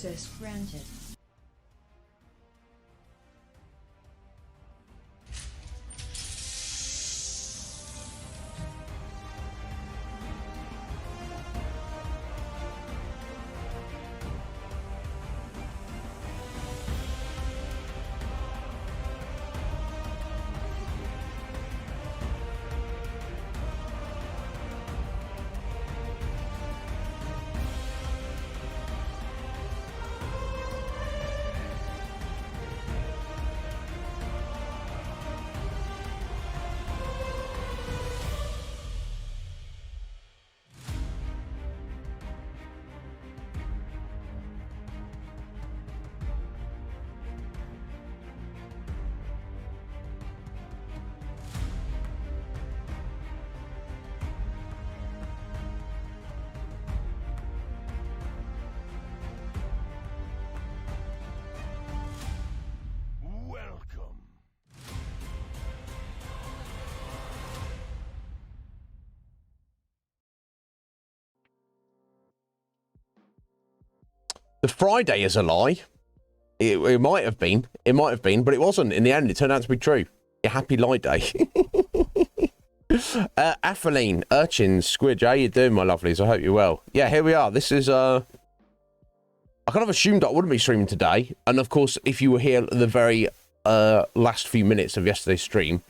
Access granted. The Friday is a lie. It might have been. It might have been, but it wasn't. In the end, it turned out to be true. A happy light day. Apheline, Urchins, Squidge, how you doing, my lovelies? I hope you're well. Yeah, here we are. This is, I kind of assumed I wouldn't be streaming today. And, of course, if you were here at the very last few minutes of yesterday's stream,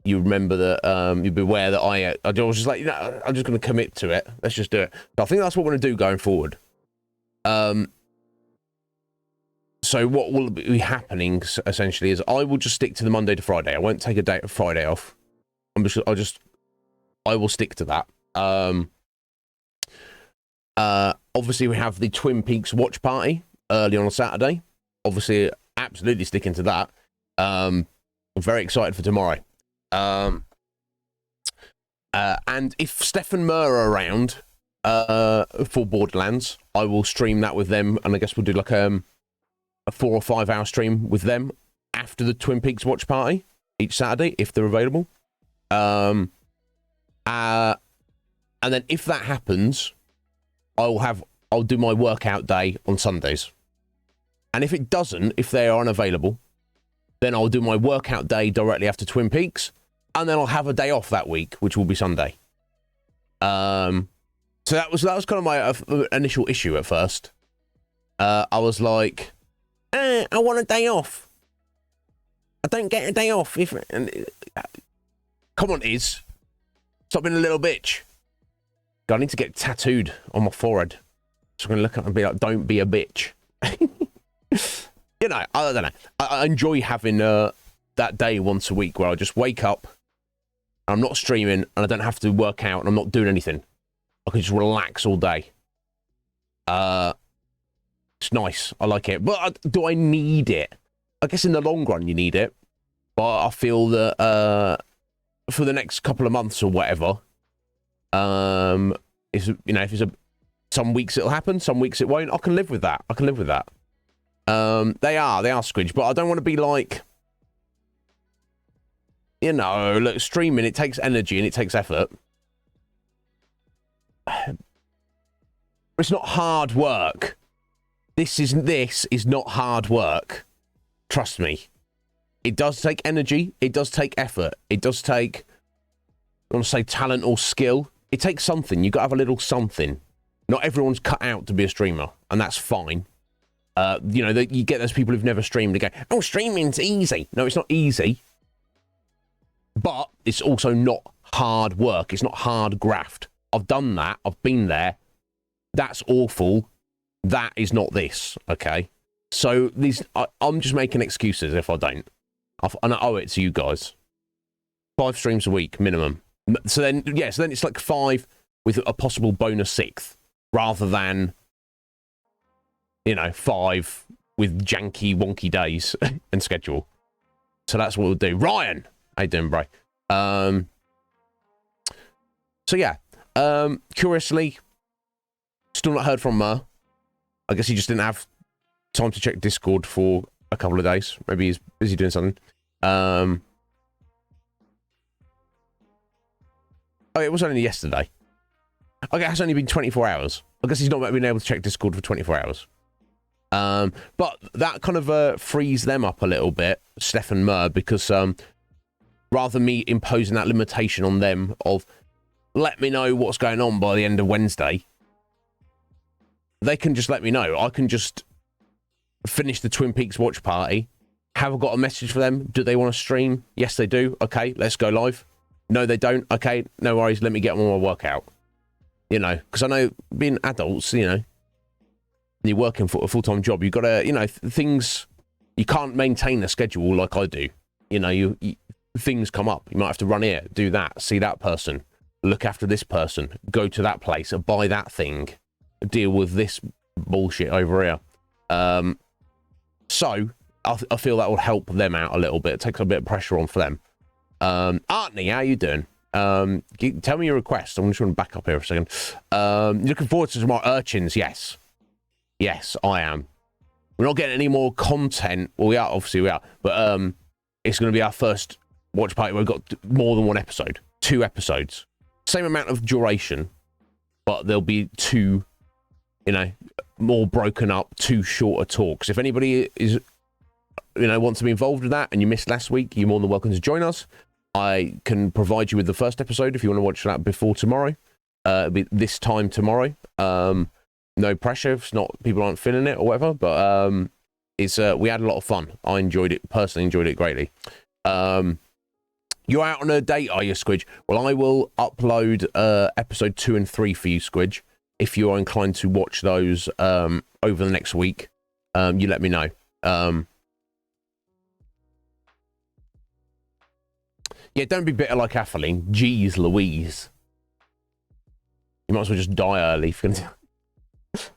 you remember that, you'd be aware that I was just like, you know, I'm just going to commit to it. Let's just do it. So I think that's what we're going to do going forward. So what will be happening essentially is I will just stick to the Monday to Friday. I won't take a day of Friday off. I will stick to that. Obviously we have the Twin Peaks watch party early on a Saturday. Obviously, absolutely sticking to that. I'm very excited for tomorrow. And if Stefan Murr are around for Borderlands, I will stream that with them, and I guess we'll do like a 4 or 5 hour stream with them after the Twin Peaks watch party each Saturday, if they're available. And then if that happens, I'll do my workout day on Sundays. And if it doesn't, if they are unavailable, then I'll do my workout day directly after Twin Peaks, and then I'll have a day off that week, which will be Sunday. So that was kind of my initial issue at first. I was like, I want a day off. I don't get a day off. Come on, Iz. Stop being a little bitch. God, I need to get tattooed on my forehead. So I'm going to look at it and be like, don't be a bitch. You know, I don't know. I enjoy having that day once a week where I just wake up, and I'm not streaming, and I don't have to work out, and I'm not doing anything. I can just relax all day. It's nice. I like it. But do I need it? I guess in the long run you need it. But I feel that for the next couple of months or whatever, if it's some weeks it'll happen, some weeks it won't. I can live with that. They are Squidge, but I don't want to be like, you know, look, streaming, it takes energy and it takes effort. It's not hard work. This is not hard work. Trust me. It does take energy. It does take effort. It does take, I want to say talent or skill. It takes something. You've got to have a little something. Not everyone's cut out to be a streamer, and that's fine. You know, you get those people who've never streamed and go, oh, streaming's easy. No, it's not easy. But it's also not hard work. It's not hard graft. I've done that. I've been there. That's awful. That is not this, okay? So I'm just making excuses if I don't. And I owe it to you guys. 5 streams a week, minimum. So then it's like 5 with a possible bonus 6th, rather than, you know, 5 with janky, wonky days and schedule. So that's what we'll do. Ryan! How you doing, bro? So yeah. Curiously, still not heard from Mer. I guess he just didn't have time to check Discord for a couple of days. Maybe he's busy doing something. Oh, it was only yesterday. Okay, it has only been 24 hours. I guess he's not been able to check Discord for 24 hours. But that kind of frees them up a little bit, Steph and Mer, because rather than me imposing that limitation on them of let me know what's going on by the end of Wednesday, they can just let me know. I can just finish the Twin Peaks watch party. Have I got a message for them? Do they want to stream? Yes, they do. Okay, let's go live. No, they don't. Okay, no worries. Let me get on my workout. You know, because I know being adults, you know, you're working for a full-time job, you've got to, you know, things, you can't maintain a schedule like I do. You know, you things come up. You might have to run here, do that, see that person, look after this person, go to that place, buy that thing, deal with this bullshit over here. So I feel that would help them out a little bit. It takes a bit of pressure on for them. Artney, how you doing? Tell me your request. I'm just going to back up here for a second. Looking forward to tomorrow. Urchins, yes. Yes, I am. We're not getting any more content. Well, we are, obviously we are. But it's going to be our first watch party where we've got more than one episode. 2 episodes. Same amount of duration, but there'll be 2, you know, more broken up, 2 shorter talks. If anybody is, you know, wants to be involved with that and you missed last week, you're more than welcome to join us. I can provide you with the first episode if you want to watch that before tomorrow. It'll be this time tomorrow. No pressure if not, people aren't feeling it or whatever, but it's we had a lot of fun. I enjoyed it, personally enjoyed it greatly. You're out on a date, are you, Squidge? Well, I will upload episode 2 and 3 for you, Squidge. If you are inclined to watch those over the next week, you let me know. Yeah, don't be bitter like Athelene. Jeez Louise. You might as well just die early. If you're gonna...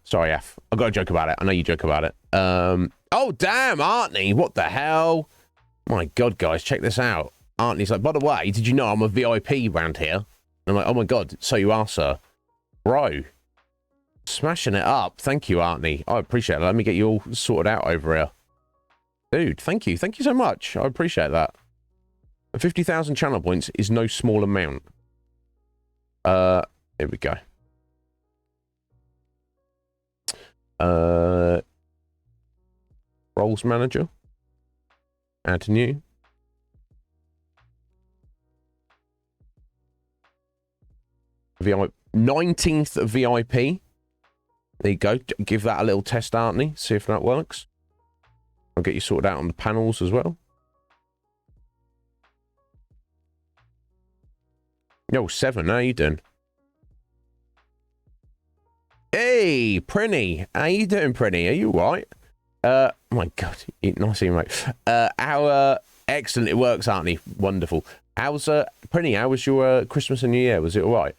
Sorry, F. I've got a joke about it. I know you joke about it. Oh, damn, Artney. What the hell? My God, guys, check this out. Artney's like, by the way, did you know I'm a VIP round here? And I'm like, oh, my God, so you are, sir. Bro. Smashing it up. Thank you, Artney. I appreciate it. Let me get you all sorted out over here. Dude, thank you. Thank you so much. I appreciate that. 50,000 channel points is no small amount. Here we go. Roles manager. Add to new. VIP 19th VIP. There you go. Give that a little test, Artney. See if that works. I'll get you sorted out on the panels as well. Yo, 7, how you doing? Hey, Prinny. How you doing, Prinny? Are you right? Oh my God, nice seeing you, mate. Excellent, it works, Artney. Wonderful. How's, Prinny, how was your Christmas and New Year? Was it all right?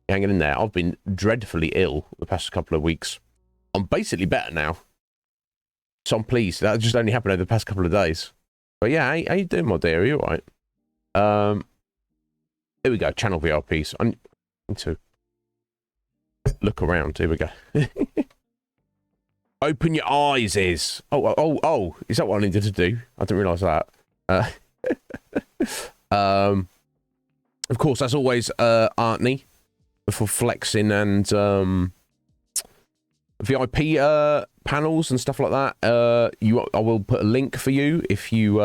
You hanging in there? I've been dreadfully ill the past couple of weeks. I'm basically better now. So I'm pleased. That just only happened over the past couple of days. But yeah, how you doing, my dear? Are you all right? Here we go, channel VRPs. I need to look around. Here we go. Open your eyes is. Oh, is that what I needed to do? I didn't realise that. Of course, as always, Artney, for flexing and VIP panels and stuff like that. I will put a link for you if you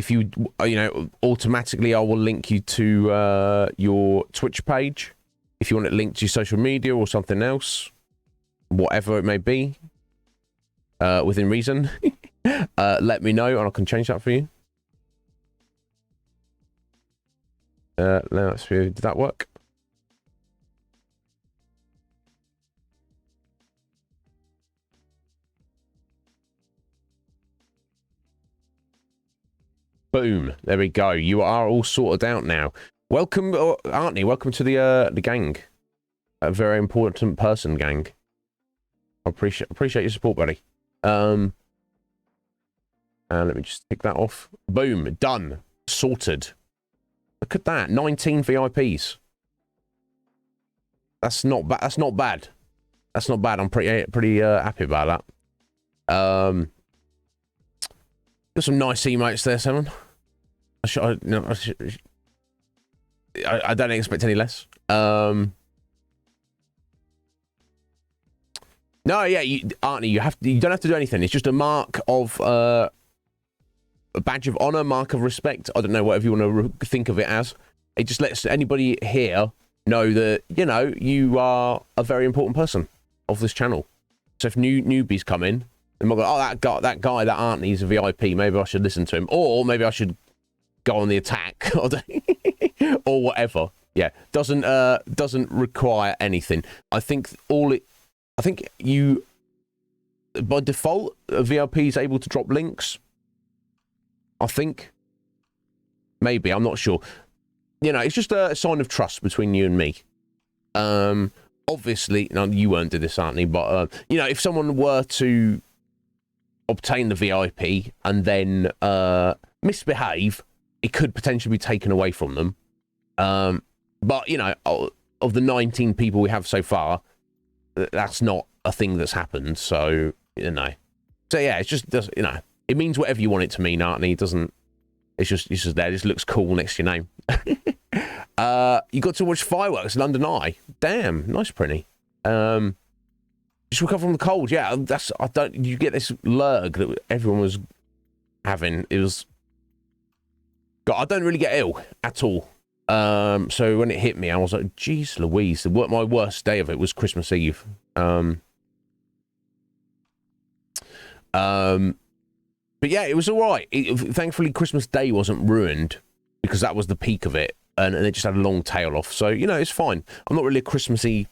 you know, automatically I will link you to your Twitch page if you want it linked to your social media or something else, whatever it may be, within reason. Let me know and I can change that for you. Let's see, did that work? Boom. There we go. You are all sorted out now. Welcome, Artney. Welcome to the gang. A very important person gang. I appreciate your support, buddy. And let me just tick that off. Boom. Done. Sorted. Look at that. 19 VIPs. That's not bad. That's not bad. That's not bad. I'm pretty happy about that. Got some nice emotes there, Simon. I don't expect any less. No, yeah, Arnie, you don't have to do anything. It's just a mark of a badge of honor, mark of respect. I don't know, whatever you want to think of it as. It just lets anybody here know that, you know, you are a very important person of this channel. So if newbies come in, they might go, oh, that guy, that Arnie, he's a VIP. Maybe I should listen to him, or maybe I should go on the attack, or whatever. Yeah, doesn't require anything. I think you, by default, a VIP is able to drop links. I think. Maybe, I'm not sure. You know, it's just a sign of trust between you and me. Obviously, no, you won't do this, aren't you? But, you know, if someone were to obtain the VIP and then misbehave, it could potentially be taken away from them. But, you know, of the 19 people we have so far, that's not a thing that's happened. So, you know. So, yeah, it's just, you know, it means whatever you want it to mean, aren't it? It doesn't, it's just there. It just looks cool next to your name. You got to watch fireworks, London Eye. Damn, nice, Prinny. Just recover from the cold. Yeah, you get this lurg that everyone was having. It was, God, I don't really get ill at all. So when it hit me, I was like, geez Louise, my worst day of it was Christmas Eve. But yeah, it was all right. Thankfully, Christmas Day wasn't ruined because that was the peak of it, and it just had a long tail off. So, you know, it's fine. I'm not really a Christmassy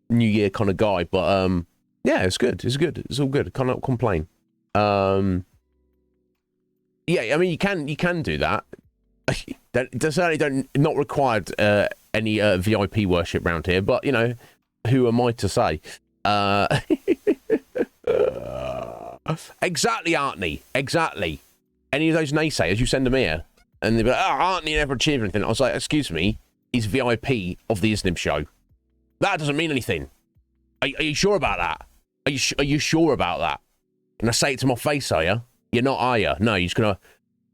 New Year kind of guy, but yeah, it's good. It's good. It's all good. Can't complain. Yeah, I mean, you can do that. Certainly not required any VIP worship around here, but you know, who am I to say? Exactly, Artney. Exactly. Any of those naysayers, you send them here, and they're like, "Oh, Artney never achieved anything." I was like, "Excuse me, he's VIP of the Iznib Show. That doesn't mean anything. Are you sure about that? Are you sure about that?" And I say it to my face, are you? You're not, are you? No, you're just gonna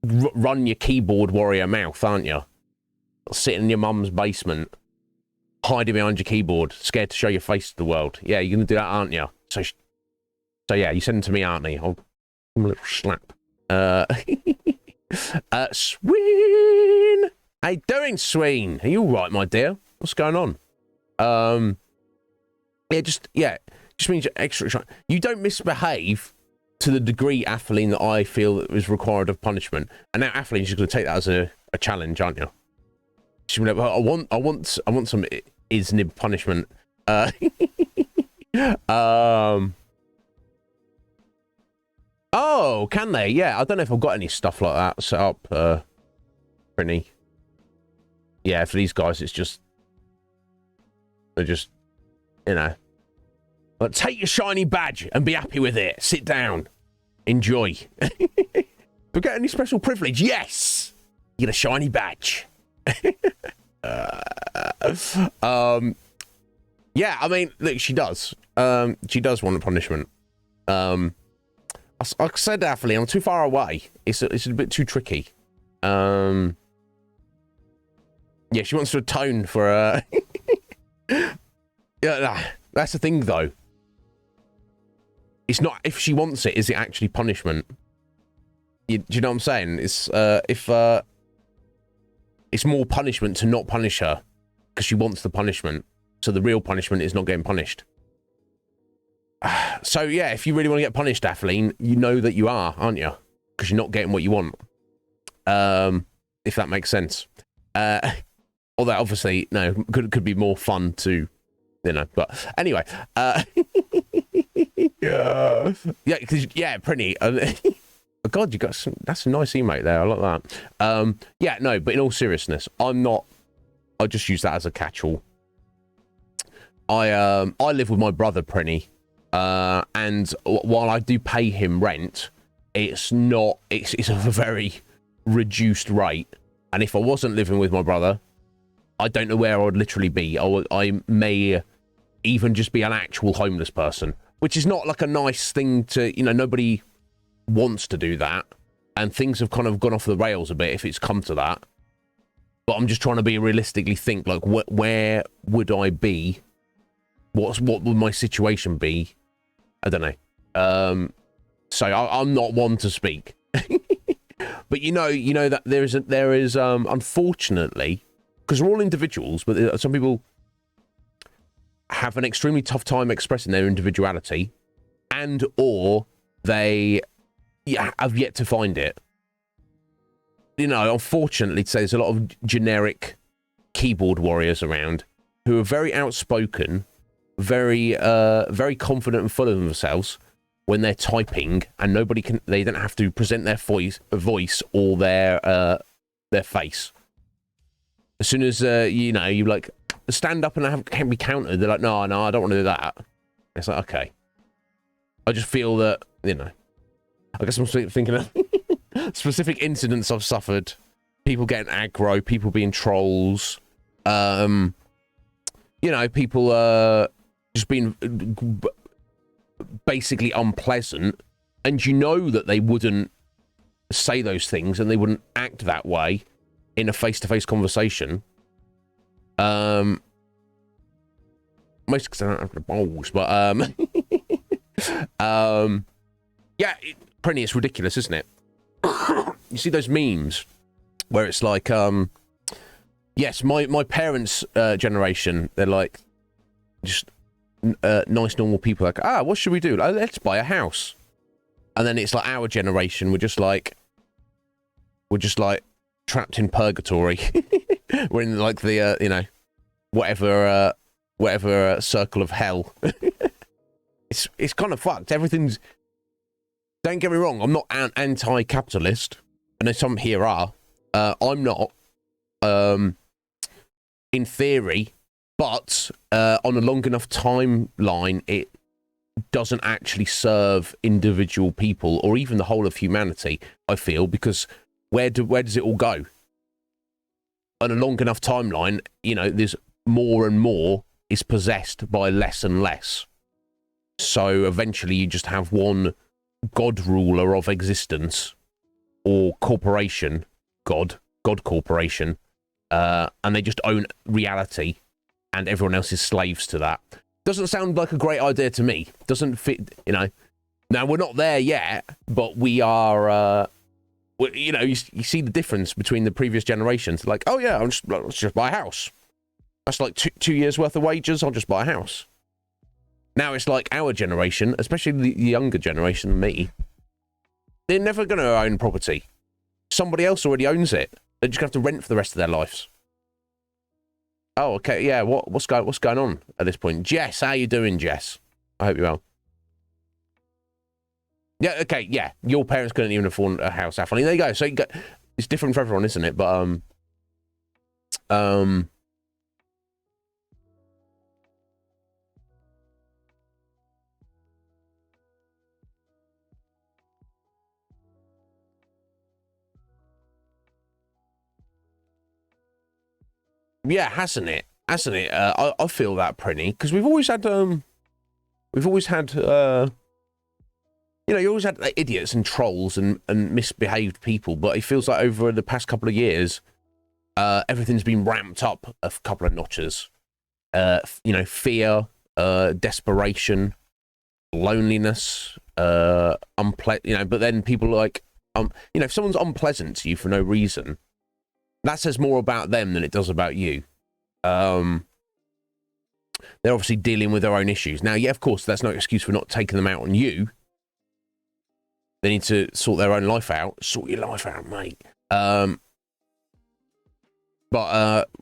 run your keyboard warrior mouth, aren't you? Sitting in your mum's basement, hiding behind your keyboard, scared to show your face to the world. Yeah, you're gonna do that, aren't you? So yeah, you send them to me, aren't you? I'll give him a little slap. Sween! How you doing, Sween? Are you all right, my dear? What's going on? Just means you're extra. You don't misbehave to the degree, Atheline, that I feel that was required of punishment. And now Atheline's just going to take that as a challenge, aren't you? She's going to, I want some Iznib punishment. Oh, can they? Yeah, I don't know if I've got any stuff like that set up, Prinny. Yeah, for these guys, it's just, they're just, you know, but take your shiny badge and be happy with it. Sit down, enjoy. Do we get any special privilege? Yes, you get a shiny badge. Yeah, I mean, look, she does. She does want a punishment. I said, Atheline, I'm too far away. It's a bit too tricky. Yeah, she wants to atone for yeah, that's the thing, though. It's not if she wants it. Is it actually punishment? Do you know what I'm saying? It's it's more punishment to not punish her because she wants the punishment. So the real punishment is not getting punished. So yeah, if you really want to get punished, Atheline, you know that you are, aren't you? Because you're not getting what you want. If that makes sense. Although obviously, no, could be more fun to, you know. But anyway, yeah, because yeah, Prinny. Oh God, you got some. That's a nice emote there. I like that. Yeah, no, but in all seriousness, I'm not. I just use that as a catch-all. I live with my brother, Prinny. And while I do pay him rent, it's a very reduced rate. And if I wasn't living with my brother, I don't know where I would literally be. I may even just be an actual homeless person, which is not like a nice thing to, you know, nobody wants to do that. And things have kind of gone off the rails a bit if it's come to that. But I'm just trying to be realistically think, like, where would I be? What would my situation be I don't know. So I'm not one to speak. But you know that there is unfortunately, because we're all individuals, but some people have an extremely tough time expressing their individuality, and or they have yet to find it. You know, unfortunately, today there's a lot of generic keyboard warriors around who are very outspoken, very confident and full of themselves when they're typing, and they don't have to present their voice or their face. As soon as you like stand up and can be countered, they're like, no, I don't want to do that. It's like, okay. I just feel that, I guess I'm thinking of specific incidents I've suffered. People getting aggro, people being trolls, people just being basically unpleasant, and you know that they wouldn't say those things and they wouldn't act that way in a face-to-face conversation. Most because I don't have the balls, but Prinny, it's ridiculous, isn't it? You see those memes where it's like, yes, my parents' generation, they're like just nice, normal people. Like, what should we do? Like, let's buy a house. And then it's like our generation, we're just like trapped in purgatory. We're in like the whatever circle of hell. It's kind of fucked. Everything's. Don't get me wrong. I'm not an anti-capitalist. I know some here are. I'm not. In theory, but on a long enough timeline, it doesn't actually serve individual people or even the whole of humanity. I feel, because where does it all go? On a long enough timeline, there's more and more is possessed by less and less. So eventually you just have one god ruler of existence, or corporation, god corporation, and they just own reality, and everyone else is slaves to that. Doesn't sound like a great idea to me. Doesn't fit, Now, we're not there yet, but we are, you see the difference between the previous generations. Like, oh yeah, let's just buy a house. That's like two years worth of wages. I'll just buy a house. Now it's like our generation, especially the younger generation, me, they're never going to own property. Somebody else already owns it. They're just going to have to rent for the rest of their lives. Oh, okay, yeah, what's going on at this point? Jess, how you doing, Jess? I hope you're well. Yeah, okay, yeah, your parents couldn't even afford a house, Afghani. There you go. So it's different for everyone, isn't it? But, yeah, hasn't it? I feel that, Prinny, because we've always had, you always had idiots and trolls and misbehaved people, but it feels like over the past couple of years, everything's been ramped up a couple of notches. Fear, desperation, loneliness, but then people are like, if someone's unpleasant to you for no reason, that says more about them than it does about you. They're obviously dealing with their own issues. Now, yeah, of course, that's no excuse for not taking them out on you. They need to sort their own life out. Sort your life out, mate. But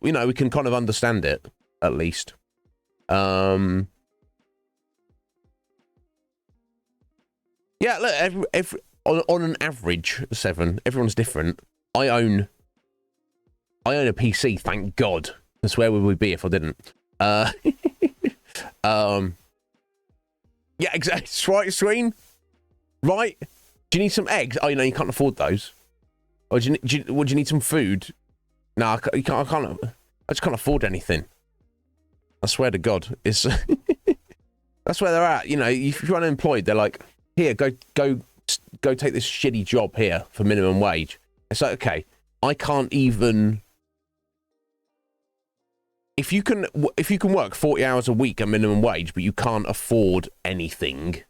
we can kind of understand it, at least. Yeah, look, on an average, 7, everyone's different. I own a PC, thank God. Because where would we be if I didn't? Yeah, exactly. Right, Screen? Right? Do you need some eggs? Oh, you can't afford those. Or do you need some food? No, I just can't afford anything. I swear to God. It's that's where they're at. If you're unemployed, they're like, here, go take this shitty job here for minimum wage. It's like, okay, I can't even... If you can work 40 hours a week at minimum wage, but you can't afford anything,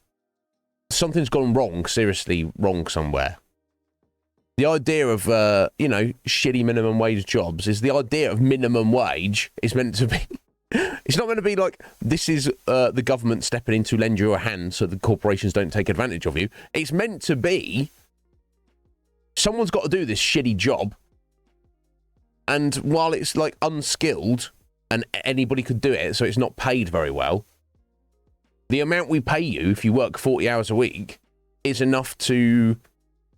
something's gone wrong, seriously wrong somewhere. The idea of, you know, shitty minimum wage jobs is the idea of minimum wage is meant to be... It's not meant to be like, this is the government stepping in to lend you a hand so the corporations don't take advantage of you. It's meant to be, someone's got to do this shitty job. And while it's like unskilled and anybody could do it, so it's not paid very well, the amount we pay you if you work 40 hours a week is enough to,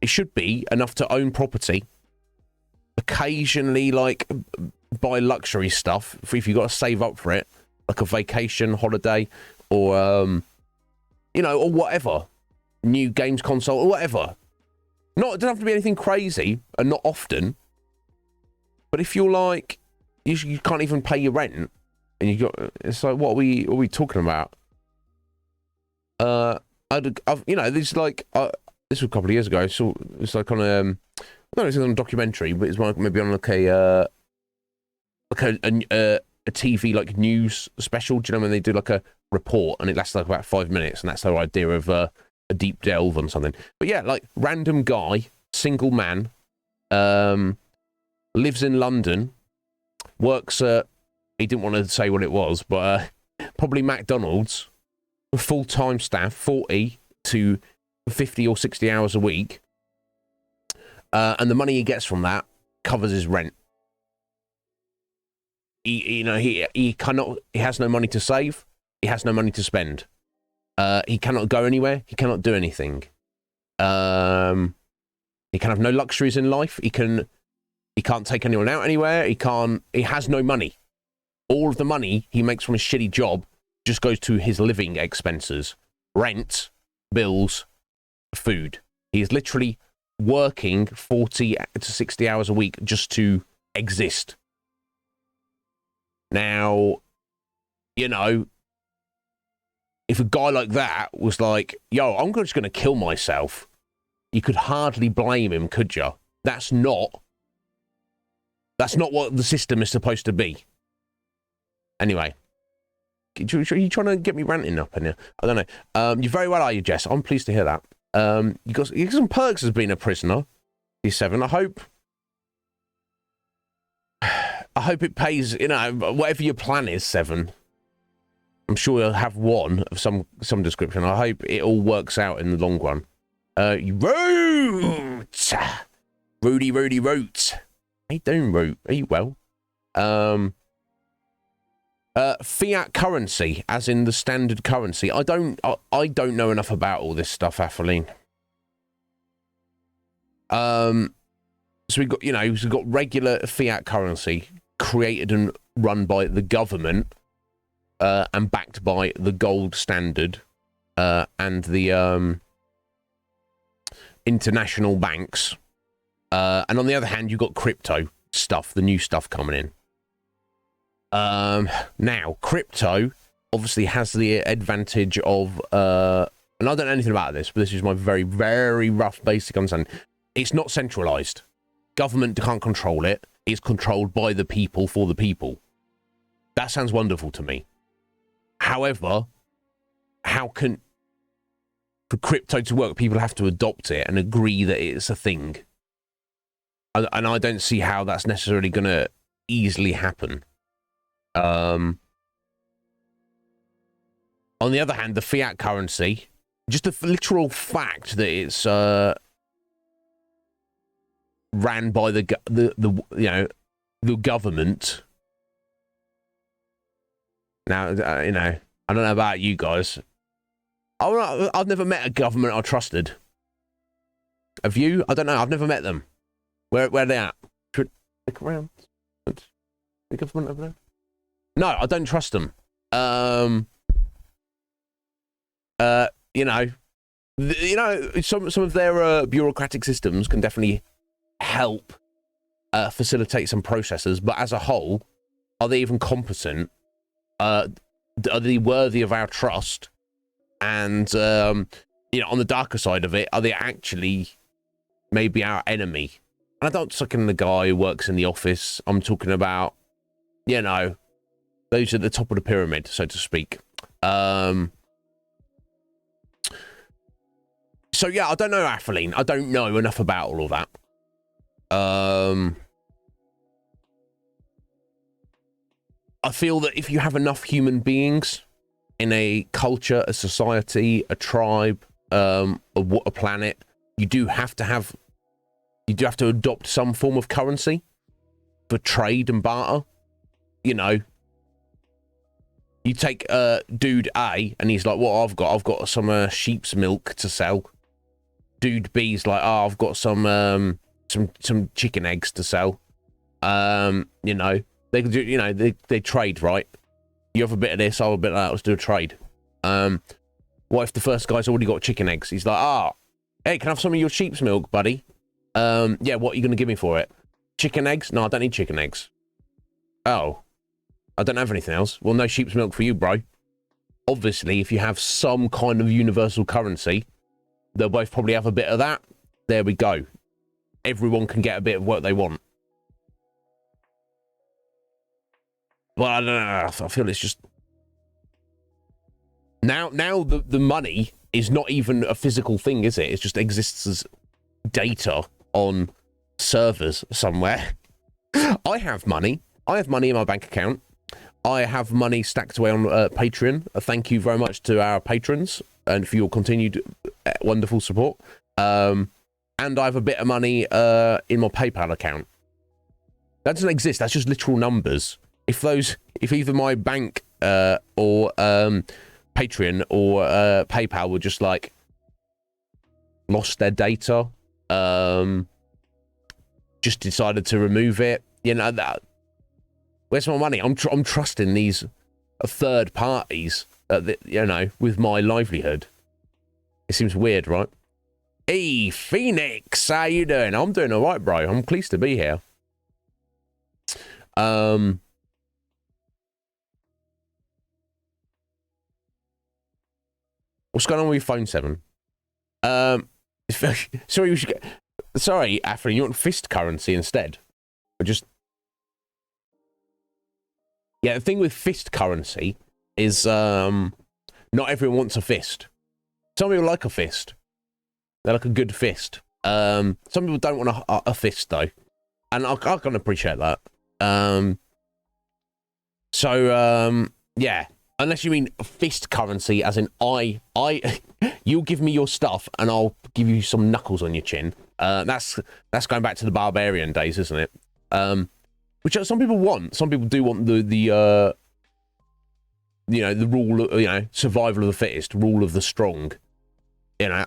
it should be enough to own property, occasionally like buy luxury stuff if you've got to save up for it, like a vacation, holiday, or, you know, or whatever, new games console or whatever. Not, it doesn't have to be anything crazy and not often. But if you're like, you can't even pay your rent, and you got, it's like, what are we talking about? You know, this like, this was a couple of years ago. So it's like on I don't know, it's on a documentary, but it's maybe on like a TV like news special. Do you know when they do like a report and it lasts like about 5 minutes, and that's their idea of a deep delve on something. But yeah, like random guy, single man, lives in London, works at, he didn't want to say what it was, but probably McDonald's, full-time staff, 40 to 50 or 60 hours a week, and the money he gets from that covers his rent. He has no money to save, he has no money to spend, he cannot go anywhere, he cannot do anything, he can have no luxuries in life, he can't take anyone out anywhere, he has no money. All of the money he makes from his shitty job just goes to his living expenses, rent, bills, food. He is literally working 40 to 60 hours a week just to exist. Now, you know, if a guy like that was like, yo, I'm just going to kill myself, you could hardly blame him, could you? That's not what the system is supposed to be. Anyway, are you trying to get me ranting up in here? I don't know. You very well are, you, Jess. I'm pleased to hear that. You got some perks as being a prisoner. D7. I hope it pays, you know, whatever your plan is, 7. I'm sure you'll have one of some description. I hope it all works out in the long run. Roots! Rudy Roots. How you doing, Root? Are you well? Fiat currency, as in the standard currency. I don't know enough about all this stuff, Athaline. So we've got regular fiat currency created and run by the government, and backed by the gold standard, and the international banks. And on the other hand, you've got crypto stuff, the new stuff coming in. Now, crypto obviously has the advantage of, and I don't know anything about this, but this is my very, very rough basic understanding. It's not centralized. Government can't control it. It's controlled by the people for the people. That sounds wonderful to me. However, for crypto to work, people have to adopt it and agree that it's a thing. And I don't see how that's necessarily going to easily happen. On the other hand, the fiat currency, just the literal fact that it's ran by the government. Now, I don't know about you guys. I've never met a government I trusted. Have you? I don't know. I've never met them. Where are they at? Look around. The government over there? No, I don't trust them. Some of their bureaucratic systems can definitely help facilitate some processes, but as a whole, are they even competent? Are they worthy of our trust? And on the darker side of it, are they actually maybe our enemy? And I don't suck in the guy who works in the office. I'm talking about, those at the top of the pyramid, so to speak. So yeah, I don't know, Atheline. I don't know enough about all of that. I feel that if you have enough human beings in a culture, a society, a tribe, a planet, you do have to adopt some form of currency for trade and barter. You know, you take dude A and he's like, what I've got some sheep's milk to sell. Dude B's like, oh, I've got some chicken eggs to sell. You know, they can do, you know, they trade, right? You have a bit of this, I'll have a bit of that, let's do a trade. What if the first guy's already got chicken eggs? He's like, hey, can I have some of your sheep's milk, buddy? Yeah, what are you going to give me for it? Chicken eggs? No, I don't need chicken eggs. Oh, I don't have anything else. Well, no sheep's milk for you, bro. Obviously, if you have some kind of universal currency, they'll both probably have a bit of that. There we go. Everyone can get a bit of what they want. Well, I don't know. I feel it's just... Now the money is not even a physical thing, is it? It just exists as data on servers somewhere. I have money. I have money in my bank account. I have money stacked away on Patreon. Thank you very much to our patrons and for your continued wonderful support. And I have a bit of money in my PayPal account. That doesn't exist. That's just literal numbers. If either my bank or Patreon or PayPal were just like lost their data, just decided to remove it, you know, that where's my money? I'm trusting these third parties, you know, with my livelihood. It seems weird, right? Hey, Phoenix, how you doing? I'm doing all right, bro. I'm pleased to be here. What's going on with your phone, Seven? Sorry, we should get... Sorry, Afrin, you want fist currency instead? Or just... Yeah, the thing with fist currency is not everyone wants a fist. Some people like a fist. They like a good fist. Some people don't want a fist, though. And I can appreciate that. Yeah. Unless you mean fist currency, as in you'll give me your stuff and I'll give you some knuckles on your chin. That's going back to the barbarian days, isn't it? Which some people want. Some people do want the you know, the rule, you know, survival of the fittest, rule of the strong. You know,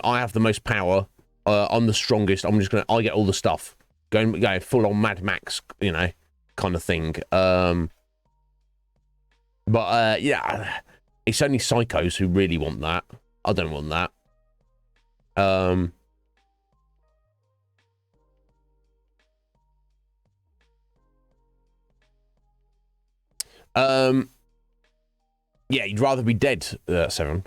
I have the most power. I'm the strongest. I get all the stuff. Go full on Mad Max, you know, kind of thing. But yeah, it's only psychos who really want that. I don't want that. Yeah, you'd rather be dead, Seven.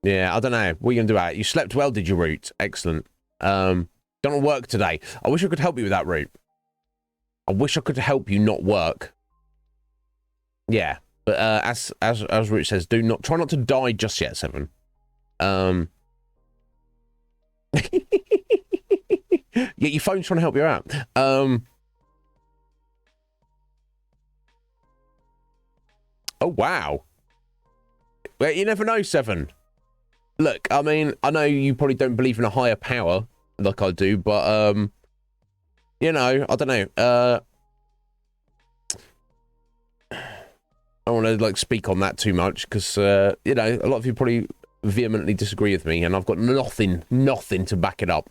Yeah, I don't know. What are you going to do about it? You slept well, did you, Root? Excellent. Don't work today. I wish I could help you with that, Root. I wish I could help you not work. Yeah, but as Root says, try not to die just yet, Seven. Yeah, your phone's trying to help you out. Oh wow. Well, you never know, Seven. Look, I mean, I know you probably don't believe in a higher power like I do, but you know, I don't know. I don't want to like speak on that too much because you know, a lot of you probably vehemently disagree with me, and I've got nothing to back it up.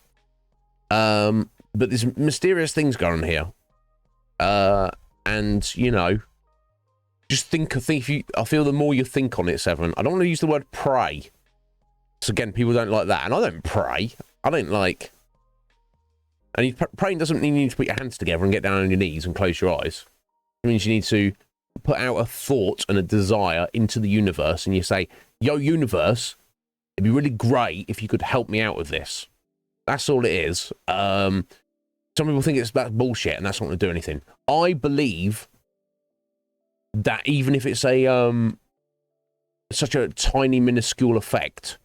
But there's mysterious things going on here, and you know, just think. I feel the more you think on it, Seven. I don't want to use the word pray. So again, people don't like that, and I don't pray. I don't like. And praying doesn't mean you need to put your hands together and get down on your knees and close your eyes. It means you need to put out a thought and a desire into the universe, and you say, yo, universe, it'd be really great if you could help me out with this. That's all it is. Some people think that's bullshit, and that's not going to do anything. I believe that even if it's a such a tiny, minuscule effect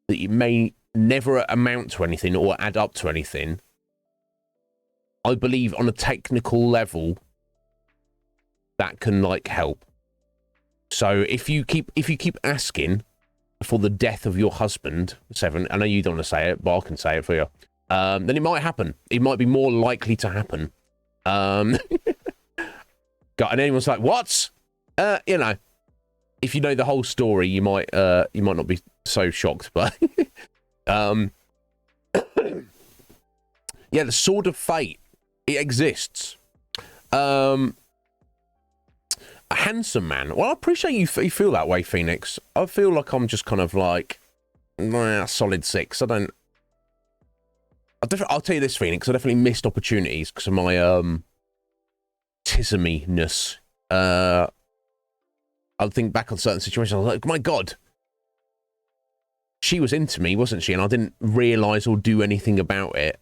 that it may never amount to anything or add up to anything. I believe on a technical level that can like help. So if you keep asking for the death of your husband, Seven, I know you don't want to say it, but I can say it for you. Then it might happen. It might be more likely to happen. And anyone's like, what? You know, if you know the whole story, you might not be so shocked, but yeah, the Sword of Fate, it exists. A handsome man. Well, I appreciate you feel that way, Phoenix. I feel like I'm just kind of like, solid 6. I'll tell you this, Phoenix. I definitely missed opportunities because of my tismy-ness. I'll think back on certain situations. I was like, my God, she was into me, wasn't she? And I didn't realise or do anything about it.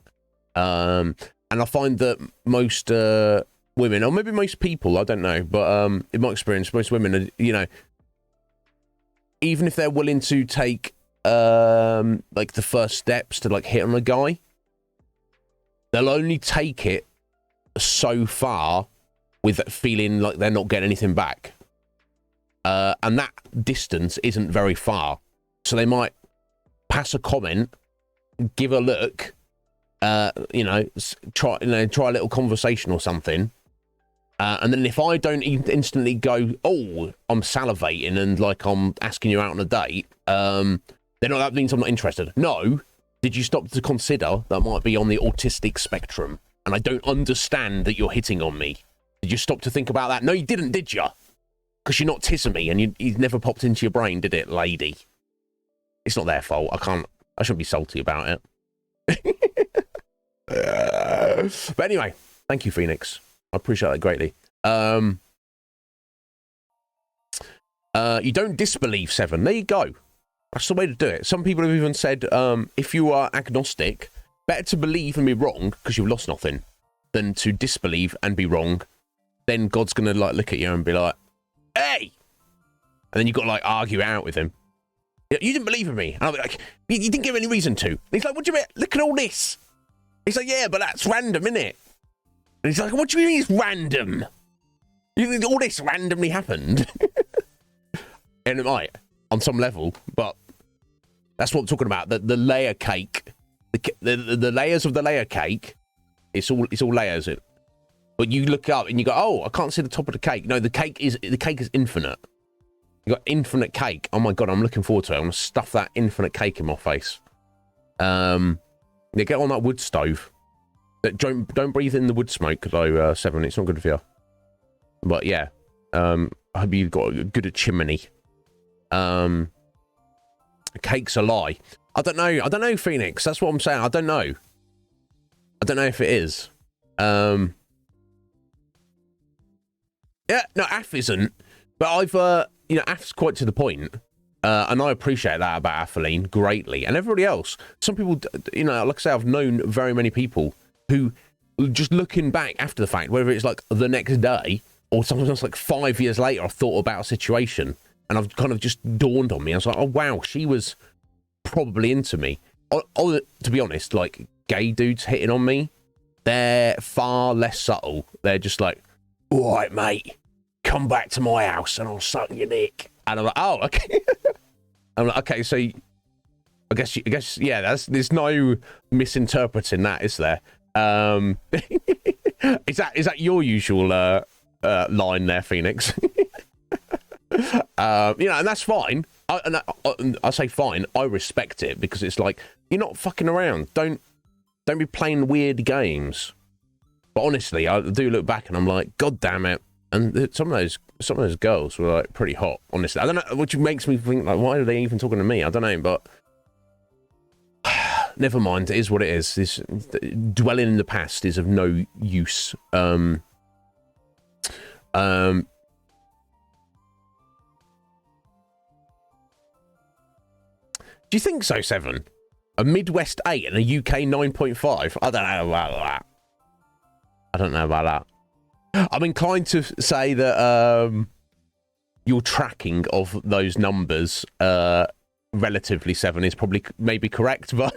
And I find that most women, or maybe most people, I don't know, but in my experience, most women are, you know, even if they're willing to take like the first steps to like hit on a guy, they'll only take it so far with feeling like they're not getting anything back. And that distance isn't very far. So they might pass a comment, give a look, you know, try a little conversation or something. And then if I don't instantly go, oh, I'm salivating and like I'm asking you out on a date, then that means I'm not interested. No. Did you stop to consider that I might be on the autistic spectrum and I don't understand that you're hitting on me? Did you stop to think about that? No, you didn't, did you? Because you're not tissing me and you never popped into your brain, did it, lady? It's not their fault. I shouldn't be salty about it. But anyway, thank you, Phoenix. I appreciate that greatly. You don't disbelieve, Seven. There you go. That's the way to do it. Some people have even said, if you are agnostic, better to believe and be wrong because you've lost nothing than to disbelieve and be wrong. Then God's going to like look at you and be like, hey! And then you've got to like argue out with him. You didn't believe in me. And I'll be like, you didn't give any reason to. And he's like, what do you mean? Look at all this. He's like, yeah, but that's random, innit? And he's like, what do you mean it's random? You think all this randomly happened? And it might, on some level, but that's what I'm talking about. The layer cake, the layers of the layer cake. It's all layers. But you look up and you go, oh, I can't see the top of the cake. No, the cake is infinite. You got infinite cake. Oh my God, I'm looking forward to it. I'm gonna stuff that infinite cake in my face. Yeah, get on that wood stove. Don't breathe in the wood smoke, though, Seven. It's not good for you. But yeah, I hope you've got a good chimney. Cake's a lie. I don't know, Phoenix. That's what I'm saying. I don't know. I don't know if it is. Yeah, no, Af isn't. But I've, you know, Af's quite to the point. And I appreciate that about Atheline greatly. And everybody else. Some people, you know, like I say, I've known very many people who just looking back after the fact, whether it's like the next day or sometimes like 5 years later, I've thought about a situation and I've kind of just dawned on me. I was like, oh, wow, she was probably into me. To be honest, like gay dudes hitting on me, they're far less subtle. They're just like, all right, mate, come back to my house and I'll suck your dick. And I'm like, oh, okay. I'm like, okay, so I guess, yeah, there's no misinterpreting that, is there? Is that your usual line there, Phoenix? You know, and that's fine. I say fine. I respect it because it's like you're not fucking around. Don't be playing weird games. But honestly, I do look back and I'm like, God damn it. And some of those girls were like pretty hot. Honestly, I don't know, which makes me think like, why are they even talking to me? I don't know, but never mind. It is what it is. This dwelling in the past is of no use. Do you think so, Seven? A Midwest 8 and a UK 9.5? I don't know about that. I'm inclined to say that your tracking of those numbers, relatively 7 is probably maybe correct, but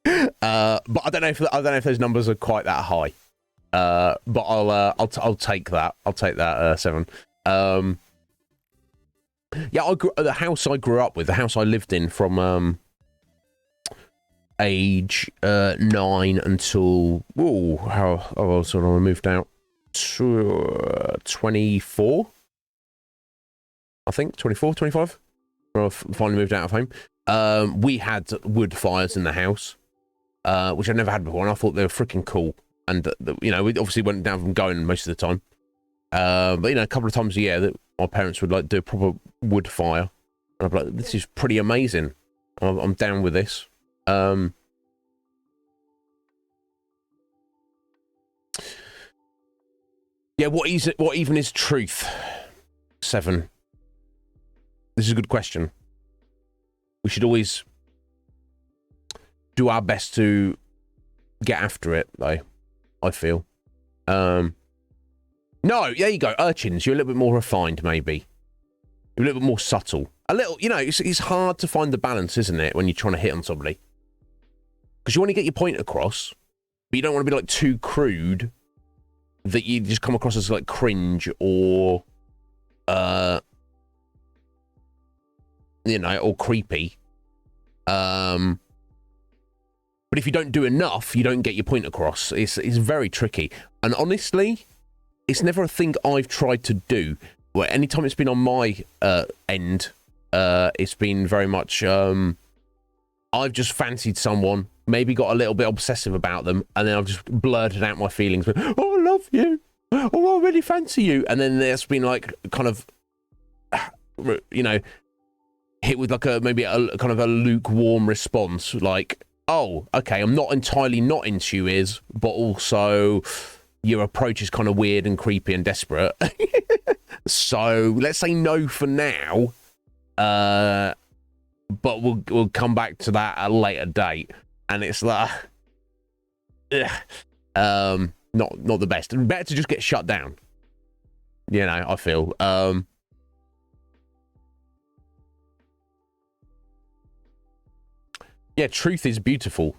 but I don't know if those numbers are quite that high. But I'll take that. I'll take that 7. Yeah, the house I grew up with, the house I lived in from age 9 until how old when I moved out to 24, I think 24, 25. When I finally moved out of home. We had wood fires in the house, which I've never had before, and I thought they were freaking cool. And you know, we obviously went down from going most of the time, but you know, a couple of times a year that my parents would like do a proper wood fire, and I'd be like, this is pretty amazing. I'm down with this. Yeah, what even is truth? 7. This is a good question. We should always do our best to get after it, though, I feel. No, there you go. Urchins, you're a little bit more refined, maybe. You're a little bit more subtle. A little, you know, it's hard to find the balance, isn't it, when you're trying to hit on somebody? Because you want to get your point across, but you don't want to be, like, too crude that you just come across as, like, cringe or, you know, or creepy. But if you don't do enough, you don't get your point across. It's very tricky. And honestly, it's never a thing I've tried to do. Where anytime it's been on my end, it's been very much I've just fancied someone, maybe got a little bit obsessive about them, and then I've just blurted out my feelings. Oh, I love you. Oh, I really fancy you. And then there's been like kind of, you know, hit with like maybe a kind of a lukewarm response, like, oh, okay, I'm not entirely not into you, but also your approach is kind of weird and creepy and desperate. So let's say no for now, but we'll come back to that at a later date. And it's like, not the best. Better to just get shut down. You know, I feel. Yeah, truth is beautiful.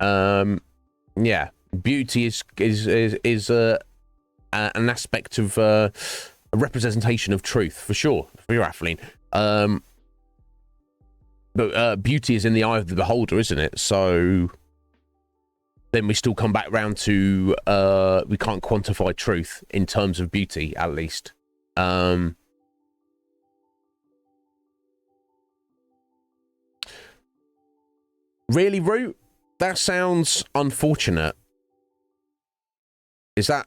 Yeah, beauty is an aspect of a representation of truth, for sure, for your Atheline. But beauty is in the eye of the beholder, isn't it? So then we still come back round to we can't quantify truth in terms of beauty, at least. Really, Root? That sounds unfortunate. Is that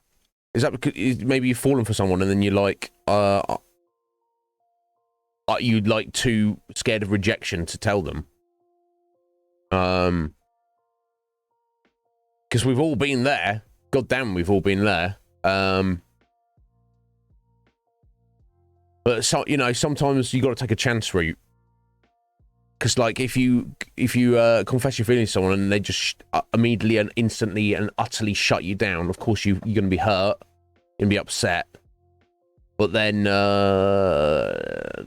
because maybe you've fallen for someone and then you're like, you like too scared of rejection to tell them? Because we've all been there. God damn, we've all been there. But so, you know, sometimes you got to take a chance, Root. Because, like, if you confess your feelings to someone and they just immediately and instantly and utterly shut you down, of course you're going to be hurt, you're going to be upset. But then,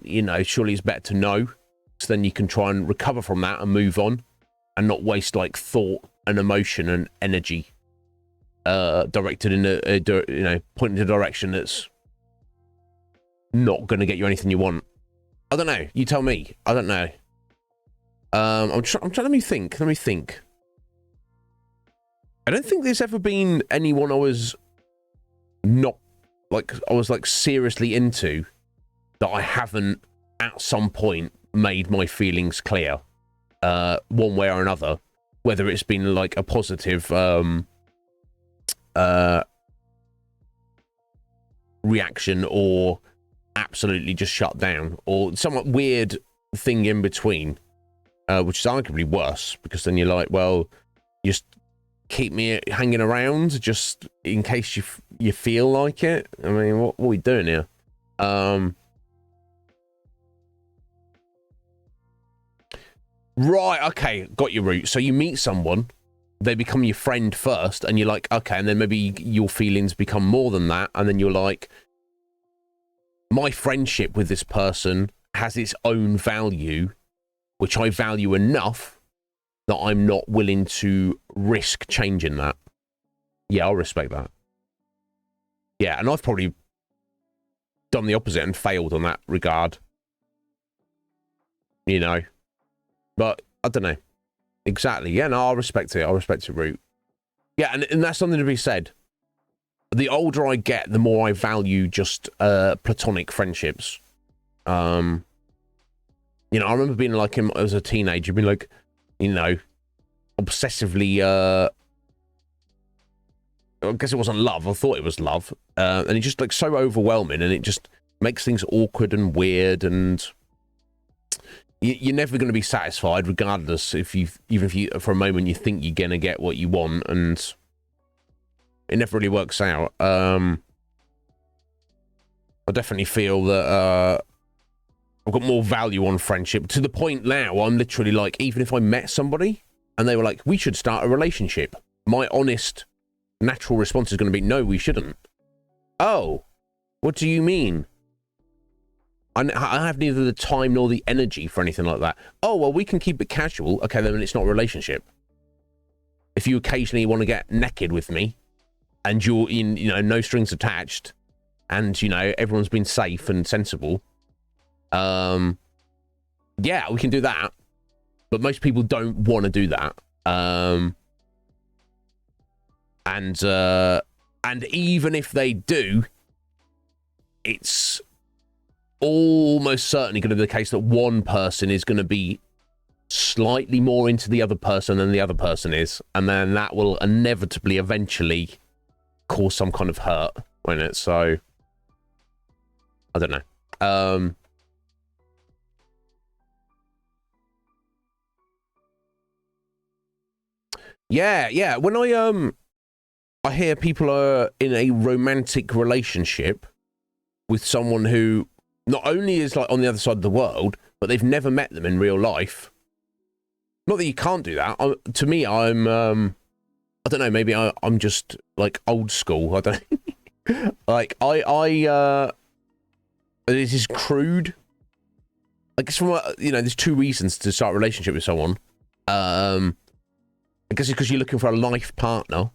you know, surely it's better to know. So then you can try and recover from that and move on and not waste, like, thought and emotion and energy directed in you know, pointing in a direction that's not going to get you anything you want. I don't know. You tell me. I don't know. I'm trying. Let me think. I don't think there's ever been anyone I was seriously into that I haven't at some point made my feelings clear, one way or another. Whether it's been like a positive reaction or absolutely just shut down, or somewhat weird thing in between. Which is arguably worse, because then you're like, well, just keep me hanging around just in case you feel like it. I mean, what are we doing here? Right, okay, got your route. So you meet someone, they become your friend first, and you're like, okay, and then maybe your feelings become more than that, and then you're like, my friendship with this person has its own value, which I value enough that I'm not willing to risk changing that. Yeah, I'll respect that. Yeah, and I've probably done the opposite and failed on that regard. You know. But, I don't know. Exactly. Yeah, no, I'll respect it. I'll respect it, Root. Yeah, and that's something to be said. The older I get, the more I value just platonic friendships. You know, I remember being like him as a teenager, being like, you know, obsessively, I guess it wasn't love. I thought it was love. And it's just like so overwhelming, and it just makes things awkward and weird, and you're never going to be satisfied, regardless even if you, for a moment, you think you're going to get what you want, and it never really works out. I definitely feel that I've got more value on friendship, to the point now I'm literally like, even if I met somebody and they were like, we should start a relationship, my honest, natural response is going to be, no, we shouldn't. Oh, what do you mean? I have neither the time nor the energy for anything like that. Oh, well, we can keep it casual. Okay, then it's not a relationship. If you occasionally want to get naked with me, and you're in, you know, no strings attached, and, you know, everyone's been safe and sensible, yeah, we can do that. But most people don't want to do that. And even if they do, it's almost certainly going to be the case that one person is going to be slightly more into the other person than the other person is, and then that will inevitably eventually cause some kind of hurt, won't it? So I don't know. Yeah, when I hear people are in a romantic relationship with someone who not only is like on the other side of the world, but they've never met them in real life. Not that you can't do that. To me, I'm, I don't know, maybe I'm just like old school. I don't know. Like, this is crude. I guess from, you know, there's two reasons to start a relationship with someone. I guess it's because you're looking for a life partner,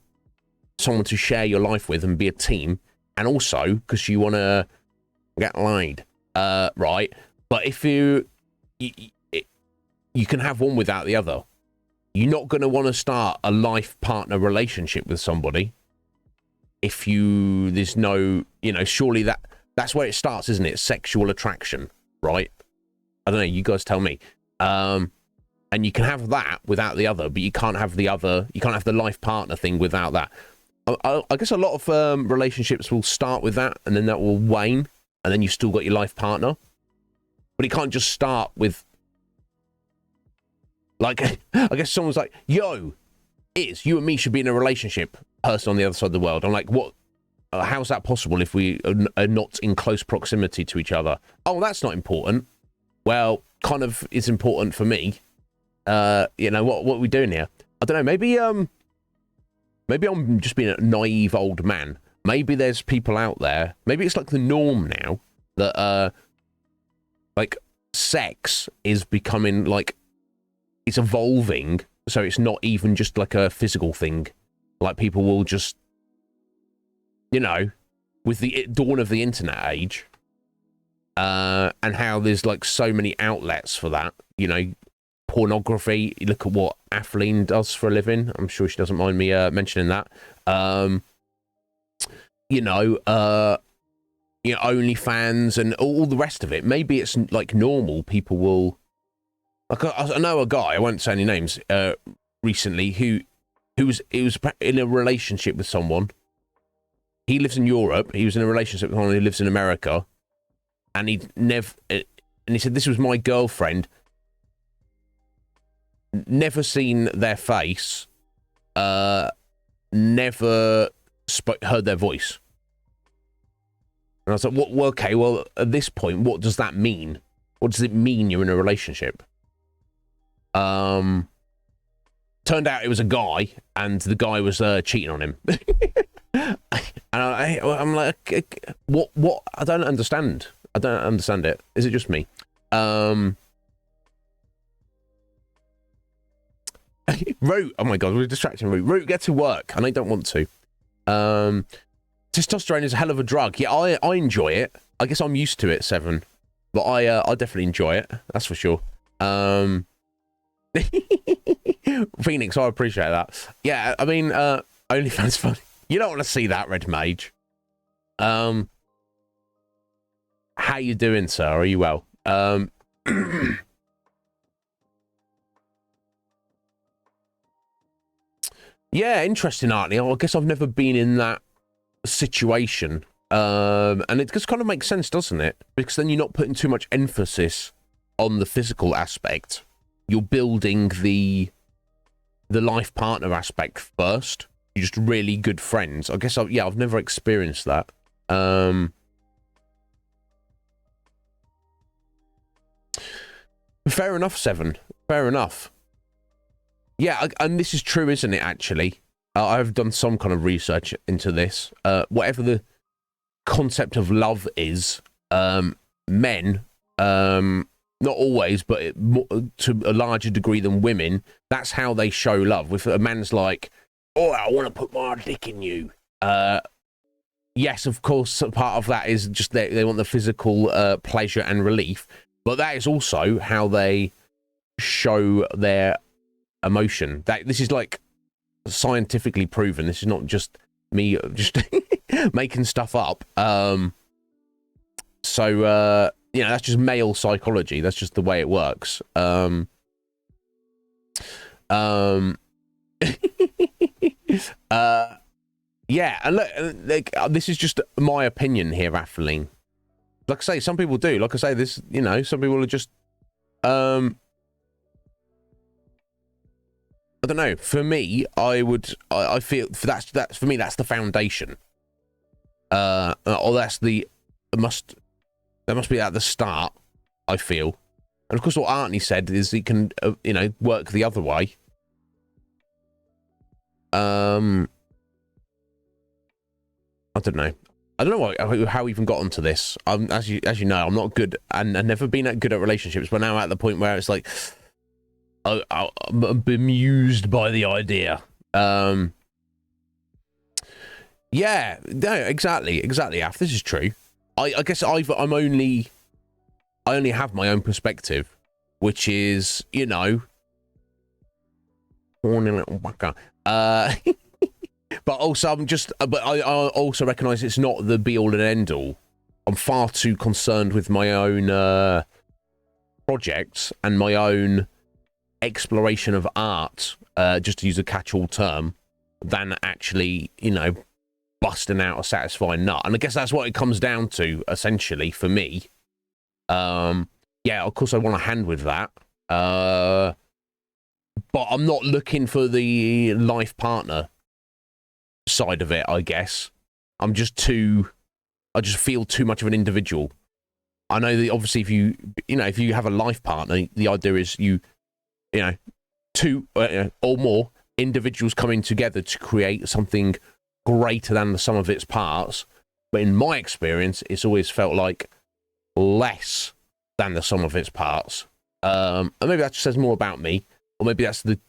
someone to share your life with and be a team, and also because you want to get laid, right? But if you can have one without the other. You're not going to want to start a life partner relationship with somebody if there's no, you know, surely that's where it starts, isn't it? Sexual attraction, right? I don't know, you guys tell me. And you can have that without the other, but you can't have the life partner thing without that. I guess a lot of relationships will start with that, and then that will wane, and then you've still got your life partner. But it can't just start with, like, I guess someone's like, yo, you and me should be in a relationship, person on the other side of the world. I'm like, what? How's that possible if we are not in close proximity to each other? Oh, that's not important. Well, kind of is important for me. You know, what are we doing here? I don't know, maybe I'm just being a naive old man. Maybe there's people out there, maybe it's like the norm now that, like, sex is becoming, like, it's evolving, so it's not even just like a physical thing. Like, people will just, you know, with the dawn of the internet age, and how there's like so many outlets for that, you know, pornography. You look at what Atheline does for a living. I'm sure she doesn't mind me mentioning that. You know, OnlyFans and all the rest of it. Maybe it's like normal. People will, like, I know a guy, I won't say any names, recently who was in a relationship with someone. He lives in Europe. He was in a relationship with someone who lives in America, and he said, this was my girlfriend. Never seen their face, never heard their voice. And I was like, well, okay, well, at this point, what does that mean? What does it mean you're in a relationship? Turned out it was a guy, and the guy was cheating on him. And I'm like, what? I don't understand. I don't understand it. Is it just me? Root. Oh my god, we're distracting Root. Root, get to work. And I don't want to. Testosterone is a hell of a drug. Yeah, I enjoy it. I guess I'm used to it, Seven. But I definitely enjoy it. That's for sure. Phoenix, I appreciate that. Yeah, I mean, OnlyFans funny. You don't want to see that, Red Mage. How you doing, sir? Are you well? Yeah, interesting, Artie. I guess I've never been in that situation. And it just kind of makes sense, doesn't it? Because then you're not putting too much emphasis on the physical aspect. You're building the life partner aspect first. You're just really good friends. I guess, I've never experienced that. Fair enough, Seven. Fair enough. Yeah, and this is true, isn't it, actually? I've done some kind of research into this. Whatever the concept of love is, men, not always, but to a larger degree than women, that's how they show love. If a man's like, oh, I want to put my dick in you. Yes, of course, part of that is just they want the physical pleasure and relief, but that is also how they show their emotion. This is like scientifically proven. This is not just me just making stuff up. So that's just male psychology. That's just the way it works. Yeah, and look, this is just my opinion here, Atheling. Like I say, some people do. Like I say, this, some people are just, I don't know. For me, I feel that's for me, that's the foundation. Or that must be at the start, I feel. And of course, what Artney said is it can, work the other way. I don't know. I don't know how we even got onto this. As you know, I'm not good, and I've never been that good at relationships. But now at the point where it's like, I'm bemused by the idea. Yeah, no, exactly. Af, this is true. I guess I only have my own perspective, which is, horny little bucker. But also, but I also recognise it's not the be all and end all. I'm far too concerned with my own projects and my own exploration of art, just to use a catch-all term, than actually, busting out a satisfying nut. And I guess that's what it comes down to, essentially, for me. Yeah, of course I want a hand with that. But I'm not looking for the life partner side of it, I guess. I just feel too much of an individual. I know that obviously if you have a life partner, the idea is two or more individuals coming together to create something greater than the sum of its parts. But in my experience, it's always felt like less than the sum of its parts. And maybe that just says more about me, or maybe that's the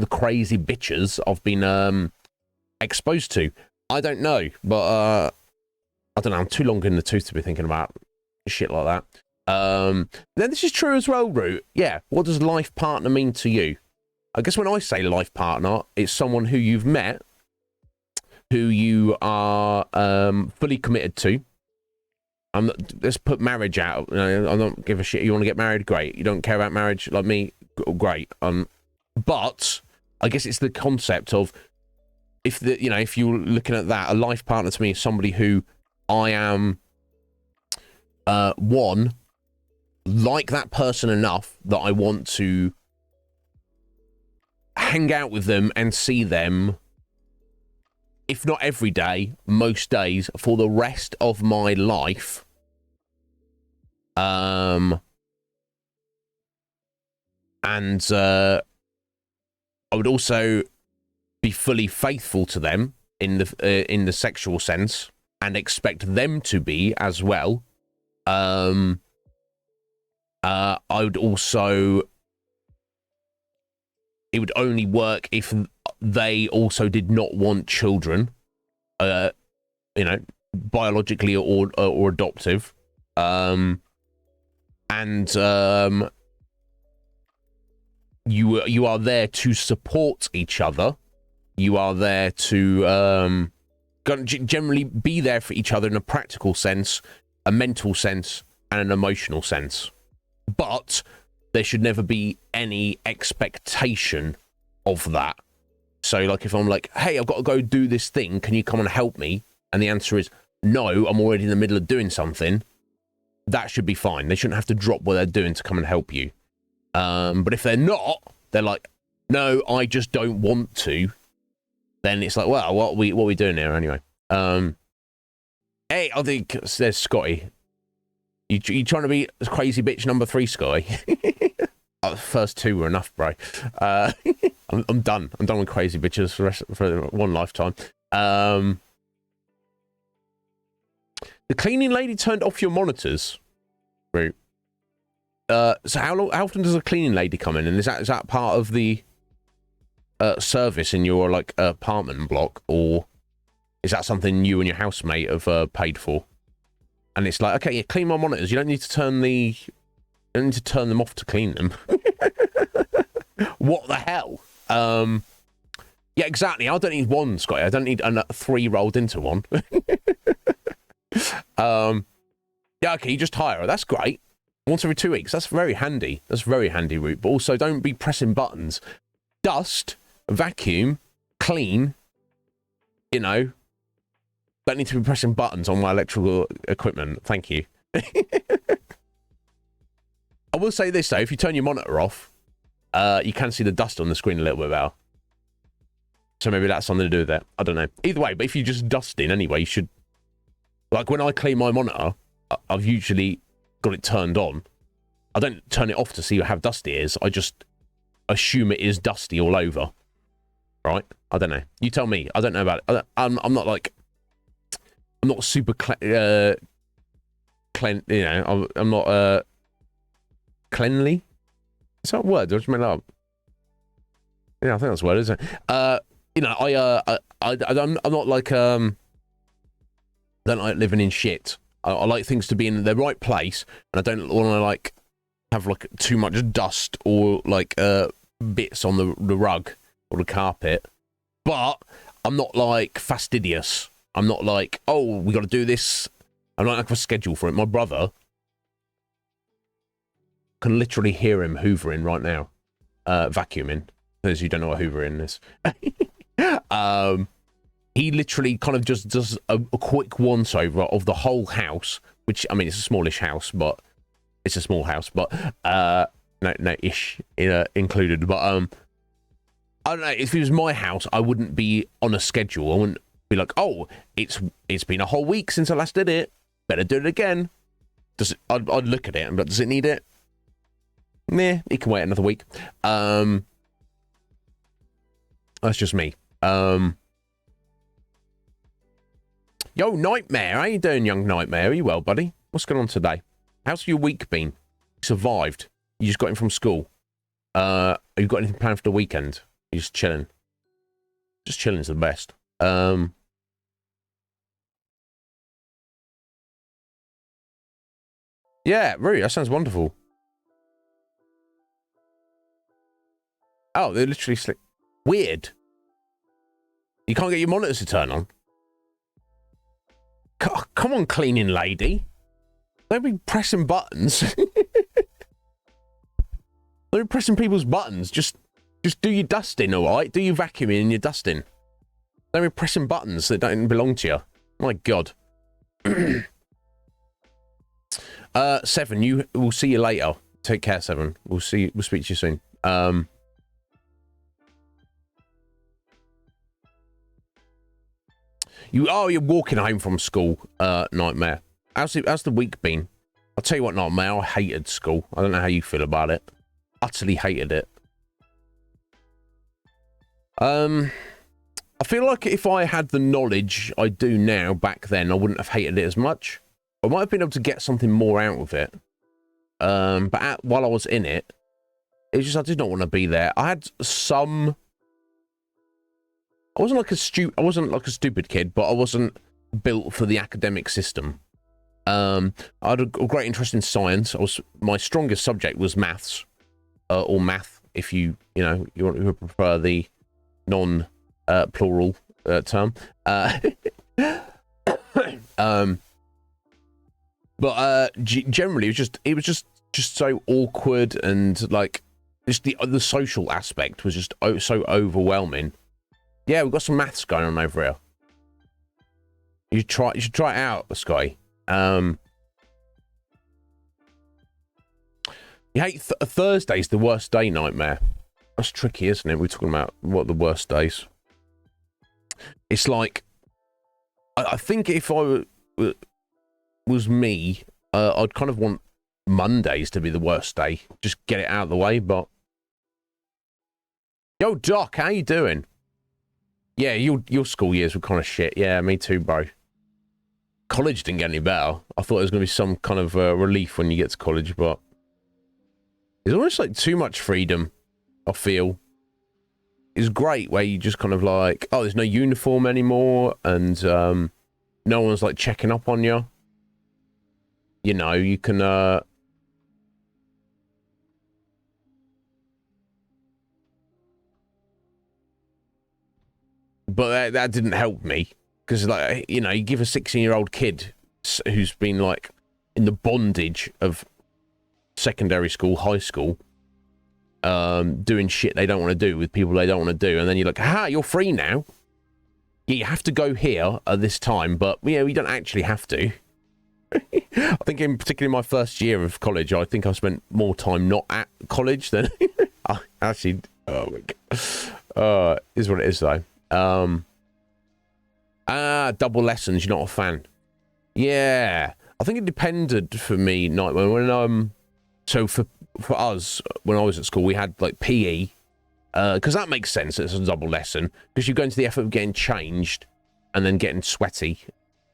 crazy bitches I've been exposed to. I don't know, but I don't know. I'm too long in the tooth to be thinking about shit like that. Then this is true as well, Root. Yeah, what does life partner mean to you? I guess when I say life partner, it's someone who you've met, who you are fully committed to. Let's put marriage out. I don't give a shit. You want to get married? Great. You don't care about marriage like me? Great. But I guess it's the concept of if you're looking at that, a life partner to me is somebody who I am one, like that person enough that I want to hang out with them and see them, if not every day, most days, for the rest of my life. And I would also be fully faithful to them in the sexual sense, and expect them to be as well. I would also... It would only work if they also did not want children, you know, biologically or adoptive. You are there to support each other. You are there to generally be there for each other in a practical sense, a mental sense, and an emotional sense. But there should never be any expectation of that. So, like, if I'm like, hey, I've got to go do this thing, can you come and help me? And the answer is, no, I'm already in the middle of doing something. That should be fine. They shouldn't have to drop what they're doing to come and help you. But if they're not, they're like, no, I just don't want to. Then it's like, well, what are we doing here anyway? Hey, I think there's Scotty. You trying to be crazy bitch number 3, Scotty? Oh, the first 2 were enough, bro. I'm done. I'm done with crazy bitches for one lifetime. The cleaning lady turned off your monitors. Right. So how often does a cleaning lady come in? And is that part of the service in your like apartment block, or is that something you and your housemate have paid for? And it's like, okay, yeah, clean my monitors. You don't need to turn them off to clean them. What the hell? Yeah, exactly. I don't need one, Scotty. I don't need 3 rolled into one. Yeah, okay, you just hire her. That's great. Once every 2 weeks. That's very handy. That's very handy, Root. But also, don't be pressing buttons. Dust, vacuum, clean. You know, don't need to be pressing buttons on my electrical equipment. Thank you. I will say this, though. If you turn your monitor off, you can see the dust on the screen a little bit better. So maybe that's something to do with it. I don't know. Either way, but if you just dust in anyway, you should... Like, when I clean my monitor, I've usually got it turned on. I don't turn it off to see how dusty it is. I just assume it is dusty all over. Right? I don't know. You tell me. I don't know about it. I'm not like... I'm not super... you know, I'm not... cleanly? Is that a word? Or just made that up? Yeah, I think that's a word, isn't it? You know, I'm not like... I don't like living in shit. I like things to be in the right place, and I don't want to like have like too much dust or like bits on the rug or the carpet. But I'm not like fastidious. I'm not like, oh, we got to do this. I'm not like a schedule for it. My brother can literally hear him hoovering right now, vacuuming. As you don't know what hoovering is. He literally kind of just does a quick once-over of the whole house, which, I mean, it's a smallish house, but... It's a small house, but... no-ish included. But, I don't know, if it was my house, I wouldn't be on a schedule. I wouldn't be like, oh, it's been a whole week since I last did it. Better do it again. I'd look at it and be like, does it need it? Meh, it can wait another week. That's just me. Yo, Nightmare. How you doing, young Nightmare? Are you well, buddy? What's going on today? How's your week been? You survived. You just got in from school. Have you got anything planned for the weekend? You just chilling. Just chilling's the best. Yeah, Roo, that sounds wonderful. Oh, they're literally slick. Weird. You can't get your monitors to turn on. Come on, cleaning lady. Don't be pressing buttons. Don't be pressing people's buttons. Just do your dusting, all right? Do your vacuuming and your dusting. Don't be pressing buttons that don't belong to you. My God. 7, we'll see you later. Take care, 7. We'll speak to you soon. You're walking home from school, Nightmare. How's the week been? I'll tell you what, Nightmare, I hated school. I don't know how you feel about it. Utterly hated it. I feel like if I had the knowledge I do now back then, I wouldn't have hated it as much. I might have been able to get something more out of it. But while I was in it, it was just I did not want to be there. I had some. I wasn't like a stupid kid, but I wasn't built for the academic system. I had a great interest in science. My strongest subject was maths, or math, if you prefer the non-plural term. But generally, it was just so awkward, and like just the social aspect was just so overwhelming. Yeah, we've got some maths going on over here. You should try it out, Sky. You hate Thursday's the worst day, Nightmare. That's tricky, isn't it? We're talking about what the worst days. It's like I think if I was me, I'd kind of want Mondays to be the worst day. Just get it out of the way. But yo, Doc, how you doing? Yeah, your school years were kind of shit. Yeah, me too, bro. College didn't get any better. I thought there was going to be some kind of relief when you get to college, but it's almost like too much freedom, I feel. It's great where you just kind of like, oh, there's no uniform anymore, and no one's like checking up on you. You know, you can but that didn't help me, because, like, you know, you give a 16-year-old kid who's been like in the bondage of secondary school, high school, doing shit they don't want to do with people they don't want to do, and then you're like, ha, you're free now. Yeah, you have to go here at this time, but you know, you don't actually have to. I think in particularly my first year of college, I think I spent more time not at college than actually. Oh my god, is what it is though. Double lessons. You're not a fan. Yeah, I think it depended for me. Night when so for us when I was at school, we had like PE, because that makes sense. It's a double lesson because you go into the effort of getting changed and then getting sweaty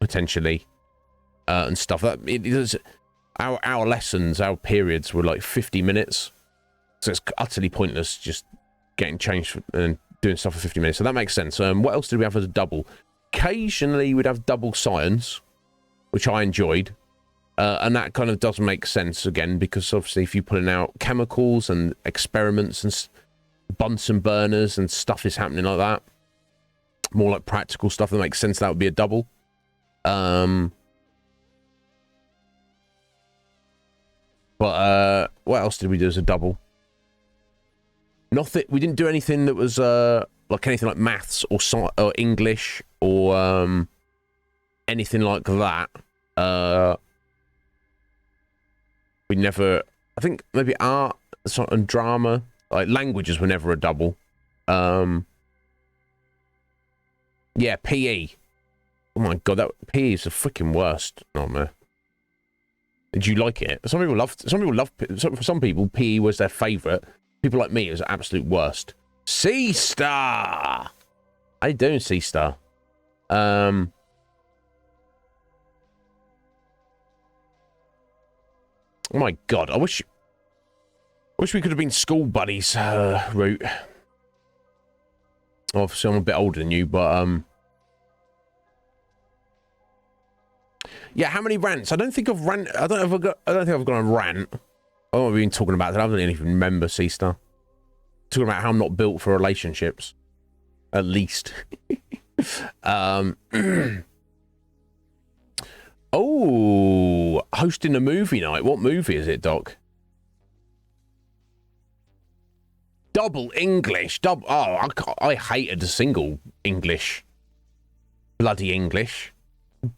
potentially. And stuff. Our lessons, our periods were like 50 minutes. So it's utterly pointless just getting changed and doing stuff for 50 minutes. So that makes sense. What else did we have as a double? Occasionally we'd have double science, which I enjoyed. And that kind of does make sense again, because obviously if you're putting out chemicals and experiments and Bunsen burners and stuff is happening like that, more like practical stuff that makes sense, that would be a double. But what else did we do as a double? Nothing. We didn't do anything that was like anything like maths or English or anything like that. We never. I think maybe art and drama, like languages, were never a double. Yeah, PE. Oh my god, that PE is the freaking worst. Oh man. Did you like it? Some people loved. For some people, PE was their favourite. People like me, it was the absolute worst. C-Star. How you doing, C-Star? Oh my god, I wish we could have been school buddies, Root. Obviously, I'm a bit older than you, but yeah, how many rants? I don't think I've think I've gone on a rant. I don't know what we've been talking about that. I don't even remember, C-Star. Talking about how I'm not built for relationships. At least. Oh, hosting a movie night. What movie is it, Doc? Double English. Oh, I hated the single English. Bloody English.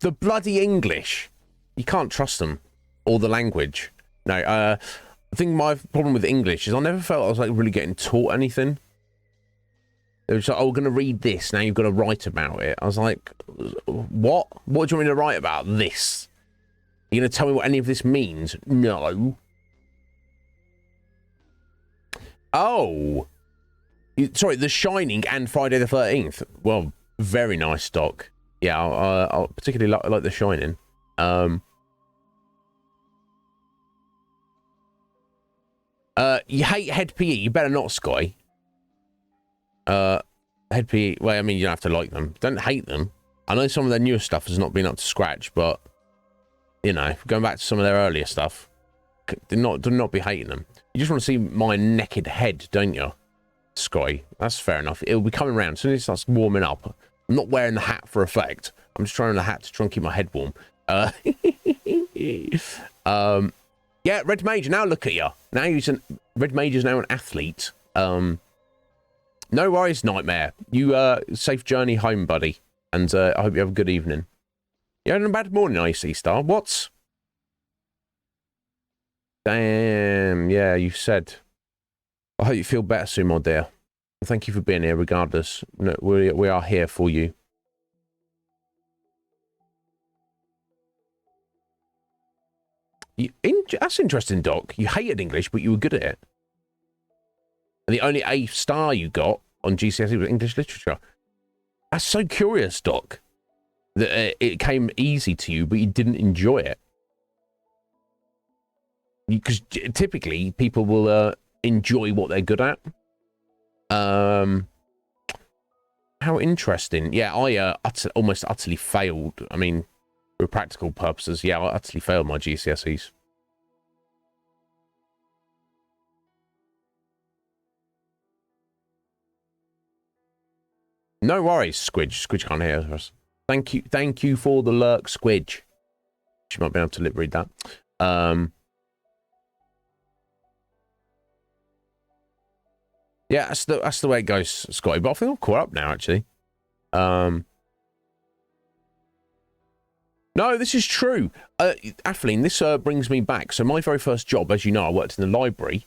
The bloody English. You can't trust them. Or the language. No, I think my problem with English is I never felt I was like really getting taught anything. It was like, oh, we're going to read this. Now you've got to write about it. I was like, what? What do you want me to write about this? Are you going to tell me what any of this means? No. Oh. Sorry, The Shining and Friday the 13th. Well, very nice, Doc. Yeah, I particularly like The Shining. You hate head PE. You better not, Sky. Head PE. Well, I mean, you don't have to like them. Don't hate them. I know some of their newer stuff has not been up to scratch, but you know, going back to some of their earlier stuff, do not be hating them. You just want to see my naked head, don't you, Sky? That's fair enough. It'll be coming around as soon as it starts warming up. I'm not wearing the hat for effect. I'm just trying the hat to try and keep my head warm. Yeah, Red Mage. Now look at you. Red Mage is now an athlete. No worries, Nightmare. You safe journey home, buddy, and I hope you have a good evening. You having a bad morning, IC Star? What? Damn. Yeah, you said. I hope you feel better soon, my dear. Thank you for being here, regardless. No, we are here for you. That's interesting, Doc. You hated English, but you were good at it. And the only A star you got on GCSE was English literature. That's so curious, Doc. That it came easy to you, but you didn't enjoy it. Because typically, people will enjoy what they're good at. How interesting. Yeah, I almost utterly failed. I mean, for practical purposes, yeah, I utterly failed my GCSEs. No worries, Squidge. Squidge can't hear us. Thank you for the lurk, Squidge. She might be able to lip read that. Yeah, that's the way it goes, Scotty. But I feel caught up now, actually. No, this is true. Atheline, this brings me back. So my very first job, as you know, I worked in the library.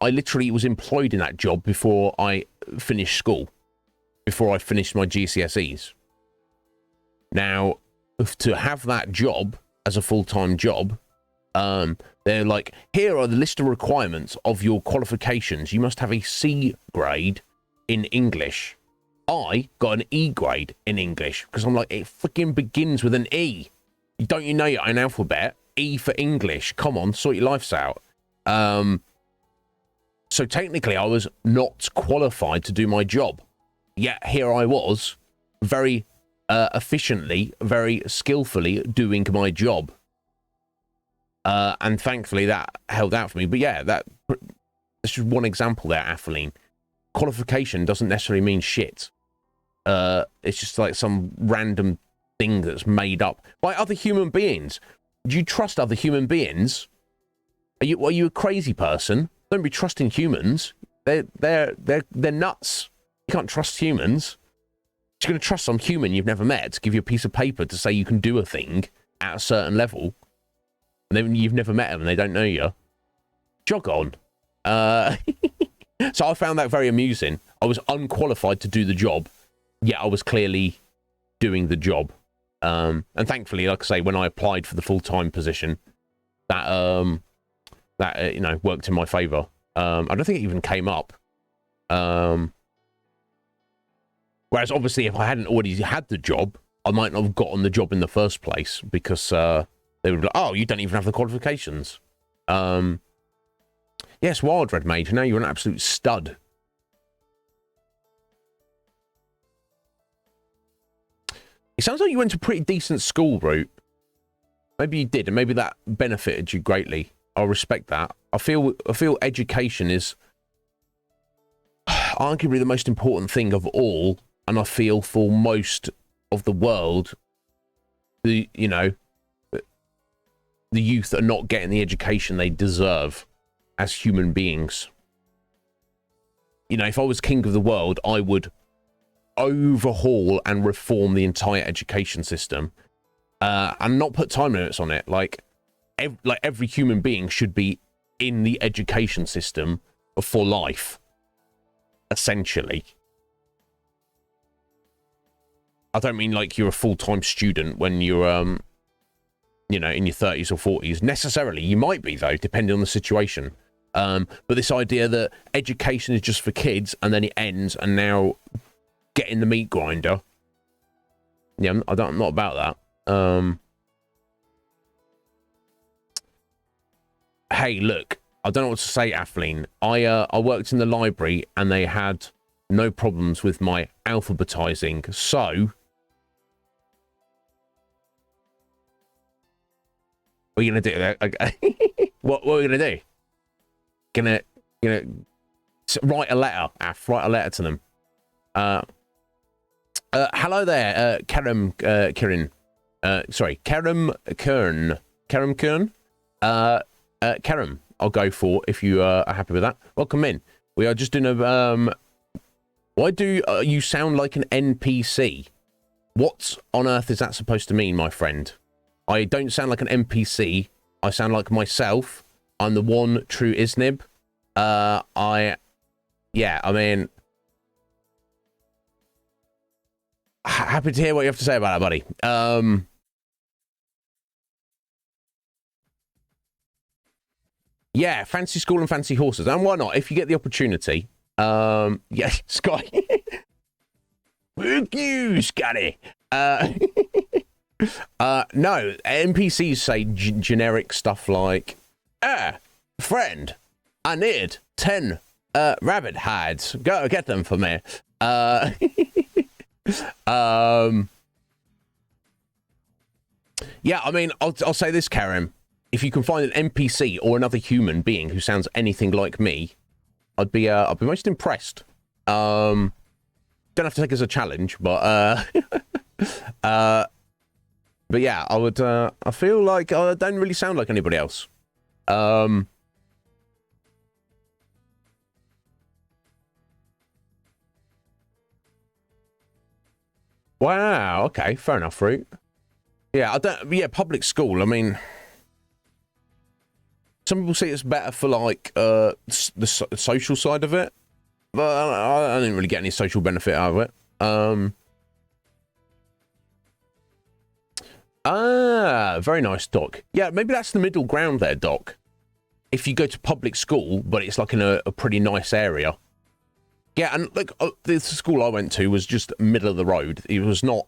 I literally was employed in that job before I finished school, before I finished my GCSEs. Now, to have that job as a full-time job, they're like, here are the list of requirements of your qualifications. You must have a C grade in English. I got an E grade in English because I'm like, it freaking begins with an E. Don't you know your own alphabet? E for English. Come on, sort your lives out. So technically, I was not qualified to do my job. Yet here I was, very efficiently, very skillfully doing my job. And thankfully, that held out for me. But yeah, that's just one example there, Atheline. Qualification doesn't necessarily mean shit. It's just like some random thing that's made up by other human beings. Do you trust other human beings? Are you a crazy person? Don't be trusting humans. They're nuts. You can't trust humans. You're going to trust some human you've never met to give you a piece of paper to say you can do a thing at a certain level, and then you've never met them and they don't know you. Jog on. So I found that very amusing. I was unqualified to do the job, yet I was clearly doing the job. And thankfully, like I say, when I applied for the full-time position, that you know, worked in my favour. I don't think it even came up. Whereas obviously, if I hadn't already had the job, I might not have gotten the job in the first place because they would be like, oh, you don't even have the qualifications. Yes, wild, Red Mage. Now you're an absolute stud. It sounds like you went to a pretty decent school route. Maybe you did, and maybe that benefited you greatly. I respect that. I feel education is arguably the most important thing of all, and I feel for most of the world, the youth are not getting the education they deserve as human beings. You know, if I was king of the world, I would overhaul and reform the entire education system, and not put time limits on it. Like every human being should be in the education system for life, essentially. I don't mean like you're a full-time student when you're, you know, in your 30s or 40s. Necessarily, you might be, though, depending on the situation. But this idea that education is just for kids and then it ends and now get in the meat grinder. Yeah, I'm not about that. hey, look, I don't know what to say, Athleen. I worked in the library and they had no problems with my alphabetizing. So, what are you gonna do? Okay. what are we gonna do? Gonna write a letter, Af. Write a letter to them. Hello there, Kerem Kirin. Sorry, Kerem Kern. Kerem Kern. Kerem, I'll go for if you are happy with that. Welcome in. We are just doing a why do you sound like an NPC? What on earth is that supposed to mean, my friend? I don't sound like an NPC. I sound like myself. I'm the one true Iznib. Yeah, I mean, happy to hear what you have to say about that, buddy. Yeah, fancy school and fancy horses. And why not? If you get the opportunity. Yeah, Sky. Thank you, Scotty. No, NPCs say generic stuff like, friend, I need 10 rabbit hides. Go get them for me. Yeah, I mean, I'll say this, Karen. If you can find an NPC or another human being who sounds anything like me, I'd be most impressed. Don't have to take it as a challenge, but but yeah, I would. I feel like I don't really sound like anybody else. Wow. Okay. Fair enough, Root. Yeah. I don't. Yeah. Public school. I mean, some people say it's better for like the social side of it, but I didn't really get any social benefit out of it. Very nice, Doc. Yeah, maybe that's the middle ground there, Doc. If you go to public school, but it's like in a pretty nice area. Yeah, and like the school I went to was just middle of the road. It was not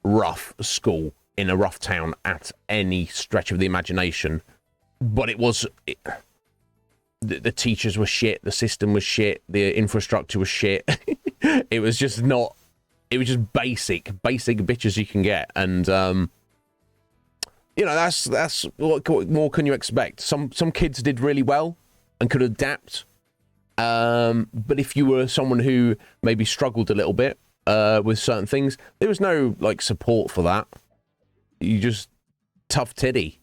rough school in a rough town at any stretch of the imagination. But it was... The teachers were shit, the system was shit, the infrastructure was shit. It was just not... It was just basic bitches you can get. And, you know, that's what more can you expect? Some kids did really well and could adapt. But if you were someone who maybe struggled a little bit with certain things, there was no, like, support for that. You just... Tough titty.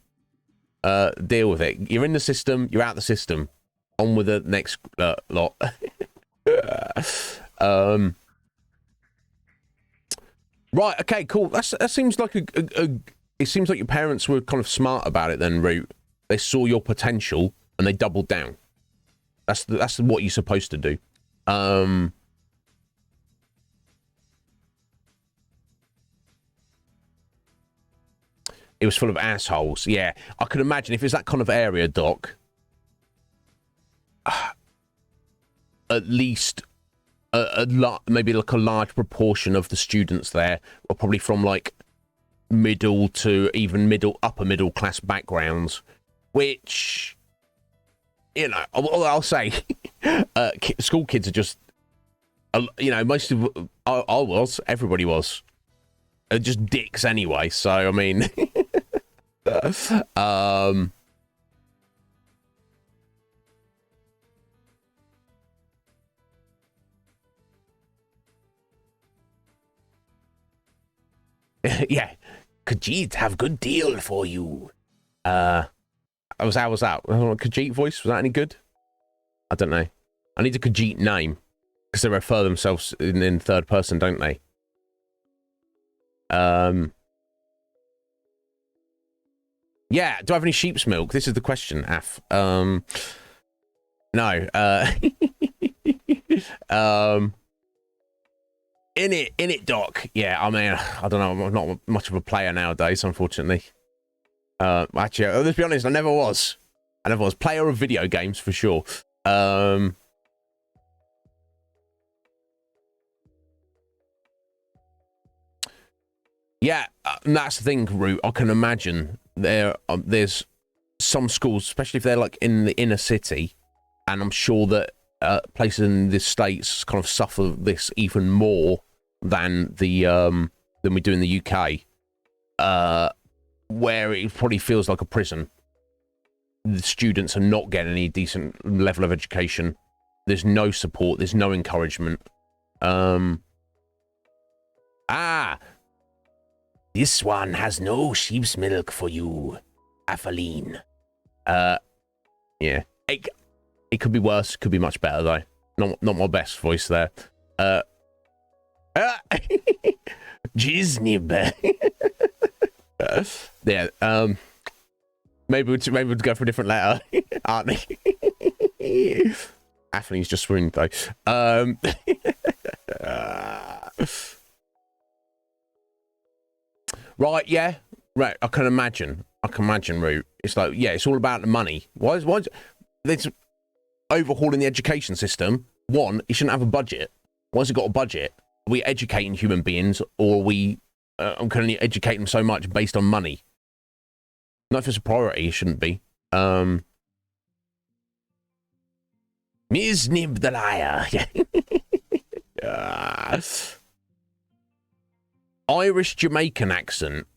Deal with it. You're in the system, you're out the system. On with the next lot. Right, okay, cool. That seems like it seems like your parents were kind of smart about it then, Root. They saw your potential and they doubled down. That's what you're supposed to do. It was full of assholes. Yeah, I could imagine if it's that kind of area, Doc. At least maybe like a large proportion of the students there are probably from like middle to even upper middle class backgrounds, which, you know, I'll say school kids are just, you know, most of everybody was just dicks anyway. So I mean, yeah, Khajiit have good deal for you. How was that? Khajiit voice, was that any good? I don't know. I need a Khajiit name because they refer themselves in third person, don't they? Yeah. Do I have any sheep's milk? This is the question, Af. No. In it, Doc. Yeah, I mean, I don't know. I'm not much of a player nowadays, unfortunately. Actually, let's be honest, I never was. Player of video games, for sure. Yeah, and that's the thing, Root. I can imagine there's some schools, especially if they're like in the inner city, and I'm sure that places in the States kind of suffer this even more than than we do in the UK, where it probably feels like a prison. The students are not getting any decent level of education. There's no support. There's no encouragement. This one has no sheep's milk for you, Aphaline. Yeah. It could be worse. Could be much better though. Not my best voice there. Iznib. Yeah. Maybe we'll go for a different letter, aren't we? Athlene's just swooned though. Right, yeah. Right, I can imagine, Root. It's like, yeah, it's all about the money. Why is it's overhauling the education system? One, it shouldn't have a budget. Why has it got a budget? Are we educating human beings, or are we can only educate them so much based on money? Not if it's a priority, it shouldn't be. Iznib the liar. Irish Jamaican accent.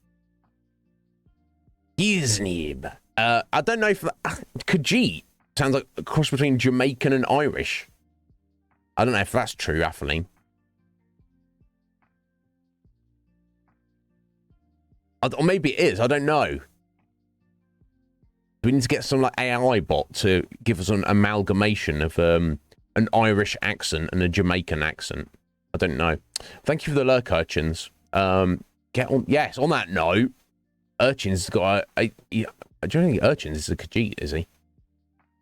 Iznib. I don't know if Khajiit sounds like a cross between Jamaican and Irish. I don't know if that's true, Athaline. Or maybe it is. I don't know. We need to get some like AI bot to give us an amalgamation of an Irish accent and a Jamaican accent. I don't know. Thank you for the lurk, Urchins. Get on. Yes, on that note, Urchin's got I don't think Urchins is a Khajiit, is he?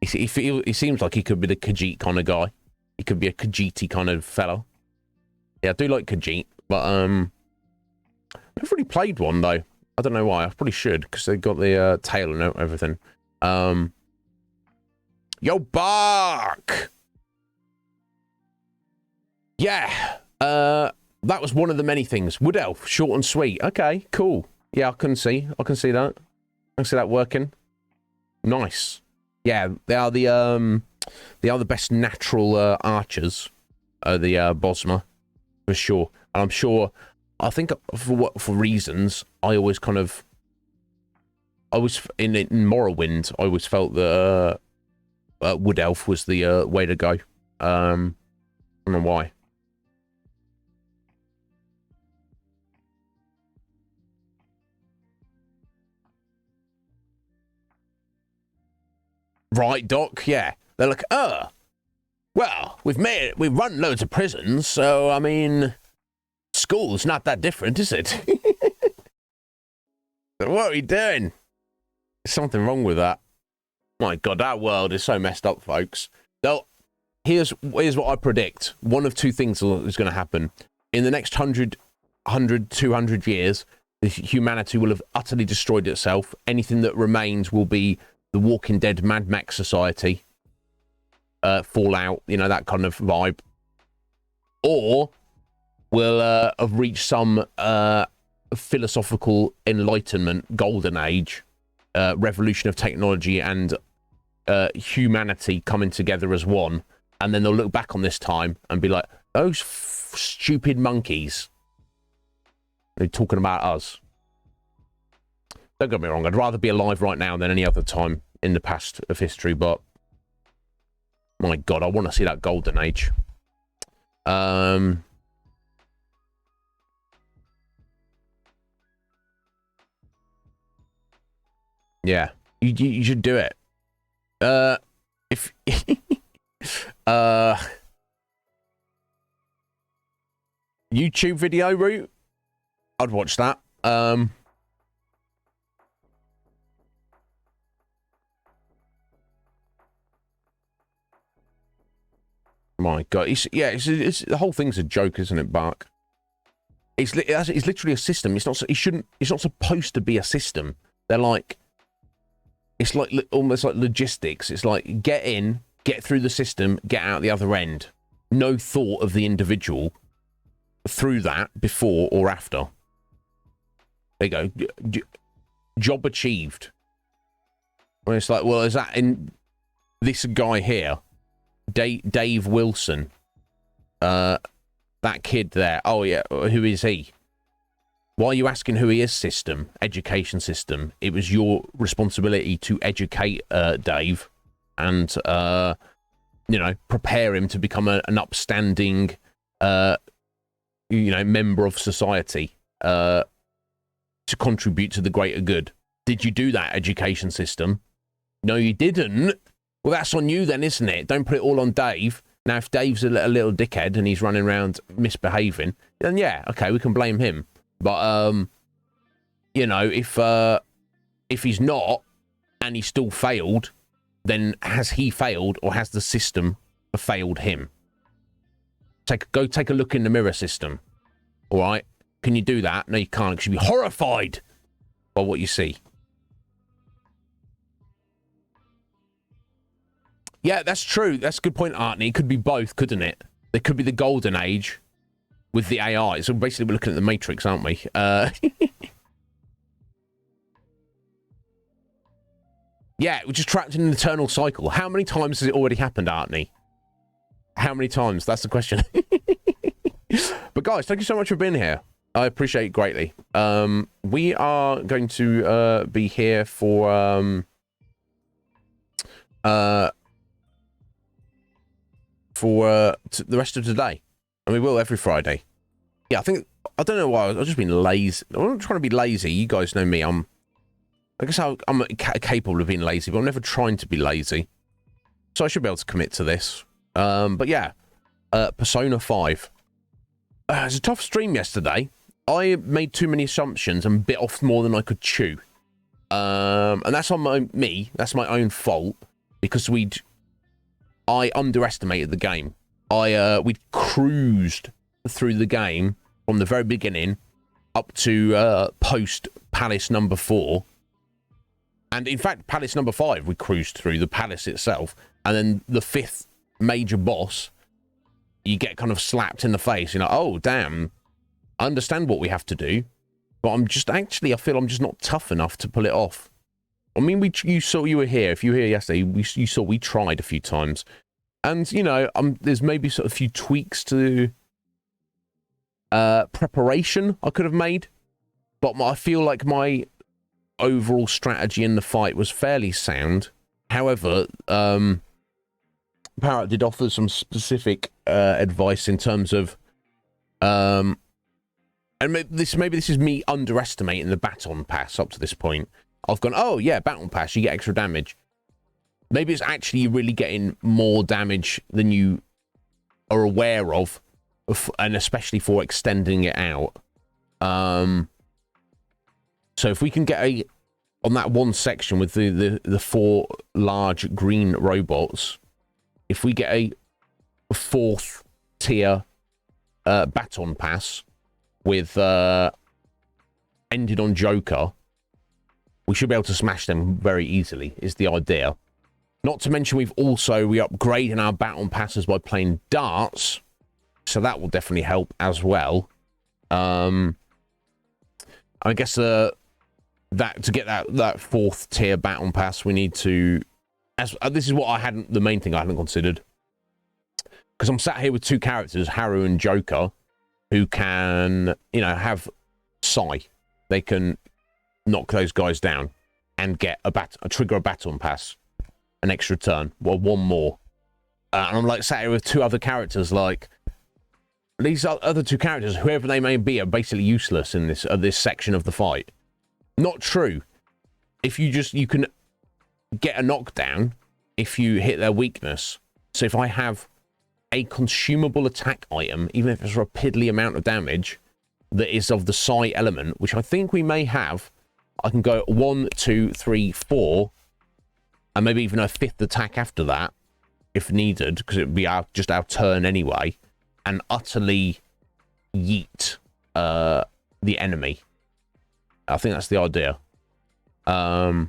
He seems like he could be the Khajiit kind of guy. He could be a Khajiiti kind of fella. Yeah, I do like Khajiit, but I've never really played one though. I don't know why. I probably should, because they got the tail and everything. Yo, Bark! Yeah. That was one of the many things. Wood Elf, short and sweet. Okay, cool. Yeah, I can see that. I can see that working. Nice. Yeah, they are the best natural archers. The Bosma, for sure. And I'm sure. I think for reasons, I always in Morrowind, I always felt that Wood Elf was the way to go. I don't know why. Right, Doc? Yeah. They're like, well, we've run loads of prisons, so I mean, school's not that different, is it? What are we doing? There's something wrong with that. My God, that world is so messed up, folks. Now, here's what I predict. One of two things is going to happen. In the next 100, 200 years, humanity will have utterly destroyed itself. Anything that remains will be the Walking Dead Mad Max society. Fallout, you know, that kind of vibe. Or we'll have reached some philosophical enlightenment, golden age, revolution of technology and humanity coming together as one. And then they'll look back on this time and be like, those stupid monkeys. They're talking about us. Don't get me wrong, I'd rather be alive right now than any other time in the past of history, but my God, I want to see that golden age. Yeah, you should do it. If YouTube video route, I'd watch that. My God, it's the whole thing's a joke, isn't it, Bark? It's literally a system. It's not supposed to be a system. They're like, it's like almost like logistics. It's like get in, get through the system, get out the other end. No thought of the individual through that before or after. There you go. Job achieved. And it's like, well, is that in this guy here, Dave Wilson, that kid there? Oh yeah, who is he? Why are you asking who he is? System, education system. It was your responsibility to educate Dave and prepare him to become an upstanding member of society to contribute to the greater good. Did you do that, education system? No, you didn't. Well, that's on you then, isn't it? Don't put it all on Dave. Now, if Dave's a little dickhead and he's running around misbehaving, then yeah, okay, we can blame him. But if he's not and he still failed, then has he failed or has the system failed him? Go take a look in the mirror, system. All right, can you do that? No, you can't. Because you'll be horrified by what you see. Yeah, that's true. That's a good point, Artney. It could be both, couldn't it? There could be the golden age with the AI. So basically, we're looking at the Matrix, aren't we? Yeah, we're just trapped in an eternal cycle. How many times has it already happened, Artney? How many times? That's the question. But guys, thank you so much for being here. I appreciate it greatly. We are going to be here for the rest of today, and we will every Friday. Yeah, I don't know why I've just been lazy. I'm not trying to be lazy. You guys know me. I guess I'm capable of being lazy, but I'm never trying to be lazy. So I should be able to commit to this. But yeah, Persona 5. It was a tough stream yesterday. I made too many assumptions and bit off more than I could chew. And that's on me. That's my own fault, because I underestimated the game. We'd cruised through the game from the very beginning up to post Palace number 4. And in fact, Palace number 5, we cruised through the palace itself. And then the 5th major boss, you get kind of slapped in the face. You're like, oh, damn, I understand what we have to do. But I feel I'm just not tough enough to pull it off. I mean, you were here. If you were here yesterday, you saw we tried a few times. And, there's maybe sort of a few tweaks to preparation I could have made. But I feel like my overall strategy in the fight was fairly sound. However, Parrot did offer some specific advice in terms of... and maybe this is me underestimating the baton pass up to this point. I've gone, oh, yeah, baton pass, you get extra damage. Maybe it's actually really getting more damage than you are aware of, and especially for extending it out. So if we can get on that one section with the 4 large green robots, if we get a 4th tier baton pass with ended on Joker, we should be able to smash them very easily, is the idea. Not to mention we're upgrading our baton passes by playing darts, so that will definitely help as well. I guess that to get that 4th tier baton pass, we need to... this is what the main thing I hadn't considered. Because I'm sat here with 2 characters, Haru and Joker, who can, have Psi. They can knock those guys down and get trigger a baton pass. An extra turn, well, 1 more. And I'm like sat here with 2 other characters, like these other 2 characters, whoever they may be, are basically useless in this section of the fight. Not true. You can get a knockdown if you hit their weakness. So if I have a consumable attack item, even if it's a piddly amount of damage that is of the Psi element, which I think we may have, I can go 1, 2, 3, 4. And maybe even a 5th attack after that, if needed, because it would be just our turn anyway, and utterly yeet the enemy. I think that's the idea. Yeah,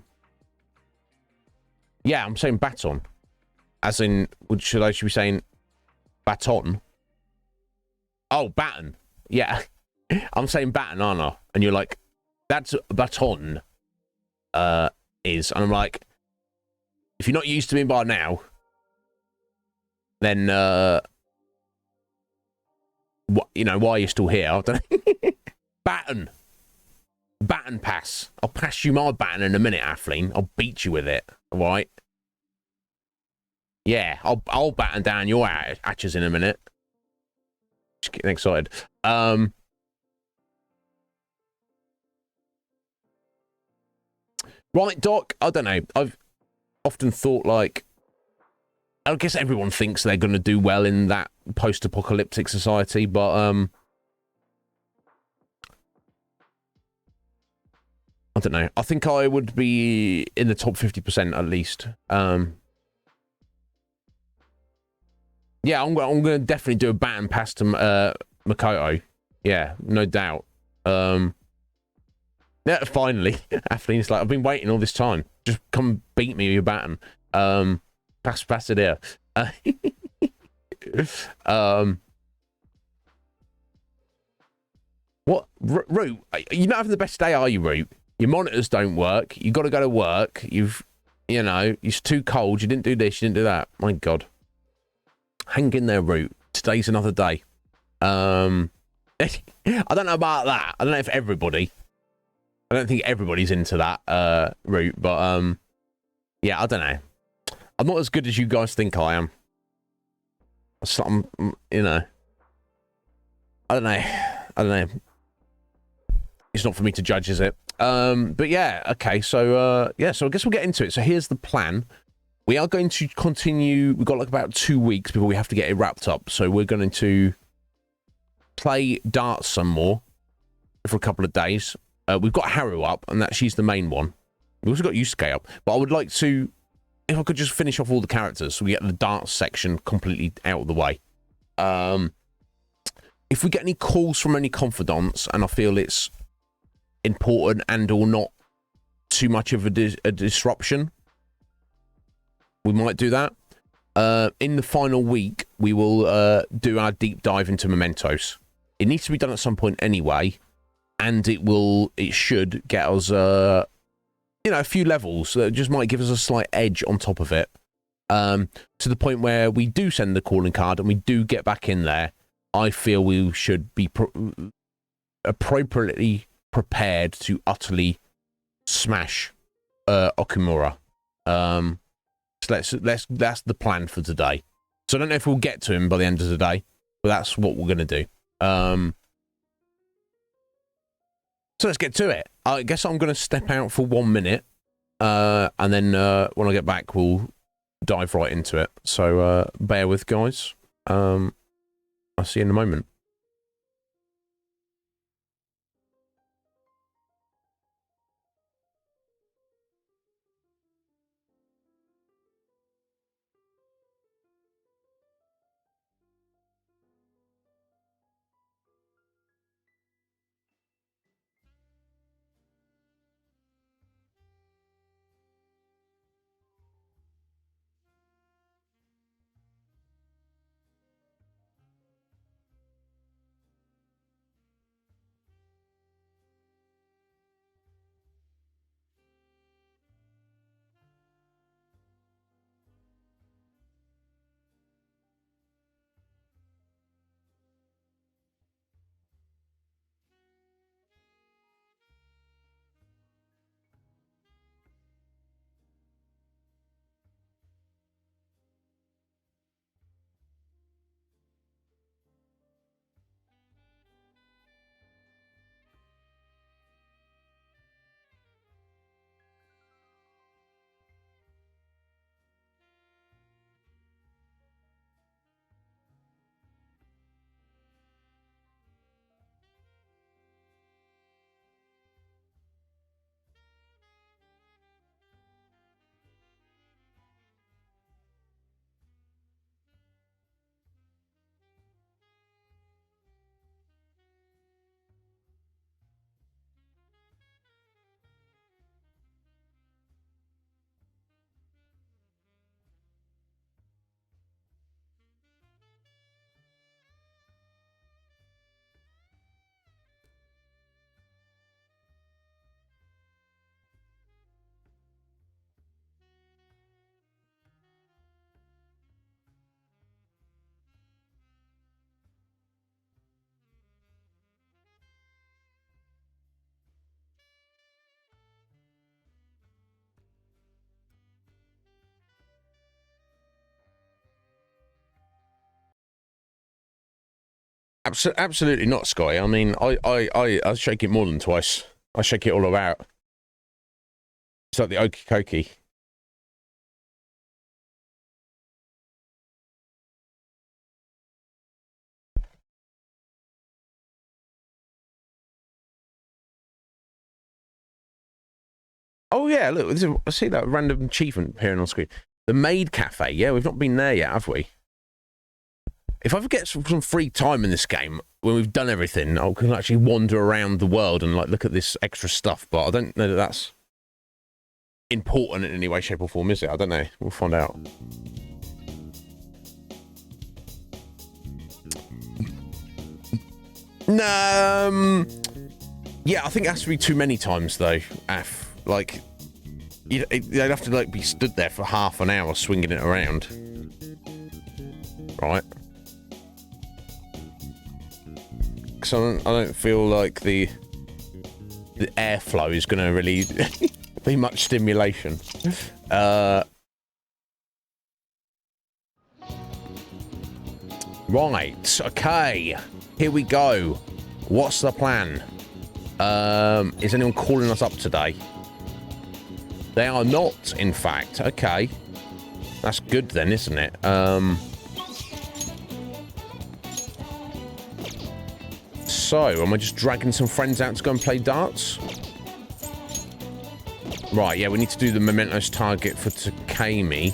I'm saying baton. As in, should I be saying baton? Oh, baton. Yeah. I'm saying baton, aren't I? And you're like, that's baton is. And I'm like, If you're not used to me by now, then what, you know, why are you still here? I don't know. Baton pass. I'll pass you my baton in a minute, Athleen. I'll beat you with it. All right. Yeah, I'll batten down your hatches in a minute. Just getting excited. Right, Doc. I don't know. I've often thought, like, I guess everyone thinks they're going to do well in that post-apocalyptic society, but I don't know. I think I would be in the top 50% at least. Yeah, I'm going to definitely do a baton pass to Makoto. Yeah, no doubt. Yeah, finally. Athleen's like, I've been waiting all this time. Just come beat me with your baton. Pass it here. What? Root, you're not having the best day, are you, Root? Your monitors don't work. You got to go to work. You know, it's too cold. You didn't do this. You didn't do that. My God. Hang in there, Root. Today's another day. I don't know about that. I don't know if everybody. I don't think everybody's into that route, but yeah, I don't know. I'm not as good as you guys think I am. Some, you know. I don't know. It's not for me to judge, is it? But yeah, okay. So yeah, so I guess we'll get into it. So here's the plan. We are going to continue. We've got like about 2 weeks before we have to get it wrapped up. So we're going to play darts some more for a couple of days. We've got Haru up, and she's the main one. We've also got Yusuke up. But I would like to, if I could just finish off all the characters so we get the darts section completely out of the way. If we get any calls from any confidants, and I feel it's important and or not too much of a disruption, we might do that. In the final week, we will do our deep dive into mementos. It needs to be done at some point anyway, and it should get us, you know, a few levels that just might give us a slight edge on top of it, to the point where we do send the calling card and we do get back in there. I feel we should be appropriately prepared to utterly smash Okumura. So that's the plan for today. So I don't know if we'll get to him by the end of the day, but that's what we're going to do. So let's get to it. I guess I'm going to step out for 1 minute, and then when I get back, we'll dive right into it. So bear with, guys. I'll see you in a moment. Absolutely not, Sky. I mean, I shake it more than twice. I shake it all about. It's like the okey cokey. Oh yeah, look, I see that random achievement appearing on screen. The Maid Cafe. Yeah, we've not been there yet, have we? If I ever get some free time in this game, when we've done everything, I can actually wander around the world and like look at this extra stuff. But I don't know that that's important in any way, shape, or form, is it? I don't know. We'll find out. Yeah, I think it has to be too many times though. Like, they'd have to like be stood there for half an hour swinging it around, right? Because I don't feel like the airflow is going to really be much stimulation. Right, okay, here we go. What's the plan? Is anyone calling us up today? They are not, in fact. Okay. That's good then, isn't it? So, am I just dragging some friends out to go and play darts? Right, yeah, we need to do the Mementos target for Takemi.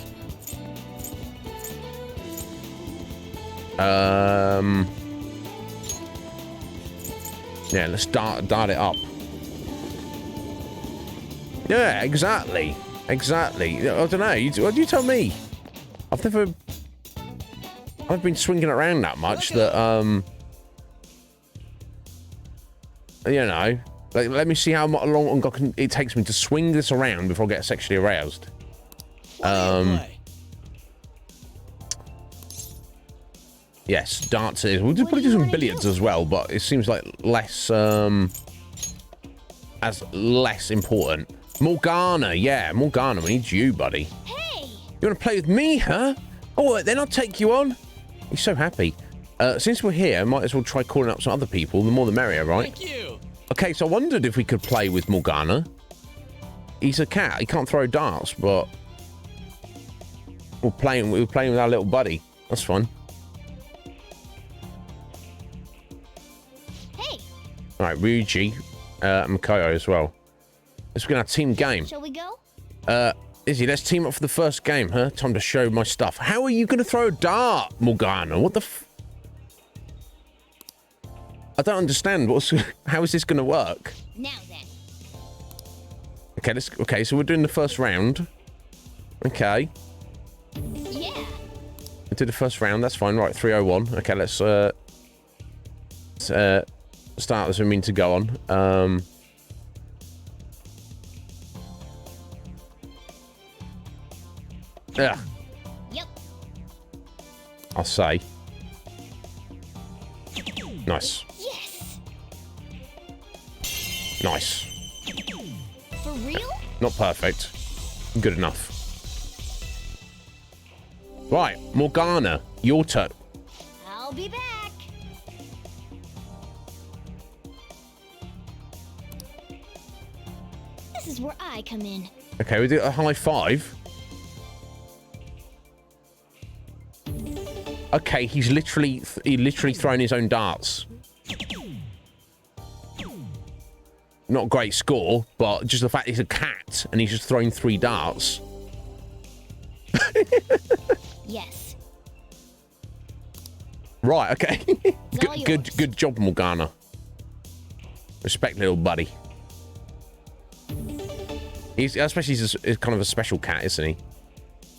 Yeah, let's dart it up. Yeah, exactly. Exactly. I don't know. What do you tell me? I've been swinging it around that much that, you know, like, let me see how long it takes me to swing this around before I get sexually aroused. Yes, darts is. We'll probably do some billiards as well, but it seems like less important. Morgana, yeah, Morgana, we need you, buddy. Hey! You want to play with me, huh? All right, then I'll take you on. He's so happy. Since we're here, might as well try calling up some other people. The more the merrier, right? Thank you. Okay, so I wondered if we could play with Morgana. He's a cat. He can't throw darts, but we were playing with our little buddy. That's fun. Hey. All right, Ryuji, and Makoto as well. Let's begin our team game. Shall we go? Izzy, let's team up for the first game, huh? Time to show my stuff. How are you going to throw a dart, Morgana? What the I don't understand. How is this going to work? Now then. Okay, so we're doing the first round. Okay. Yeah. We did the first round. That's fine. Right, 301. Okay, let's start as we mean to go on. Yeah. Yep. I'll say. Nice. Yes. Nice. For real? Not perfect. Good enough. Right, Morgana, your turn. I'll be back. This is where I come in. Okay, we do a high five. Okay, he's literally thrown his own darts. Not a great score, but just the fact he's a cat and he's just throwing 3 darts. Yes. Right, okay. Good job, Morgana. Respect, little buddy. Especially he's kind of a special cat, isn't he?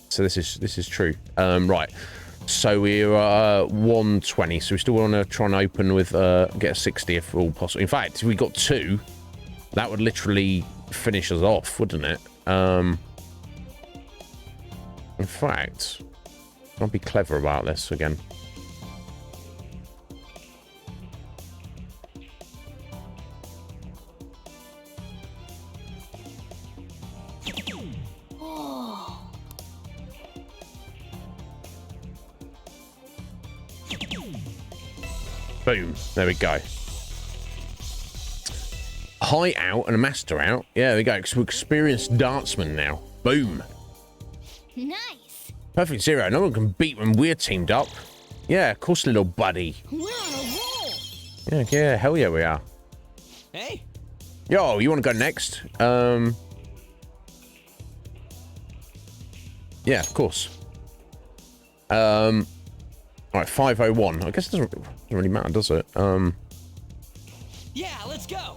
So this is true. Right. So we're 120. So we still want to try and open with get a 60 if all possible. In fact, if we got 2, that would literally finish us off, wouldn't it? In fact, I'll be clever about this again. Boom. There we go. High out and a master out. Yeah, there we go. We're experienced dartsman now. Boom. Nice. Perfect Zero. No one can beat when we're teamed up. Yeah, of course, little buddy. We're on a roll. Yeah, hell yeah, we are. Hey. Yo, you want to go next? Yeah, of course. All right, 501. I guess it doesn't really matter, does it? Yeah, let's go.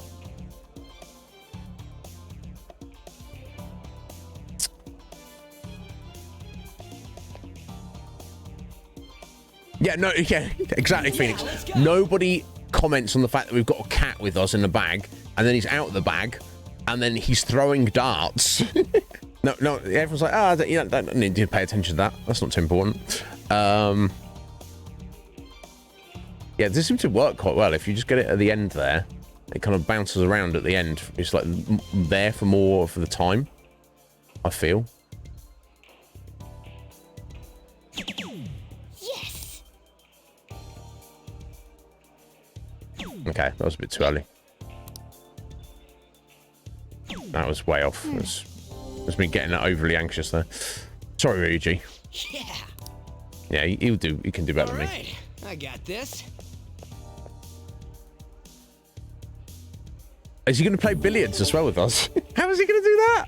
Yeah, no, yeah, exactly, Phoenix. Nobody comments on the fact that we've got a cat with us in the bag, and then he's out of the bag, and then he's throwing darts. No, everyone's like, you don't need to pay attention to that. That's not too important. Yeah, this seems to work quite well. If you just get it at the end there, it kind of bounces around at the end. It's like there for more for the time, I feel. Yes. Okay, that was a bit too early. That was way off. It's been getting overly anxious there. Sorry, Ryuji. Yeah. Yeah, he'll do. He can do better All than me. right. I got this. Is he going to play billiards as well with us? How is he going to do that?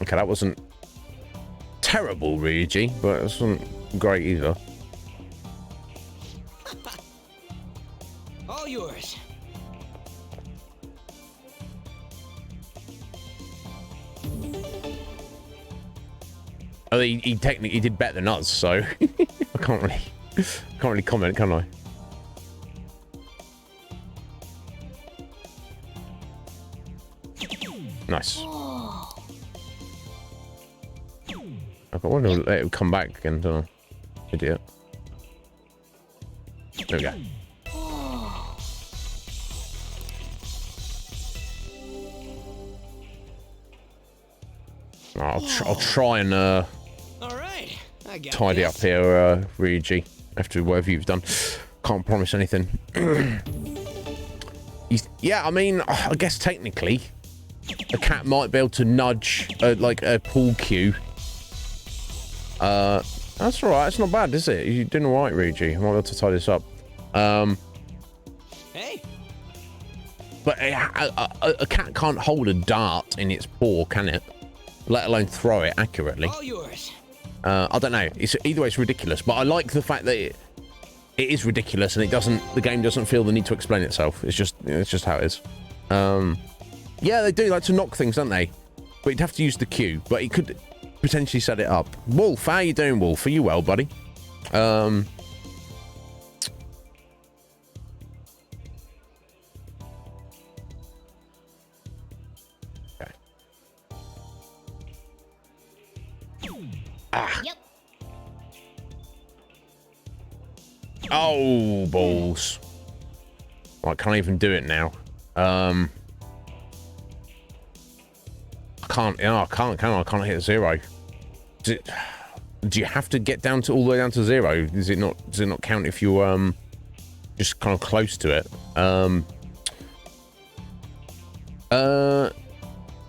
Okay, that wasn't terrible, Ryuji, but it wasn't great either. All yours. Oh, he technically did better than us, so I can't really comment, can I? Nice. Oh. I wonder if it would come back again, don't I? Idiot. There we go. Oh. I'll try and All right. I got tidy this. up here, Ryuji, after whatever you've done. Can't promise anything. Yeah, I mean, I guess technically, a cat might be able to nudge like a pool cue. That's all right. It's not bad, is it? You're doing all right, Ryuji. I might be able to tie this up. Hey. But a cat can't hold a dart in its paw, can it? Let alone throw it accurately. All yours. I don't know. Either way, it's ridiculous. But I like the fact that it is ridiculous, and the game doesn't feel the need to explain itself. It's just how it is. Yeah, they do like to knock things, don't they? But you'd have to use the cue. But he could potentially set it up. Wolf, how you doing, Wolf? Are you well, buddy? Okay. Ah. Yep. Oh, balls. Well, I can't even do it now. I can't. I can't. Can I? I can't hit 0. Do you have to get down to all the way down to 0? Does it not count if you just kind of close to it?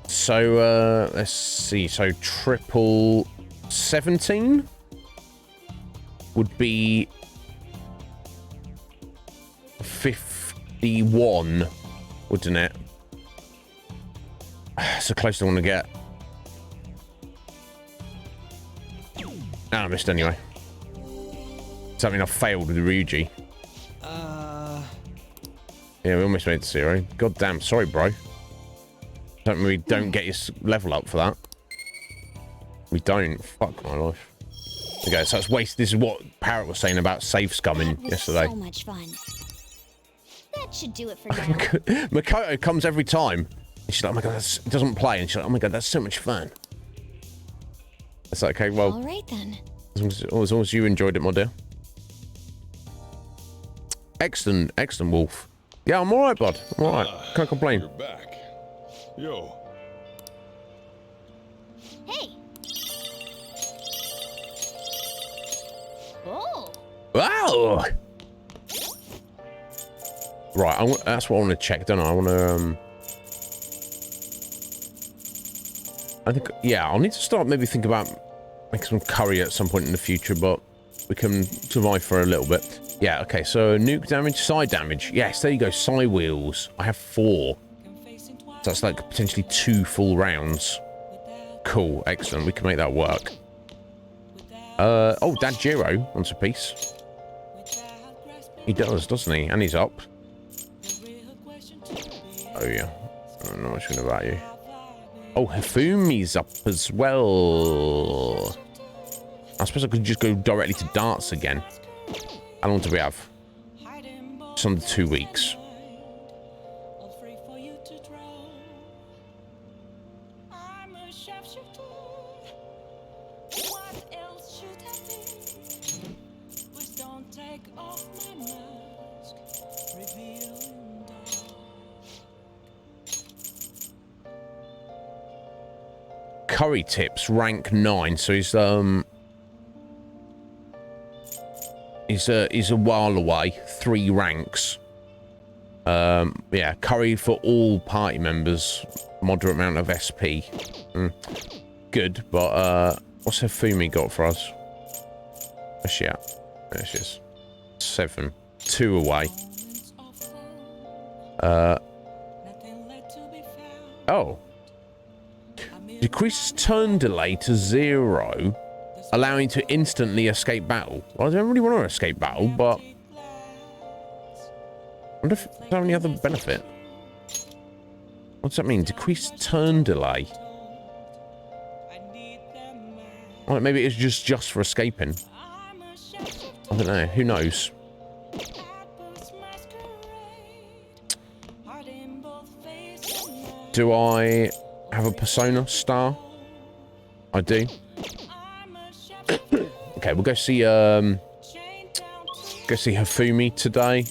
So let's see. So triple 17 would be 51, wouldn't it? So close to I want to get. Ah, I missed anyway. Does that mean I failed with the Ryuji? Yeah, we almost made it 0. God damn, sorry, bro. We don't get your level up for that. We don't. Fuck my life. Okay, so that's waste. This is what Parrot was saying about save scumming yesterday. So much fun. That should do it for now. Makoto comes every time. And she's like, oh my god, it doesn't play. And she's like, oh my god, that's so much fun. It's like, okay, well, All right then. as long as you enjoyed it, my dear. Excellent, excellent, Wolf. Yeah, I'm alright, bud. I'm alright. Can't complain. You're back. Yo. Hey. Wow. Right, that's what I want to check, don't I? I want to, I think, yeah, I'll need to start maybe think about making some curry at some point in the future, but we can survive for a little bit. Yeah, okay, so nuke damage, side damage. Yes, there you go, side wheels. I have 4. So that's like potentially 2 full rounds. Cool, excellent, we can make that work. Oh, Dad Jiro wants a piece. He does, doesn't he? And he's up. Oh, yeah. I don't know much about you. Oh, Hifumi's up as well. I suppose I could just go directly to darts again. How long do we have? Just under 2 weeks. Curry tips rank 9, so he's a while away. 3 ranks. Yeah, curry for all party members. Moderate amount of SP. Good, but what's Hifumi got for us? Where's she at? There she is. 7. 2 away. Oh. Decreases turn delay to 0, allowing to instantly escape battle. Well, I don't really want to escape battle, but I wonder if there's any other benefit. What's that mean? Decreased turn delay. Well, maybe it's just for escaping. I don't know. Who knows? Do I have a persona star? I do. Okay, we'll go see Hifumi today.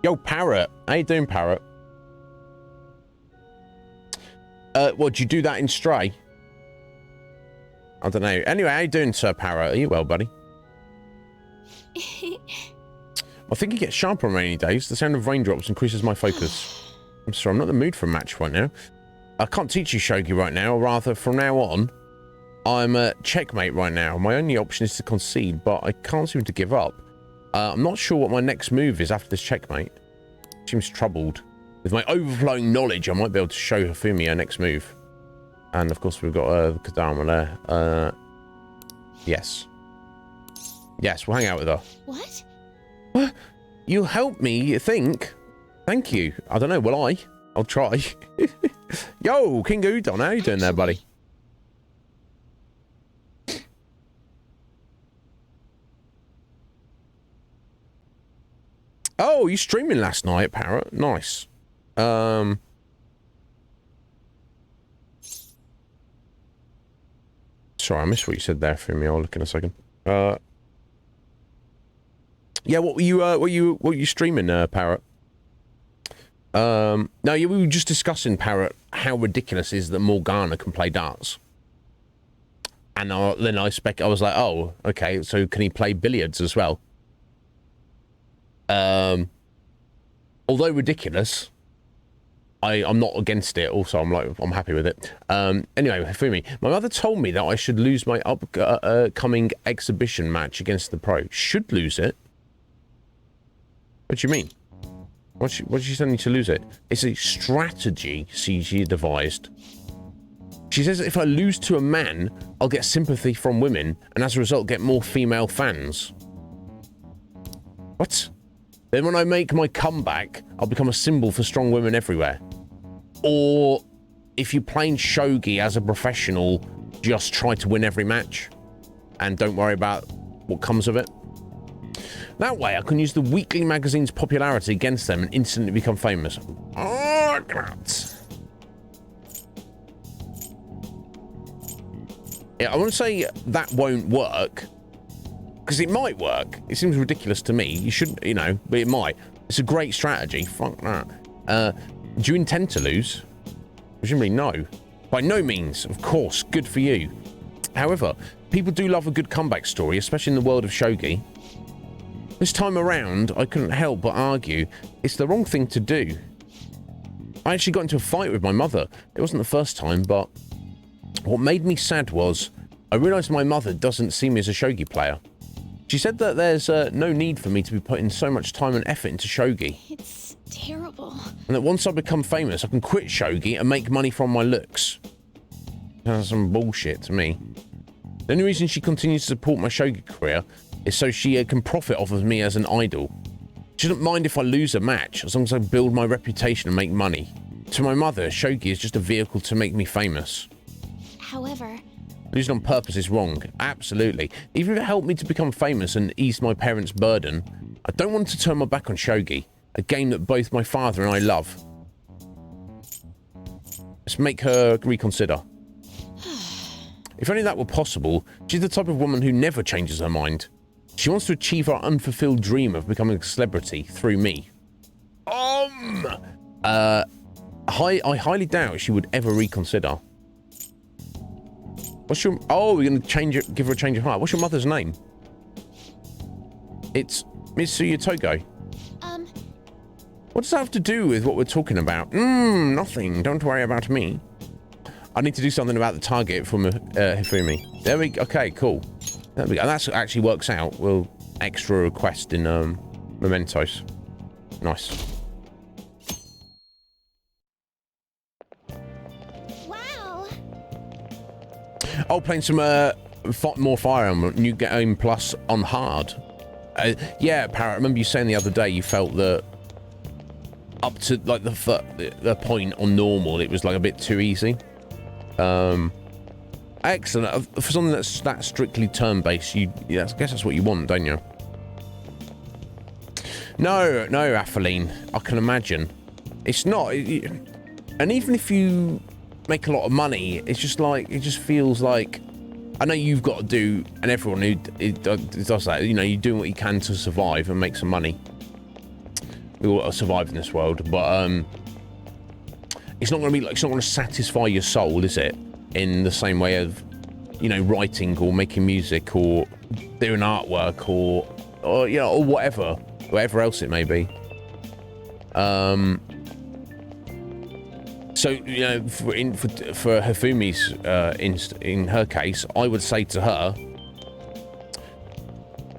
Yo, Parrot. How you doing, Parrot? What, did you do that in Stray? I don't know. Anyway, how you doing, Sir Parrot? Are you well, buddy? I think it gets sharper on rainy days. The sound of raindrops increases my focus. I'm sorry, I'm not in the mood for a match right now. I can't teach you shogi right now, or rather, from now on, I'm a checkmate right now. My only option is to concede, but I can't seem to give up. I'm not sure what my next move is after this checkmate. Seems troubled. With my overflowing knowledge, I might be able to show Hifumi her next move. And of course, we've got the Kadama there. Yes. Yes, we'll hang out with her. What? What? You helped me think. Thank you. I don't know, will I? I'll try. Yo, King Udon, how you doing there, buddy? Oh, you streaming last night, Parrot? Nice. Sorry, I missed what you said there for me. I'll look in a second. Yeah, what were you streaming, Parrot? No, we were just discussing, Parrot, how ridiculous it is that Morgana can play darts. And then I was like, oh, okay, so can he play billiards as well? Although ridiculous, I'm not against it. Also, I'm happy with it. Anyway, Hifumi, my mother told me that I should lose my upcoming exhibition match against the pro. Should lose it? What do you mean? What did she tell me to lose it? It's a strategy she devised. She says if I lose to a man, I'll get sympathy from women, and as a result, get more female fans. What? Then when I make my comeback, I'll become a symbol for strong women everywhere. Or if you're playing shogi as a professional, just try to win every match and don't worry about what comes of it. That way, I can use the weekly magazine's popularity against them and instantly become famous. Oh, God. Yeah, I want to say that won't work, Because it might work. It seems ridiculous to me. You shouldn't, you know, but it might. It's a great strategy. Fuck that. Do you intend to lose? Presumably no. By no means, of course. Good for you. However, people do love a good comeback story, especially in the world of shogi. This time around, I couldn't help but argue it's the wrong thing to do. I actually got into a fight with my mother. It wasn't the first time, but what made me sad was I realised my mother doesn't see me as a shogi player. She said that there's no need for me to be putting so much time and effort into shogi. It's terrible. And that once I become famous, I can quit shogi and make money from my looks. That's some bullshit to me. The only reason she continues to support my shogi career is so she can profit off of me as an idol. She doesn't mind if I lose a match, as long as I build my reputation and make money. To my mother, shogi is just a vehicle to make me famous. However, losing on purpose is wrong. Absolutely. Even if it helped me to become famous and ease my parents' burden, I don't want to turn my back on shogi, a game that both my father and I love. Let's make her reconsider. If only that were possible, she's the type of woman who never changes her mind. She wants to achieve her unfulfilled dream of becoming a celebrity through me. I highly doubt she would ever reconsider. What's your... Oh, we're going to change it, give her a change of heart. What's your mother's name? It's Mitsuya Togo. What does that have to do with what we're talking about? Nothing. Don't worry about me. I need to do something about the target from Hifumi. There we go. Okay, cool. There we go. And that actually works out. We'll extra request in mementos. Nice. wow. Oh, playing some more Fire Emblem, new game plus on hard. Yeah, Parrot, I remember you saying the other day you felt that up to like the point on normal, it was like a bit too easy. Excellent. For something that's that strictly turn-based, I guess that's what you want, don't you? No, Athaline, I can imagine. It's not, and even if you make a lot of money, it's just like, it just feels like, I know you've got to do, and everyone who does that, you know, you're doing what you can to survive and make some money. We all survive in this world, but it's not going to be like, it's not going to satisfy your soul, is it? In the same way of, you know, writing or making music or doing artwork or you know, or whatever else it may be. So, you know, for Hifumi's in her case, I would say to her,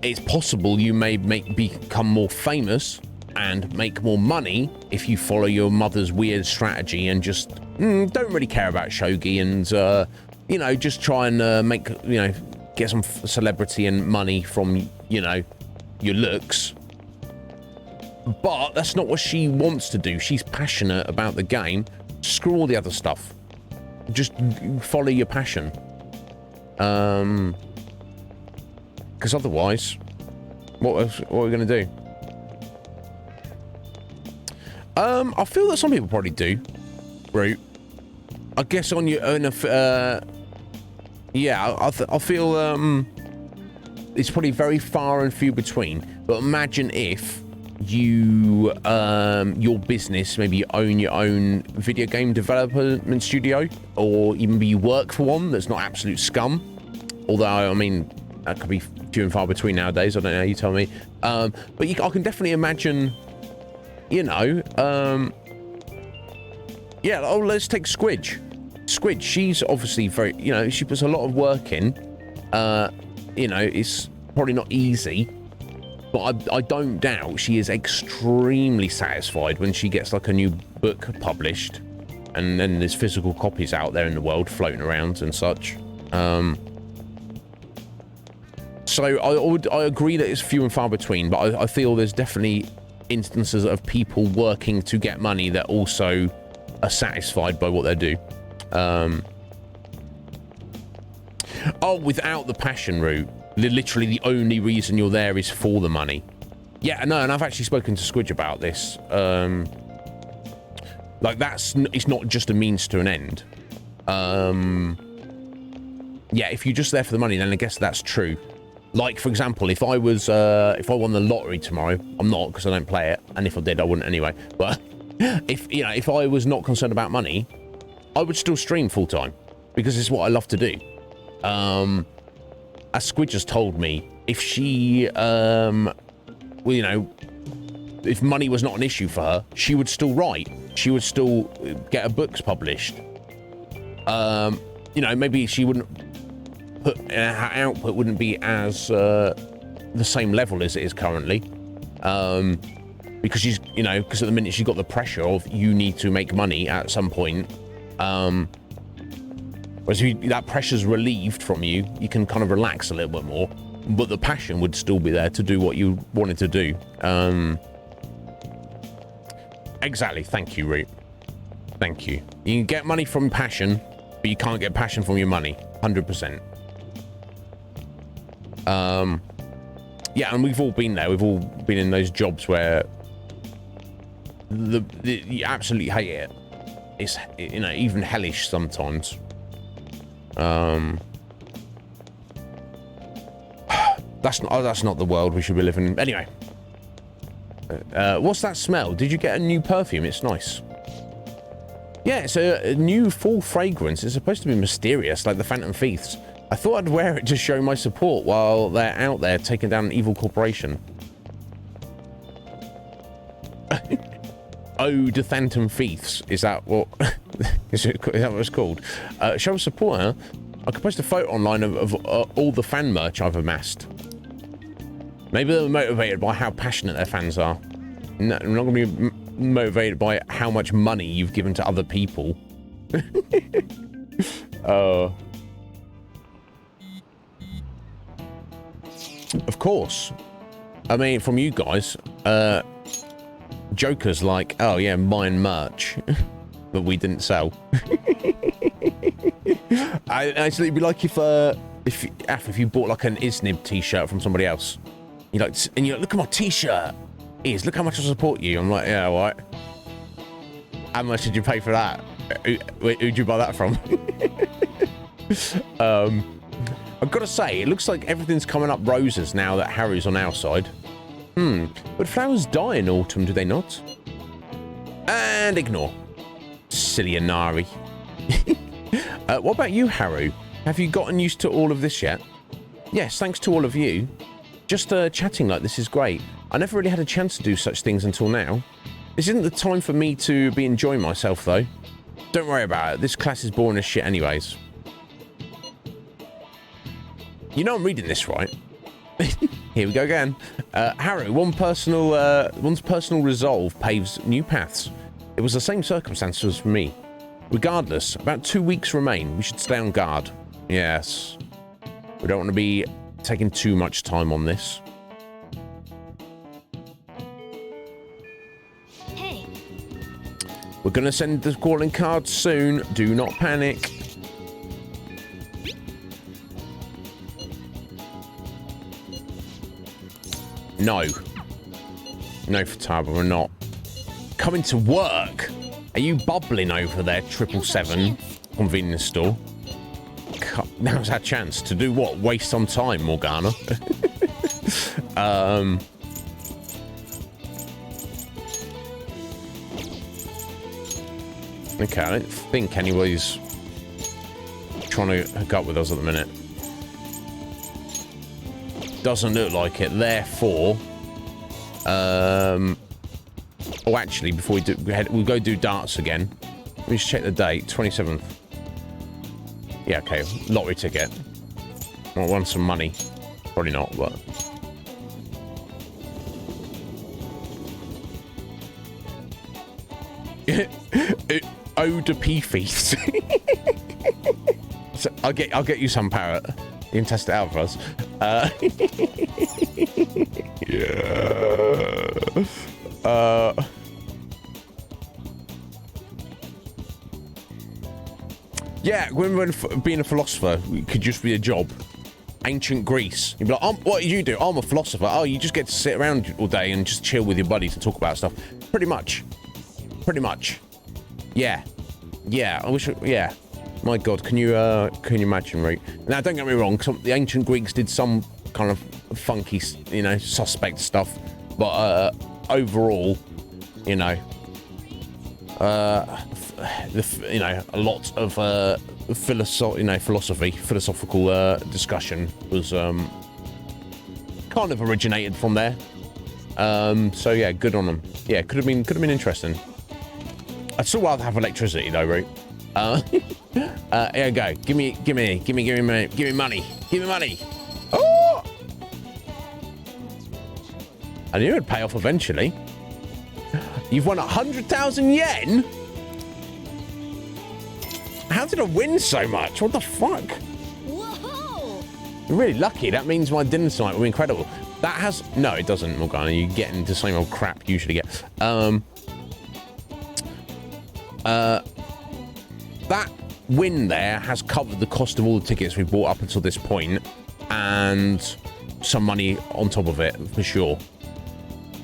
it's possible you may become more famous and make more money if you follow your mother's weird strategy and just don't really care about shogi and you know, just try and make, you know, get some celebrity and money from, you know, your looks. But that's not what she wants to do. She's passionate about the game. Screw all the other stuff. Just follow your passion. Because otherwise, what are we going to do? I feel that some people probably do. Root. I guess on your own. Yeah, I feel it's probably very far and few between. But imagine if you your business, maybe you own your own video game development studio, or even you work for one that's not absolute scum. Although I mean that could be few and far between nowadays. I don't know. You tell me. But I can definitely imagine. You know, yeah. Oh, let's take Squidge. Squidge, she's obviously very, you know, she puts a lot of work in. You know, it's probably not easy, but I don't doubt she is extremely satisfied when she gets like a new book published, and then there's physical copies out there in the world floating around and such. So I agree that it's few and far between, but I feel there's definitely instances of people working to get money that also are satisfied by what they do. Oh, without the passion route, literally the only reason you're there is for the money. Yeah, no, and I've actually spoken to Squidge about this. Like it's not just a means to an end. Yeah, if you're just there for the money, then I guess that's true. Like, for example, if I won the lottery tomorrow, I'm not because I don't play it, and if I did, I wouldn't anyway. But if I was not concerned about money, I would still stream full time because it's what I love to do. As Squid just told me, if she, if money was not an issue for her, she would still write. She would still get her books published. Maybe she wouldn't her output wouldn't be as the same level as it is currently. Because because at the minute she's got the pressure of you need to make money at some point. Whereas if that pressure's relieved from you, you can kind of relax a little bit more. But the passion would still be there to do what you wanted to do. Exactly. Thank you, Root. Thank you. You can get money from passion, but you can't get passion from your money. 100%. Yeah, and we've all been there. We've all been in those jobs where you absolutely hate it. It's even hellish sometimes. That's not the world we should be living in. Anyway, what's that smell? Did you get a new perfume? It's nice. Yeah, it's a new fall fragrance. It's supposed to be mysterious, like the Phantom Thieves. I thought I'd wear it to show my support while they're out there taking down an evil corporation. Oh, the Phantom Thieves. Is that what? is that what it's called? Show support, huh? I could post a photo online of all the fan merch I've amassed. Maybe they're motivated by how passionate their fans are. No, I'm not going to be motivated by how much money you've given to other people. Of course. I mean, from you guys, jokers like, oh yeah, mine merch, but we didn't sell. I actually, it'd be like if you bought like an Iznib t-shirt from somebody else, you're like, look at my t-shirt. Look how much I support you. I'm like, yeah, all right. How much did you pay for that? Who'd you buy that from? I've got to say, it looks like everything's coming up roses now that Harry's on our side. But flowers die in autumn, do they not? And ignore. Silly Anari. What about you, Haru? Have you gotten used to all of this yet? Yes, thanks to all of you. Just chatting like this is great. I never really had a chance to do such things until now. This isn't the time for me to be enjoying myself, though. Don't worry about it. This class is boring as shit anyways. You know I'm reading this, right? Here we go again. Haru, one's personal resolve paves new paths. It was the same circumstances for me. Regardless, about 2 weeks remain. We should stay on guard. Yes. We don't want to be taking too much time on this. Hey. We're going to send the calling card soon. Do not panic. No. No, Futaba, we're not. Coming to work? Are you bubbling over there, 777 convenience store? Now's our chance to do what? Waste some time, Morgana. Okay, I don't think anybody's trying to hook up with us at the minute. Doesn't look like it, therefore... Oh, actually, before we'll go do darts again. Let me just check the date, 27th. Yeah, okay, lottery ticket. I want some money. Probably not, but... Eau de pea feast. So I'll get you some, Parrot. You can test it out for us. Yeah. Yeah, when being a philosopher could just be a job. Ancient Greece. You'd be like, what do you do? I'm a philosopher. Oh, you just get to sit around all day and just chill with your buddies and talk about stuff. Pretty much. Pretty much. Yeah. Yeah, I wish... Yeah. My God, can you imagine, right? Now, don't get me wrong. The ancient Greeks did some kind of funky, you know, suspect stuff. But overall, you know, you know, a lot of philosophical discussion was kind of originated from there. So yeah, good on them. Yeah, could have been interesting. I'd still rather have electricity though, Root. Here we go. Give me money. Give me money. Oh! I knew it'd pay off eventually. You've won 100,000 yen? How did I win so much? What the fuck? Whoa! You're really lucky. That means my dinner tonight will be incredible. That has... No, it doesn't, Morgana. You get into the same old crap you usually get. That win there has covered the cost of all the tickets we've bought up until this point, and some money on top of it, for sure.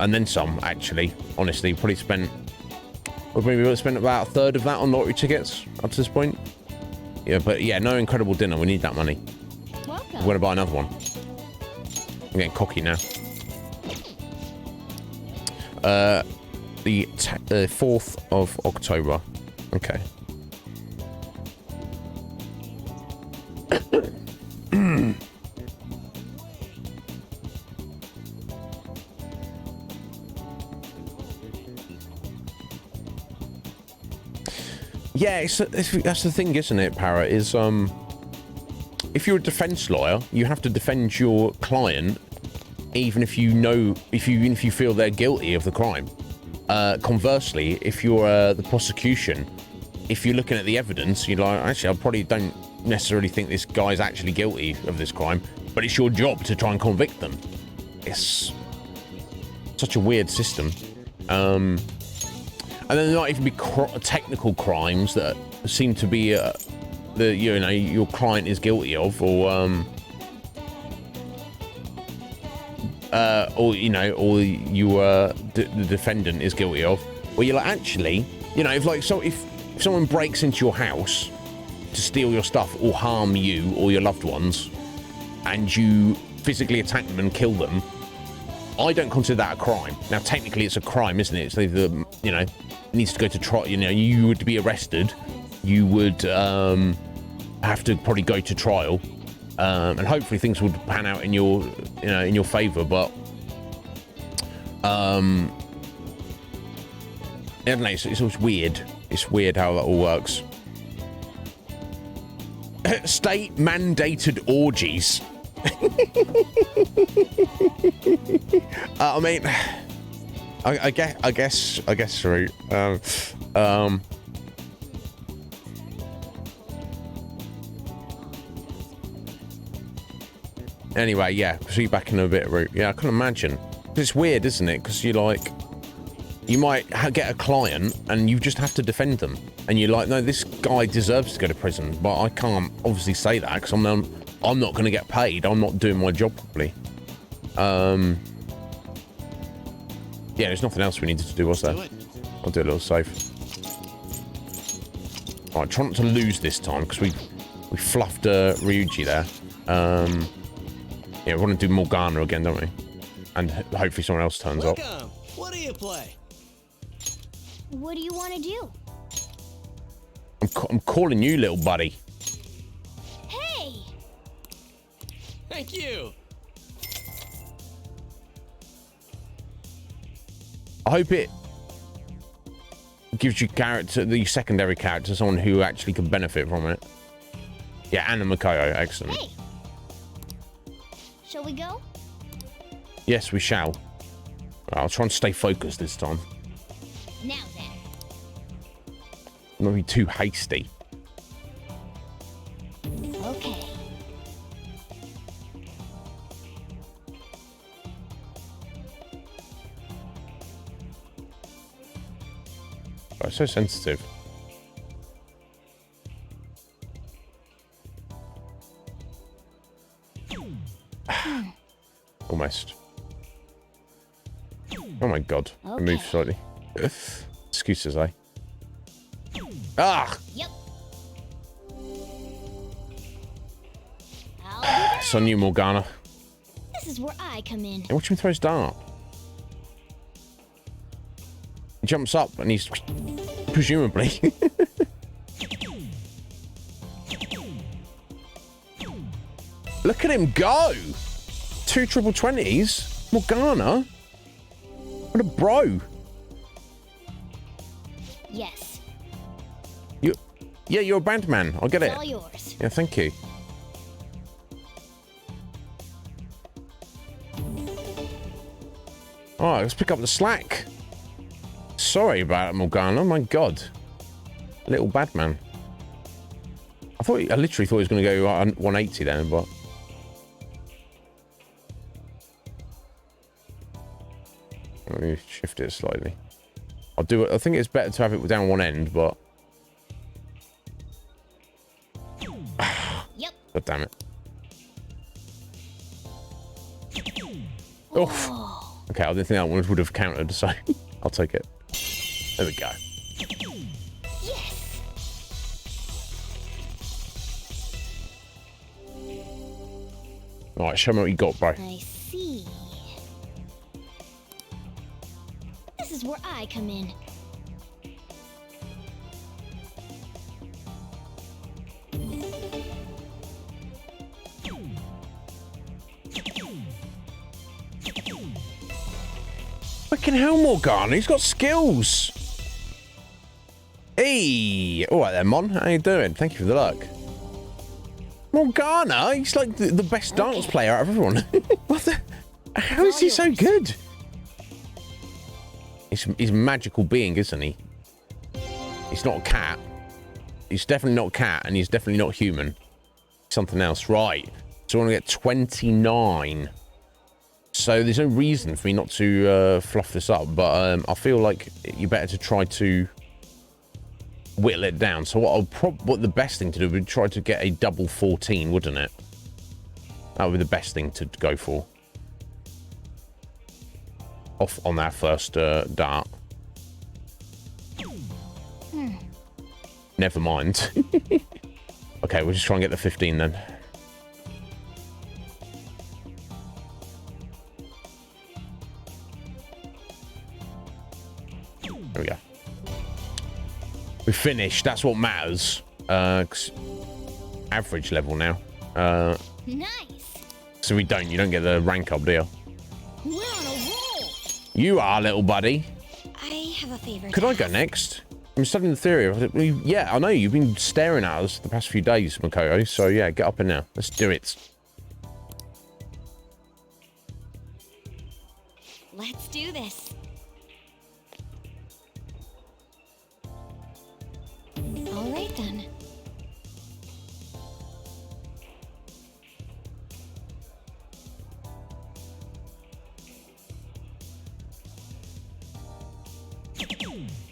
And then some, actually. Honestly, probably spent... Well, maybe we'll spend about a third of that on lottery tickets up to this point. Yeah, but yeah, no incredible dinner. We need that money. Welcome. We're going to buy another one. I'm getting cocky now. The 4th of October. Okay. Yeah, that's the thing, isn't it, Parrot? Is if you're a defense lawyer, you have to defend your client, even if you know, even if you feel they're guilty of the crime. Conversely, if you're the prosecution, if you're looking at the evidence, you're like, actually, I probably don't necessarily think this guy's actually guilty of this crime, but it's your job to try and convict them. It's such a weird system. And then there might even be technical crimes that seem to be that you know your client is guilty of, or you know, or the defendant is guilty of. Where you're like, actually, you know, if someone breaks into your house to steal your stuff or harm you or your loved ones, and you physically attack them and kill them, I don't consider that a crime. Now, technically, it's a crime, isn't it? So you know, it needs to go to trial. You know, you would be arrested. You would have to probably go to trial, and hopefully things would pan out in your, you know, in your favour. But I don't know. It's always weird. It's weird how that all works. State mandated orgies. I mean, I guess right. Anyway, yeah, see you back in a bit, Root. Yeah, I can imagine. It's weird, isn't it? Because you like, you might get a client and you just have to defend them, and you're like, no, this guy deserves to go to prison, but I can't obviously say that because I'm not going to get paid. I'm not doing my job properly. Yeah, there's nothing else we needed to do, was there? I'll do a little save. Alright, try not to lose this time, because we fluffed Ryuji there. Yeah, we want to do Morgana again, don't we? And hopefully someone else turns up. What do you play? What do you want to do? I'm calling you, little buddy. Hey! Thank you. I hope it gives you the secondary character, someone who actually can benefit from it. Yeah, Anna Makoto, excellent. Hey! Shall we go? Yes, we shall. I'll try and stay focused this time. Now then. Not be too hasty. Okay. Oh, so sensitive. Almost. Oh my god. I Okay. moved slightly. Excuses, eh? Ah! Yep. I'll be back. It's on you, Morgana. This is where I come in. Hey, watch him throw his dart. He jumps up and he's presumably. Look at him go! 2 triple 20s. Morgana. What a bro. Yes. Yeah, you're a band man. I'll get It's it. all yours. Yeah, thank you. Alright, let's pick up the slack. Sorry about it, Morgana. My God. Little bad man. I literally thought he was going to go 180 then, but... Let me shift it slightly. I'll do it. I think it's better to have it down one end, but... Yep. God damn it. Oof. Oh. Okay, I didn't think that one would have countered, so I'll take it. There we go. Yes. Alright, show me what you got, bro. I see. This is where I come in. Fucking hell, Morgana, he's got skills. Hey, all right then, Mon. How you doing? Thank you for the luck. Morgana, he's like the best dance player out of everyone. What the? How is he so good? He's a magical being, isn't he? He's not a cat. He's definitely not a cat, and he's definitely not human. Something else, right? So I want to get 29. So there's no reason for me not to fluff this up, but I feel like you better to try to whittle it down. So what the best thing to do would be try to get a double 14, wouldn't it? That would be the best thing to go for. Off on that first dart. Never mind. Okay, we'll just try and get the 15 then. There we go. We finished. That's what matters. Average level now. Nice. So you don't get the rank up, do you? We're on a roll. You are, little buddy. I have a favor. Could I go next? I'm studying the theory of it. Yeah, I know. You've been staring at us the past few days, Makoto. So yeah, get up in now. Let's do it. Let's do this. All right then.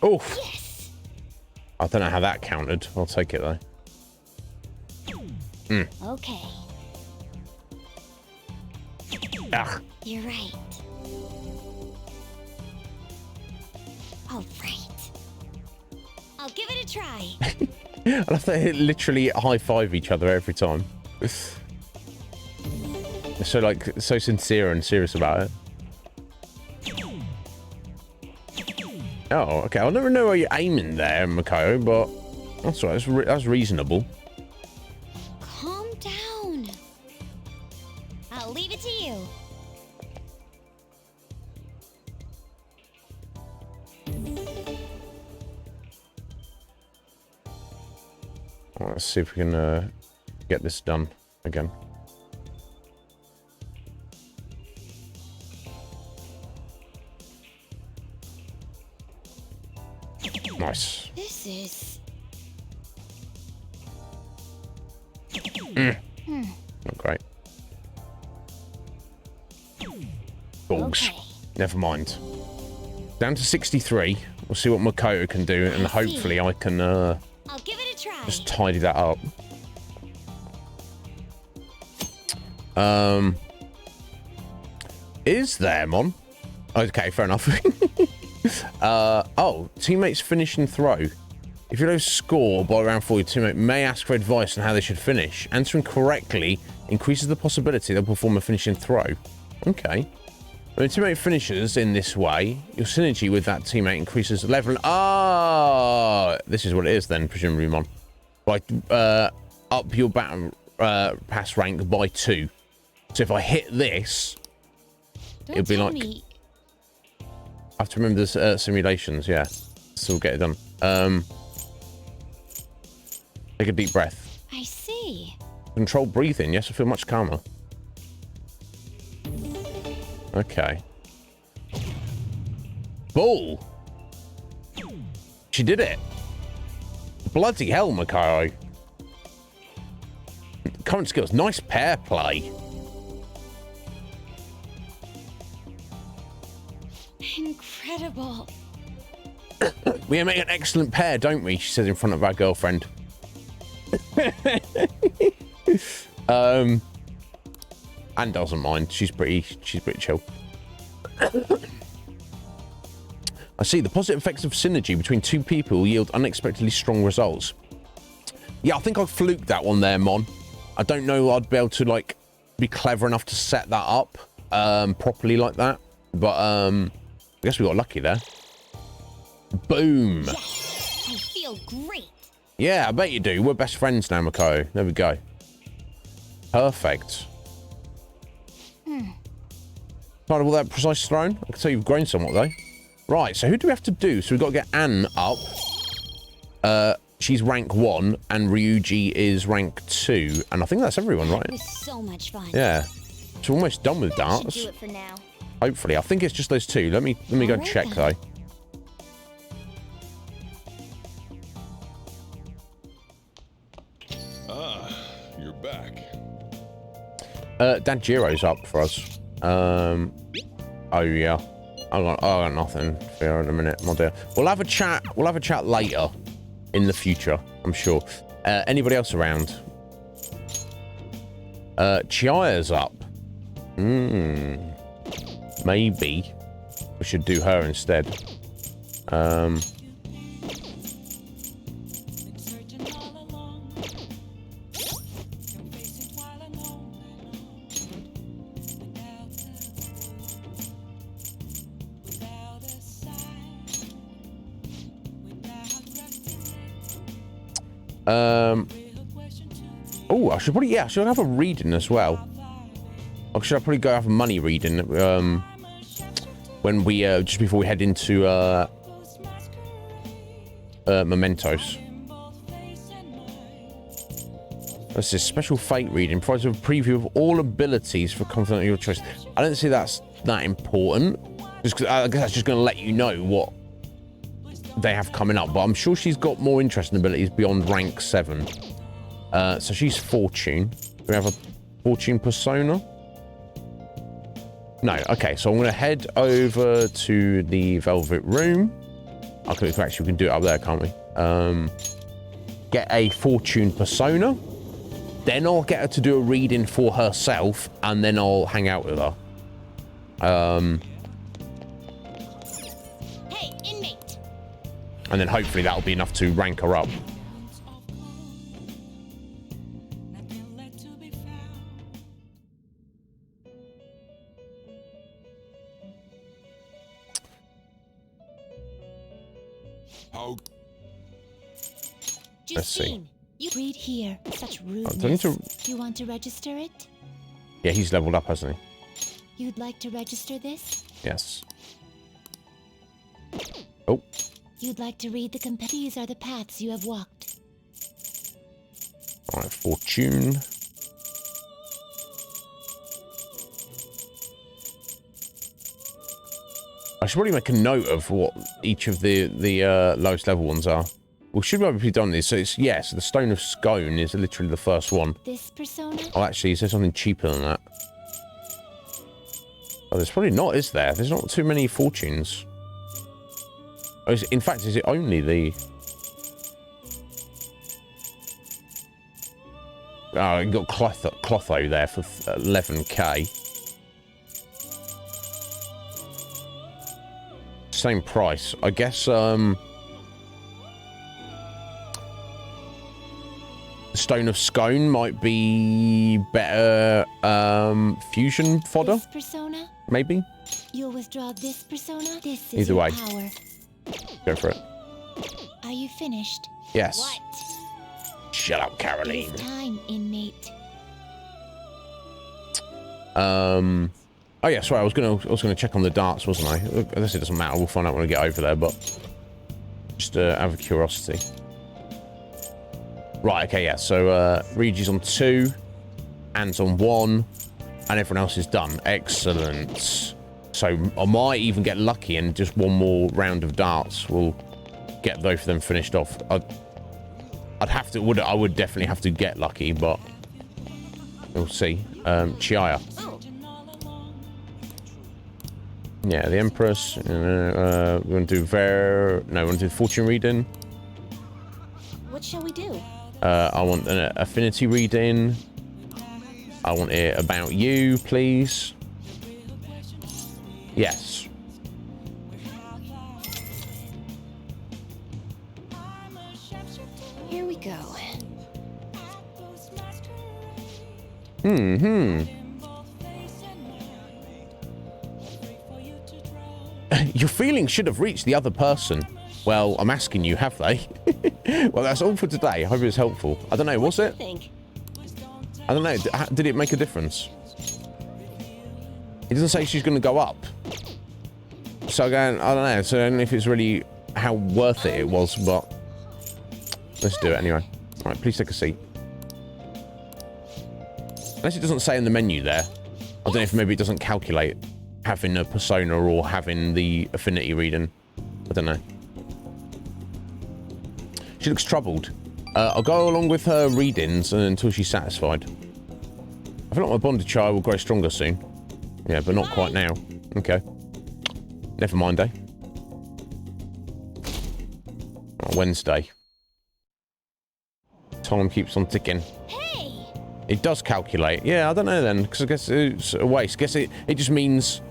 Oof. Yes. I don't know how that counted. I'll take it though. Okay. Ugh. You're right. All right. I'll give it a try. I love that they literally high-five each other every time. So so sincere and serious about it. Oh, okay. I'll never know where you're aiming there, Makoto, but that's all right. That's reasonable. Calm down. I'll leave it to you. All right, let's see if we can get this done again. Nice. This is... Not great. Balls. Okay. Never mind. Down to 63. We'll see what Makoto can do, and hopefully I can I'll give it a try. just tidy that up. Is there, Mon? Okay, fair enough. Oh, teammates finish and throw. If you don't score by around 4, your teammate may ask for advice on how they should finish. Answering correctly increases the possibility they'll perform a finishing throw. Okay. When teammate finishes in this way, your synergy with that teammate increases level. Ah, this is what it is then, presumably, Mon. Like, up your battle pass rank by 2. So if I hit this, it'll be like. Me. I have to remember the simulations. Yeah, so we'll get it done. Take a deep breath. I see. Control breathing. Yes, I feel much calmer. Okay. Ball. She did it. Bloody hell, Makai. Current skills. Nice pair play. Incredible. We make an excellent pair, don't we? She says in front of our girlfriend. Anne doesn't mind. She's pretty chill. I see. The positive effects of synergy between 2 people yield unexpectedly strong results. Yeah, I think I fluked that one there, Mon. I don't know I'd be able to, like, be clever enough to set that up properly like that. But, I guess we got lucky there. Boom. Yes, I feel great. Yeah, I bet you do. We're best friends now, Mako. There we go. Perfect. Part of all that precise thrown. I can tell you've grown somewhat, though. Right, so who do we have to do? So we've got to get Anne up. She's rank 1, and Ryuji is rank 2. And I think that's everyone, right? It was so much fun. Yeah. So we're almost done with That should darts. do it for now. Hopefully. I think it's just those 2. Let me go Alright check, then. Ah, you're back. Danjiro's up for us. Oh, yeah. I got nothing for in a minute, my dear. We'll have a chat. We'll have a chat later in the future, I'm sure. Anybody else around? Chiaya's up. Maybe we should do her instead. Oh, I should probably, yeah, I should have a reading as well. Or should I probably go have a money reading when we just before we head into Mementos. This is special fate reading. Provides a preview of all abilities for confidant of your choice. I don't see that's that important. Just 'cause I guess that's just going to let you know what they have coming up. But I'm sure she's got more interesting abilities beyond rank 7. So she's Fortune. Do we have a Fortune persona? No. Okay, so I'm going to head over to the Velvet Room. Okay, actually, we can do it up there, can't we? Get a Fortune persona. Then I'll get her to do a reading for herself, and then I'll hang out with her. Hey, inmate. And then hopefully that'll be enough to rank her up. How? Let's see. Justine, you read here. Such do I need rudeness. to- You want to register it? Yeah, he's leveled up, hasn't he? You'd like to register this? Yes. Oh, You'd like to read the These are the paths you have walked. all right, Fortune. I should probably make a note of what each of the lowest level ones are. We should probably be done this. So it's, yes, the Stone of Scone is literally the first one. This persona? Oh, actually, is there something cheaper than that? Oh, there's probably not, is there? There's not too many fortunes. Oh, in fact, is it only the... Oh, you got Clotho there for 11k. Same price. I guess, Stone of Scone might be better fusion fodder, This persona, maybe? you'll withdraw this persona. This is Either your way. power. Go for it. Are you finished? Yes. What? Shut up, It Caroline. is time, inmate. Oh yeah, sorry, I was gonna check on the darts, wasn't I? I guess it doesn't matter, we'll find out when I get over there, but just out of curiosity. Right, okay, yeah, so Regi's on 2, Anne's on 1, and everyone else is done. Excellent. So I might even get lucky and just one more round of darts will get both of them finished off. I'd have to, I would definitely have to get lucky, but we'll see. Chiaya. Yeah, the Empress. We're going to do no, we're going to do fortune reading. What shall we do? I want an affinity reading. I want it about you, please. Yes. Here we go. Your feelings should have reached the other person. Well, I'm asking you, have they? Well, that's all for today. I hope it was helpful. I don't know, was it? Think. I don't know. Did it make a difference? It doesn't say she's going to go up. So again, I don't know. So I don't know if it's really how worth it was, but let's do it anyway. All right, please take a seat. Unless it doesn't say in the menu there. I don't know if maybe it doesn't calculate having a persona or having the affinity reading. I don't know. She looks troubled. I'll go along with her readings until she's satisfied. I feel like my bonded child will grow stronger soon. Yeah, but not quite now. Okay. Never mind, eh? Oh, Wednesday. Time keeps on ticking. Hey! It does calculate. Yeah, I don't know then, because I guess it's a waste. I guess it just means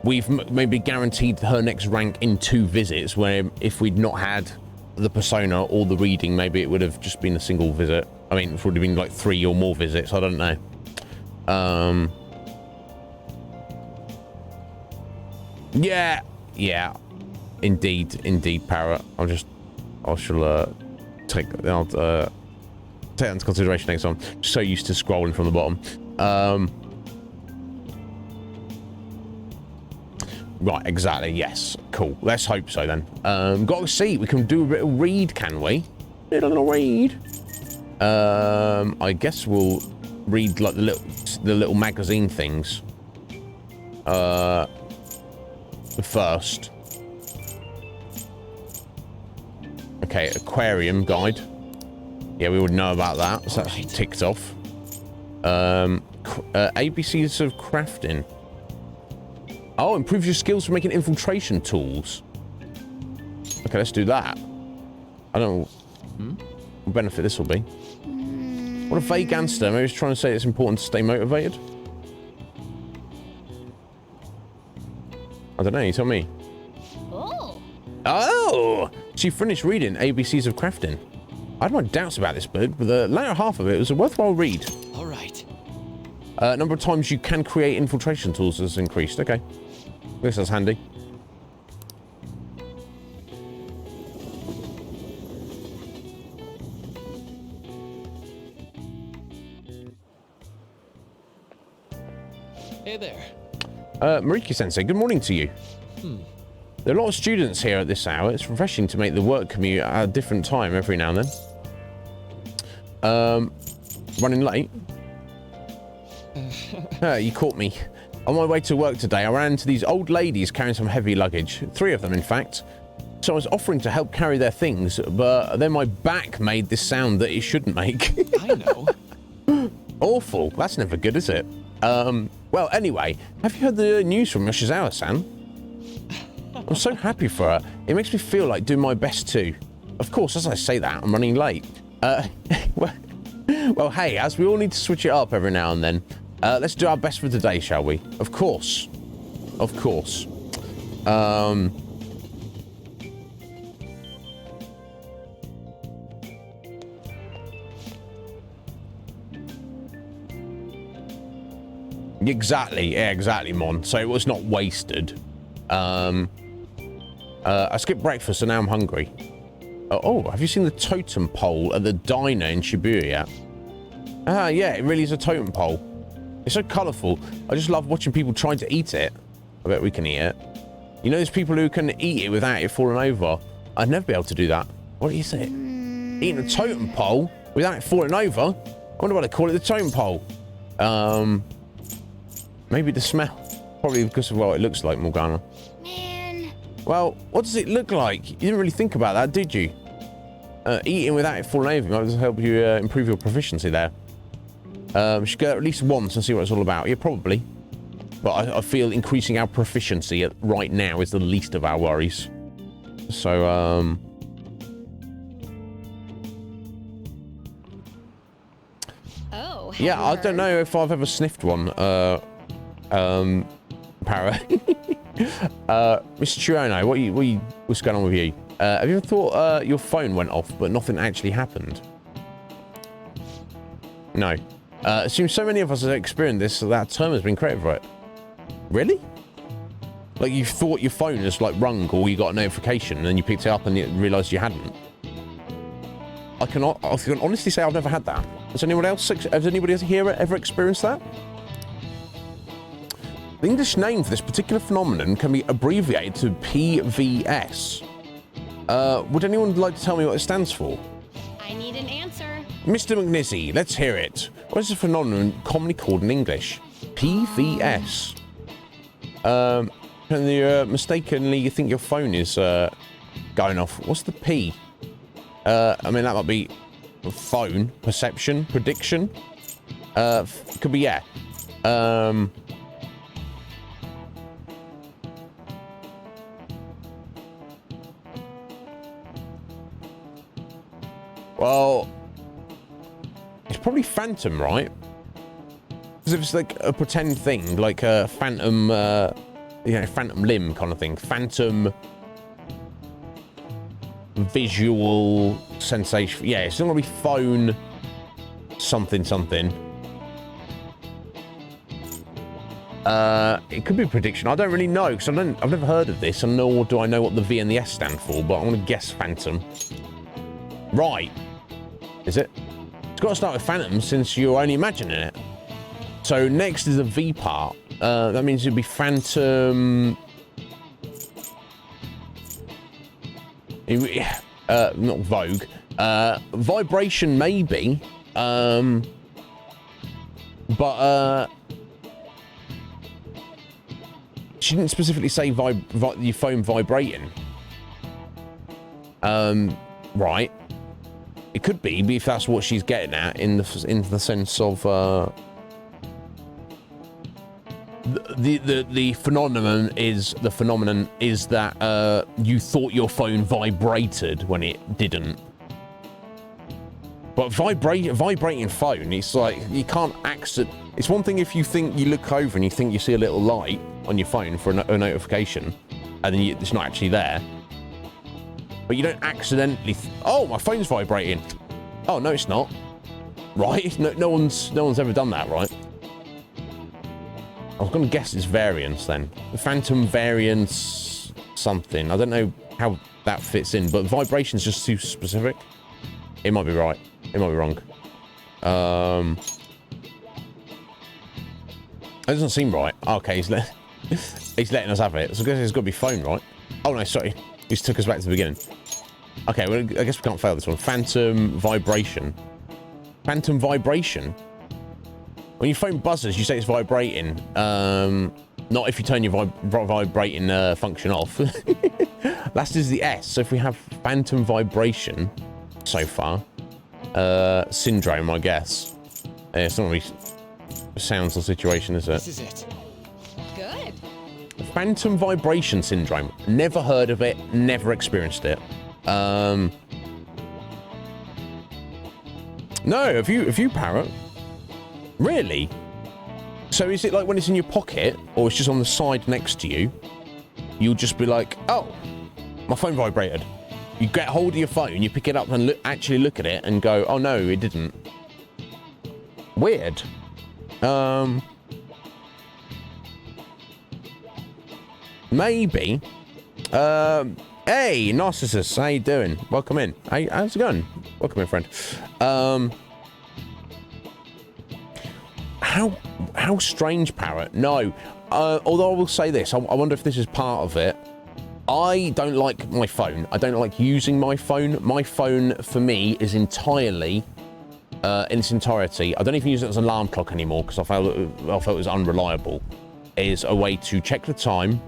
we've maybe guaranteed her next rank in 2 visits, where if we'd not had the persona or the reading, maybe it would have just been a single visit. I mean, it would have been like 3 or more visits. I don't know. Yeah. Indeed, Parrot. I shall take that into consideration next time. I'm so used to scrolling from the bottom. Right, exactly, yes. Cool. Let's hope so then. Got to see. We can do a bit of read, can we? A little read. I guess we'll read like the little magazine things. First. Okay, aquarium guide. Yeah, we would know about that. So that's ticked off. ABCs of crafting. Oh, improves your skills for making infiltration tools. Okay, let's do that. I don't know what benefit this will be. What a vague answer. Maybe he's trying to say it's important to stay motivated. I don't know, you tell me. Oh! She finished reading ABCs of Crafting. I had my doubts about this book, but the latter half of it was a worthwhile read. All right. Number of times you can create infiltration tools has increased. Okay. This is handy. Hey there. Mariki-sensei, good morning to you. There are a lot of students here at this hour. It's refreshing to make the work commute at a different time every now and then. Running late? You caught me. On my way to work today, I ran into these old ladies carrying some heavy luggage. 3 of them, in fact. So I was offering to help carry their things, but then my back made this sound that it shouldn't make. I know. Awful. That's never good, is it? Well, anyway, have you heard the news from Yoshizawa-san? I'm so happy for her. It makes me feel like doing my best too. Of course, as I say that, I'm running late. Well, hey, as we all need to switch it up every now and then, let's do our best for today, shall we? Of course. Of course. Exactly. Yeah, exactly, Mon. So it was not wasted. I skipped breakfast and now I'm hungry. Oh, have you seen the totem pole at the diner in Shibuya? Ah, yeah, it really is a totem pole. It's so colourful. I just love watching people trying to eat it. I bet we can eat it. You know, there's people who can eat it without it falling over. I'd never be able to do that. What do you say? Eating a totem pole without it falling over? I wonder why they call it the totem pole. Maybe the smell. Probably because of what it looks like, Morgana. Man. Well, what does it look like? You didn't really think about that, did you? Eating without it falling over might help you improve your proficiency there. We should go at least once and see what it's all about. Yeah, probably. But I feel increasing our proficiency right now is the least of our worries. So, Oh. yeah, I don't know if I've ever sniffed one. Para. Mr. Chiono, what's going on with you? Have you ever thought your phone went off, but nothing actually happened? No. It seems so many of us have experienced this, so that term has been created for it. Really? Like you thought your phone has like rung or you got a notification and then you picked it up and you realised you hadn't? I can honestly say I've never had that. Has anybody else here ever experienced that? The English name for this particular phenomenon can be abbreviated to PVS. Would anyone like to tell me what it stands for? I need an answer. Mr. McNizzy, let's hear it. What is this phenomenon commonly called in English? PVS. And you mistakenly think your phone is going off. What's the P? I mean, that might be phone, perception, prediction. Could be, yeah. Well, it's probably phantom, right? Because if it's like a pretend thing, like a phantom, phantom limb kind of thing. Phantom visual sensation. Yeah, it's not gonna be phone something. It could be prediction. I don't really know because I've never heard of this, and nor do I know what the V and the S stand for. But I'm gonna guess phantom. Right? Is it? It's got to start with phantom since you're only imagining it. So next is the V part. That means it'd be phantom. Not Vogue. Vibration maybe. But she didn't specifically say your phone vibrating. Right. It could be, but if that's what she's getting at in the sense of the phenomenon is that you thought your phone vibrated when it didn't. But vibrating phone, it's like you can't accident. It's one thing if you think you look over and you think you see a little light on your phone for a notification, and then it's not actually there. But you don't accidentally. Oh, my phone's vibrating. Oh no, it's not. Right? No one's ever done that, right? I was going to guess it's variance then. The phantom variance something. I don't know how that fits in, but vibration's just too specific. It might be right. It might be wrong. It doesn't seem right. Okay, he's letting us have it. So I guess it's got to be phone, right? Oh no, sorry. He just took us back to the beginning. Okay, well, I guess we can't fail this one. Phantom vibration. Phantom vibration? When your phone buzzes, you say it's vibrating. Not if you turn your vibrating function off. Last is the S. So if we have phantom vibration so far, syndrome, I guess. It's not really sounds or situation, is it? This is it. Good. Phantom vibration syndrome. Never heard of it. Never experienced it. No, have you, Parrot? Really? So is it like when it's in your pocket, or it's just on the side next to you, you'll just be like, oh, my phone vibrated. You get hold of your phone, you pick it up and actually look at it and go, oh no, it didn't. Weird. maybe. Hey, Narcissus, how you doing? Welcome in. How's it going? Welcome in, friend. How strange, Parrot. No. Although I will say this, I wonder if this is part of it. I don't like my phone. I don't like using my phone. My phone, for me, is entirely, in its entirety, I don't even use it as an alarm clock anymore because I felt it was unreliable, is a way to check the time,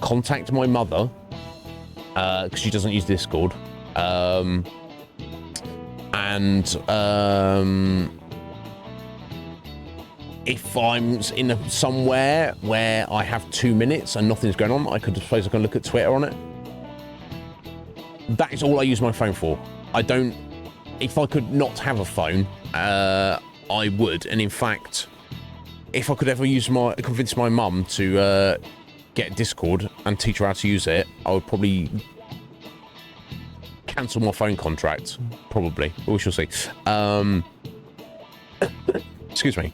contact my mother, because she doesn't use Discord, if I'm in somewhere where I have 2 minutes and nothing's going on, I suppose I can look at Twitter on it. That is all I use my phone for. I don't... If I could not have a phone, I would. And in fact, if I could ever convince my mum to get Discord and teach her how to use it, I would probably cancel my phone contract. Probably. But we shall see. Excuse me.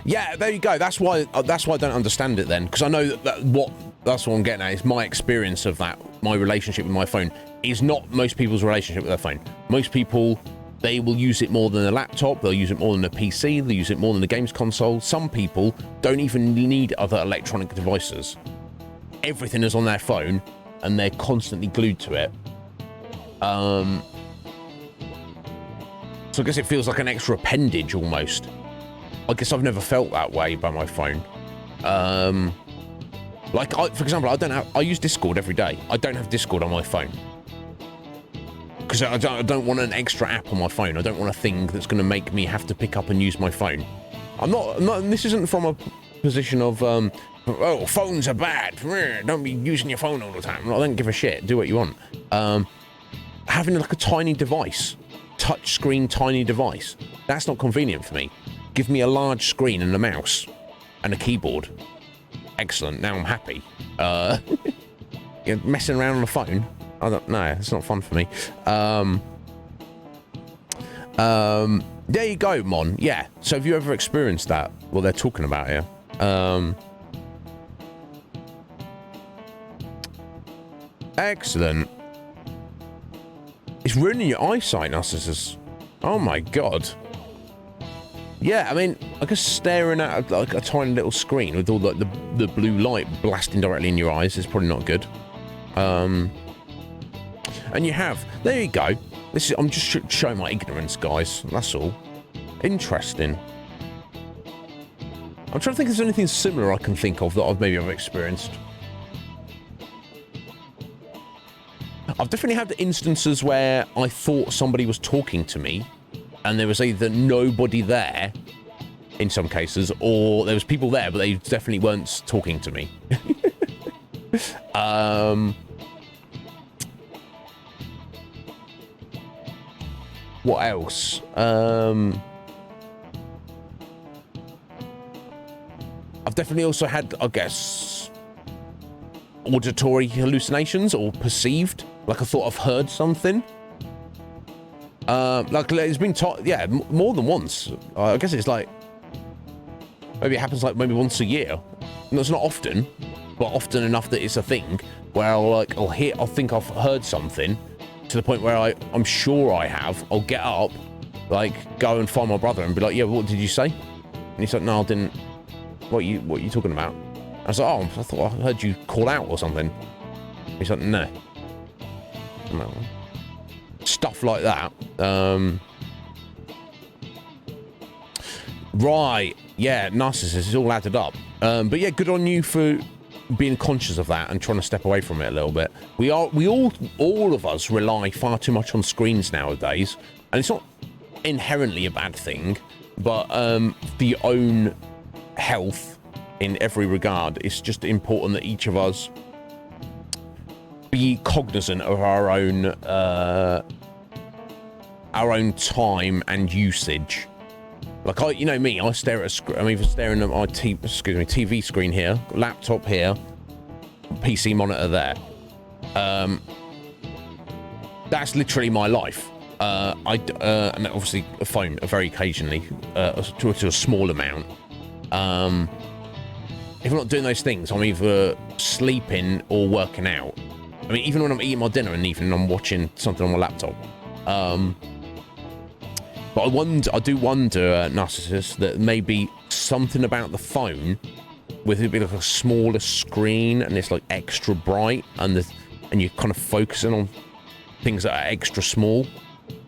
Yeah, there you go. That's why I don't understand it then, because I know that's what I'm getting at. Is my experience of that, my relationship with my phone is not most people's relationship with their phone. Most people, they will use it more than a laptop. They'll use it more than a PC. They'll use it more than a games console. Some people don't even need other electronic devices. Everything is on their phone, and they're constantly glued to it. So I guess it feels like an extra appendage almost. I guess I've never felt that way by my phone. Like, for example, I use Discord every day. I don't have Discord on my phone. Because I don't want an extra app on my phone. I don't want a thing that's going to make me have to pick up and use my phone. I'm not, this isn't from a position of, oh, phones are bad. Don't be using your phone all the time. I don't give a shit. Do what you want. Having like a tiny device, touch screen tiny device, that's not convenient for me. Give me a large screen and a mouse and a keyboard. Excellent. Now I'm happy. You're messing around on the phone. I don't know. It's not fun for me. There you go, Mon. Yeah. So have you ever experienced that? Well, they're talking about here. Excellent. It's ruining your eyesight, Narcissus. Oh my god. Yeah, I mean, I guess staring at like a tiny little screen with all like the blue light blasting directly in your eyes is probably not good. And you have. There you go. I'm just showing my ignorance, guys. That's all. Interesting. I'm trying to think if there's anything similar I can think of that I've experienced. I've definitely had instances where I thought somebody was talking to me, and there was either nobody there, in some cases, or there was people there, but they definitely weren't talking to me. What else? I've definitely also had, I guess, auditory hallucinations, or perceived, like I thought I've heard something. Like it's been taught, yeah, more than once. I guess it's like, maybe it happens like maybe once a year. No, it's not often, but often enough that it's a thing where I'll think I've heard something to the point where I'm sure I have. I'll get up, like go and find my brother and be like, yeah, what did you say? And he's like, no, I didn't. What are you talking about? I was like, oh, I thought I heard you call out or something. He's like, no. Stuff like that. Right. Yeah, Narcissus is all added up. But yeah, good on you for being conscious of that and trying to step away from it a little bit. We all of us rely far too much on screens nowadays, and it's not inherently a bad thing, but for your own health in every regard, it's just important that each of us be cognizant of our own time and usage. Like I stare at I'm either staring at my TV screen here, laptop here, PC monitor there. That's literally my life. And obviously a phone, very occasionally, to a small amount. if I'm not doing those things, I'm either sleeping or working out. I mean, even when I'm eating my dinner in the evening, I'm watching something on my laptop. But I do wonder, Narcissus, that maybe something about the phone, with it being like a smaller screen and it's like extra bright, and you're kind of focusing on things that are extra small.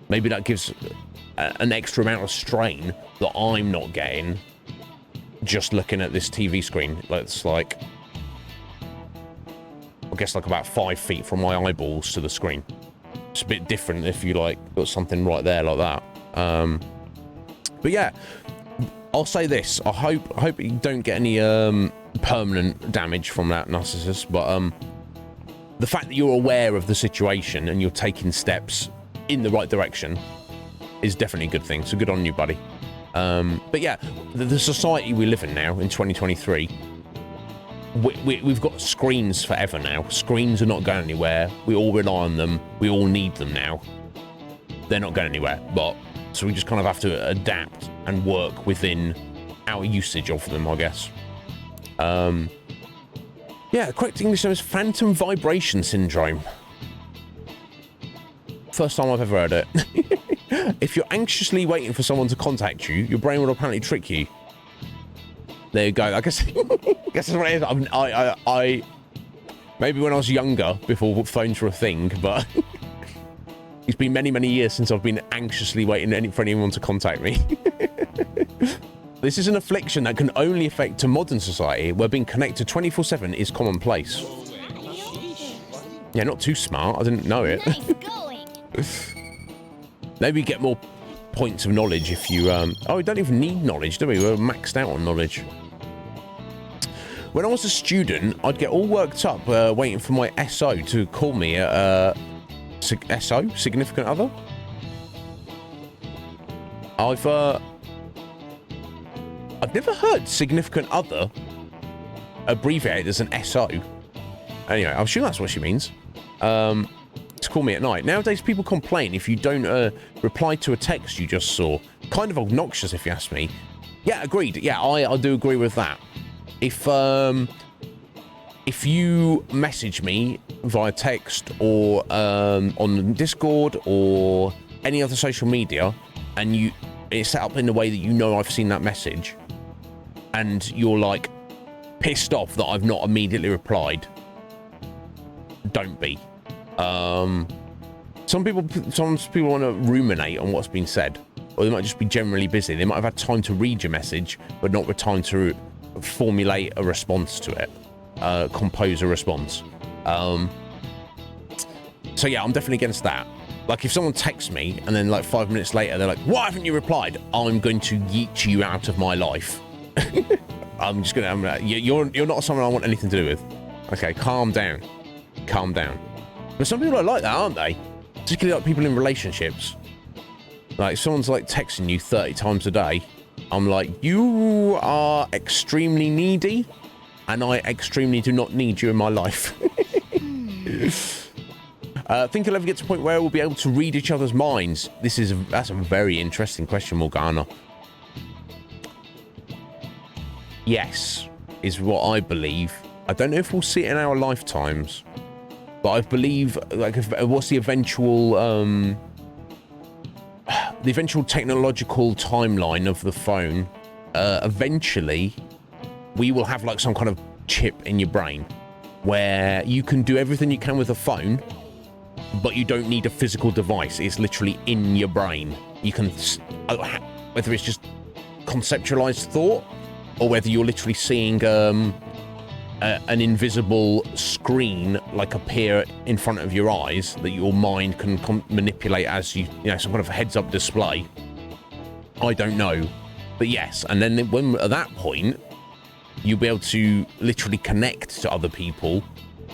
Maybe that gives an extra amount of strain that I'm not getting just looking at this TV screen. It's like, I guess, like about 5 feet from my eyeballs to the screen. It's a bit different if you like got something right there like that. But yeah, I'll say this. I hope you don't get any permanent damage from that, Narcissus. But the fact that you're aware of the situation and you're taking steps in the right direction is definitely a good thing. So good on you, buddy. But yeah, the society we live in now in 2023, we've got screens forever now. Screens are not going anywhere. We all rely on them. We all need them now. They're not going anywhere. So we just kind of have to adapt and work within our usage of them, I guess. Yeah, correct English name is phantom vibration syndrome. First time I've ever heard it. If you're anxiously waiting for someone to contact you, your brain will apparently trick you. There you go. I guess that's what it is. I maybe when I was younger, before phones were a thing, but it's been many, many years since I've been anxiously waiting for anyone to contact me. This is an affliction that can only affect to modern society, where being connected 24/7 is commonplace. Yeah, not too smart. I didn't know it. Nice going. Maybe get more points of knowledge if you... Oh, we don't even need knowledge, do we? We're maxed out on knowledge. When I was a student, I'd get all worked up waiting for my SO to call me SO? Significant other? I've never heard significant other abbreviated as an SO. Anyway, I'm sure that's what she means. To call me at night. Nowadays, people complain if you don't reply to a text you just saw. Kind of obnoxious, if you ask me. Yeah, agreed. Yeah, I do agree with that. If you message me via text or on Discord or any other social media, and it's set up in a way that you know I've seen that message, and you're like pissed off that I've not immediately replied, don't be. Some people want to ruminate on what's been said, or they might just be generally busy. They might have had time to read your message, but not time to formulate a response to it, compose a response. So yeah, I'm definitely against that. Like, if someone texts me and then like 5 minutes later they're like, "Why haven't you replied?" I'm going to yeet you out of my life. You're not someone I want anything to do with. Okay, calm down. But some people are like that, aren't they? Particularly like people in relationships. Like, if someone's like texting you 30 times a day, I'm like, you are extremely needy, and I extremely do not need you in my life. Think I'll ever get to a point where we'll be able to read each other's minds? That's a very interesting question, Morgana. Yes, is what I believe. I don't know if we'll see it in our lifetimes, but I believe, like, what's the eventual technological timeline of the phone? Eventually, we will have like some kind of chip in your brain where you can do everything you can with a phone, but you don't need a physical device. It's literally in your brain. You can, whether it's just conceptualized thought, or whether you're literally seeing an invisible screen like appear in front of your eyes that your mind can manipulate as you know, some kind of heads-up display. I don't know, but yes. And then when at that point, you'll be able to literally connect to other people,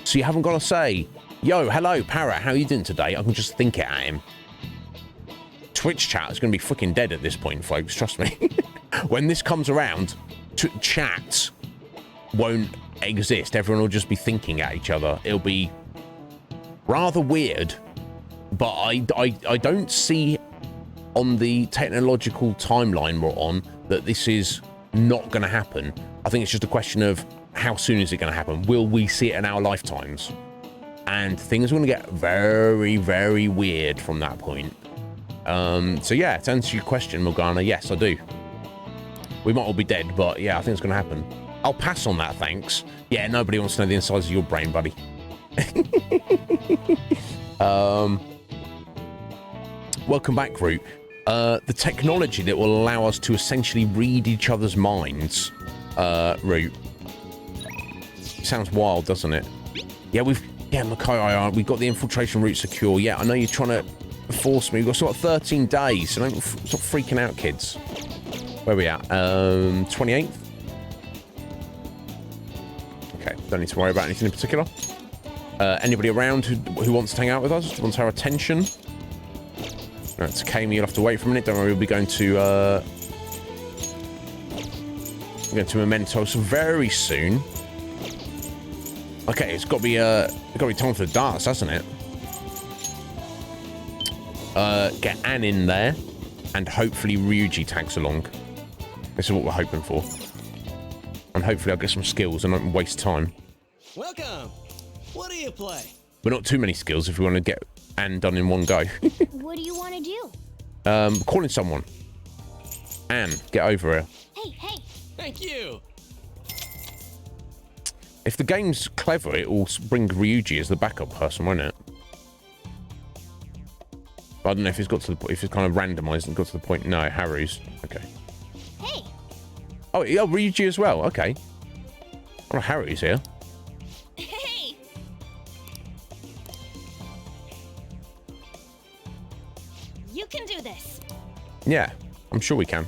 so you haven't got to say, "Yo, hello, Parrot, how are you doing today?" I can just think it at him. Twitch chat is going to be freaking dead at this point, folks. Trust me. When this comes around, chat won't exist. Everyone will just be thinking at each other. It'll be rather weird, but I don't see on the technological timeline we're on that this is not going to happen. I think it's just a question of how soon is it going to happen? Will we see it in our lifetimes? And things are going to get very, very weird from that point. So yeah, to answer your question, Morgana, yes, I do. We might all be dead, but yeah, I think it's going to happen. I'll pass on that, thanks. Yeah, nobody wants to know the insides of your brain, buddy. Welcome back, Root. The technology that will allow us to essentially read each other's minds, Root. Sounds wild, doesn't it? Yeah, Makai, we've got the infiltration route secure. Yeah, I know you're trying to force me. We've got sort of 13 days, so don't stop freaking out, kids. Where are we at? 28th? Okay, don't need to worry about anything in particular. Anybody around who wants to hang out with us? Wants our attention? No, it's Kami. You'll have to wait for a minute. Don't worry, we'll be going to Mementos very soon. Okay, it's got to be time for the darts, hasn't it? Get Anne in there, and hopefully Ryuji tags along. This is what we're hoping for. And hopefully I'll get some skills and not waste time. Welcome. What do you play? But not too many skills if we want to get Anne done in one go. What do you want to do? Calling someone. Anne, get over here. Hey. Thank you. If the game's clever, it will bring Ryuji as the backup person, won't it? I don't know if it's got to the point, if it's kind of randomized and got to the point. No, Haru's. Okay. Hey. Oh, yeah, Ryuji as well. Okay. Oh, Haru's here. Hey. You can do this. Yeah, I'm sure we can.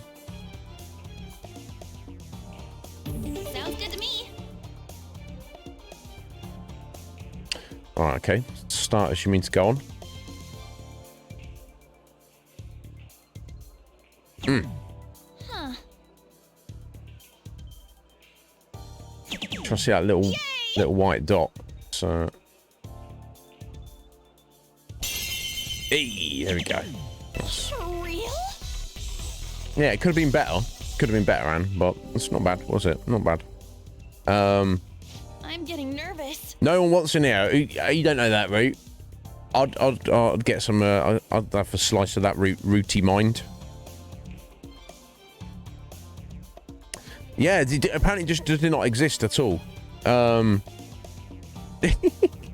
Sounds good to me. Alright, okay. Starters, you mean to go on? Huh. Trying to see that little white dot. So, hey, there we go. For real? Yeah, it could have been better. Could have been better, Anne, but it's not bad, was it? Not bad. I'm getting nervous. No one wants in here. You don't know that, Root. I'd get some. I'd have a slice of that rooty mind. Yeah, apparently just did not exist at all.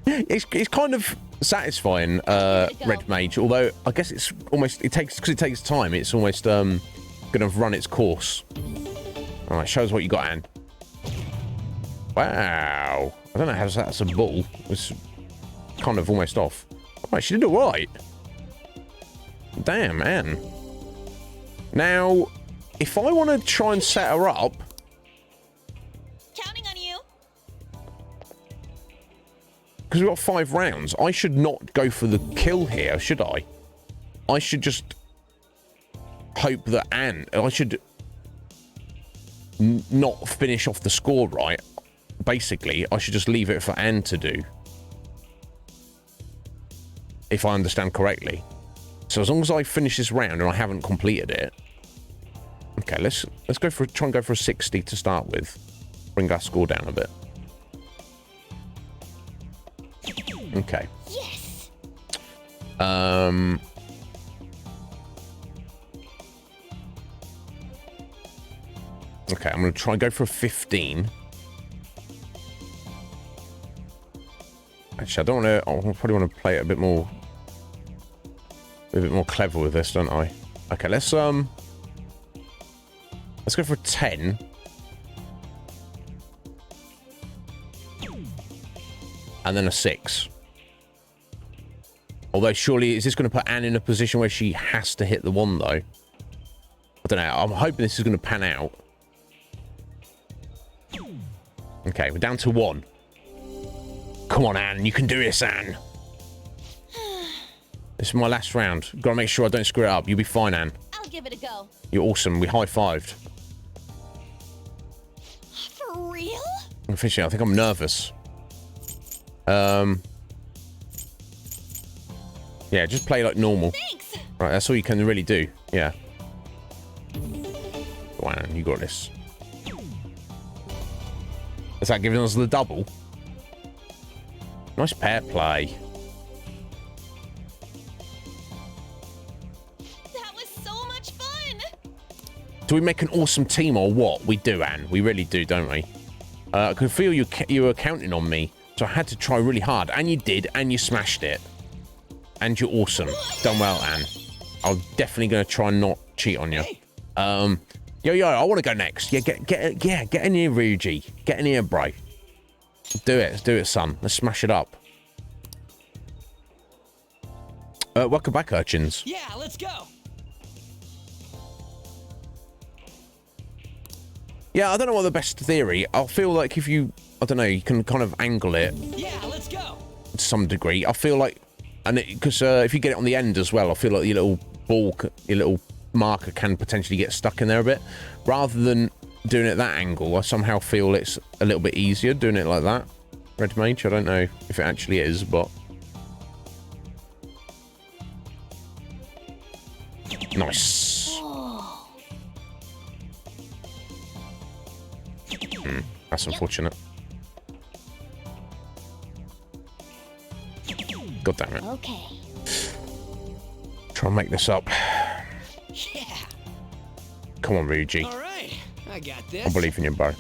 It's kind of satisfying, Red Mage. Although I guess it's almost it takes time. It's almost gonna run its course. All right, show us what you got, Anne. Wow, I don't know how that's a ball. It's kind of almost off. All right, she did all right. Damn, Anne. Now, if I want to try and set her up. Counting on you. Because we've got 5 rounds, I should not go for the kill here, should I? I should just hope that I should not finish off the score right. Basically, I should just leave it for Anne to do. If I understand correctly. So as long as I finish this round and I haven't completed it. Okay, let's try and go for a 60 to start with. Bring our score down a bit. Okay. Yes. Okay, I'm going to try and go for a 15. Actually, I don't want to. I probably want to play it a bit more clever with this, don't I? Okay, let's go for a 10. And then a 6. Although, surely, is this going to put Anne in a position where she has to hit the 1, though? I don't know. I'm hoping this is going to pan out. Okay, we're down to 1. Come on, Anne. You can do this, Anne. This is my last round. Got to make sure I don't screw it up. You'll be fine, Anne. I'll give it a go. You're awesome. We high-fived. For real? I'm finishing. I think I'm nervous. Yeah, just play like normal. Thanks. Right, that's all you can really do. Yeah. Wow, you got this. Is that giving us the double? Nice pair play. That was so much fun. Do we make an awesome team or what? We do, Anne. We really do, don't we? I could feel you were counting on me, so I had to try really hard. And you did, and you smashed it. And you're awesome. Done well, Anne. I'm definitely going to try and not cheat on you. Yo, I want to go next. Yeah, get in here, Ryuji. Get in here, bro. Do it, son. Let's smash it up. Welcome back, urchins. Yeah, let's go. Yeah, I don't know what the best theory. I feel like if you, I don't know, you can kind of angle it Yeah, let's go. to some degree. I feel like, and because if you get it on the end as well, I feel like your little ball, your little marker can potentially get stuck in there a bit. Rather than doing it at that angle, I somehow feel it's a little bit easier doing it like that. Red Mage, I don't know if it actually is, but... Nice. That's unfortunate. God damn it. Okay. Try and make this up. Yeah. Come on, Ryuji. All right. I got this. I believe in you, bro.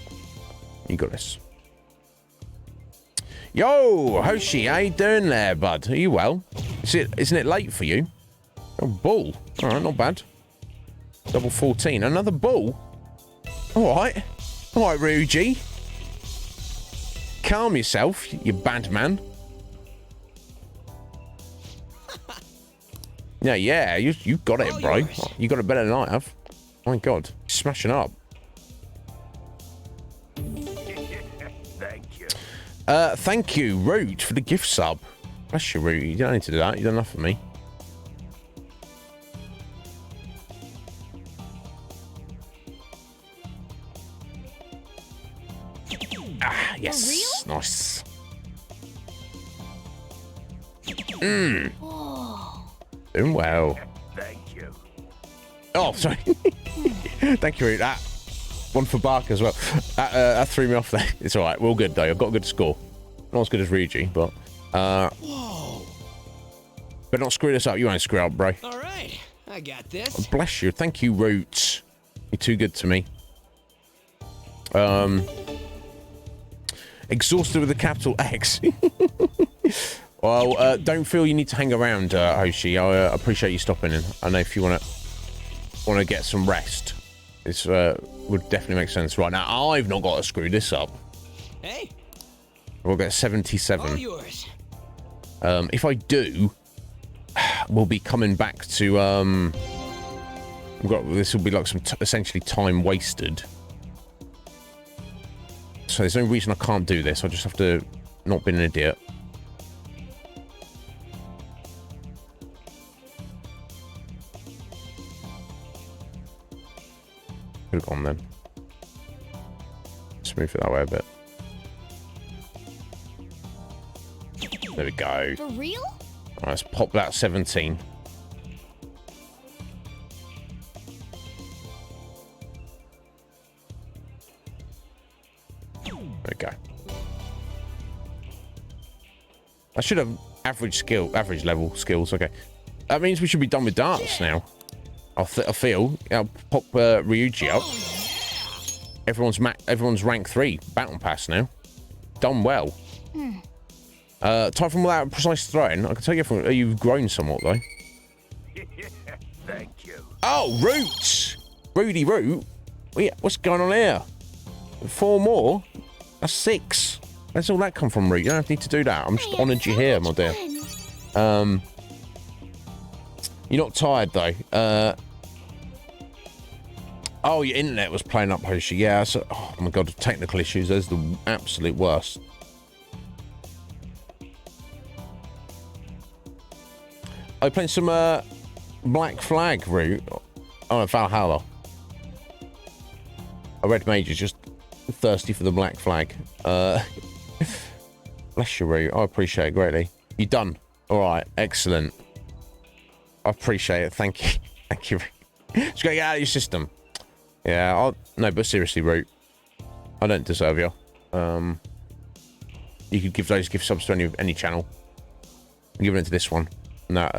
You got this. Yo, Hoshi, how you doing there, bud? Are you well? Isn't it late for you? Oh, bull. All right, not bad. Double 14. Another bull? All right. All right, Ryuji. Calm yourself, you bad man. Yeah, you got it, All bro. yours. You got it better than I have. My God, smashing up. Thank you. Thank you, Root, for the gift sub. Bless you, Root. You don't need to do that. You done enough for me. Ah, yes. For real? Nice. Whoa. Doing well. Thank you. Oh, sorry. Thank you, Root. That one for Bark as well. That threw me off there. It's all right. We're all good, though. I've got a good score. Not as good as Ryuji, but... Whoa. But not screw this up. You won't screw up, bro. All right. I got this. Bless you. Thank you, Roots. You're too good to me. Exhausted with a capital X. Well, don't feel you need to hang around, Hoshi. I appreciate you stopping in. I know if you want to get some rest, this would definitely make sense. Right now, I've not got to screw this up. Hey, We'll get all 77. yours. If I do, we'll be coming back to this will be like some essentially time wasted. So there's no reason I can't do this. I just have to not be an idiot. Could have gone then. Let's move it that way a bit. There we go. For real? Alright, let's pop that 17. There we go. I should have average level skills. Okay, that means we should be done with darts now. I feel. I'll pop Ryuji up. Everyone's rank 3 battle pass now. Done well. Time from without precise throwing. I can tell you you've grown somewhat though. Thank you. Oh, Roots! Rudy Root? What's going on here? 4 more? That's 6. Where's all that come from, Root? You don't need to do that. I'm just I had honoured you so here, much my dear. fun. You're not tired, though. Oh, your internet was playing up, Hoshi. Yeah, oh my God, technical issues. Those are the absolute worst. Are you playing some Black Flag, Root? Oh, no, Valhalla. I read Major's just thirsty for the Black Flag. Bless you, Root. I appreciate it greatly. You done? All right, excellent. I appreciate it. Thank you. Thank you. Just gotta get out of your system. Yeah, no, but seriously, Root. I don't deserve you. You could give those gift subs to any channel. I'm giving it to this one. And that,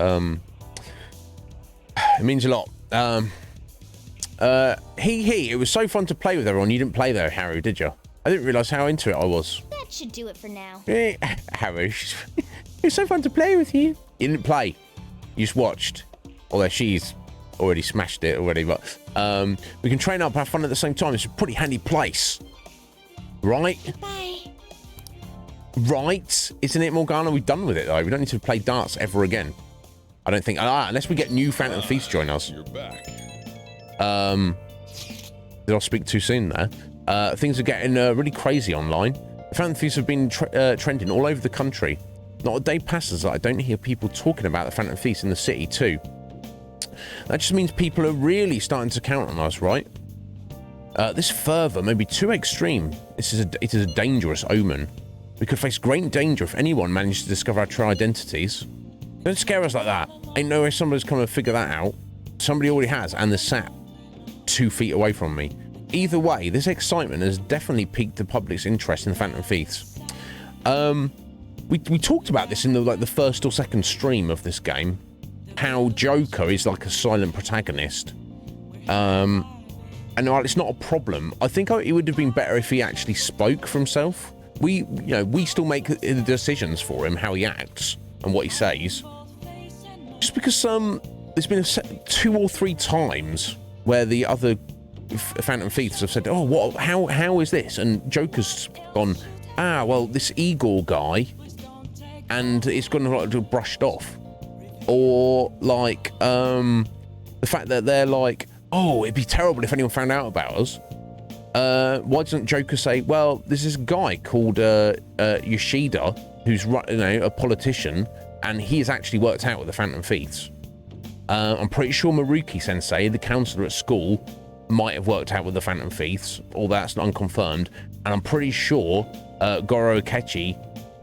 it means a lot. It was so fun to play with everyone. You didn't play though, Harry, did you? I didn't realise how into it I was. That should do it for now. Harry, it was so fun to play with you. You didn't play. You just watched. Although she's already smashed it already, but we can train up and have fun at the same time. It's a pretty handy place. Right? Bye. Right? Isn't it, Morgana? We're done with it, though. We don't need to play darts ever again. I don't think... unless we get new Phantom Thieves join us. You're back. Did I speak too soon there? Things are getting really crazy online. Phantom Thieves have been trending all over the country. Not a day passes that I don't hear people talking about the Phantom Thieves in the city, too. That just means people are really starting to count on us, right? This fervour may be too extreme. It is a dangerous omen. We could face great danger if anyone managed to discover our true identities. Don't scare us like that. Ain't no way somebody's coming to figure that out. Somebody already has, and they're sat 2 feet away from me. Either way, this excitement has definitely piqued the public's interest in Phantom Thieves. We talked about this in the first or second stream of this game. How Joker is like a silent protagonist. And while it's not a problem, I think it would have been better if he actually spoke for himself. We still make the decisions for him, how he acts and what he says. Just because there's been 2 or 3 times where the other Phantom Thieves have said, "Oh, how is this?" And Joker's gone, well, this Igor guy, and it's gone brushed off. Or like the fact that they're like, "Oh, it'd be terrible if anyone found out about us." Why doesn't Joker say, well, there's this guy called Yoshida, who's a politician, and he has actually worked out with the Phantom Thieves. I'm pretty sure Maruki Sensei, the counselor at school, might have worked out with the Phantom Thieves, although that's unconfirmed. And I'm pretty sure Goro Akechi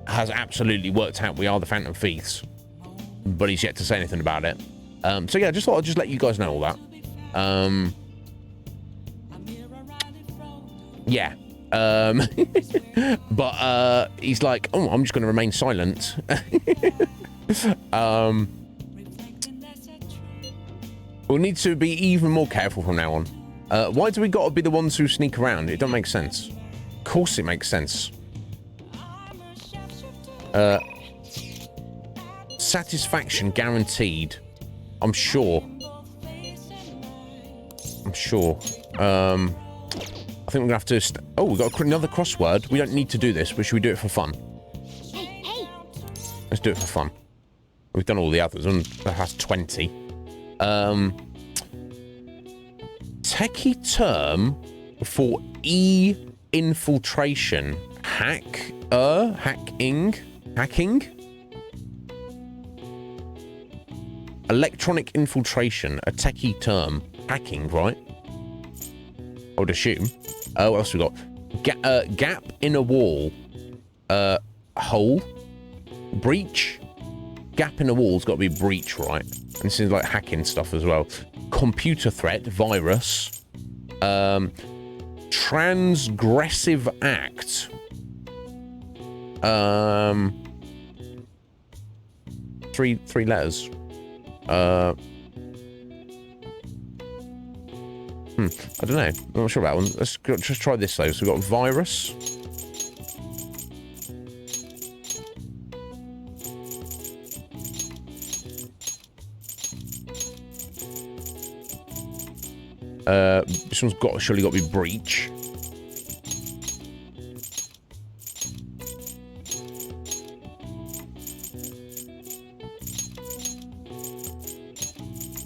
has absolutely worked out we are the Phantom Thieves, but he's yet to say anything about it. So yeah, I just thought I'd just let you guys know all that. Yeah. But he's like, oh, I'm just going to remain silent. We'll need to be even more careful from now on. Why do we got to be the ones who sneak around? It don't make sense. Of course it makes sense. Satisfaction guaranteed. I'm sure. I think we're gonna have to. Oh, we got another crossword. We don't need to do this, but should we do it for fun? Hey. Let's do it for fun. We've done all the others, and that has 20. Techie term for infiltration. Hacking. Electronic infiltration, a techie term. Hacking, right? I would assume. What else we got? Gap in a wall. Hole. Breach. Gap in a wall's got to be breach, right? And this is like hacking stuff as well. Computer threat, virus. Transgressive act. Three letters. I don't know. I'm not sure about that one. Let's just try this though. So we've got virus. This one's surely got to be breach.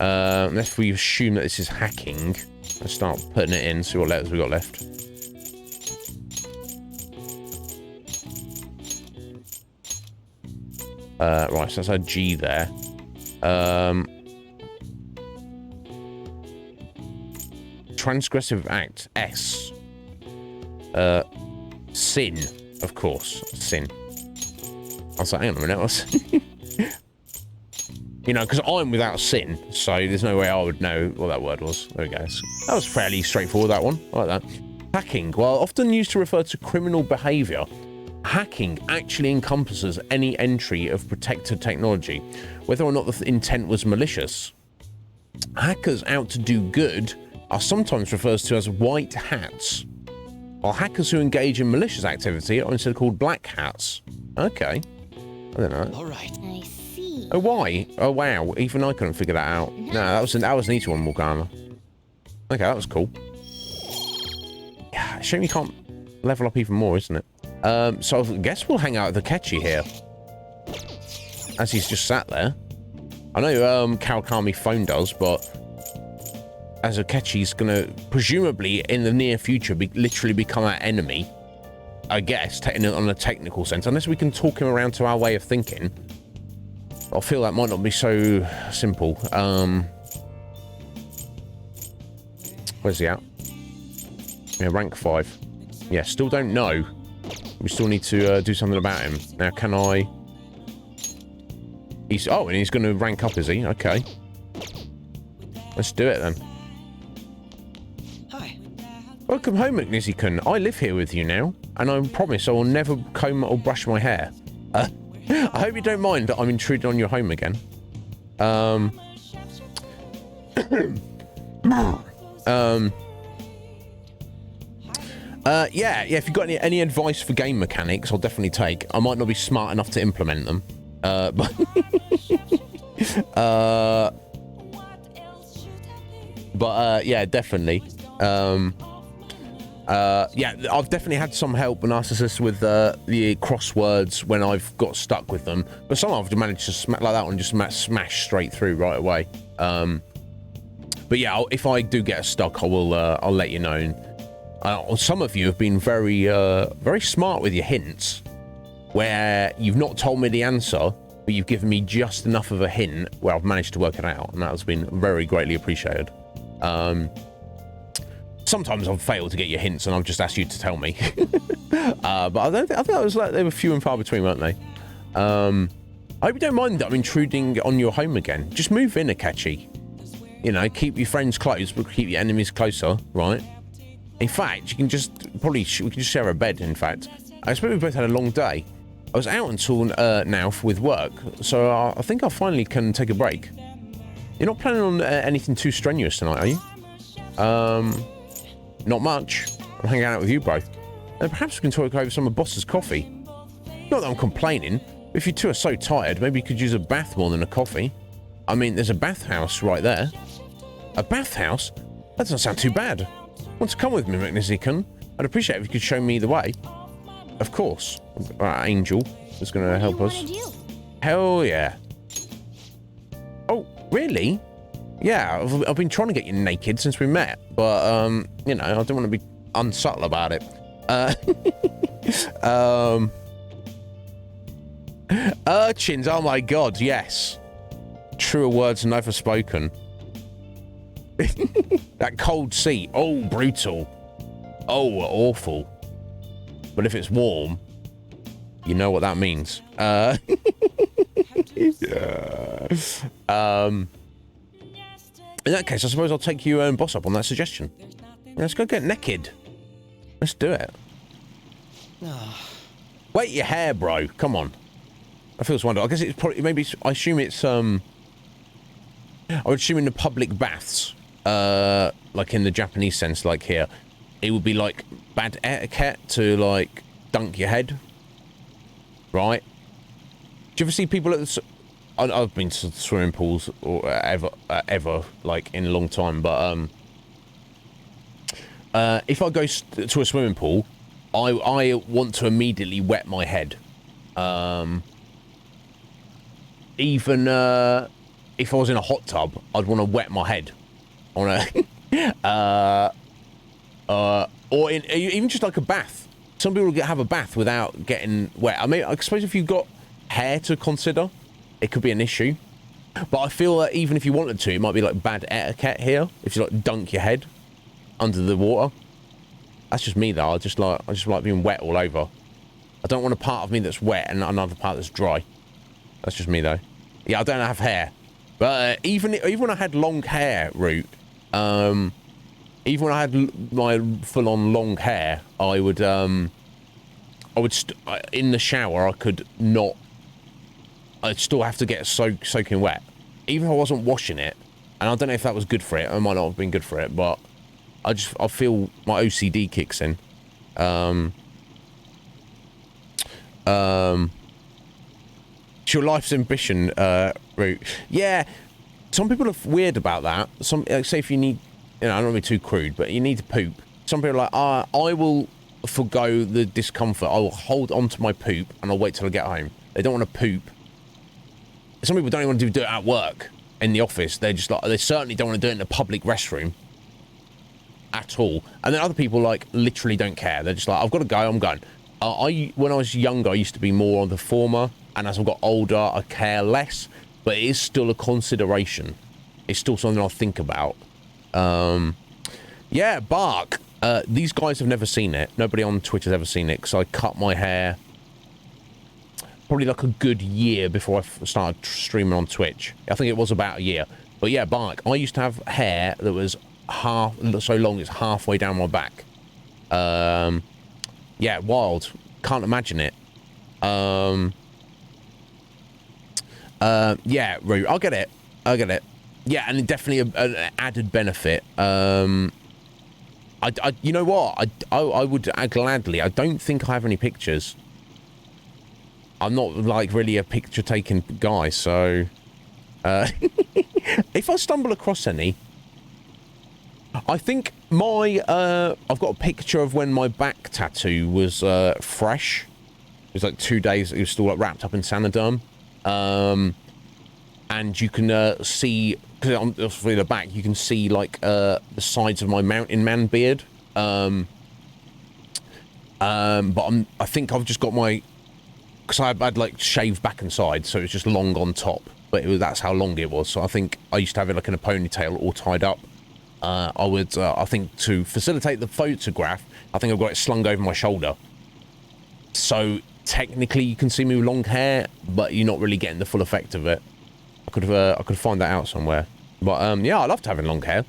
If we assume that this is hacking, let's start putting it in, see what letters we got left. Right, so that's our G there. Transgressive act, S. Sin, of course. Sin. I was like, hang on a minute. You know, because I'm without sin, so there's no way I would know what that word was. There we go. That was fairly straightforward, that one. I like that. Hacking, while often used to refer to criminal behavior, hacking actually encompasses any entry of protected technology, whether or not the intent was malicious. Hackers out to do good are sometimes referred to as white hats, while hackers who engage in malicious activity are instead called black hats. Okay. I don't know. All right. I see. Oh, why? Oh, wow. Even I couldn't figure that out. No, that was an easy one, Morgana. Okay, that was cool. Yeah, shame you can't level up even more, isn't it? So I guess we'll hang out with Akechi here. As he's just sat there. I know Kawakami phoned us, but as Akechi's gonna presumably in the near future literally become our enemy, I guess, on a technical sense, unless we can talk him around to our way of thinking. I feel that might not be so simple. Where's he at? Yeah, rank 5. Yeah, still don't know. We still need to do something about him. Now, can I... and he's going to rank up, is he? Okay. Let's do it, then. Hi. Welcome home, McNizzy-kun. I live here with you now, and I promise I will never comb or brush my hair. I hope you don't mind that I'm intruding on your home again. Yeah, if you've got any advice for game mechanics, I'll definitely take. I might not be smart enough to implement them. But yeah, definitely. Yeah, I've definitely had some help, Narcissus, with the crosswords when I've got stuck with them. But some I've managed to smash like that one, just smash straight through right away. But yeah, if I do get stuck, I'll let you know. Some of you have been very, very smart with your hints, where you've not told me the answer, but you've given me just enough of a hint where I've managed to work it out, and that has been very greatly appreciated. Sometimes I've failed to get your hints, and I've just asked you to tell me. But I think it was like they were few and far between, weren't they? I hope you don't mind that I'm intruding on your home again. Just move in, Akechi. You know, keep your friends close, but keep your enemies closer, right? In fact, you can just we can just share a bed. In fact, I suppose we both had a long day. I was out until now with work, so I think I finally can take a break. You're not planning on anything too strenuous tonight, are you? Not much. I'm hanging out with you both. And perhaps we can talk over some of Boss's coffee. Not that I'm complaining, but if you two are so tired, maybe you could use a bath more than a coffee. I mean, there's a bathhouse right there. A bathhouse? That doesn't sound too bad. Want to come with me, McNizzy-kun? I'd appreciate it if you could show me the way. Of course. Angel is going to help us. Hell yeah. Oh, really? Yeah, I've been trying to get you naked since we met, but, you know, I don't want to be unsubtle about it. Urchins, oh my god, yes. Truer words never spoken. That cold sea, oh, brutal. Oh, awful. But if it's warm, you know what that means. In that case, I suppose I'll take you and Boss up on that suggestion. Let's go get naked. Let's do it. Wait your hair, bro. Come on. That feels wonderful. I guess it's probably, maybe, I assume it's, I would assume in the public baths, like in the Japanese sense, like here, it would be like bad etiquette to like dunk your head, right? Do you ever see people at the... I've been to swimming pools or ever like in a long time, but if I go to a swimming pool, I want to immediately wet my head. Even if I was in a hot tub, I'd want to wet my head on a or in even just like a bath. Some people have a bath without getting wet. I mean, I suppose if you've got hair to consider, it could be an issue. But I feel that even if you wanted to, it might be like bad etiquette here if you like dunk your head under the water. That's just me though. I just like being wet all over. I don't want a part of me that's wet and another part that's dry. That's just me though. Yeah, I don't have hair. But even when I had long hair, Root, even when I had my full-on long hair, I would in the shower, I could not. I'd still have to get soaking wet, even if I wasn't washing it. And I don't know if that was good for it. It might not have been good for it, but I feel my OCD kicks in. It's your life's ambition, Root. Yeah, some people are weird about that. Some, like, say if you need, I don't want to be too crude, but you need to poop. Some people are like, I will forgo the discomfort. I will hold on to my poop and I'll wait till I get home. They don't want to poop. Some people don't even want to do it at work, in the office. They're just like, they certainly don't want to do it in a public restroom at all. And then other people, like, literally don't care. They're just like, I've got to go, I'm going. When I was younger, I used to be more on the former, and as I've got older, I care less, but it is still a consideration. It's still something I'll think about. Yeah, Bark. These guys have never seen it. Nobody on Twitter's ever seen it, because I cut my hair probably like a good year before I started streaming on Twitch. I think it was about a year. But yeah, Bark, I used to have hair that was so long it's halfway down my back. Yeah, wild. Can't imagine it. Yeah, Roo, I'll get it. Yeah, and definitely an added benefit. You know what? I would gladly. I don't think I have any pictures. I'm not, like, really a picture-taking guy, so... if I stumble across any... I think my... I've got a picture of when my back tattoo was fresh. It was like 2 days. It was still, like, wrapped up in Sanoderm. And you can see... Because obviously the back, you can see, like, the sides of my mountain man beard. But I think I've just got my... Because I had, like, shaved back and side, so it was just long on top. But that's how long it was. So I think I used to have it, like, in a ponytail all tied up. I think to facilitate the photograph, I think I've got it slung over my shoulder. So technically you can see me with long hair, but you're not really getting the full effect of it. I could find that out somewhere. But yeah, I loved having long hair.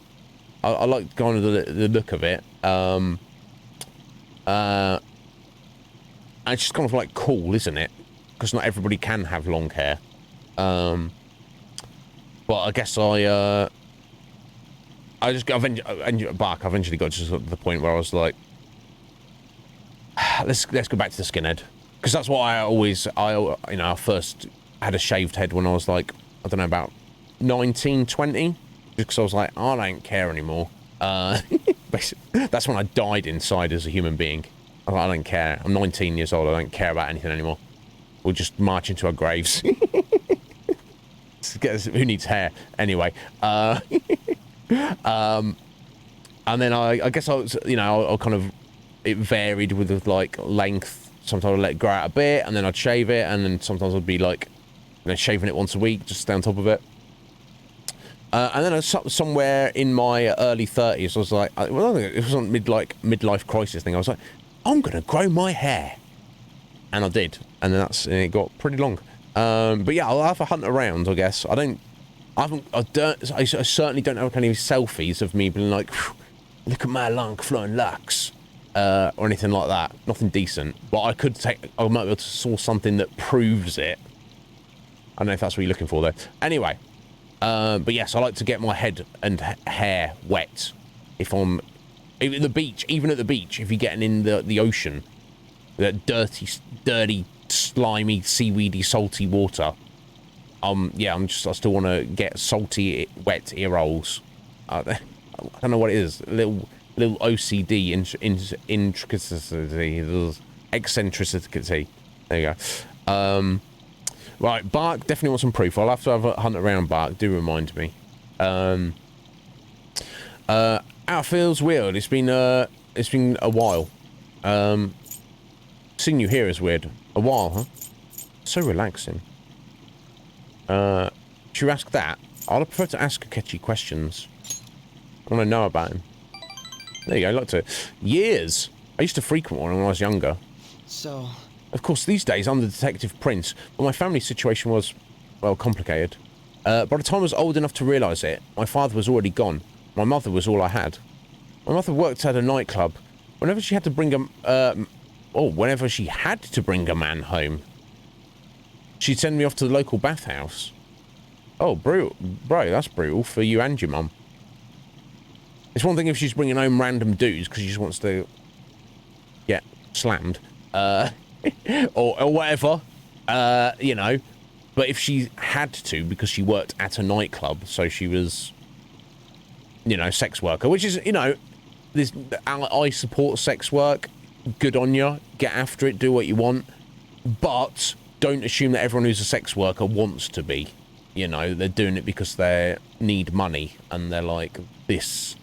I like kind of the look of it. And it's just kind of like cool, isn't it? Because not everybody can have long hair. But I guess I eventually got to the point where I was like, let's go back to the skinhead, because that's what I first had a shaved head when I was like, I don't know, about 19, 20, because I was like, I don't care anymore. Basically, that's when I died inside as a human being. I was like, I don't care. I'm 19 years old. I don't care about anything anymore. We'll just march into our graves. Who needs hair anyway? And then I guess I was, I kind of, it varied with like length. Sometimes I'd let it grow out a bit, and then I'd shave it, and then sometimes I'd be like, shaving it once a week, just stay on top of it. And then somewhere in my early 30s, I was like, well, I think it was on midlife crisis thing. I was like, I'm gonna grow my hair, and I did, and then it got pretty long. But yeah, I'll have a hunt around, I guess. I certainly don't have any selfies of me being like, look at my long flowing locks, or anything like that. Nothing decent. But I might be able to source something that proves it. I don't know if that's what you're looking for there. Anyway, but yes, I like to get my head and hair wet if I'm at the beach. Even at the beach, if you're getting in the ocean, that dirty, slimy, seaweedy, salty water. Yeah, I still want to get salty, wet ear holes. I don't know what it is. A little OCD intricacy, eccentricity. There you go. Right, Bark definitely wants some proof. I'll have to have a hunt around, Bark. Do remind me. Outfield's weird. It's been a while. Seeing you here is weird. A while, huh? So relaxing. Should you ask that? I'd prefer to ask catchy questions. I want to know about him. There you go, like to. Years! I used to frequent one when I was younger. So... Of course, these days I'm the Detective Prince, but my family situation was, well, complicated. By the time I was old enough to realise it, my father was already gone. My mother was all I had. My mother worked at a nightclub. Whenever she had to bring whenever she had to bring a man home, she'd send me off to the local bathhouse. Oh, brutal. Bro, that's brutal for you and your mum. It's one thing if she's bringing home random dudes because she just wants to get slammed. Or whatever. You know. But if she had to because she worked at a nightclub, so she was, you know, sex worker, which is, you know, I support sex work. Good on you. Get after it. Do what you want. But don't assume that everyone who's a sex worker wants to be. You know, they're doing it because they need money. And they're like, this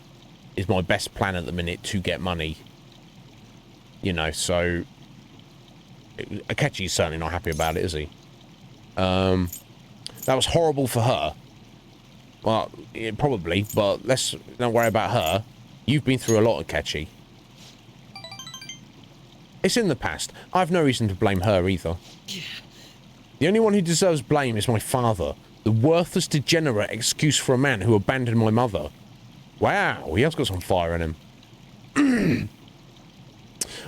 is my best plan at the minute to get money. You know, so... Akechi's certainly not happy about it, is he? That was horrible for her. Well, yeah, probably, but let's don't worry about her. You've been through a lot, Akechi. It's in the past. I have no reason to blame her either. The only one who deserves blame is my father. The worthless, degenerate excuse for a man who abandoned my mother. Wow, he has got some fire in him.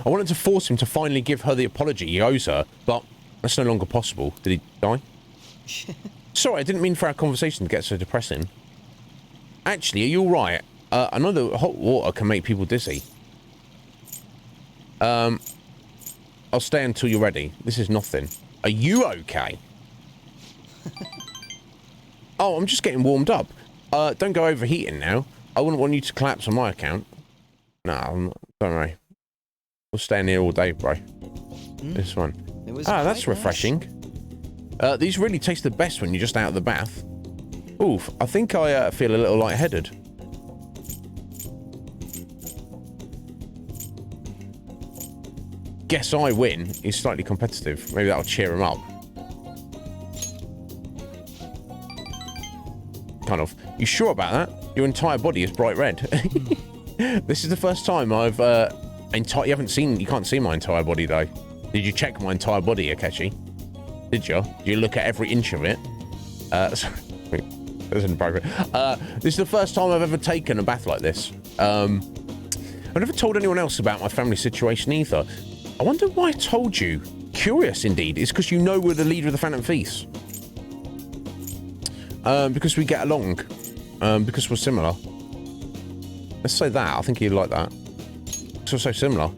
I wanted to force him to finally give her the apology he owes her, but that's no longer possible. Did he die? Sorry, I didn't mean for our conversation to get so depressing. Actually, are you alright? I know that hot water can make people dizzy. I'll stay until you're ready. This is nothing. Are you okay? Oh, I'm just getting warmed up. Don't go overheating now. I wouldn't want you to collapse on my account. No, don't worry. We'll stay in here all day, bro. This one. That's refreshing. Nice. These really taste the best when you're just out of the bath. Oof, I think I feel a little lightheaded. Guess I win. He's slightly competitive. Maybe that'll cheer him up. Kind of. You sure about that? Your entire body is bright red. This is the first time I've you can't see my entire body though. Did you check my entire body, Akechi? Did you? Did you look at every inch of it? That's inappropriate. This is the first time I've ever taken a bath like this. I've never told anyone else about my family situation either. I wonder why I told you. Curious indeed. It's because you know we're the leader of the Phantom Feast. Because we get along. Because we're similar. Let's say that. I think you'd like that. Because we're so similar.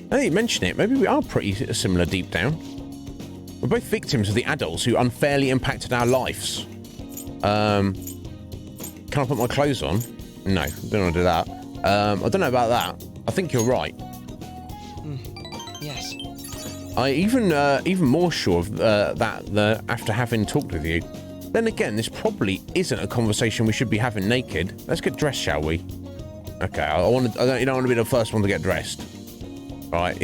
Now that you mention it, maybe we are pretty similar deep down. We're both victims of the adults who unfairly impacted our lives. Can I put my clothes on? No, don't want to do that. I don't know about that. I think you're right. Yes. I even more sure of that after having talked with you. Then again, this probably isn't a conversation we should be having naked. Let's get dressed, shall we? Okay, I don't want to be the first one to get dressed. Right.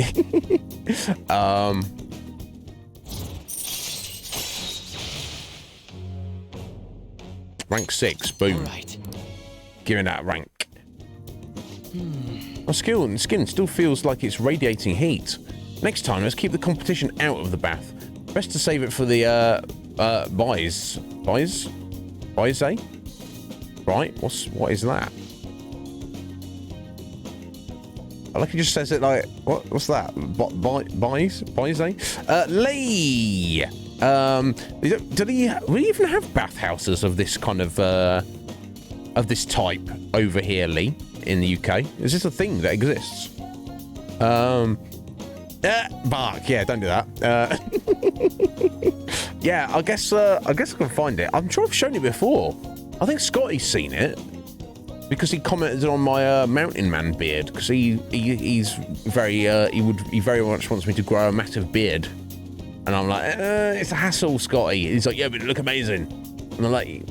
Rank 6, boom. All right. Giving that rank. My skin still feels like it's radiating heat. Next time, let's keep the competition out of the bath. Best to save it for the buys, eh? Right? What is that? I like it just says it like what's that? Buys, eh? Lee. Do we even have bathhouses of this kind of type over here, Lee, in the UK? Is this a thing that exists? Bark. Yeah, don't do that. Yeah, I guess I can find it. I'm sure I've shown it before. I think Scotty's seen it because he commented on my mountain man beard because he's very he very much wants me to grow a massive beard, and I'm like, it's a hassle, Scotty. He's like, yeah, but it look amazing, and I'm like,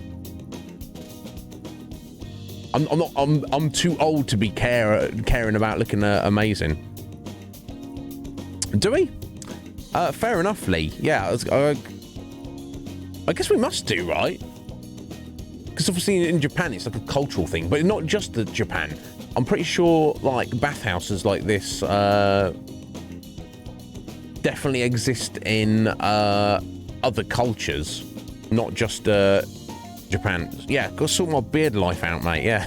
I'm too old to be caring about looking amazing. Do we? Fair enough, Lee. Yeah, I guess we must do, right? Because obviously in Japan it's like a cultural thing, but not just the Japan. I'm pretty sure like bathhouses like this definitely exist in other cultures, not just Japan. Yeah, got to sort my beard life out, mate. Yeah.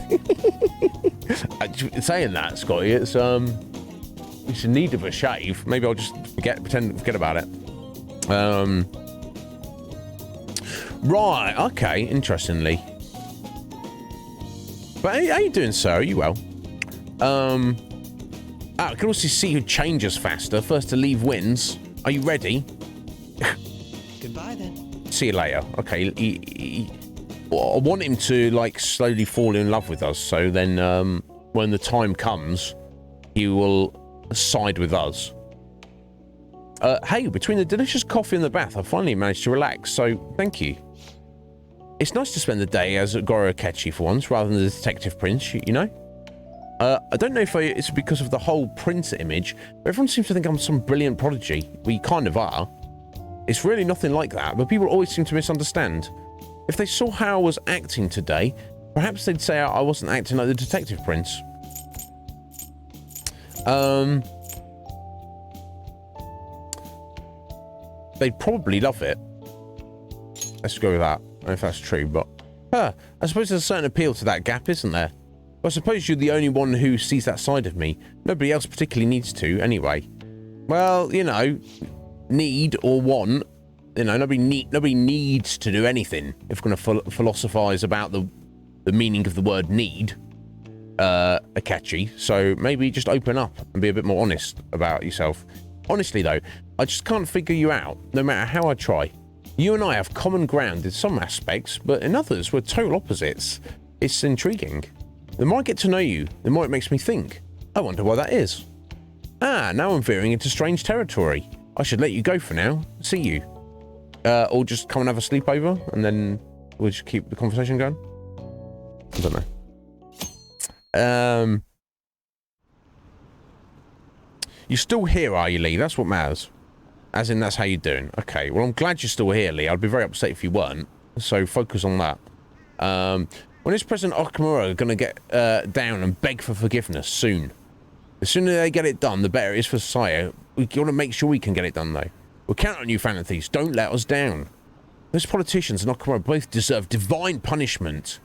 Saying that, Scotty, it's in need of a shave. Maybe I'll just forget about it. Right. Okay. Interestingly. But how you doing, sir? Are you well? I can also see who changes faster. First to leave wins. Are you ready? Goodbye then. See you later. Okay. I want him to like slowly fall in love with us. So then, when the time comes, he will side with us. Hey, between the delicious coffee and the bath, I finally managed to relax. So thank you. It's nice to spend the day as Goro Akechi for once, rather than the detective prince. You know. I don't know if it's because of the whole prince image, but everyone seems to think I'm some brilliant prodigy. We kind of are. It's really nothing like that, but people always seem to misunderstand. If they saw how I was acting today, perhaps they'd say I wasn't acting like the detective prince. They'd probably love it. Let's go with that. I don't know if that's true, but... I suppose there's a certain appeal to that gap, isn't there? I suppose you're the only one who sees that side of me. Nobody else particularly needs to, anyway. Well, you know, need or want, you know, nobody needs to do anything if we're going to philosophize about the meaning of the word need, Akechi. So maybe just open up and be a bit more honest about yourself. Honestly, though, I just can't figure you out, no matter how I try. You and I have common ground in some aspects, but in others, we're total opposites. It's intriguing. The more I get to know you, the more it makes me think. I wonder why that is. Ah, now I'm veering into strange territory. I should let you go for now. See you. Or just come and have a sleepover, and then we'll just keep the conversation going. I don't know. You're still here, are you, Lee? That's what matters. As in, that's how you're doing. Okay, well, I'm glad you're still here, Lee. I'd be very upset if you weren't. So focus on that. When is President Okamura going to get down and beg for forgiveness soon? The sooner they get it done, the better it is for society. We got to make sure we can get it done, though. We'll count on you, Phantom Thieves. Don't let us down. Those politicians and Okamura both deserve divine punishment.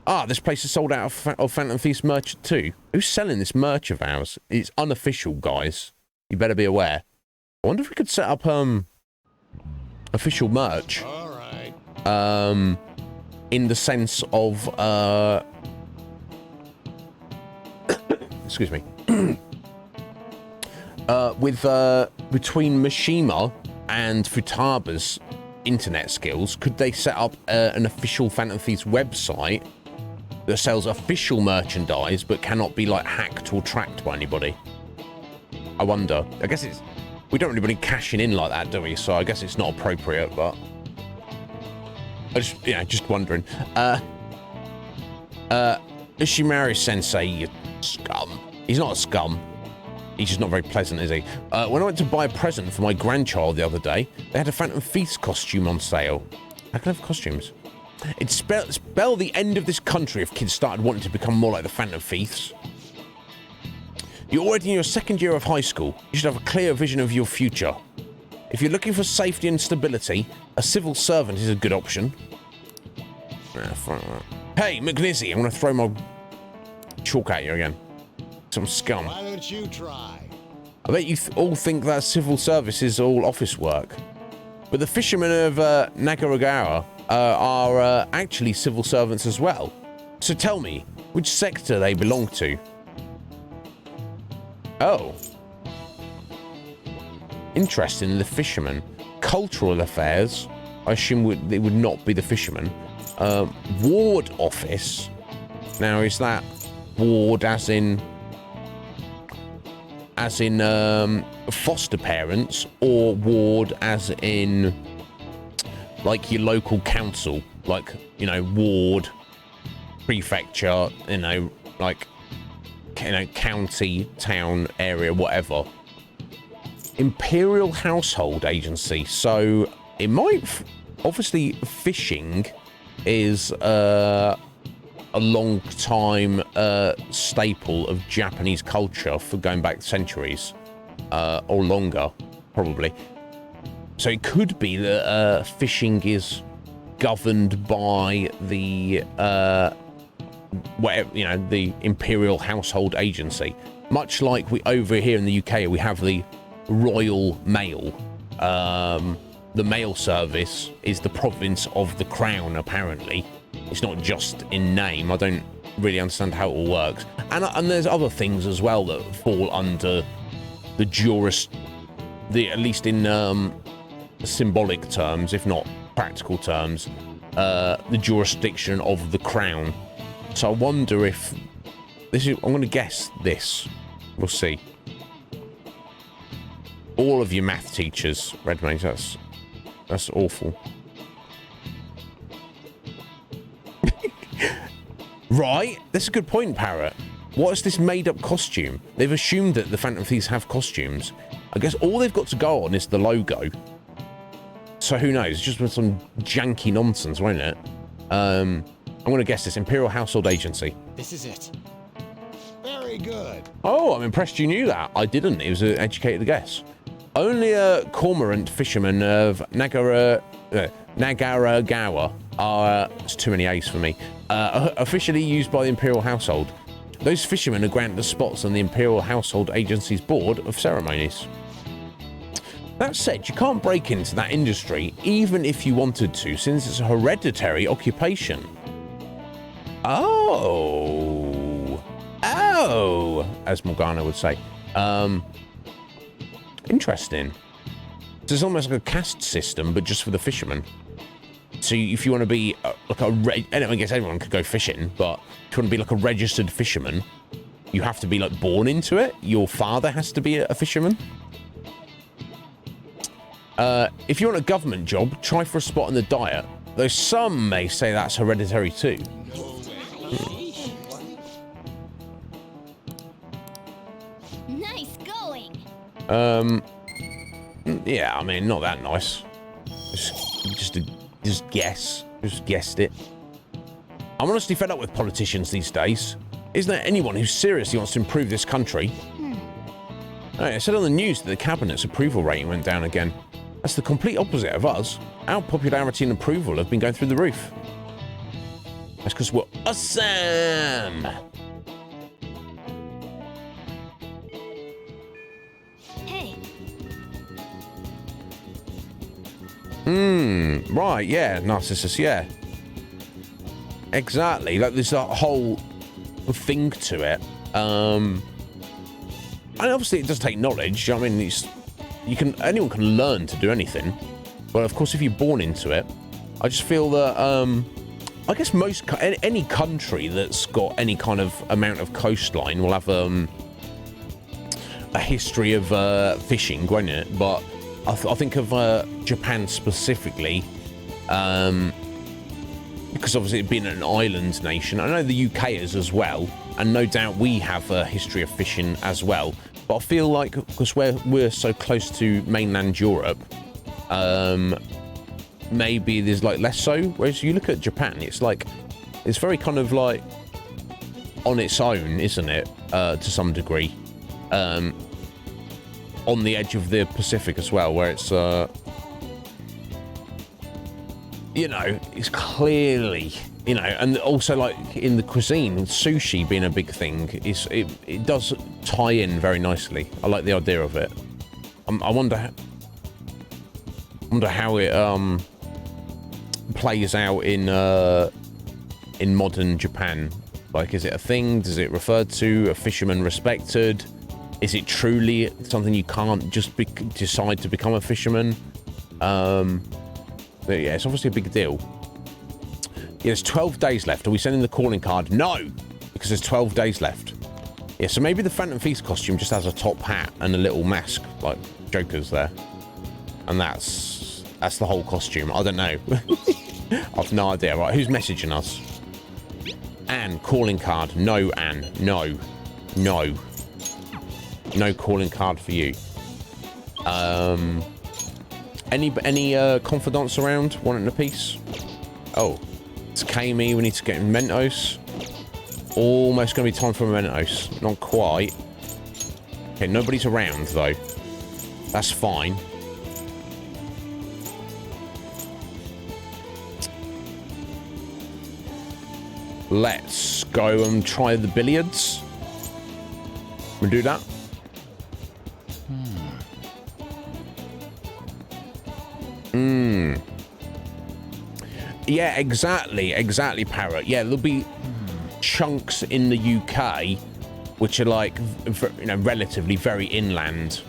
Ah, this place is sold out of Phantom Thieves merch too. Who's selling this merch of ours? It's unofficial, guys. You better be aware. I wonder if we could set up official merch. All right. In the sense of excuse me. Between Mishima and Futaba's internet skills, could they set up an official Phantom Thieves website that sells official merchandise but cannot be like hacked or tracked by anybody? I wonder. I guess we don't really cashing in like that, do we? So I guess it's not appropriate, but just wondering. Ishimaru Sensei, you scum. He's not a scum. He's just not very pleasant, is he? When I went to buy a present for my grandchild the other day, they had a Phantom Thieves costume on sale. How can I have costumes? It'd spell the end of this country if kids started wanting to become more like the Phantom Thieves. You're already in your second year of high school. You should have a clear vision of your future. If you're looking for safety and stability, a civil servant is a good option. Hey, McNizzy, I'm going to throw my chalk at you again. Some scum. Why don't you try? I bet you all think that civil service is all office work. But the fishermen of Nagaragara are actually civil servants as well. So tell me, which sector they belong to? Oh. Interesting, the fishermen. Cultural affairs. I assume it would not be the fishermen. Ward office. Now, is that ward as in foster parents, or ward as in like your local council, like, you know, ward, prefecture, you know, like, you know, county, town, area, whatever. Imperial Household Agency. So it might, obviously, fishing is a long time staple of Japanese culture for going back centuries, or longer, probably. So it could be that fishing is governed by the whatever, you know, the Imperial Household Agency. Much like we over here in the UK, we have the Royal Mail. The mail service is the province of the Crown, apparently. It's not just in name. I don't really understand how it all works. And there's other things as well that fall under the at least in symbolic terms, if not practical terms, the jurisdiction of the Crown. So I wonder if this is, I'm going to guess this. We'll see. All of you math teachers, Red Maze, that's awful. Right, that's a good point, Parrot. What is this made-up costume? They've assumed that the Phantom Thieves have costumes. I guess all they've got to go on is the logo. So who knows? It's just with some janky nonsense, won't it? I'm going to guess this. Imperial Household Agency. This is it. Very good. Oh, I'm impressed you knew that. I didn't. It was an educated guess. Only a cormorant fisherman of Nagaragawa are... it's too many A's for me. Officially used by the Imperial Household. Those fishermen are granted spots on the Imperial Household Agency's Board of Ceremonies. That said, you can't break into that industry even if you wanted to, since it's a hereditary occupation. Oh, as Morgana would say. Interesting. So it's almost like a caste system, but just for the fishermen. So if you want to be like I guess anyone could go fishing, but if you want to be like a registered fisherman, you have to be like born into it. Your father has to be a fisherman. If you want a government job, try for a spot in the Diet, though some may say that's hereditary too. Nice going. Yeah, I mean, not that nice. Just guess. Just guessed it. I'm honestly fed up with politicians these days. Isn't there anyone who seriously wants to improve this country? I said on the news that the cabinet's approval rating went down again. That's the complete opposite of us. Our popularity and approval have been going through the roof. That's because we're awesome. Hey. Right, yeah, Narcissus, yeah. Exactly, like there's that whole thing to it. And obviously it does take knowledge. I mean, anyone can learn to do anything. But of course, if you're born into it, I just feel that, I guess any country that's got any kind of amount of coastline will have a history of fishing, won't it? But I think of Japan specifically, because obviously it being an island nation. I know the UK is as well, and no doubt we have a history of fishing as well. But I feel like because we're so close to mainland Europe, maybe there's like less so. Whereas you look at Japan, it's very kind of like on its own, isn't it? To some degree, on the edge of the Pacific as well, where it's it's clearly, and also like in the cuisine, sushi being a big thing, it does tie in very nicely. I like the idea of it. I wonder how it plays out in modern Japan. Like, is it a thing? Does it refer to a fisherman respected? Is it truly something you can't just decide to become a fisherman? But yeah, it's obviously a big deal. Yeah, there's 12 days left. Are we sending the calling card? No, because there's 12 days left. Yeah, so maybe the Phantom Thieves costume just has a top hat and a little mask, like Joker's there. And that's the whole costume. I don't know. I've no idea. Right, who's messaging us? Anne, calling card. No, Anne. No. No. No calling card for you. Any confidants around wanting a piece? Oh, it's Kami. We need to get in Mentos. Almost going to be time for Mentos. Not quite. Okay, nobody's around though. That's fine. let's go and try the billiards. We'll do that. Yeah, exactly, Parrot. Yeah, there'll be chunks in the UK which are like, you know, relatively very inland.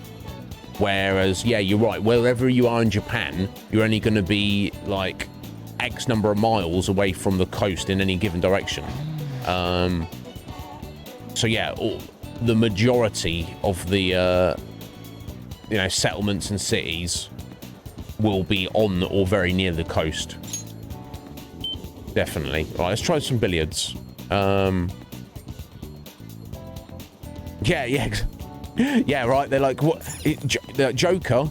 Whereas, yeah, you're right. Wherever you are in Japan, you're only going to be like X number of miles away from the coast in any given direction. So yeah, the majority of the you know, settlements and cities will be on or very near the coast. Definitely. Right, let's try some billiards. Yeah, right. They're like, what? Joker,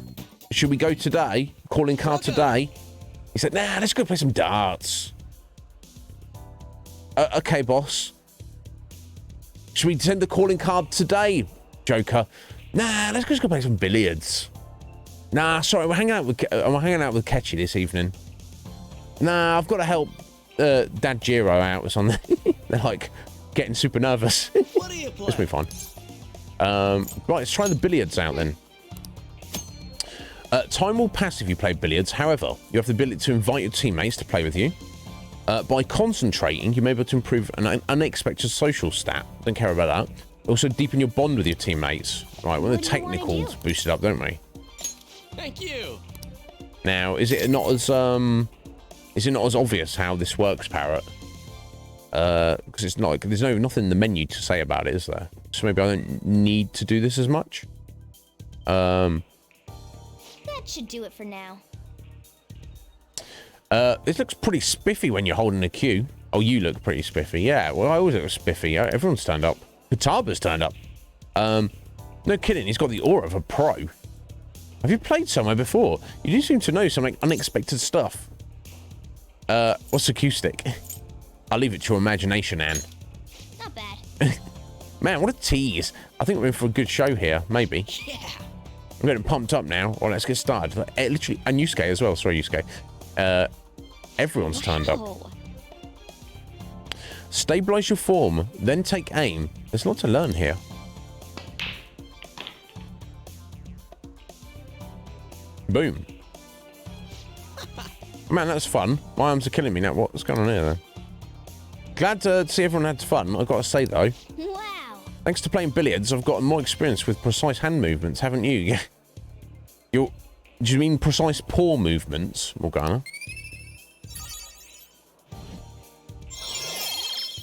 should we go today? Calling card today? He said, nah, let's go play some darts. Okay, boss. Should we send the calling card today, Joker? Nah, let's just go play some billiards. Nah, sorry, I'm hanging out with Ketchy this evening. Nah, I've got to help Dad Giro out or something. They're like getting super nervous. What do you play? This will be fine. Right, let's try the billiards out then. Time will pass if you play billiards. However, you have the ability to invite your teammates to play with you. By concentrating, you may be able to improve an unexpected social stat. Don't care about that. Also, deepen your bond with your teammates. Right, well, the technicals boosted up, don't we? Thank you. Now, is it not as obvious how this works, Parrot? Because it's not like there's nothing in the menu to say about it, is there? So maybe I don't need to do this as much. That should do it for now. This looks pretty spiffy when you're holding a cue. Oh, you look pretty spiffy. Yeah, well, I always look spiffy. Everyone's turned up. Kataba's turned up. No kidding, he's got the aura of a pro. Have you played somewhere before? You do seem to know some like, unexpected stuff. What's acoustic? I'll leave it to your imagination, Anne. Not bad. Man, what a tease. I think we're in for a good show here, maybe. Yeah. I'm getting pumped up now. Well, let's get started. Literally, and Yusuke as well. Sorry, Yusuke. Everyone's turned up. Wow. Stabilize your form, then take aim. There's a lot to learn here. Boom. Man, that's fun. My arms are killing me now. What's going on here, then? Glad to see everyone had fun. I've got to say, though. Wow. Thanks to playing billiards, I've gotten more experience with precise hand movements, haven't you? Do you mean precise paw movements, Morgana?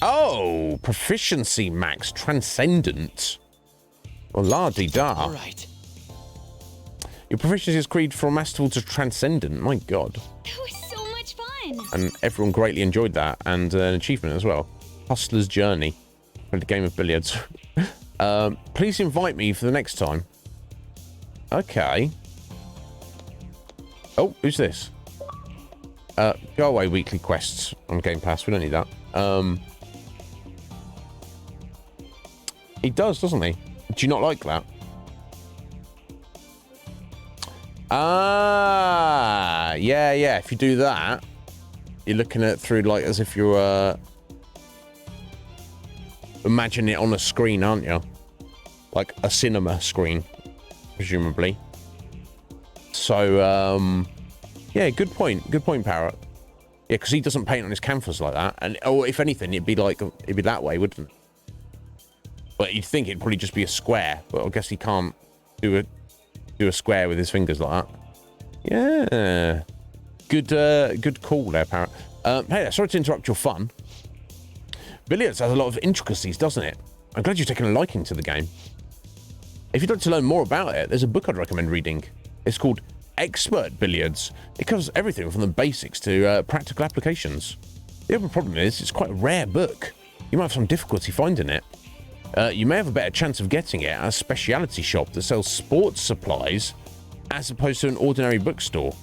Oh, proficiency max, transcendent. Well, la-di-da. All right. Your proficiency is created from masterful to transcendent. My God. That was so much fun. And everyone greatly enjoyed that, and an achievement as well. Hustler's Journey. Played a game of billiards. Please invite me for the next time. Okay. Oh, who's this? Go away weekly quests on Game Pass. We don't need that. He does, doesn't he? Do you not like that? Ah, yeah. If you do that, you're looking at it through like as if you're imagine it on a screen, aren't you? Like a cinema screen, presumably. So, yeah, good point, Parrot. Yeah, because he doesn't paint on his canvas like that, and or if anything, it'd be that way, wouldn't it? But you'd think it'd probably just be a square, but I guess he can't do a square with his fingers like that. Yeah, good call there, Parrot. Hey, sorry to interrupt your fun. Billiards has a lot of intricacies, doesn't it? I'm glad you've taken a liking to the game. If you'd like to learn more about it, there's a book I'd recommend reading. It's called Expert Billiards. It covers everything from the basics to practical applications. The other problem is it's quite a rare book. You might have some difficulty finding it. You may have a better chance of getting it at a specialty shop that sells sports supplies as opposed to an ordinary bookstore.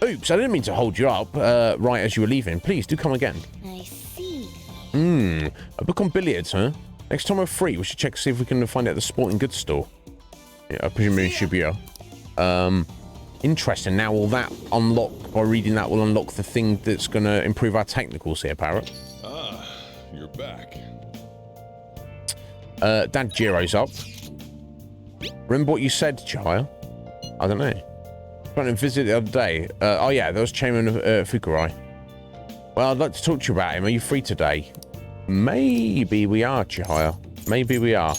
Oops, I didn't mean to hold you up right as you were leaving. Please do come again. I see. A book on billiards, huh? Next time we're free, we should check to see if we can find it at the sporting goods store. Yeah, I presume in Shibuya. Interesting. Now will that unlock, by reading that will unlock the thing that's going to improve our technicals here, Parrot? Ah, you're back. Dad Jiro's up. Remember what you said, Chihaya? I don't know. Went and visited the other day. Oh yeah, there was Chairman Fukurai. Well, I'd like to talk to you about him. Are you free today? Maybe we are, Chihaya. Maybe we are.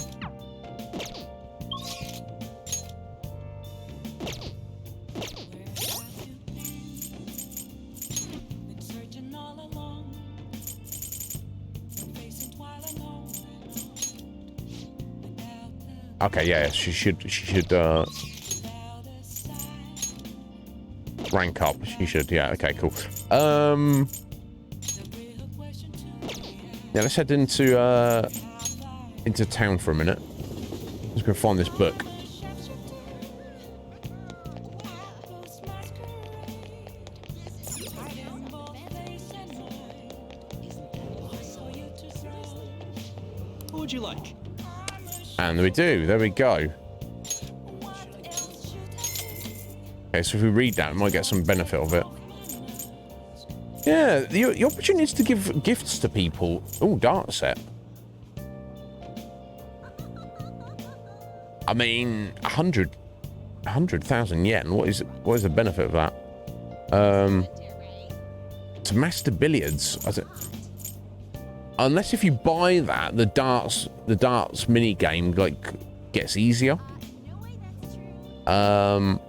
Okay, yeah, she should rank up. She should, yeah. Okay, cool. Yeah, let's head into town for a minute. Let's go find this book. What would you like? And we do. There we go. Okay, so if we read that, we might get some benefit of it. Yeah, the opportunity is to give gifts to people. Oh, dart set. I mean, 100,000 yen. What is the benefit of that? To master billiards. Unless if you buy that, the darts mini game like gets easier. But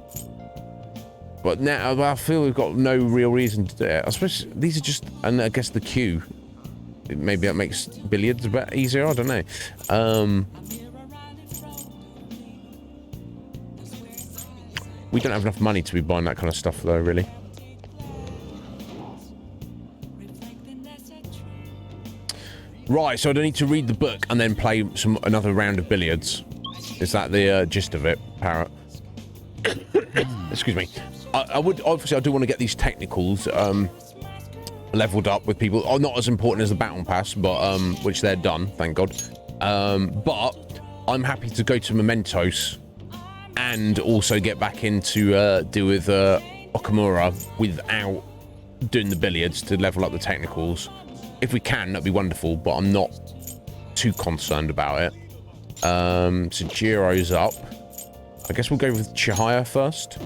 now I feel we've got no real reason to do it. I suppose these are just, and I guess the queue. Maybe that makes billiards a bit easier. I don't know. We don't have enough money to be buying that kind of stuff, though. Really. Right, so I don't need to read the book and then play another round of billiards. Is that the gist of it, Parrot? Excuse me. I would obviously I do want to get these technicals leveled up with people. Oh, not as important as the battle pass, but which they're done, thank God. But I'm happy to go to Mementos and also get back into deal with Okamura without doing the billiards to level up the technicals. If we can, that'd be wonderful, but I'm not too concerned about it. So Jiro's up. I guess we'll go with Chihaya first.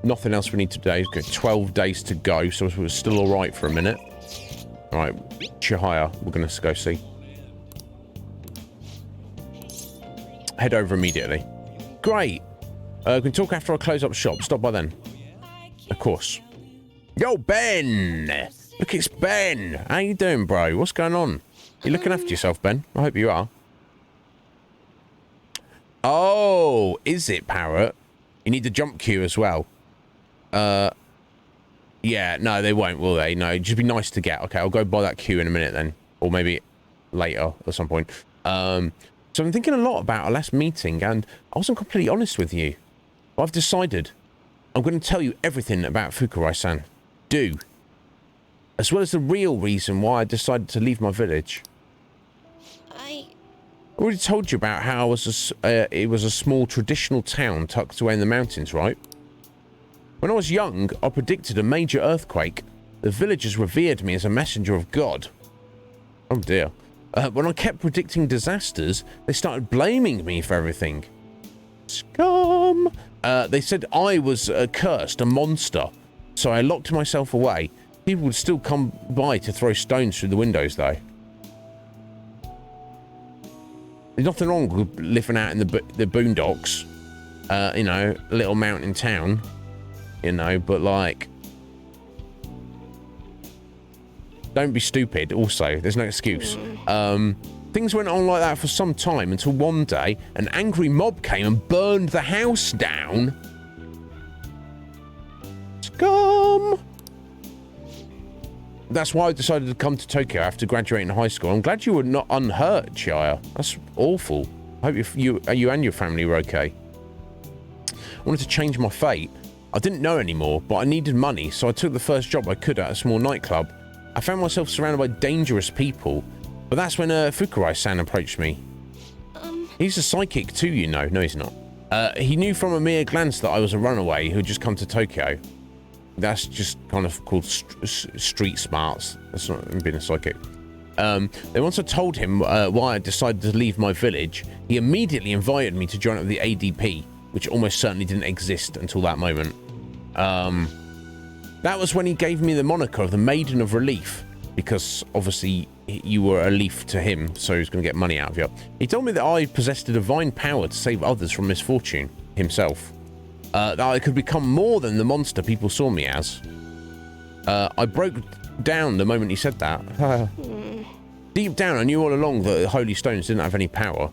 Nothing else we need today. We've got 12 days to go, so we're still all right for a minute. All right, Chihaya, we're going to go see. Head over immediately. Great. We can talk after I close up shop. Stop by then. Of course. Yo, Ben! Look, it's Ben! How you doing, bro? What's going on? You looking after yourself, Ben? I hope you are. Oh, is it, Parrot? You need the jump queue as well. Yeah, no, they won't, will they? No, it'd just be nice to get. Okay, I'll go buy that queue in a minute then. Or maybe later at some point. So I'm thinking a lot about our last meeting, and I wasn't completely honest with you. I've decided I'm going to tell you everything about Fukurai-san. Do. As well as the real reason why I decided to leave my village. I already told you about how it was a small traditional town tucked away in the mountains, right? When I was young, I predicted a major earthquake. The villagers revered me as a messenger of God. Oh dear. When I kept predicting disasters, they started blaming me for everything. Scum! They said I was cursed, a monster. So I locked myself away. People would still come by to throw stones through the windows, though. There's nothing wrong with living out in the boondocks. You know, a little mountain town. You know, but like... Don't be stupid, also. There's no excuse. Things went on like that for some time until one day, an angry mob came and burned the house down. Scum! That's why I decided to come to Tokyo after graduating high school. I'm glad you were not unhurt, Chihaya. That's awful. I hope you and your family were okay. I wanted to change my fate. I didn't know anymore, but I needed money, so I took the first job I could at a small nightclub. I found myself surrounded by dangerous people, but that's when Fukurai-san approached me. He's a psychic too, you know. No, he's not. He knew from a mere glance that I was a runaway who'd just come to Tokyo. That's just kind of called street smarts. That's not being a psychic. Then once I told him why I decided to leave my village, he immediately invited me to join up the ADP, which almost certainly didn't exist until that moment. That was when he gave me the moniker of the Maiden of Relief, because obviously you were a leaf to him, so he was going to get money out of you. He told me that I possessed a divine power to save others from misfortune himself. That I could become more than the monster people saw me as. I broke down the moment he said that. Deep down, I knew all along that the Holy Stones didn't have any power.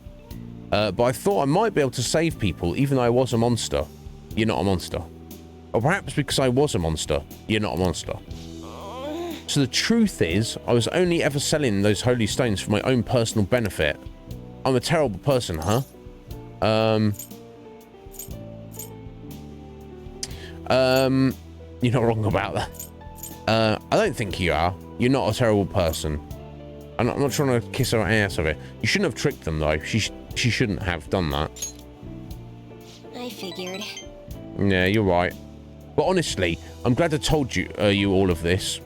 But I thought I might be able to save people, even though I was a monster. You're not a monster. Or perhaps because I was a monster, you're not a monster. So the truth is, I was only ever selling those Holy Stones for my own personal benefit. I'm a terrible person, huh? You're not wrong about that. I don't think you are. You're not a terrible person. I'm not trying to kiss her ass of it. You shouldn't have tricked them, though. She shouldn't have done that. I figured. Yeah, you're right. But honestly, I'm glad I told you all of this.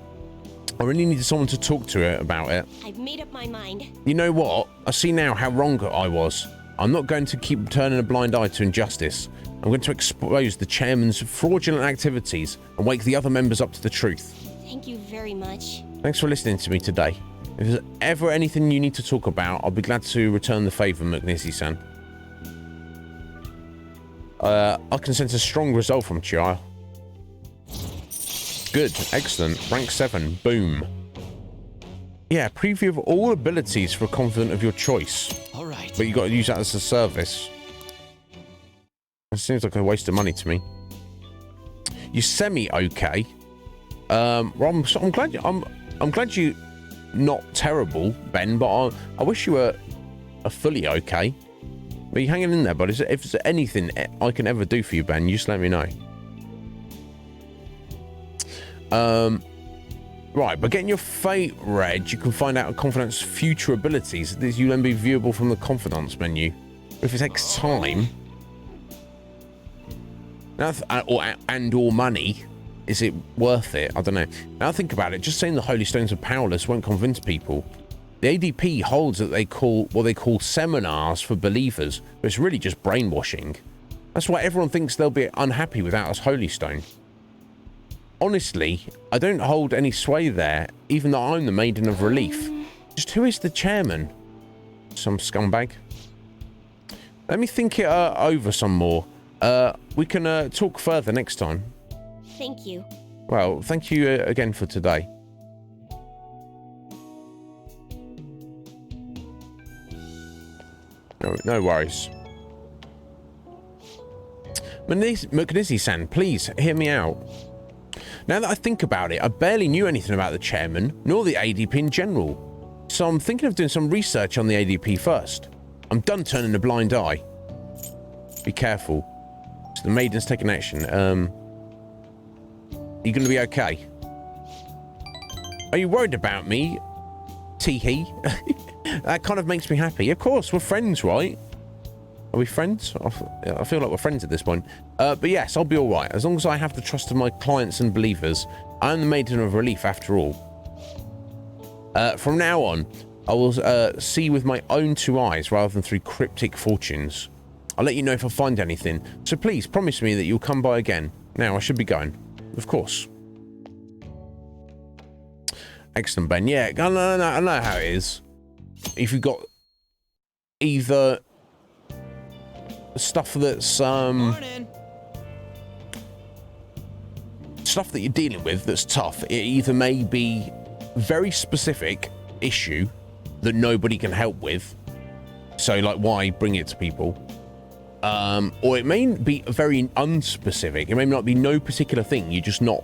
I really needed someone to talk to about it. I've made up my mind. You know what? I see now how wrong I was. I'm not going to keep turning a blind eye to injustice. I'm going to expose the chairman's fraudulent activities and wake the other members up to the truth. Thank you very much. Thanks for listening to me today. If there's ever anything you need to talk about, I'll be glad to return the favour, McNizzy-san. I can sense a strong resolve from Chihaya. Good, excellent. Rank 7, boom. Yeah, preview of all abilities for a confidant of your choice. All right. But you got to use that as a service. It seems like a waste of money to me. You're semi-okay. Well, I'm glad you're not terrible, Ben, but I wish you were fully okay. But you're hanging in there, but if there's anything I can ever do for you, Ben, you just let me know. Right, by getting your fate read, you can find out a confidant's future abilities. These will then be viewable from the confidants menu. If it takes time, now or money, is it worth it? I don't know. Now think about it. Just saying the Holy Stones are powerless won't convince people. The ADP holds what they call seminars for believers, but it's really just brainwashing. That's why everyone thinks they'll be unhappy without us Holy Stone. Honestly, I don't hold any sway there, even though I'm the Maiden of Relief. Just who is the chairman? Some scumbag. Let me think it over some more. We can talk further next time. Thank you. Well, thank you again for today. No worries. McNizzy-san, please hear me out. Now that I think about it, I barely knew anything about the chairman, nor the ADP in general. So I'm thinking of doing some research on the ADP first. I'm done turning a blind eye. Be careful. So the maiden's taking action. You gonna be okay? Are you worried about me? Tee-hee. That kind of makes me happy. Of course, we're friends, right? Are we friends? I feel like we're friends at this point. But yes, I'll be all right. As long as I have the trust of my clients and believers, I'm the Maiden of Relief after all. From now on, I will see with my own two eyes rather than through cryptic fortunes. I'll let you know if I find anything. So please promise me that you'll come by again. Now, I should be going. Of course. Excellent, Ben. Yeah, I know how it is. If you've got either stuff that's stuff that you're dealing with that's tough, it either may be very specific issue that nobody can help with, so like why bring it to people, or it may be very unspecific. It may not be no particular thing, you're just not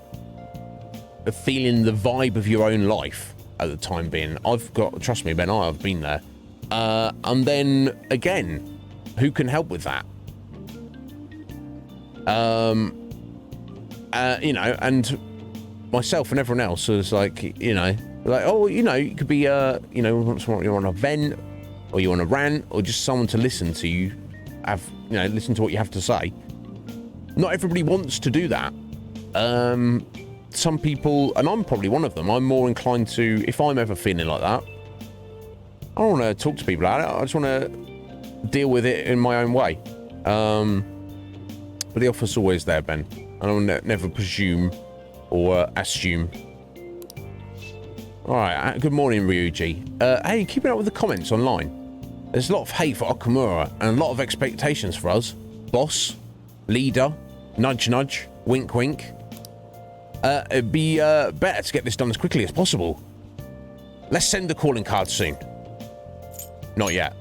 feeling the vibe of your own life at the time being. Trust me, Ben, I've been there. And then again, who can help with that? You know, and myself and everyone else is like, you know, like, oh, you know, you could be, you know, you're on a vent, or you want to rant, or just someone to listen to you, listen to what you have to say. Not everybody wants to do that. some people, and I'm probably one of them, I'm more inclined to, if I'm ever feeling like that, I don't want to talk to people about it. I just want to deal with it in my own way. But the offer's always there, Ben. I don't never presume or assume. All right. Good morning, Ryuji. Hey, keeping up with the comments online. There's a lot of hate for Okamura and a lot of expectations for us. Boss, leader, nudge, nudge, wink, wink. It'd be better to get this done as quickly as possible. Let's send the calling card soon. Not yet.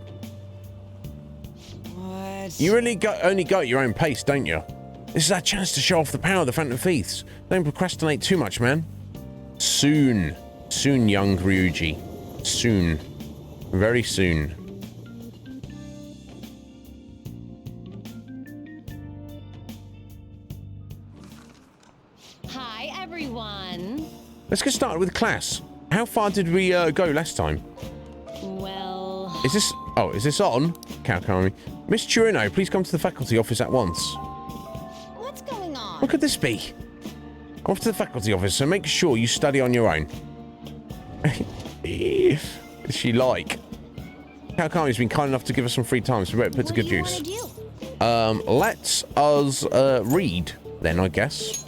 What? You really only go at your own pace, don't you? This is our chance to show off the power of the Phantom Thieves. Don't procrastinate too much, man. Soon. Soon, young Ryuji. Soon. Very soon. Hi, everyone. Let's get started with class. How far did we go last time? Well... Is this... Oh, is this on? Kawakami. Miss Chirino, please come to the faculty office at once. What's going on? What could this be? Off to the faculty office, so make sure you study on your own. Is she like? Kawakami's been kind enough to give us some free time, so we better put to good use. Let's us read, then, I guess.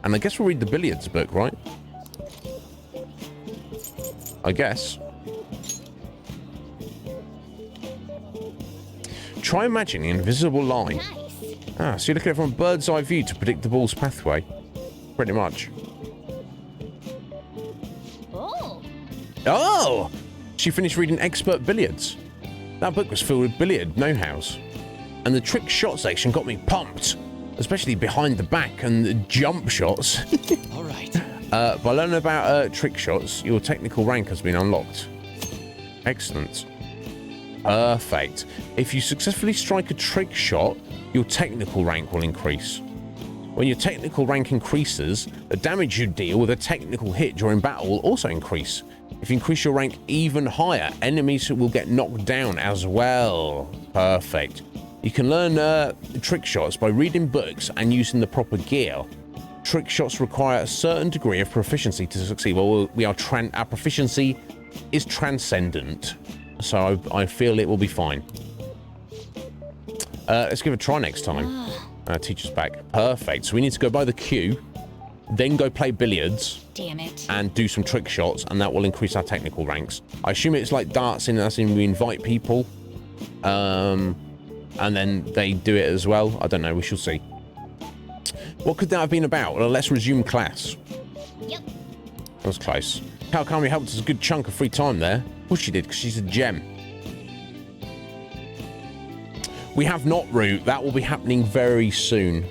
And I guess we'll read the billiards book, right? I guess. Try imagining an invisible line. Nice. Ah, so you're looking at it from a bird's eye view to predict the ball's pathway. Pretty much. Oh. Oh! She finished reading Expert Billiards. That book was filled with billiard know-hows. And the trick shot section got me pumped. Especially behind the back and the jump shots. All right. By learning about trick shots, your technical rank has been unlocked. Excellent. Perfect. If you successfully strike a trick shot, your technical rank will increase. When your technical rank increases, the damage you deal with a technical hit during battle will also increase. If you increase your rank even higher, enemies will get knocked down as well. Perfect. You can learn trick shots by reading books and using the proper gear. Trick shots require a certain degree of proficiency to succeed. Well, our proficiency is transcendent, so I feel it will be fine. Let's give it a try next time. Teacher's back. Perfect. So we need to go by the queue, then go play billiards. Damn it. And do some trick shots, and that will increase our technical ranks. I assume it's like darts, as in we invite people, and then they do it as well. I don't know. We shall see. What could that have been about? Well, let's resume class. Yep. That was close. Kawakami helped us a good chunk of free time there. Well, she did, because she's a gem. We have not route. That will be happening very soon.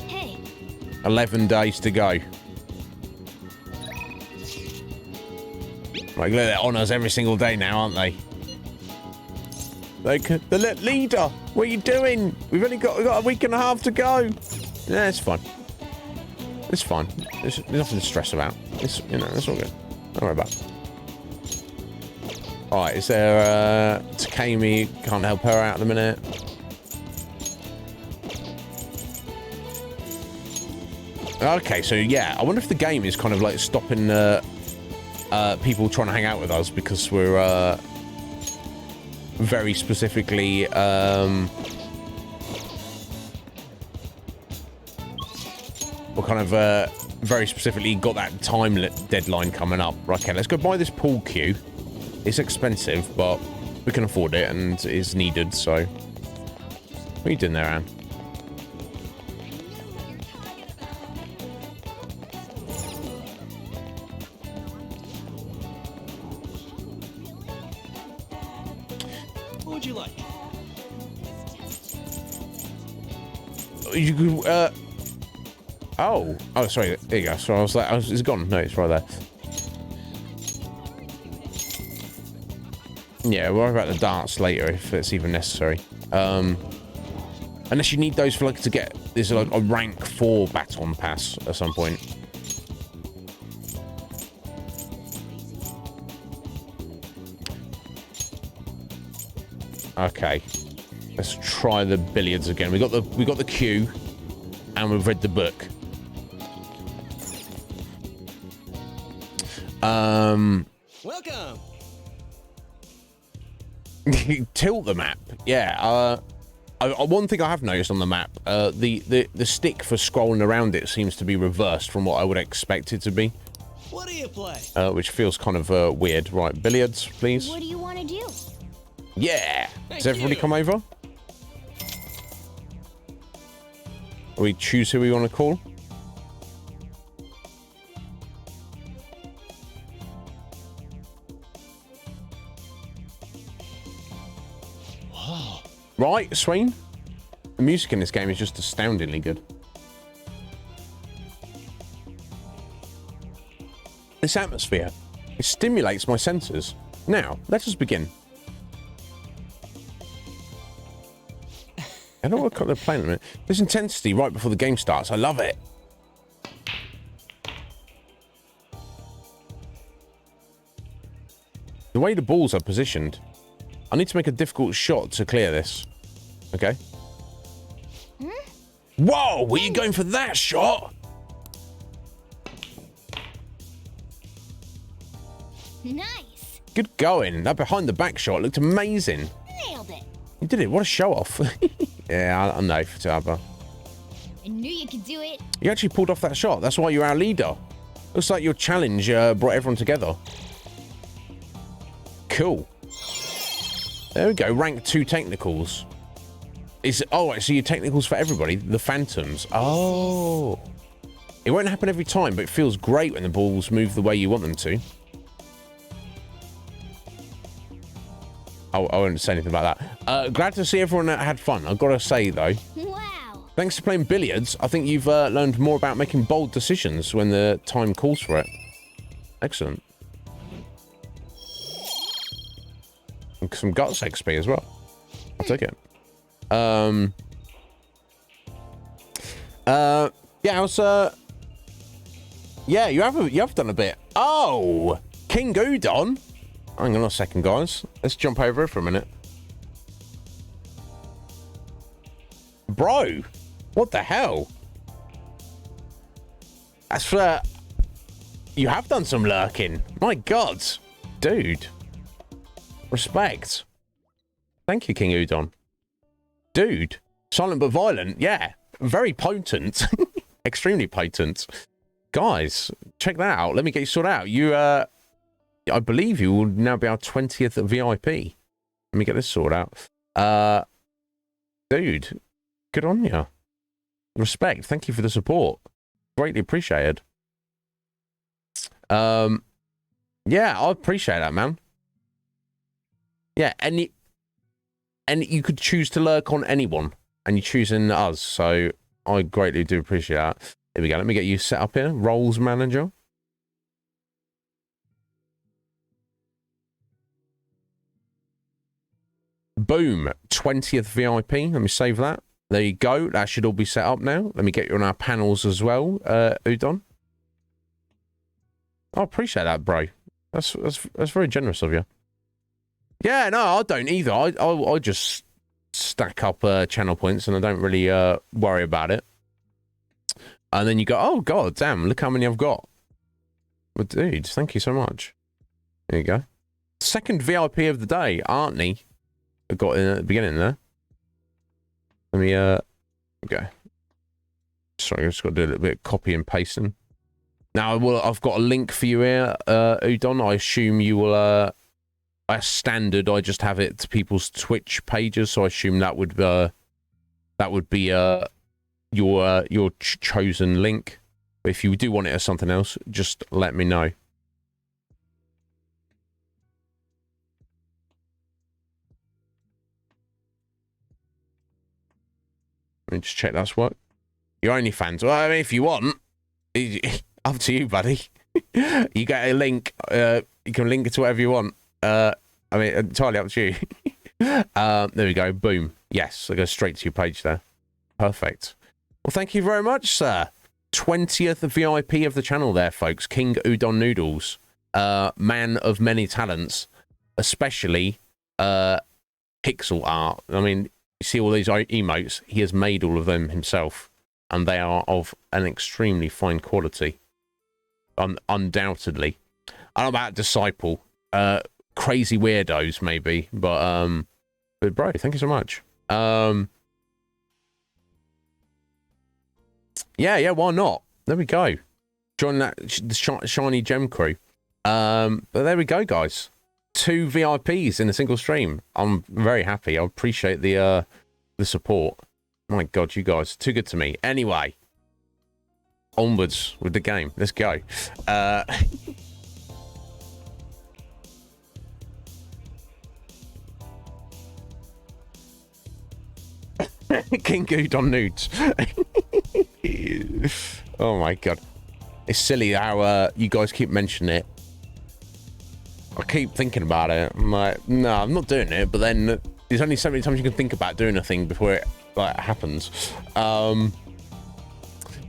Hey. 11 days to go. Like, they're on us every single day now, aren't they? Like, the leader, what are you doing? We've only got a week and a half to go. Yeah, it's fine. It's fine. There's nothing to stress about. It's, it's all good. Don't worry about it. Alright, is there, Takemi, can't help her out in a minute. Okay, so yeah, I wonder if the game is kind of like stopping, people trying to hang out with us because we're, very specifically, we kind of very specifically got that time deadline coming up. Right, okay, let's go buy this pool cue. It's expensive, but we can afford it and it's needed, so... What are you doing there, Anne? What would you like? You could, Oh, sorry. There you go. So I was like, it's gone. No, it's right there. Yeah, we'll worry about the darts later if it's even necessary. Unless you need those for like to get there's like a rank 4 baton pass at some point. Okay, let's try the billiards again. We got the queue, and we've read the book. Welcome. Tilt the map. Yeah. One thing I have noticed on the map, the stick for scrolling around it seems to be reversed from what I would expect it to be. What do you play? Which feels kind of weird. Right, billiards, please. What do you want to do? Yeah. Thank Does everybody you. come over? We choose who we want to call. Wow. Right, Swain? The music in this game is just astoundingly good. This atmosphere, it stimulates my senses. Now, let us begin. I don't know what they're playing at the minute. This intensity right before the game starts, I love it. The way the balls are positioned, I need to make a difficult shot to clear this. Okay. Whoa, were you going for that shot? Nice. Good going. That behind the back shot looked amazing. Nailed it. You did it. What a show off. Yeah, I know, Fataba. I knew you could do it. You actually pulled off that shot. That's why you're our leader. Looks like your challenge brought everyone together. Cool. There we go. Rank 2 technicals. Oh, so your technicals for everybody. The phantoms. Oh. It won't happen every time, but it feels great when the balls move the way you want them to. I won't say anything about that. Glad to see everyone had fun. I've got to say, though. Wow. Thanks for playing billiards. I think you've learned more about making bold decisions when the time calls for it. Excellent. And some guts XP as well. I'll take it. Yeah, I was, yeah, you have done a bit. Oh, King Udon. Hang on a second, guys. Let's jump over it for a minute. Bro, what the hell? That's for... You have done some lurking. My God. Dude. Respect. Thank you, King Udon. Dude. Silent but violent. Yeah. Very potent. Extremely potent. Guys, check that out. Let me get you sorted out. You, I believe you will now be our 20th VIP. Let me get this sorted out. Dude, good on you. Respect. Thank you for the support. Greatly appreciated. Yeah, I appreciate that, man. Yeah, and you could choose to lurk on anyone, and you're choosing us, so I greatly do appreciate that. Here we go. Let me get you set up here. Roles manager. Boom. 20th VIP. Let me save that. There you go. That should all be set up now. Let me get you on our panels as well, Udon. I appreciate that, bro. That's very generous of you. Yeah, no, I don't either. I just stack up channel points and I don't really worry about it. And then you go, oh, God, damn, look how many I've got. Well, dude, thank you so much. There you go. Second VIP of the day, Artney. I got in at the beginning there. Let me, okay. Sorry, I just got to do a little bit of copy and pasting. Now, I've got a link for you here, Udon. I assume you will, as standard, I just have it to people's Twitch pages, so I assume that would be your chosen link. But if you do want it as something else, just let me know. Let me just check that's what. Your OnlyFans. Well, I mean, if you want, up to you, buddy. You get a link. You can link it to whatever you want. I mean, entirely up to you. There we go. Boom. Yes, I go straight to your page there. Perfect. Well, thank you very much, sir. 20th VIP of the channel there, folks. King Udon Noodles. Man of many talents, especially pixel art. I mean, you see all these emotes? He has made all of them himself, and they are of an extremely fine quality. Undoubtedly. I don't know about disciple. Crazy weirdos, maybe. But bro, thank you so much. Yeah, why not? There we go. Join the shiny gem crew. But there we go, guys. 2 VIPs in a single stream. I'm very happy. I appreciate the support. My God, you guys, too good to me. Anyway, onwards with the game. Let's go. King Good on nudes. Oh my God. It's silly how you guys keep mentioning it. I keep thinking about it. I'm like, no, I'm not doing it. But then there's only so many times you can think about doing a thing before it happens. Yeah,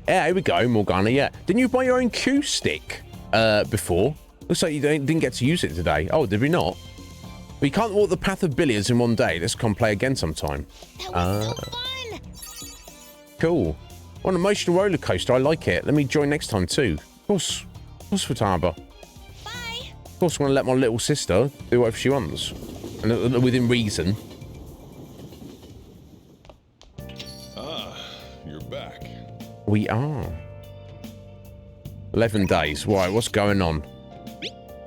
here we go, Morgana. Yeah, didn't you buy your own cue stick before? Looks like you didn't get to use it today. Oh, did we not? We can't walk the path of billiards in one day. Let's come play again sometime. That was so fun. Cool. What an emotional roller coaster. I like it. Let me join next time too. Of course, Futaba. Bye. Of course, I'm going to let my little sister do whatever she wants, and within reason. You're back. We are. 11 days. Right, what's going on?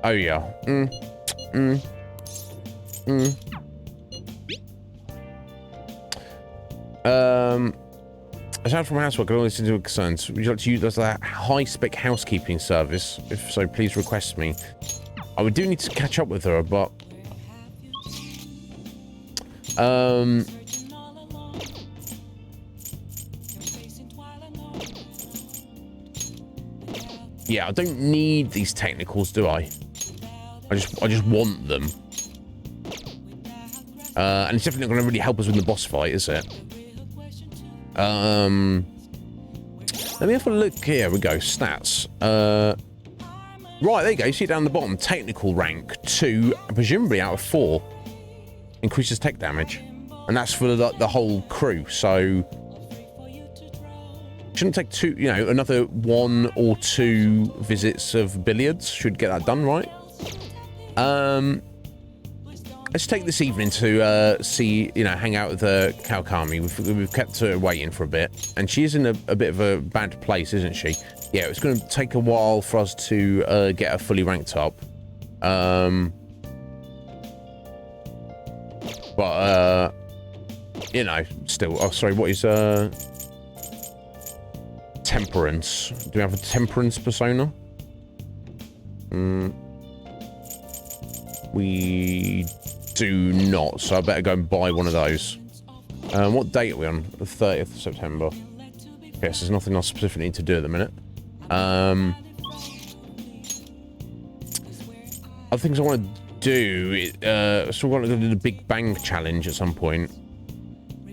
Oh yeah. Aside from housework, I always do concerns. Would you like to use that high-spec housekeeping service? If so, please request me. I would do need to catch up with her, but yeah, I don't need these technicals, do I? I just want them. And it's definitely not going to really help us with the boss fight, is it? Let me have a look. Here we go. Stats. Right, there you go. You see it down the bottom. Technical rank 2, presumably out of 4. Increases tech damage. And that's for the whole crew. So shouldn't take another 1 or 2 visits of billiards. Should get that done, right? Let's take this evening to see, hang out with Kawakami. We've kept her waiting for a bit, and she is in a bit of a bad place, isn't she? Yeah, it's going to take a while for us to get her fully ranked up. But still. Oh, sorry. What is temperance? Do we have a temperance persona? We do not, so I better go and buy one of those. What date are we on? The 30th of September. Yes, there's nothing else specifically need to do at the minute. Other things I want to do, so we're going to do the Big Bang Challenge at some point.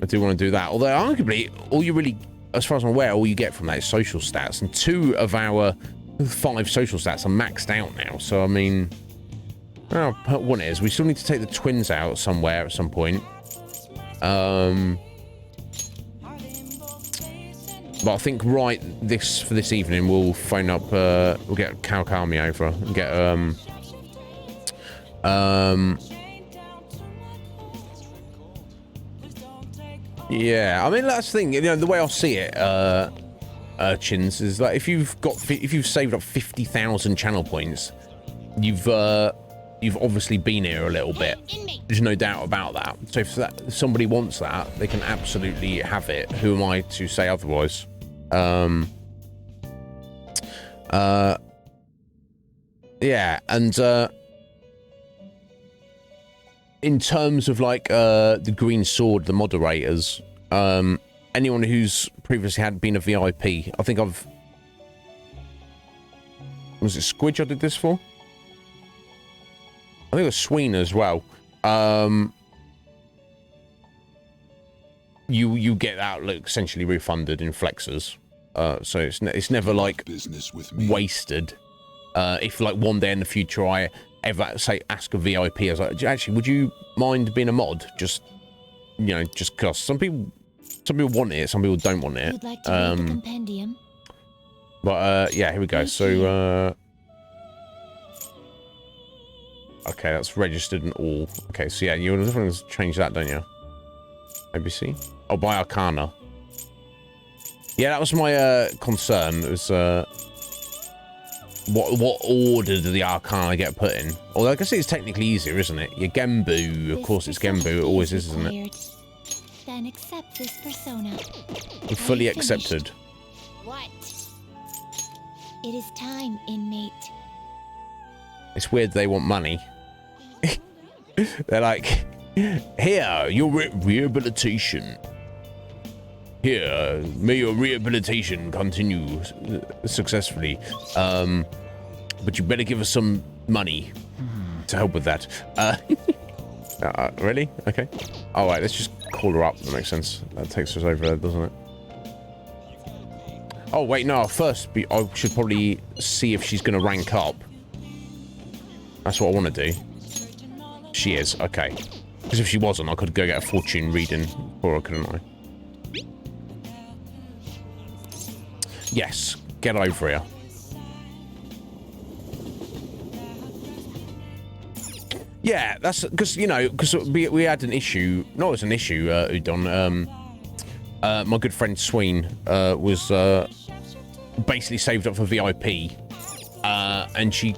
I do want to do that, although arguably, all you really, as far as I'm aware, all you get from that is social stats, and 2 of our 5 social stats are maxed out now, so I mean... Well, one is we still need to take the twins out somewhere at some point. But I think for this evening we'll phone up. We'll get Kawakami over and get yeah, I mean that's the thing. The way I see it, urchins, is like if you've saved up 50,000 channel points, you've obviously been here a little bit. There's no doubt about that. So if somebody wants that, they can absolutely have it. Who am I to say otherwise? Yeah, and in terms of like the Green Sword, the moderators, anyone who's previously been a VIP, I think was it Squidge I did this for? I think it was Sween as well. You get that essentially refunded in flexes. So it's never like wasted. If like one day in the future I ever ask a VIP, I was like, actually, would you mind being a mod? Just because some people want it, some people don't want it. Would like to read the compendium. But yeah, here we go. So Okay, that's registered and all. Okay, so yeah, you're going to change that, don't you? ABC? Oh, by Arcana. Yeah, that was my concern. It was what order do the Arcana get put in? Although I guess it's technically easier, isn't it? Your Genbu, of course it's Genbu. It always is, isn't it? Then accept this persona. We're fully accepted. What? It is time, inmate. It's weird they want money. They're like, here, your rehabilitation. Here, may your rehabilitation continue successfully. But you better give us some money to help with that. Really? Okay. All right, let's just call her up. That makes sense. That takes us over there, doesn't it? Oh, wait, no. First, I should probably see if she's going to rank up. That's what I want to do. She is. Okay. Because if she wasn't, I could go get a fortune reading for her, couldn't I? Yes. Get over here. Yeah, that's because, you know, because we had an issue. No, it's an issue, Udon. My good friend Sween was basically saved up for VIP, and she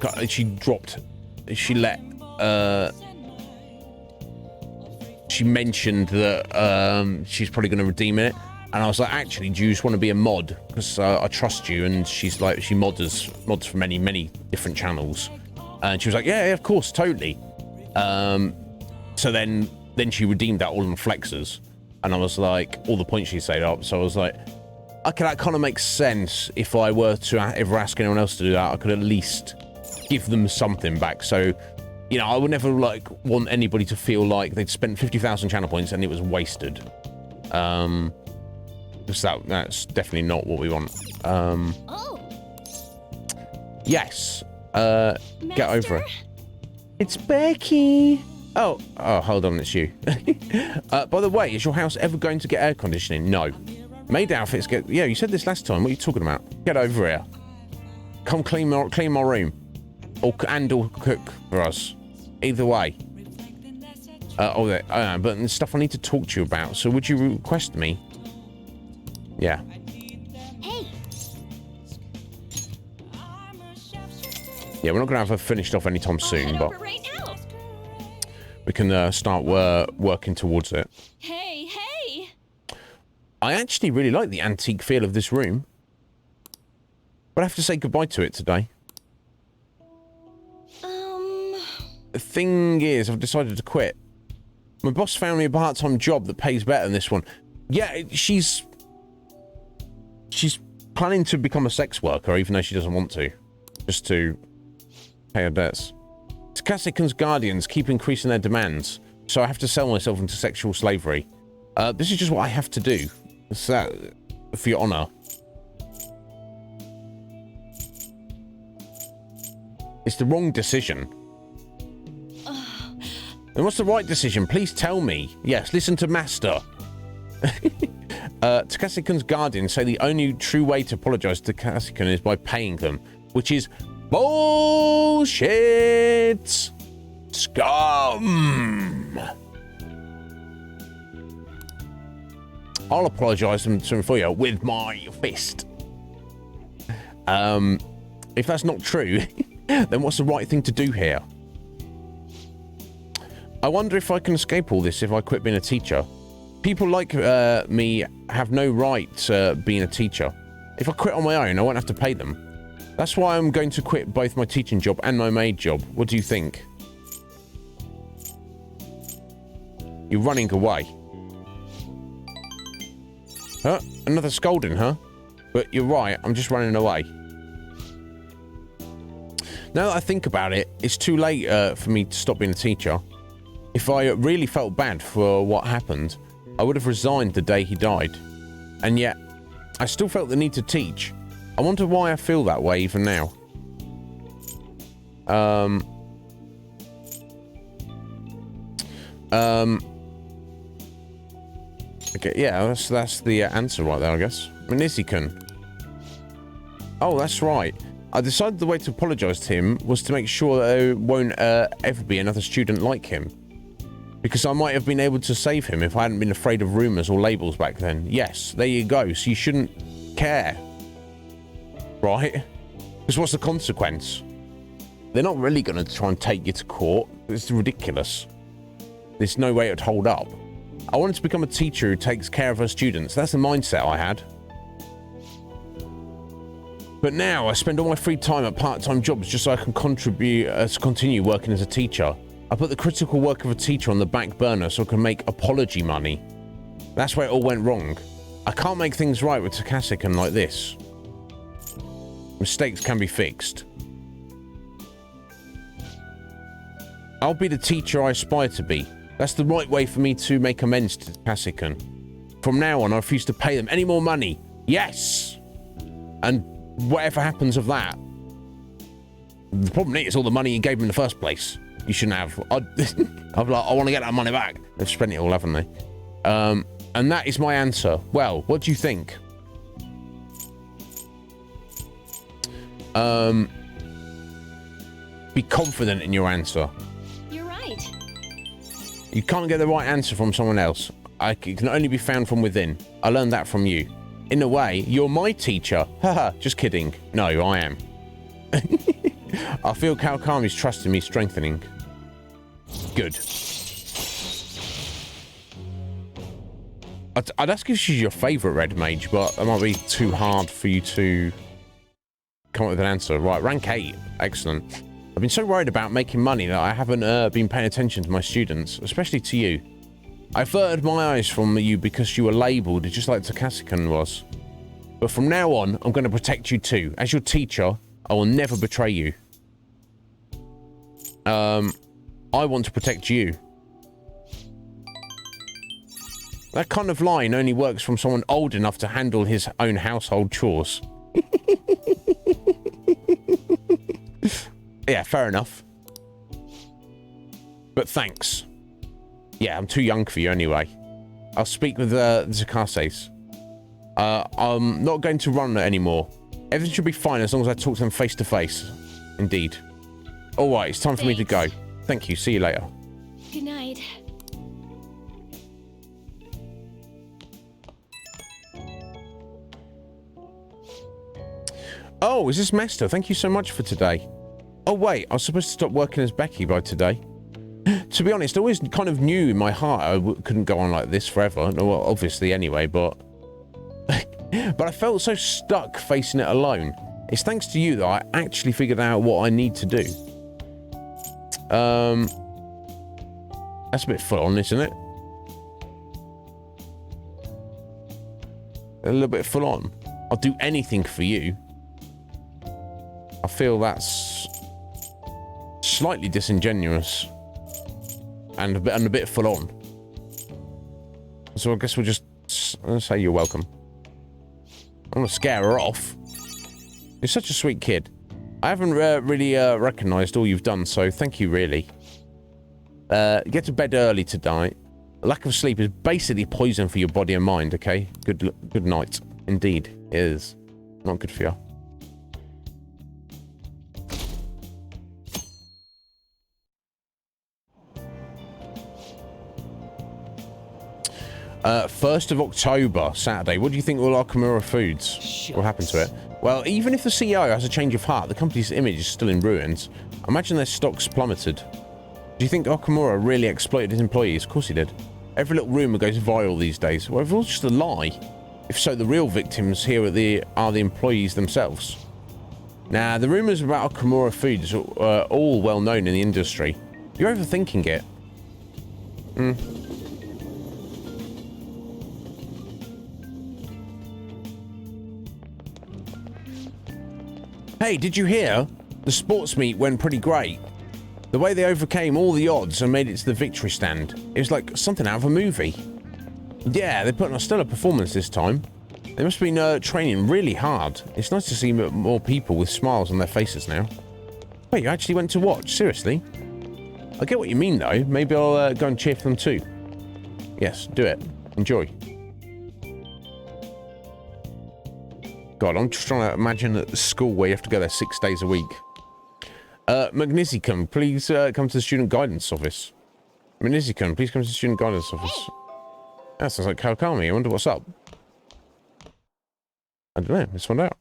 mentioned that she's probably going to redeem it, and I was like, actually, do you just want to be a mod? Because I trust you. And she's like, she mods for many different channels, and she was like, yeah, of course, totally. So then she redeemed that all in flexes, and I was like, all the points she saved up. So I was like, okay, that kind of makes sense. If I were to ever ask anyone else to do that, I could at least give them something back. So, you know, I would never like want anybody to feel like they'd spent 50,000 channel points and it was wasted. Because that's definitely not what we want. Yes. Get over it. It's Becky. Oh, hold on, it's you. By the way, is your house ever going to get air conditioning? No. Maid outfits get... Yeah, you said this last time. What are you talking about? Get over here. Come clean my room. Or cook for us. Either way. But there's stuff I need to talk to you about. So would you request me? Yeah. Hey. Yeah, we're not going to have her finished off anytime soon, but... we can start working towards it. Hey. I actually really like the antique feel of this room. But I have to say goodbye to it today. The thing is, I've decided to quit. My boss found me a part-time job that pays better than this one. Yeah, she's planning to become a sex worker, even though she doesn't want to. Just to pay her debts. Takasekun's guardians keep increasing their demands, so I have to sell myself into sexual slavery. This is just what I have to do. It's that, for your honor. It's the wrong decision. And what's the right decision? Please tell me. Yes, listen to Master. Takasekun's guardians say the only true way to apologize to Takasekun is by paying them, which is bullshit. Scum. I'll apologize to him for you with my fist. If that's not true, then what's the right thing to do here? I wonder if I can escape all this if I quit being a teacher. People like me have no right being a teacher. If I quit on my own, I won't have to pay them. That's why I'm going to quit both my teaching job and my maid job. What do you think? You're running away. Huh? Another scolding, huh? But you're right, I'm just running away. Now that I think about it, it's too late for me to stop being a teacher. If I really felt bad for what happened, I would have resigned the day he died. And yet, I still felt the need to teach. I wonder why I feel that way even now. Okay, yeah, that's the answer right there, I guess. Minisiken. Oh, that's right. I decided the way to apologise to him was to make sure that there won't ever be another student like him. Because I might have been able to save him if I hadn't been afraid of rumours or labels back then. Yes, there you go. So you shouldn't care. Right? Because what's the consequence? They're not really going to try and take you to court. It's ridiculous. There's no way it would hold up. I wanted to become a teacher who takes care of her students. That's the mindset I had. But now I spend all my free time at part-time jobs just so I can continue working as a teacher. I put the critical work of a teacher on the back burner so I can make apology money. That's where it all went wrong. I can't make things right with Takasikan like this. Mistakes can be fixed. I'll be the teacher I aspire to be. That's the right way for me to make amends to Takasikan. From now on, I refuse to pay them any more money. Yes! And whatever happens of that. The problem is all the money you gave them in the first place. You shouldn't have. I'm like, I want to get that money back. They've spent it all, haven't they? And that is my answer. Well, what do you think? Be confident in your answer. You're right. You can't get the right answer from someone else. It can only be found from within. I learned that from you. In a way, you're my teacher. Haha, just kidding. No, I am. I feel Kalkami's trust in me strengthening. Good. I'd ask if she's your favourite red mage, but that might be too hard for you to come up with an answer. Right, rank 8. Excellent. I've been so worried about making money that I haven't been paying attention to my students, especially to you. I averted my eyes from you because you were labelled just like Takasikan was. But from now on, I'm going to protect you too. As your teacher, I will never betray you. I want to protect you. That kind of line only works from someone old enough to handle his own household chores. Yeah, fair enough. But thanks. Yeah, I'm too young for you anyway. I'll speak with the Zakases. I'm not going to run anymore. Everything should be fine as long as I talk to them face to face. Indeed. Alright, it's time for me to go. Thank you. See you later. Good night. Oh, is this Mester? Thank you so much for today. Oh, wait. I was supposed to stop working as Becky by today. To be honest, I always kind of knew in my heart I couldn't go on like this forever. Well, obviously anyway, but... but I felt so stuck facing it alone. It's thanks to you that I actually figured out what I need to do. That's a bit full on, isn't it? A little bit full on. I'll do anything for you. I feel that's slightly disingenuous and a bit full on. So I guess we'll just say you're welcome. I'm gonna scare her off. You're such a sweet kid. I haven't really recognised all you've done, so thank you, really. Get to bed early tonight. Lack of sleep is basically poison for your body and mind, okay? Good night. Indeed, it is. Not good for you. First of October, Saturday. What do you think will Akamura Foods will happen to it? Well, even if the CEO has a change of heart, the company's image is still in ruins. I imagine their stocks plummeted. Do you think Akamura really exploited his employees? Of course he did. Every little rumour goes viral these days. Well, it's all just a lie. If so, the real victims here are the employees themselves. Now, the rumours about Akamura Foods are all well known in the industry. You're overthinking it. Hey, did you hear? The sports meet went pretty great. The way they overcame all the odds and made it to the victory stand. It was like something out of a movie. Yeah, they put on a stellar performance this time. They must have been training really hard. It's nice to see more people with smiles on their faces now. Wait, you actually went to watch? Seriously? I get what you mean, though. Maybe I'll go and cheer for them too. Yes, do it. Enjoy. God, I'm just trying to imagine at the school where you have to go there 6 days a week. Magnicicum, please come to the student guidance office. Magnicicum, please come to the student guidance office. That sounds like Kawakami. I wonder what's up. I don't know. Let's find out.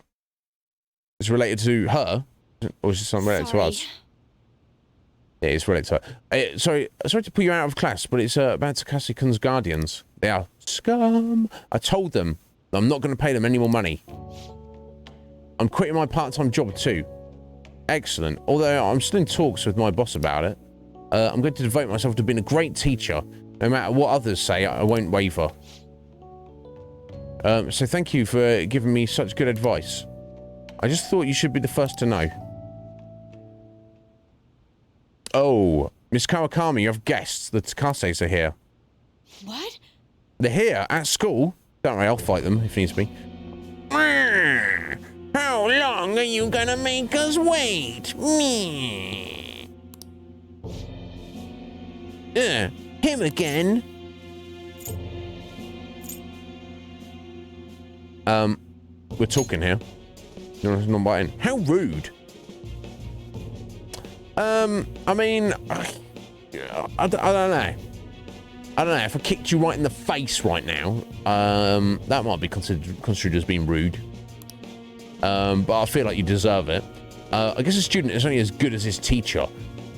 It's related to her, or is it something related to us? Yeah, it's related to her. Sorry to put you out of class, but it's about Takase-kun's guardians. They are scum. I told them that I'm not going to pay them any more money. I'm quitting my part-time job too. Excellent. Although I'm still in talks with my boss about it. I'm going to devote myself to being a great teacher. No matter what others say, I won't waver. So thank you for giving me such good advice. I just thought you should be the first to know. Oh, Miss Kawakami, you have guests. The Takases are here. What? They're here at school. Don't worry, I'll fight them if needs be. How long are you gonna make us wait? Him again? We're talking here. You're not biting. How rude. I mean, I don't know. I don't know. If I kicked you right in the face right now, that might be considered as being rude. But I feel like you deserve it. I guess a student is only as good as his teacher.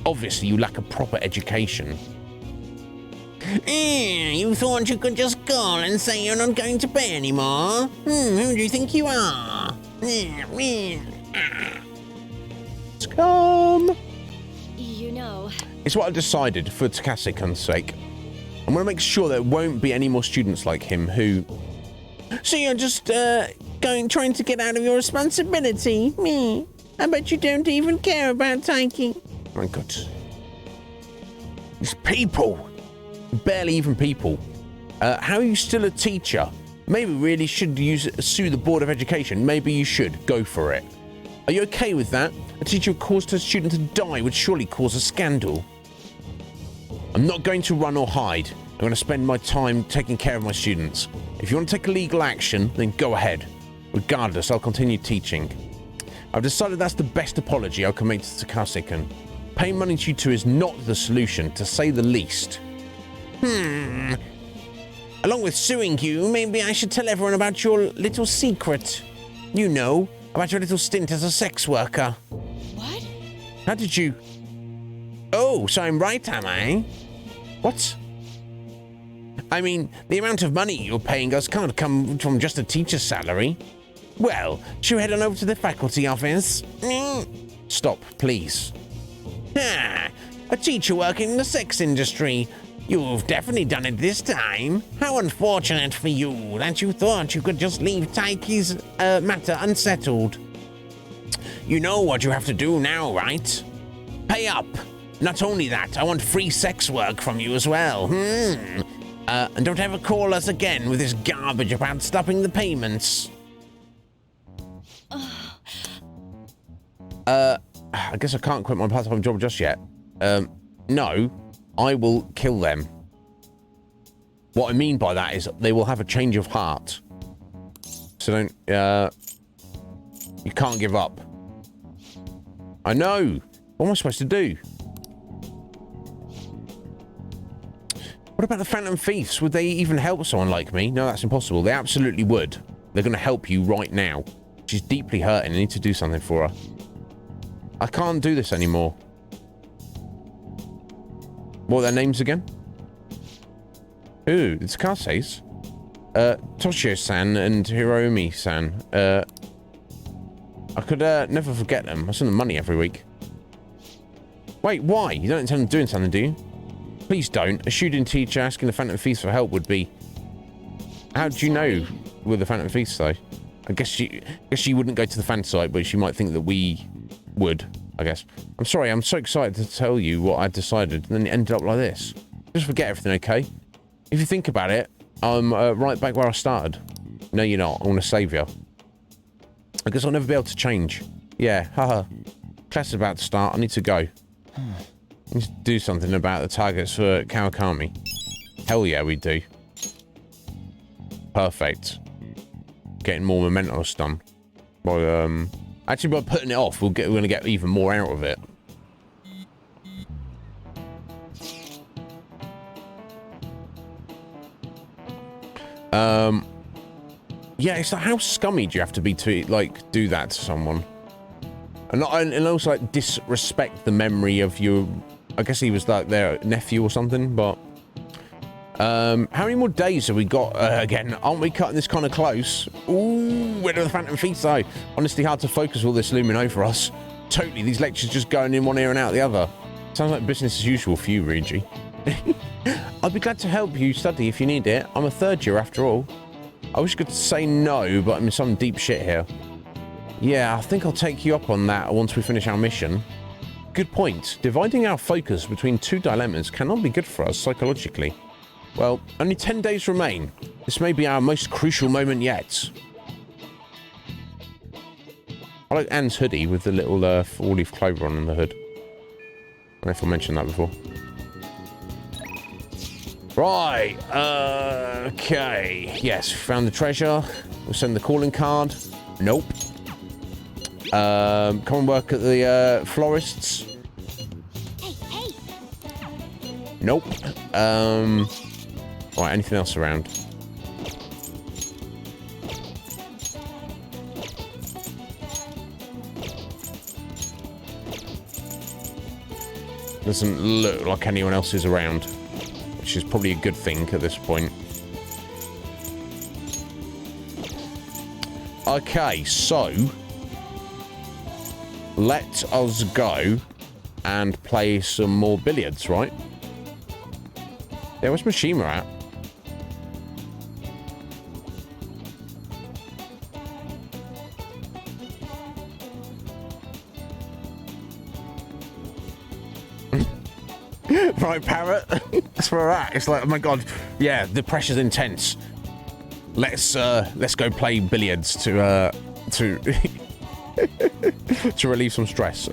Obviously, you lack a proper education. You thought you could just call and say you're not going to pay anymore? Who do you think you are? Scum! You know... It's what I've decided for Takase-kun's sake. I'm going to make sure there won't be any more students like him who... So you're just, trying to get out of your responsibility? Me? I bet you don't even care about taking... Oh my God. These people. Barely even people. How are you still a teacher? Maybe really should sue the Board of Education. Maybe you should. Go for it. Are you okay with that? A teacher who caused her student to die would surely cause a scandal. I'm not going to run or hide. I'm going to spend my time taking care of my students. If you want to take legal action, then go ahead. Regardless, I'll continue teaching. I've decided that's the best apology I can make to Takase-kun. Paying money to you two is not the solution, to say the least. Along with suing you, maybe I should tell everyone about your little secret. You know, about your little stint as a sex worker. What? How did you... Oh, so I'm right, am I? What? I mean, the amount of money you're paying us can't come from just a teacher's salary. Well, should we head on over to the faculty office? Stop, please. A teacher working in the sex industry. You've definitely done it this time. How unfortunate for you that you thought you could just leave Taiki's matter unsettled. You know what you have to do now, right? Pay up. Not only that, I want free sex work from you as well. And don't ever call us again with this garbage about stopping the payments. I guess I can't quit my part-time job just yet. No. I will kill them. What I mean by that is they will have a change of heart. So don't, you can't give up. I know. What am I supposed to do? What about the Phantom Thieves? Would they even help someone like me? No, that's impossible. They absolutely would. They're going to help you right now. She's deeply hurting. I need to do something for her. I can't do this anymore. What are their names again? Ooh, it's Takase's. Toshio-san and Hiromi-san. I could never forget them. I send them money every week. Wait, why? You don't intend on doing something, do you? Please don't. A shooting teacher asking the Phantom Thieves for help would be... How do you know with the Phantom Thieves, though? I guess she wouldn't go to the fan site, but she might think that we would, I guess. I'm sorry, I'm so excited to tell you what I decided, and then it ended up like this. Just forget everything, okay? If you think about it, I'm right back where I started. No, you're not. I want to save you. I guess I'll never be able to change. Yeah, haha. Class is about to start. I need to go. I need to do something about the targets for Kawakami. Hell yeah, we do. Perfect. Getting more mementos done. By actually by putting it off, we're going to get even more out of it. Yeah, it's like, how scummy do you have to be to like do that to someone, and also like disrespect the memory of your. I guess he was like their nephew or something, but how many more days have we got? Again, aren't we cutting this kind of close? Ooh, where do the Phantom Feet though? Honestly, hard to focus all this Lumino for us. Totally, these lectures just going in one ear and out the other. Sounds like business as usual for you, Reggie. I'd be glad to help you study if you need it. I'm a third year after all. I wish I could say no, but I'm in some deep shit here. Yeah, I think I'll take you up on that once we finish our mission. Good point. Dividing our focus between two dilemmas cannot be good for us psychologically. Well, only 10 days remain. This may be our most crucial moment yet. I like Anne's hoodie with the little four-leaf clover on the hood. I don't know if I mentioned that before. Right, okay. Yes, found the treasure. We'll send the calling card. Nope. Come and work at the florists. Hey. Nope. Right, anything else around? Doesn't look like anyone else is around, which is probably a good thing at this point. Okay, so let us go and play some more billiards, right? Yeah, where's Mishima at? Right, Parrot. That's where we're at. It's like, oh my god, yeah, the pressure's intense. Let's go play billiards to to relieve some stress.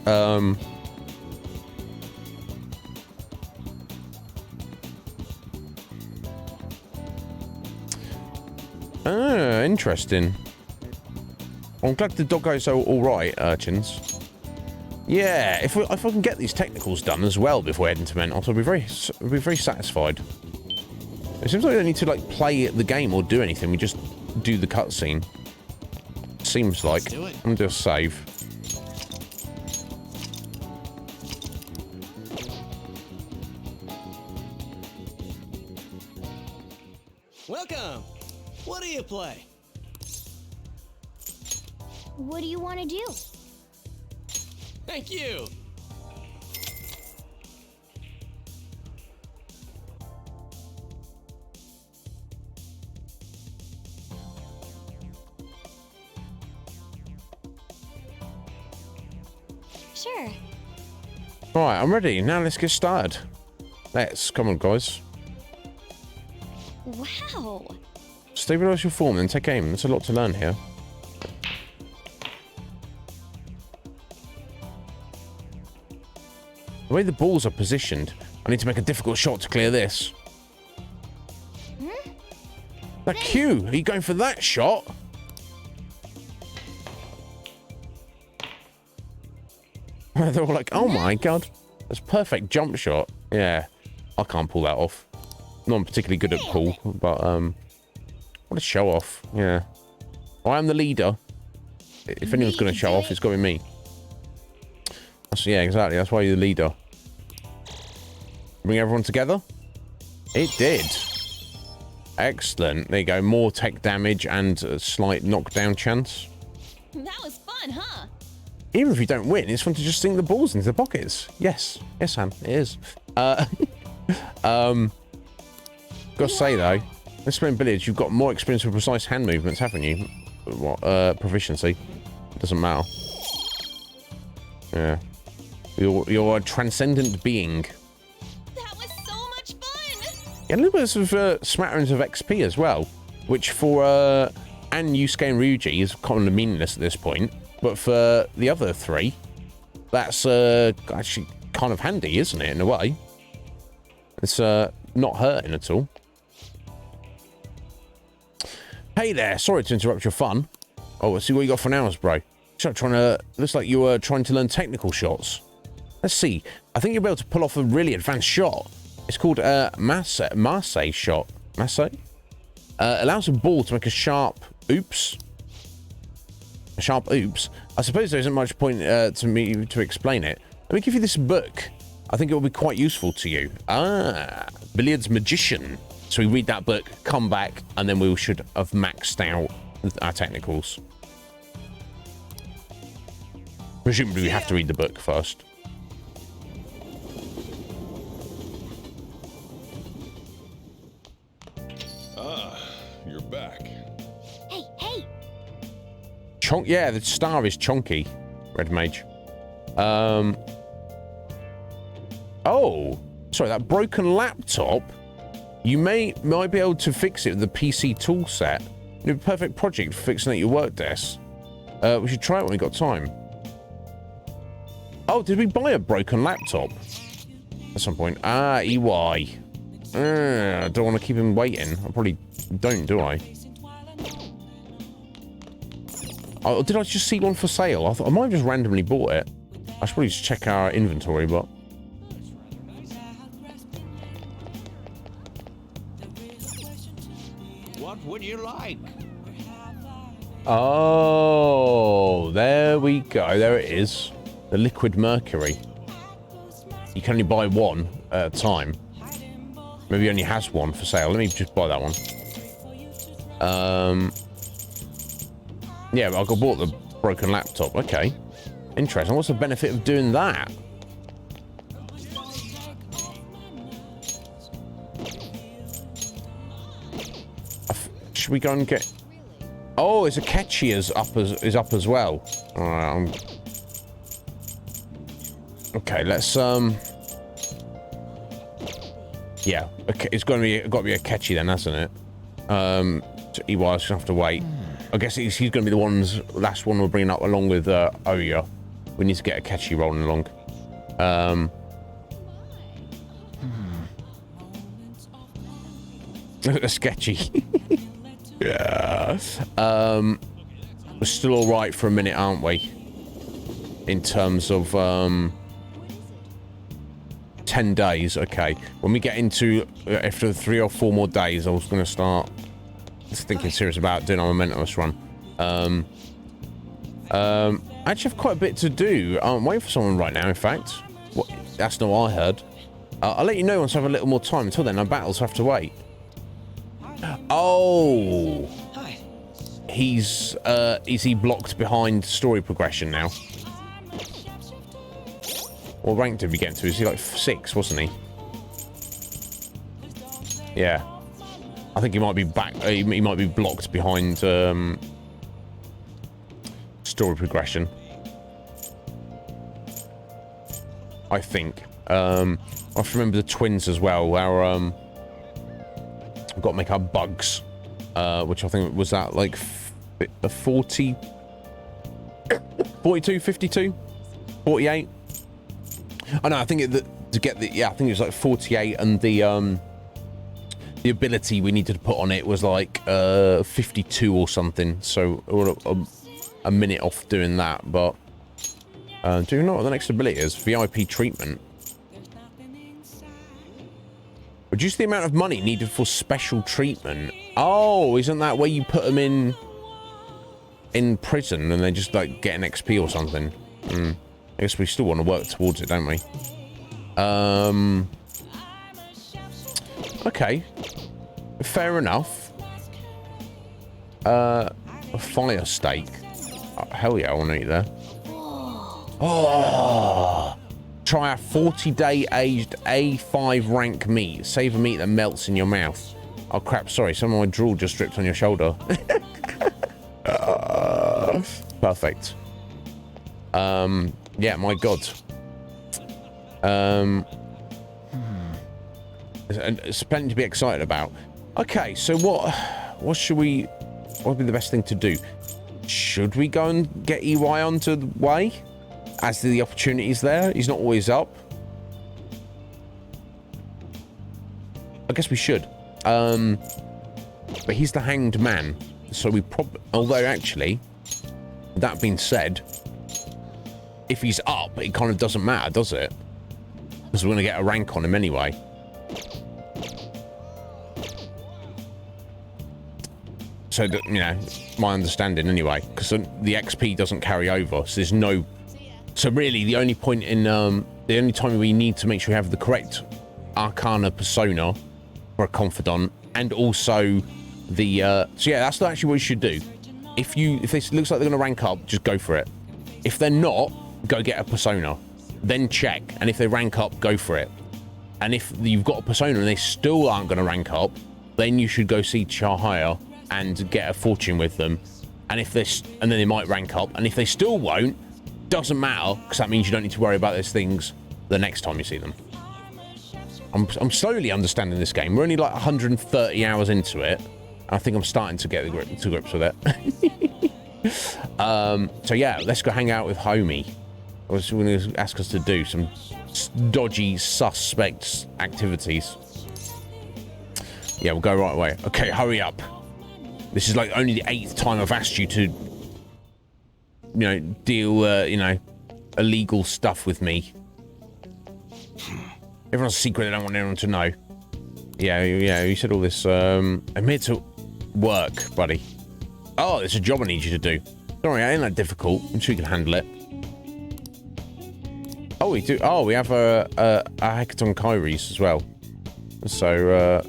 Interesting. I'm glad the doggos are all right, urchins. Yeah, if I can get these technicals done as well before heading to Mentos, I'll be very satisfied. It seems like we don't need to like play the game or do anything. We just do the cutscene. Seems like. I'm gonna do a save. Welcome. What do you play? What do you want to do? Thank you. Sure. Right, I'm ready. Now let's get started. Come on, guys. Wow. Stabilize your form and take aim. There's a lot to learn here. The way the balls are positioned, I need to make a difficult shot to clear this. That Q, are you going for that shot? They're all like, oh my god, that's a perfect jump shot. Yeah, I can't pull that off. Not particularly good at pool, but what a show off. Yeah, I am the leader. If anyone's going to show off, it's got to be me. Yeah, exactly. That's why you're the leader. Bring everyone together? It did. Excellent. There you go. More tech damage and a slight knockdown chance. That was fun, huh? Even if you don't win, it's fun to just sink the balls into the pockets. Yes. Yes, Sam. It is. Gotta say, though, let's play billiards. You've got more experience with precise hand movements, haven't you? What? Proficiency. Doesn't matter. Yeah. You're a transcendent being. That was so much fun! Yeah, a little bit of smatterings of XP as well, which for Anne, Yusuke, and Ryuji is kind of meaningless at this point. But for the other three, that's actually kind of handy, isn't it, in a way? It's not hurting at all. Hey there, sorry to interrupt your fun. Oh, let's see what you got for hours, bro. Looks like you were trying to learn technical shots. Let's see. I think you'll be able to pull off a really advanced shot. It's called Marseille shot. Marseille? Allows a ball to make a sharp oops. A sharp oops. I suppose there isn't much point to me to explain it. Let me give you this book. I think it will be quite useful to you. Billiards Magician. So we read that book, come back, and then we should have maxed out our technicals. Presumably we have to read the book first. You're back. Hey! Yeah, the star is Chonky, Red Mage. Oh, sorry, that broken laptop. You might be able to fix it with the PC tool set. It'd be a perfect project for fixing at your work desk. We should try it when we got time. Oh, did we buy a broken laptop at some point? EY. I don't want to keep him waiting. I probably don't, do I? Oh, did I just see one for sale? I thought I might have just randomly bought it. I should probably just check our inventory, but... What would you like? Oh, there we go. There it is. The liquid mercury. You can only buy one at a time. Maybe he only has one for sale. Let me just buy that one. Yeah, I bought the broken laptop. Okay. Interesting. What's the benefit of doing that? Should we go and get... Oh, it's a catchy is up as well. All right, okay, let's yeah, okay, it's got to be a catchy then, hasn't it? So EY's gonna have to wait. I guess he's gonna be the last one we're bringing up along with Oya. We need to get a catchy rolling along. A sketchy. Yeah. We're still all right for a minute, aren't we? In terms of 10 days. Okay. When we get into after 3 or 4 more days, I was going to start thinking serious about doing our Momentumous run. I actually have quite a bit to do. I'm waiting for someone right now, in fact. What? That's not what I heard. I'll let you know once I have a little more time. Until then, our battles have to wait. Oh, Hi. is he blocked behind story progression now? What rank did we get to? Is he like 6, wasn't he? Yeah, I think he might be back. He might be blocked behind story progression. I think. I have to remember the twins as well. Our we've got to make our bugs, which I think was that like 40, 42, 52, 48. Oh no, I think to get the I think it was like 48, and the ability we needed to put on it was like 52 or something. So we're a minute off doing that, but do you know what the next ability is? VIP treatment. Reduce the amount of money needed for special treatment. Oh, isn't that where you put them in prison and they just like get an XP or something? I guess we still want to work towards it, don't we? Okay, fair enough. A fire steak. Oh, hell yeah, I want to eat that. Oh. Try a 40-day aged A5 rank meat. Save a meat that melts in your mouth. Oh crap, sorry, some of my drool just dripped on your shoulder. Perfect. Yeah, my god. It's plenty to be excited about. Okay, so what would be the best thing to do? Should we go and get EY onto the way? As the opportunities there, he's not always up. I guess we should. But he's the hanged man, so we probably. Although actually, That being said, if he's up, it kind of doesn't matter, does it? Because we're going to get a rank on him anyway. So, you know, my understanding anyway, because the XP doesn't carry over, so there's no... So really, the only point in... the only time we need to make sure we have the correct Arcana persona for a Confidant, and also the... so yeah, that's actually what you should do. If this looks like they're going to rank up, just go for it. If they're not, go get a persona. Then check, and if they rank up, go for it. And if you've got a persona and they still aren't going to rank up, then you should go see Chahaya and get a fortune with them. And if this, and then they might rank up. And if they still won't, doesn't matter, because that means you don't need to worry about those things the next time you see them. I'm slowly understanding this game. We're only like 130 hours into it. I think I'm starting to get to grips with it. So yeah, let's go hang out with Homie. What's going to ask us to do some dodgy, suspect activities. Yeah, we'll go right away. Okay, hurry up. This is like only the 8th time I've asked you to, you know, deal, you know, illegal stuff with me. Everyone's secret. I don't want anyone to know. Yeah, you said all this. I'm here to work, buddy. Oh, there's a job I need you to do. Sorry, it ain't that difficult. I'm sure you can handle it. Oh, we do. Oh, we have a Hackathon Kairis as well. So,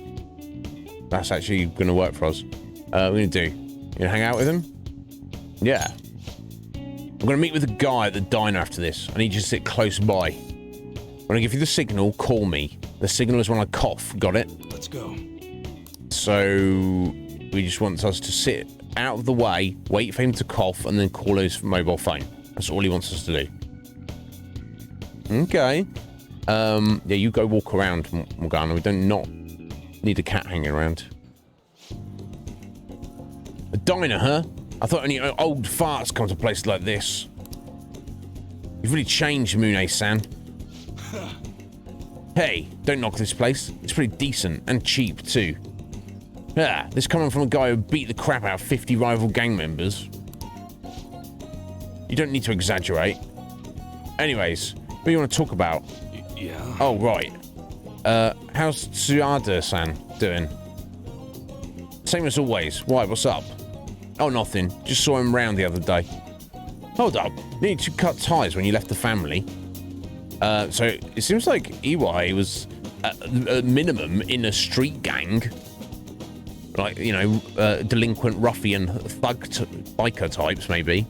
that's actually going to work for us. What are we going to do? You going to hang out with him? Yeah. I'm going to meet with a guy at the diner after this. I need you to sit close by. When I give you the signal, call me. The signal is when I cough. Got it? Let's go. So, he just wants us to sit out of the way, wait for him to cough, and then call his mobile phone. That's all he wants us to do. Okay. Yeah, you go walk around, Morgana. We don't not need a cat hanging around. A diner, huh? I thought only old farts come to places like this. You've really changed, Mune-san. Hey, don't knock this place. It's pretty decent and cheap, too. Yeah, this coming from a guy who beat the crap out of 50 rival gang members. You don't need to exaggerate. Anyways, what do you want to talk about? Yeah. Oh, right. How's Tsuada-san doing? Same as always. Why, what's up? Oh, nothing. Just saw him round the other day. Hold up. You need to cut ties when you left the family. So it seems like EY was at a minimum in a street gang. Like, you know, delinquent ruffian thug biker types, maybe.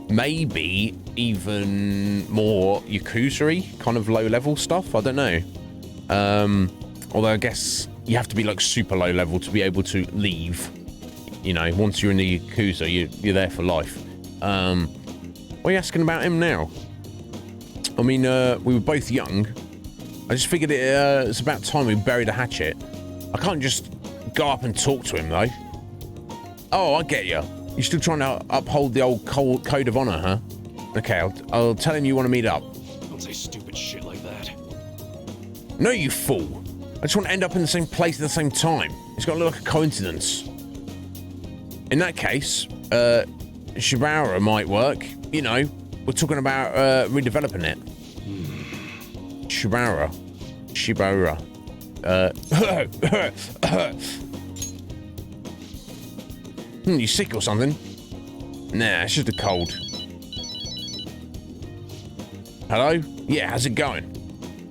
Maybe even more Yakuza-y, kind of low-level stuff. I don't know. Although I guess you have to be, like, super low-level to be able to leave. You know, once you're in the Yakuza, you're there for life. What are you asking about him now? I mean, we were both young. I just figured it's about time we buried a hatchet. I can't just go up and talk to him, though. Oh, I get you. You're still trying to uphold the old code of honor, huh? Okay, I'll tell him you want to meet up. Don't say stupid shit like that. No, you fool. I just want to end up in the same place at the same time. It's got to look like a coincidence. In that case, Shibara might work. You know, we're talking about redeveloping it. Shibara. You sick or something? Nah, it's just a cold. Hello? Yeah, how's it going?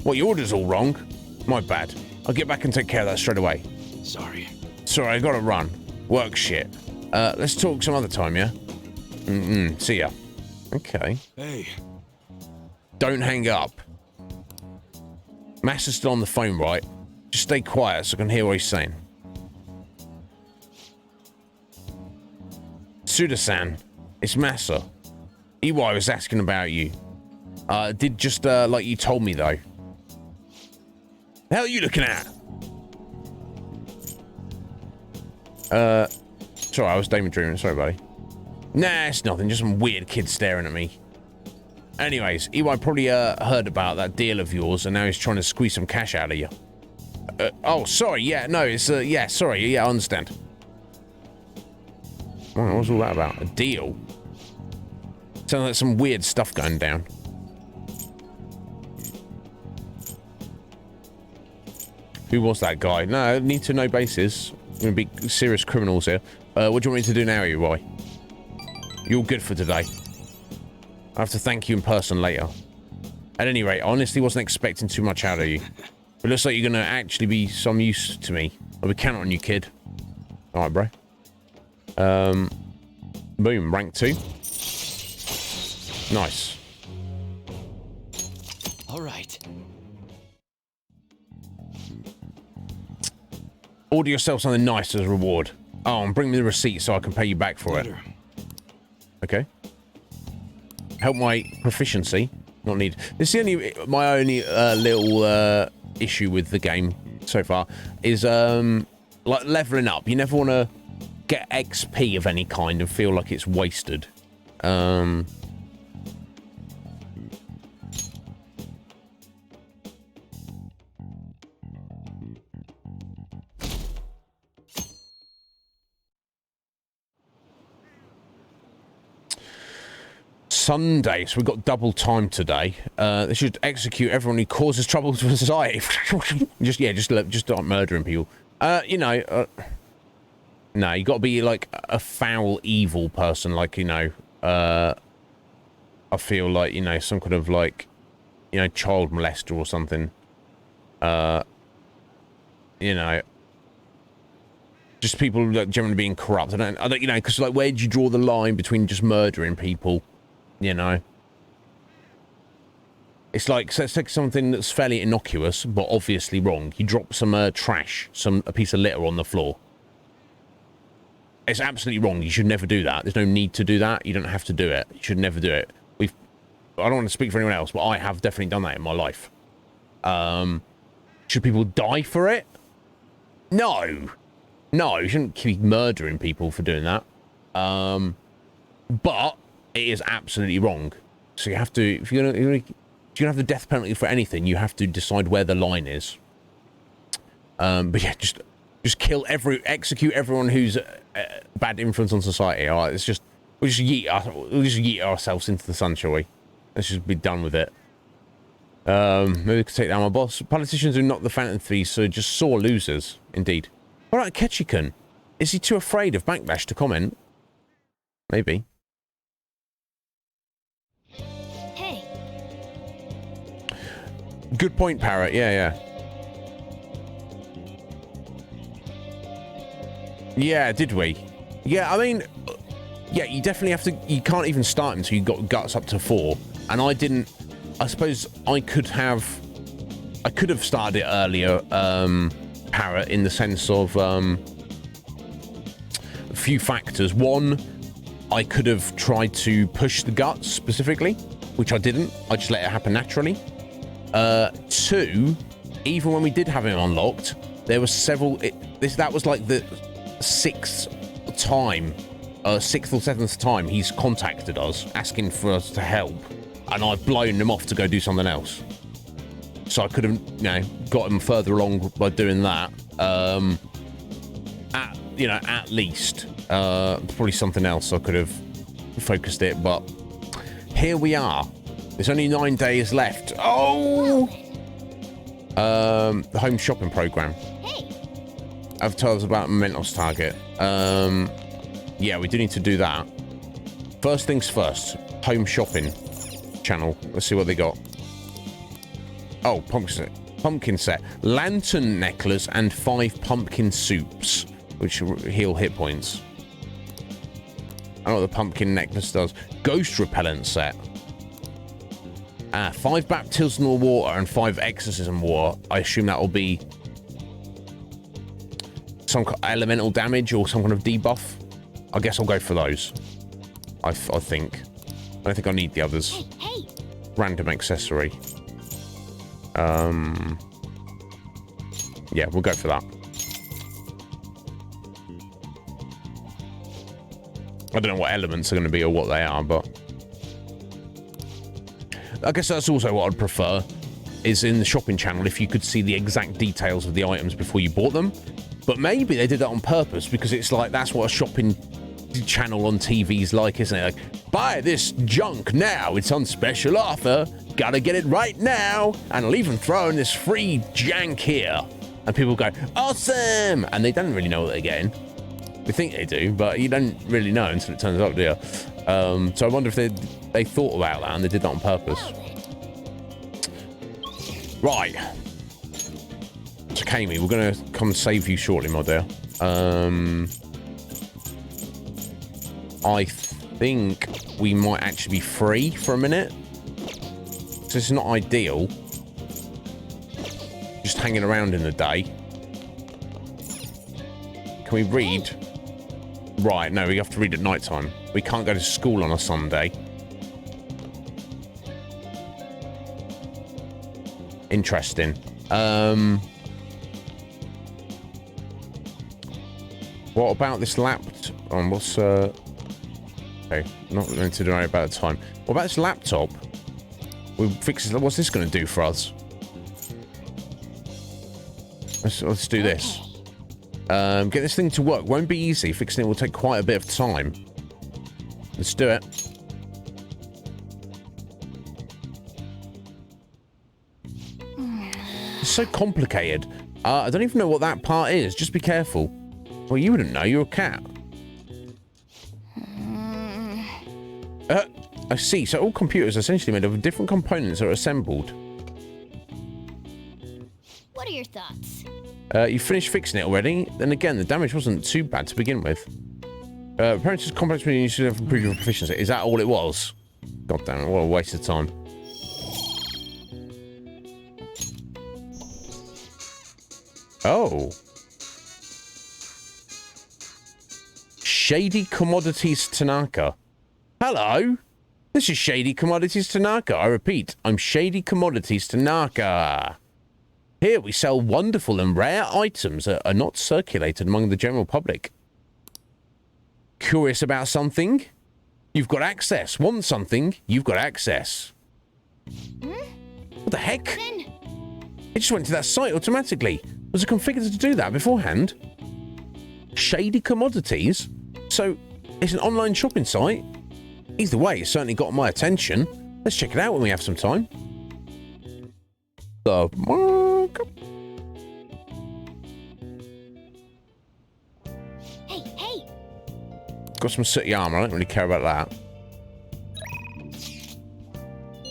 What, your order's all wrong? My bad. I'll get back and take care of that straight away. Sorry. Sorry, I gotta run. Work shit. Let's talk some other time, yeah? See ya. Okay. Hey. Don't hang up. Master's still on the phone, right? Just stay quiet so I can hear what he's saying. Suda-san, it's Masa. EY was asking about you. Did just like you told me, though. The hell are you looking at? Sorry, I was daydreaming. Sorry, buddy. Nah, it's nothing. Just some weird kid staring at me. Anyways, EY probably heard about that deal of yours, and now he's trying to squeeze some cash out of you. Oh, sorry. Yeah, no, it's yeah, sorry. Yeah, I understand. What was all that about? A deal? Sounds like some weird stuff going down. Who was that guy? No, need to know basis. We're going to be serious criminals here. What do you want me to do now, you boy? You're all good for today. I have to thank you in person later. At any rate, I honestly wasn't expecting too much out of you. It looks like you're going to actually be some use to me. I'll be counting on you, kid. Alright, bro. Boom, rank 2. Nice. Alright. Order yourself something nice as a reward. Oh, and bring me the receipt so I can pay you back for it. Okay. Help my proficiency. Not need. This is my only little issue with the game so far is like leveling up. You never want to get XP of any kind and feel like it's wasted. Sunday, so we've got double time today. They should execute everyone who causes trouble to society. just start murdering people. You know, no, you got to be like a foul, evil person. Like, you know, I feel like, you know, some kind of like, you know, child molester or something. You know, just people like generally being corrupt. I don't, you know, because like, where do you draw the line between just murdering people? You know, it's like, let's take something that's fairly innocuous but obviously wrong. You drop some trash, a piece of litter on the floor. It's absolutely wrong. You should never do that. There's no need to do that. You don't have to do it. You should never do it. I don't want to speak for anyone else, but I have definitely done that in my life. Should people die for it? No, you shouldn't keep murdering people for doing that. But it is absolutely wrong. So you have to, if you're gonna have the death penalty for anything, you have to decide where the line is. But yeah, just execute everyone who's a bad influence on society. All right, we'll just yeet ourselves into the sun, shall we? Let's just be done with it. Maybe we could take down my boss. Politicians are not the Phantom Thieves, so just sore losers, indeed. All right, Ketchikan. Is he too afraid of Backlash to comment? Maybe. Good point, Parrot. Yeah. Yeah, did we? Yeah, I mean, yeah, you definitely have to. You can't even start until you got guts up to 4. And I didn't. I suppose I could have started it earlier, Parrot, in the sense of a few factors. One, I could have tried to push the guts specifically, which I didn't. I just let it happen naturally. 2, even when we did have him unlocked, there were several. That was like the 6th time, 6th or 7th time he's contacted us asking for us to help, and I've blown him off to go do something else. So I could have, you know, got him further along by doing that. At least probably something else I could have focused it, but here we are. There's only 9 days left. Oh! The home shopping program. Hey. Advertise about Mentos target. Yeah, we do need to do that. First things first. Home shopping channel. Let's see what they got. Oh, pumpkin set. Lantern necklace and 5 pumpkin soups, which heal hit points. I don't know what the pumpkin necklace does. Ghost repellent set. 5 baptismal water and 5 exorcism water. I assume that will be some elemental damage or some kind of debuff. I guess I'll go for those. I think. I don't think I need the others. Hey. Random accessory. Yeah, we'll go for that. I don't know what elements are going to be or what they are, but I guess that's also what I'd prefer, is in the shopping channel if you could see the exact details of the items before you bought them. But maybe they did that on purpose, because it's like, that's what a shopping channel on TV's like, isn't it? Like, buy this junk now. It's on special offer. Gotta get it right now. And I'll even throw in this free jank here. And people go, awesome! And they don't really know what they're getting. They think they do, but you don't really know until it turns up, do you? So I wonder if they thought about that and they did that on purpose. Right. So, Kami, we're going to come save you shortly, my dear. I think we might actually be free for a minute. So it's not ideal. Just hanging around in the day. Can we read? Right, no, we have to read at night time. We can't go to school on a Sunday. Interesting. What about this laptop? What's okay, not going to know about the time. What about this laptop? We'll fix it. What's this going to do for us? Let's do this. Get this thing to work. Won't be easy. Fixing it will take quite a bit of time. Let's do it. It's so complicated. I don't even know what that part is. Just be careful. Well, you wouldn't know. You're a cat. I see. So all computers are essentially made of different components that are assembled. What are your thoughts? You finished fixing it already? Then again, the damage wasn't too bad to begin with. Apparently, it's complex meaning you should have improved your proficiency. Is that all it was? God damn it, what a waste of time. Oh. Shady Commodities Tanaka. Hello. This is Shady Commodities Tanaka. I repeat, I'm Shady Commodities Tanaka. Here we sell wonderful and rare items that are not circulated among the general public. Curious about something? You've got access. Want something? You've got access. What the heck? Then It just went to that site automatically. Was it configured to do that beforehand? Shady Commodities? So, it's an online shopping site? Either way, it's certainly got my attention. Let's check it out when we have some time. The mark. hey. Got some sooty armor. I don't really care about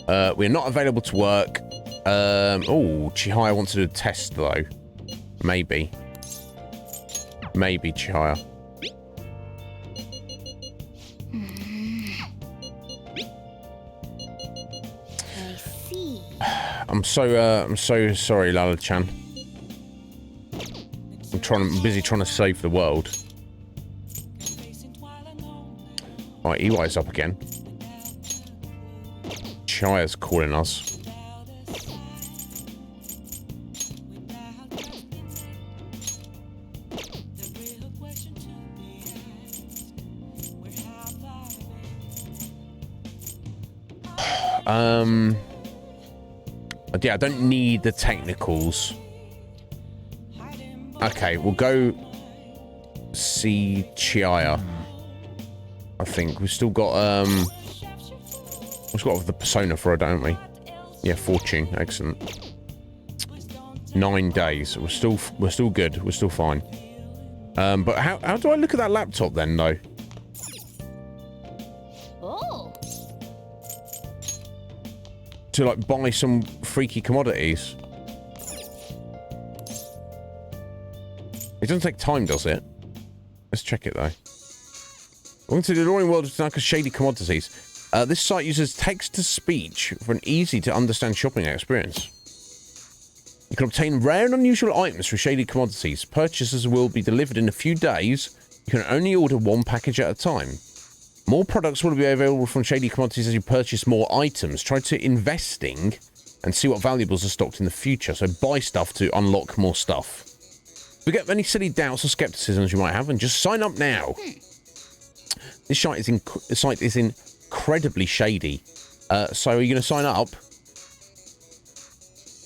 that. We're not available to work. Oh, Chihaya wants to do a test though. Maybe. Maybe Chihaya. I see. I'm so sorry, Lala-chan. I'm busy trying to save the world. Right, EY's up again. Chihaya's calling us. Yeah, I don't need the technicals. Okay, we'll go see Chihaya. I think we've still got we've got the persona for her, don't we? Yeah, fortune, excellent. 9 days. We're still good. We're still fine. But how do I look at that laptop then, though? Oh. To like buy some freaky commodities. It doesn't take time, does it? Let's check it though. Welcome to the alluring world of Tanaka's Shady Commodities. This site uses text-to-speech for an easy-to-understand shopping experience. You can obtain rare and unusual items from Shady Commodities. Purchases will be delivered in a few days. You can only order one package at a time. More products will be available from Shady Commodities as you purchase more items. Try to investing and see what valuables are stocked in the future. So buy stuff to unlock more stuff. Forget any silly doubts or skepticisms you might have and just sign up now. This site is incredibly shady. So are you going to sign up?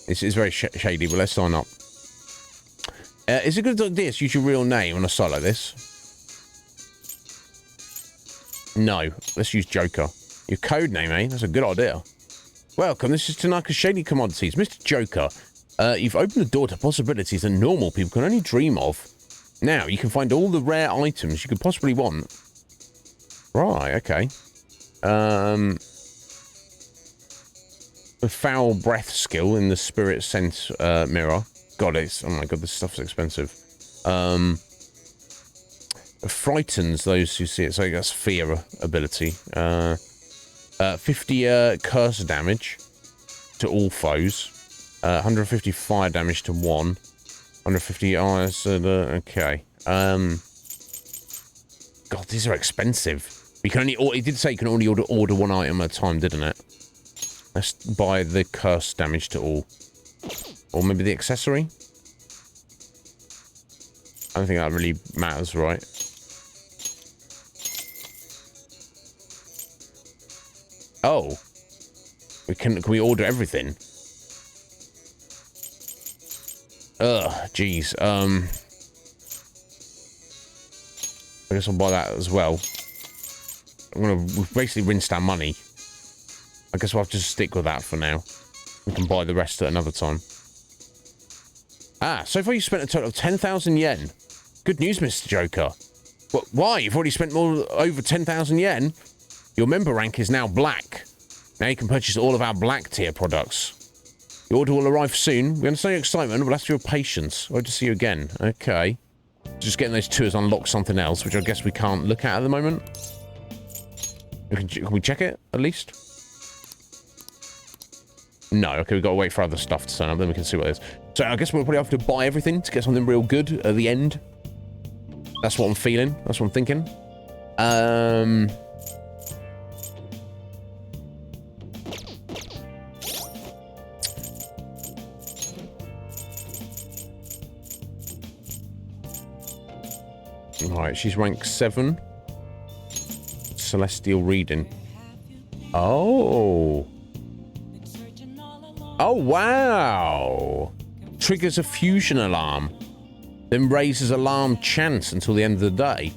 This is very shady, but let's sign up. Is it a good idea to use your real name on a site like this? No. Let's use Joker. Your code name, eh? That's a good idea. Welcome, this is Tanaka's Shady Commodities. Mr. Joker, you've opened the door to possibilities that normal people can only dream of. Now, you can find all the rare items you could possibly want. Right, okay. The foul breath skill in the spirit sense mirror. God, it's... Oh my god, this stuff's expensive. Frightens those who see it. So that's fear ability. 50 curse damage to all foes. 150 fire damage to one. 150 okay. God, these are expensive. You can only... It did say you can only order one item at a time, didn't it? Let's buy the curse damage to all. Or maybe the accessory? I don't think that really matters, right? Oh. Can we order everything? Ugh, jeez. I guess I'll buy that as well. We've basically rinsed our money. I guess we'll have to just stick with that for now. We can buy the rest at another time. Ah, so far you spent a total of 10,000 yen. Good news, Mr. Joker. What? Why? You've already spent over 10,000 yen? Your member rank is now black. Now you can purchase all of our black tier products. Your order will arrive soon. We understand your excitement, but that's your patience. Hope to see you again. Okay. Just getting those tours unlocks something else, which I guess we can't look at the moment. Can we check it, at least? No, okay, we've got to wait for other stuff to turn up, then we can see what it is. So I guess we'll probably have to buy everything to get something real good at the end. That's what I'm feeling. That's what I'm thinking. Right, she's rank 7. Celestial reading. Oh. Oh, wow. Triggers a fusion alarm. Then raises alarm chance until the end of the day.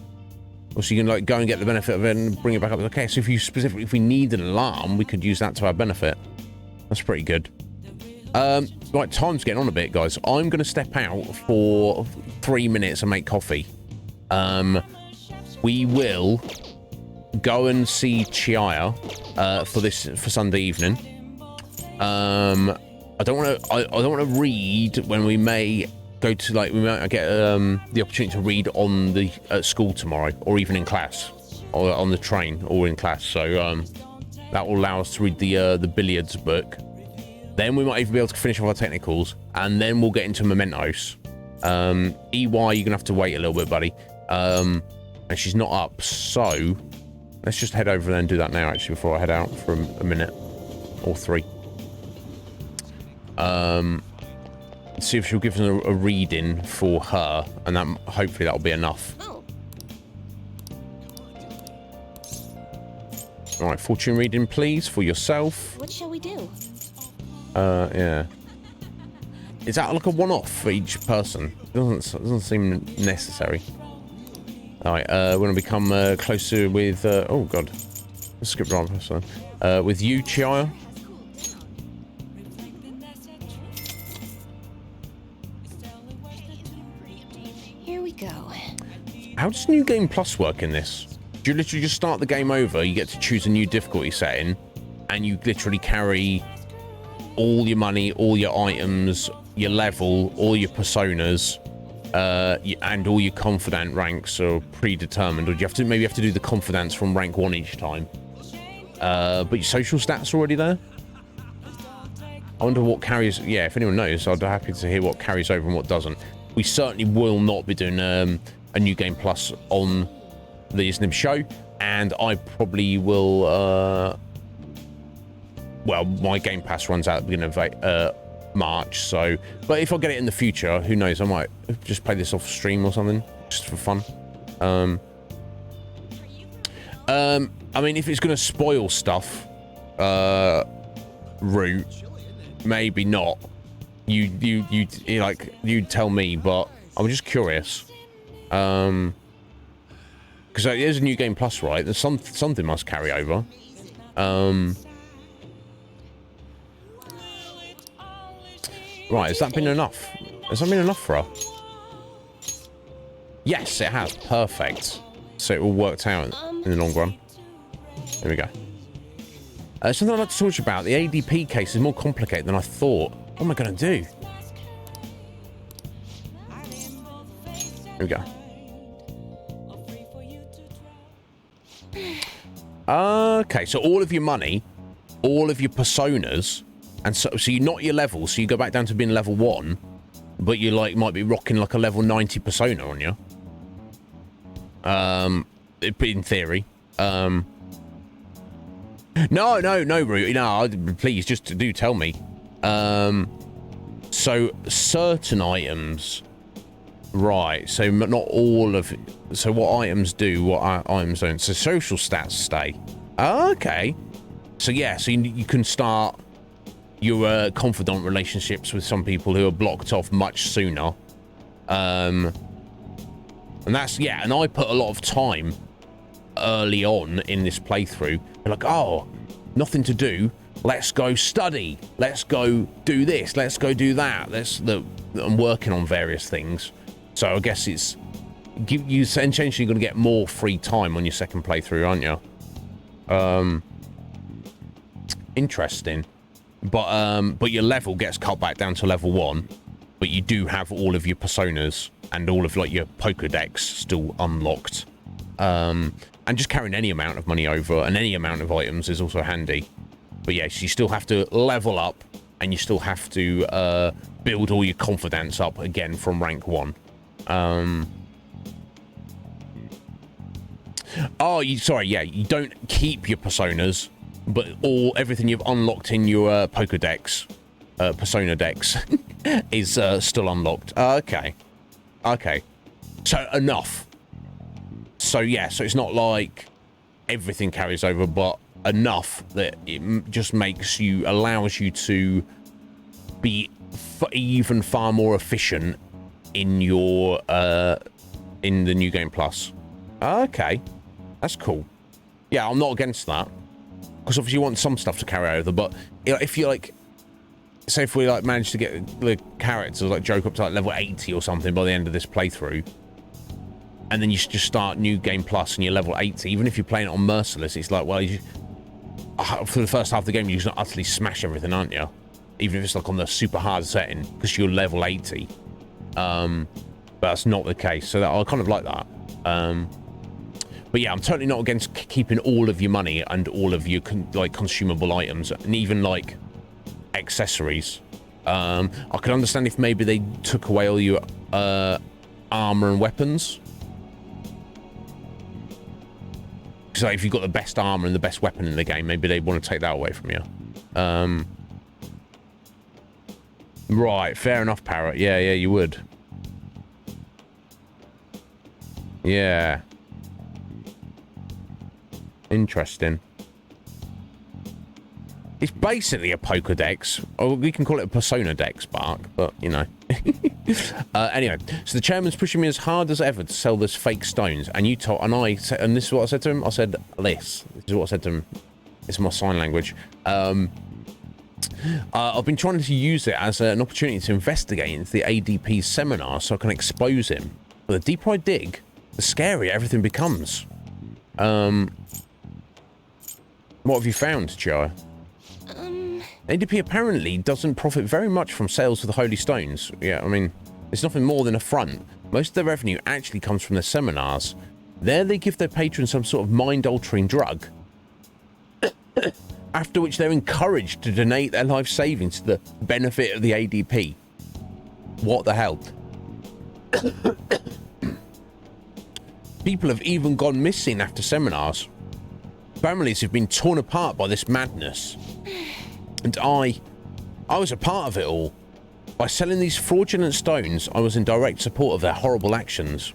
Or so you can like go and get the benefit of it and bring it back up. Okay, so if we need an alarm, we could use that to our benefit. That's pretty good. Right, time's getting on a bit, guys. I'm going to step out for 3 minutes and make coffee. We will go and see Chiaya for Sunday evening. I don't want to read when we may go to we might get the opportunity to read on the at school tomorrow, or even in class, or on the train, or in class. So that will allow us to read the billiards book. Then we might even be able to finish off our technicals, and then we'll get into mementos. EY, you're gonna have to wait a little bit, buddy. And she's not up, so let's just head over there and do that now, actually, before I head out for a minute or 3. See if she'll give us a reading for her, and that hopefully that'll be enough. Oh. All right, fortune reading, please, for yourself. What shall we do? Yeah. Is that like a one-off for each person? It doesn't seem necessary. All right, we're gonna become closer with. Oh God, let's skip right past that. With you, Chiaya. Here we go. How does New Game Plus work in this? Do you literally just start the game over? You get to choose a new difficulty setting, and you literally carry all your money, all your items, your level, all your personas. And all your confidant ranks are predetermined, or do you have to maybe do the confidants from rank 1 each time? But your social stats are already there. I wonder what carries. Yeah, if anyone knows, I'd be happy to hear what carries over and what doesn't. We certainly will not be doing a New Game Plus on the Iznib Show, and I probably will. Well, my Game Pass runs out at the beginning of March, so but if I get it in the future, who knows, I might just play this off stream or something just for fun. I mean, if it's gonna spoil stuff, Root, maybe not. You tell me, but I'm just curious. Because there's a new game plus, right? There's something must carry over. Right, has that been enough? Has that been enough for her? Yes, it has. Perfect. So it all worked out in the long run. There we go. Something I'd like to talk to you about. The ADP case is more complicated than I thought. What am I going to do? Here we go. Okay, so all of your money, all of your personas, and so you're not your level, so you go back down to being level 1, but you like might be rocking like a level 90 persona on you. In theory. No, Root. No, please, just do tell me. So certain items, right? So not all of. So what items do? What items don't? So social stats stay. Okay. So yeah. So you can start your confidant relationships with some people who are blocked off much sooner. And that's yeah. And I put a lot of time early on in this playthrough. Like, oh, nothing to do. Let's go study. Let's go do this. Let's go do that. I'm working on various things. So I guess it's you essentially going to get more free time on your second playthrough, aren't you? Interesting. But your level gets cut back down to level 1. But you do have all of your personas and all of like your Pokédex still unlocked. And just carrying any amount of money over and any amount of items is also handy. But yes, you still have to level up and you still have to build all your confidence up again from rank 1. You don't keep your personas, but everything you've unlocked in your Pokédex, persona dex, is still unlocked. Okay. So enough. So yeah, so it's not like everything carries over, but enough that it just allows you to be even far more efficient in your in the new game plus. Okay, that's cool. Yeah, I'm not against that because obviously you want some stuff to carry over, but you know, if you like, say if we like manage to get the characters like Joke up to like level 80 or something by the end of this playthrough. And then you just start new game plus and you're level 80. Even if you're playing it on Merciless, it's like, well, for the first half of the game, you're just gonna utterly smash everything, aren't you? Even if it's like on the super hard setting, because you're level 80. But that's not the case. So I kind of like that. But yeah, I'm totally not against keeping all of your money and all of your consumable items and even like accessories. I could understand if maybe they took away all your armor and weapons. So if you've got the best armor and the best weapon in the game, maybe they want to take that away from you. Right, fair enough, Parrot. Yeah, you would. Yeah. Interesting. It's basically a Pokédex, or we can call it a Persona Dex, Bark, but, you know. Anyway, so the chairman's pushing me as hard as ever to sell those fake stones, and this is what I said to him. I said, this is what I said to him. It's my sign language. I've been trying to use it as an opportunity to investigate into the ADP seminar so I can expose him. But the deeper I dig, the scarier everything becomes. What have you found, Joe? ADP apparently doesn't profit very much from sales of the Holy Stones. Yeah, I mean, it's nothing more than a front. Most of their revenue actually comes from their seminars. There they give their patrons some sort of mind-altering drug. After which they're encouraged to donate their life savings to the benefit of the ADP. What the hell? People have even gone missing after seminars. Families have been torn apart by this madness. And I was a part of it all. By selling these fraudulent stones, I was in direct support of their horrible actions.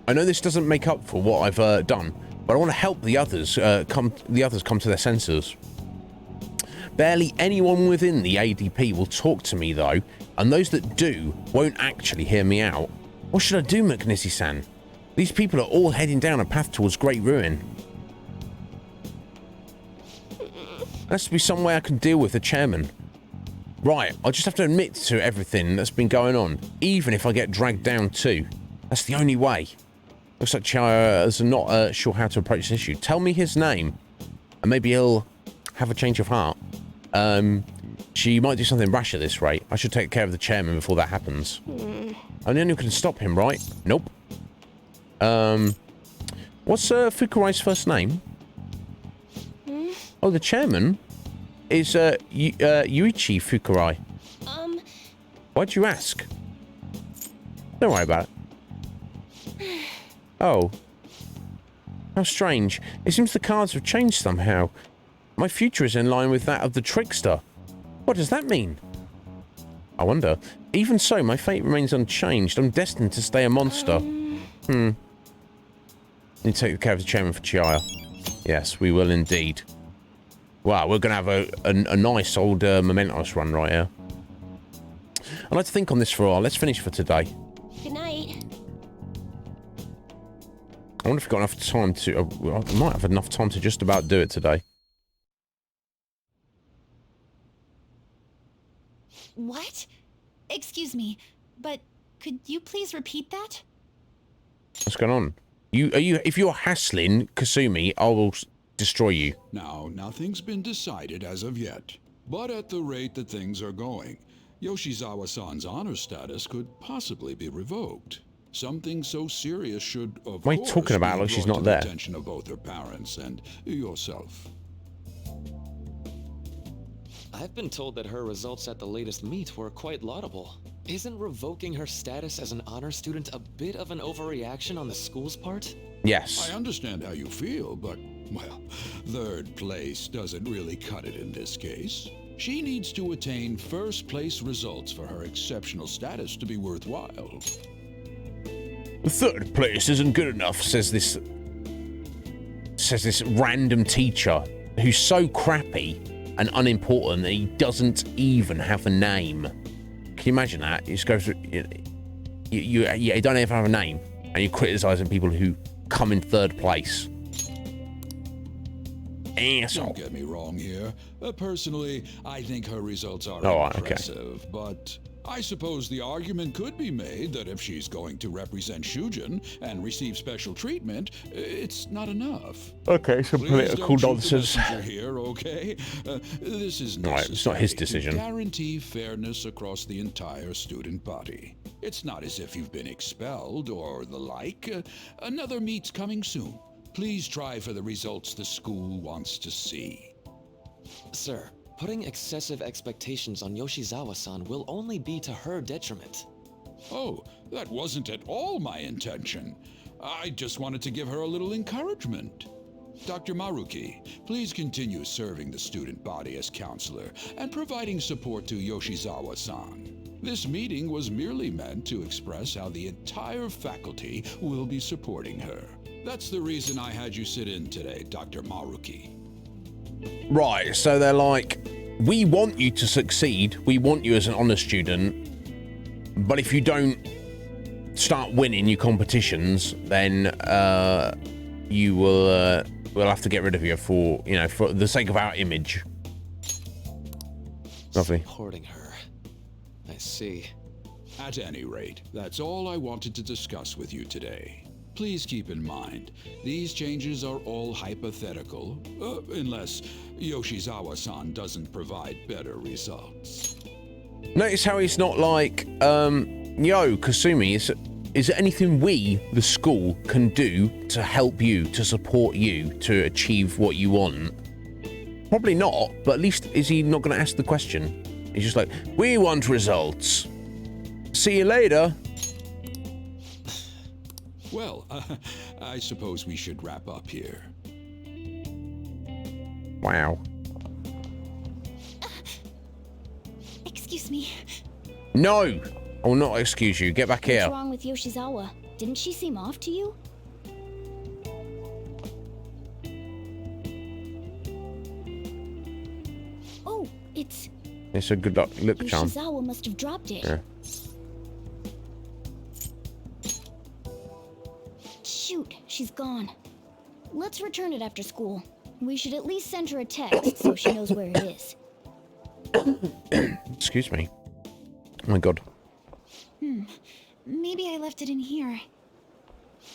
I know this doesn't make up for what I've done, but I want to help the others come to their senses. Barely anyone within the ADP will talk to me though, and those that do won't actually hear me out. What should I do, McNissy-san? These people are all heading down a path towards great ruin. There has to be some way I can deal with the chairman. Right, I'll just have to admit to everything that's been going on, even if I get dragged down too. That's the only way. Looks like Chaya is not sure how to approach this issue. Tell me his name, and maybe he'll have a change of heart. She might do something rash at this rate. I should take care of the chairman before that happens. I'm the only one who can stop him, right? Nope. What's Fukurai's first name? Oh, the chairman is Yuichi Fukurai. Why'd you ask? Don't worry about it. Oh. How strange. It seems the cards have changed somehow. My future is in line with that of the trickster. What does that mean? I wonder. Even so, my fate remains unchanged. I'm destined to stay a monster. Need to take care of the chairman for Chaya. Yes, we will indeed. Wow, we're going to have a nice old Mementos run right here. I'd like to think on this for a while. Let's finish for today. Good night. I wonder if we've got enough time to... I might have enough time to just about do it today. What? Excuse me, but could you please repeat that? What's going on? If you're hassling Kasumi, I will destroy you. Now, nothing's been decided as of yet. But at the rate that things are going, Yoshizawa-san's honor status could possibly be revoked. Something so serious should, of What are you course, talking about be like she's brought not to the there? attention of both her parents and yourself. I've been told that her results at the latest meet were quite laudable. Isn't revoking her status as an honor student a bit of an overreaction on the school's part? Yes. I understand how you feel, but, well, third place doesn't really cut it in this case. She needs to attain first place results for her exceptional status to be worthwhile. The third place isn't good enough, says this random teacher who's so crappy and unimportant that he doesn't even have a name. Can you imagine that? He just goes through, you don't even have a name, and you're criticizing people who come in third place. Asshole. Don't get me wrong here. Personally, I think her results are impressive, but I suppose the argument could be made that if she's going to represent Shujin and receive special treatment, it's not enough. Okay, some political nonsense. Here, okay? This is Right, it's not his decision. To guarantee fairness across the entire student body. It's not as if you've been expelled or the like. Another meet's coming soon. Please try for the results the school wants to see. Sir, putting excessive expectations on Yoshizawa-san will only be to her detriment. Oh, that wasn't at all my intention. I just wanted to give her a little encouragement. Dr. Maruki, please continue serving the student body as counselor and providing support to Yoshizawa-san. This meeting was merely meant to express how the entire faculty will be supporting her. That's the reason I had you sit in today, Dr. Maruki. Right, so they're like, we want you to succeed, we want you as an honor student, but if you don't start winning your competitions, then you will we'll have to get rid of you for, you know, for the sake of our image. Lovely. Supporting her. I see. At any rate, that's all I wanted to discuss with you today. Please keep in mind, these changes are all hypothetical, unless Yoshizawa-san doesn't provide better results. Notice how he's not like, yo, Kasumi, is there anything we, the school, can do to help you, to support you, to achieve what you want? Probably not, but at least is he not going to ask the question? He's just like, we want results. See you later. Well, I suppose we should wrap up here. Wow. Excuse me. No! I will not excuse you. Get back here. What's wrong with Yoshizawa? Didn't she seem off to you? Oh, it's It's a good look, charm. Yoshizawa must have dropped it. Yeah. she's gone. Let's return it after school. We should at least send her a text so she knows where it is. Excuse me. Oh my god. Maybe I left it in here.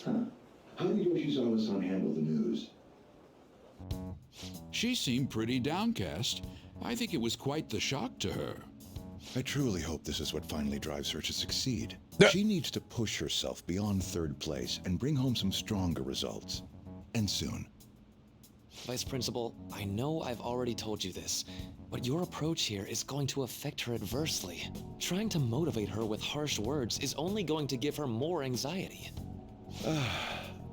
How did Yoshizawa-san handle the news? She seemed pretty downcast. I think it was quite the shock to her. I truly hope this is what finally drives her to succeed. Yeah. She needs to push herself beyond third place and bring home some stronger results. And soon. Vice Principal, I know I've already told you this, but your approach here is going to affect her adversely. Trying to motivate her with harsh words is only going to give her more anxiety.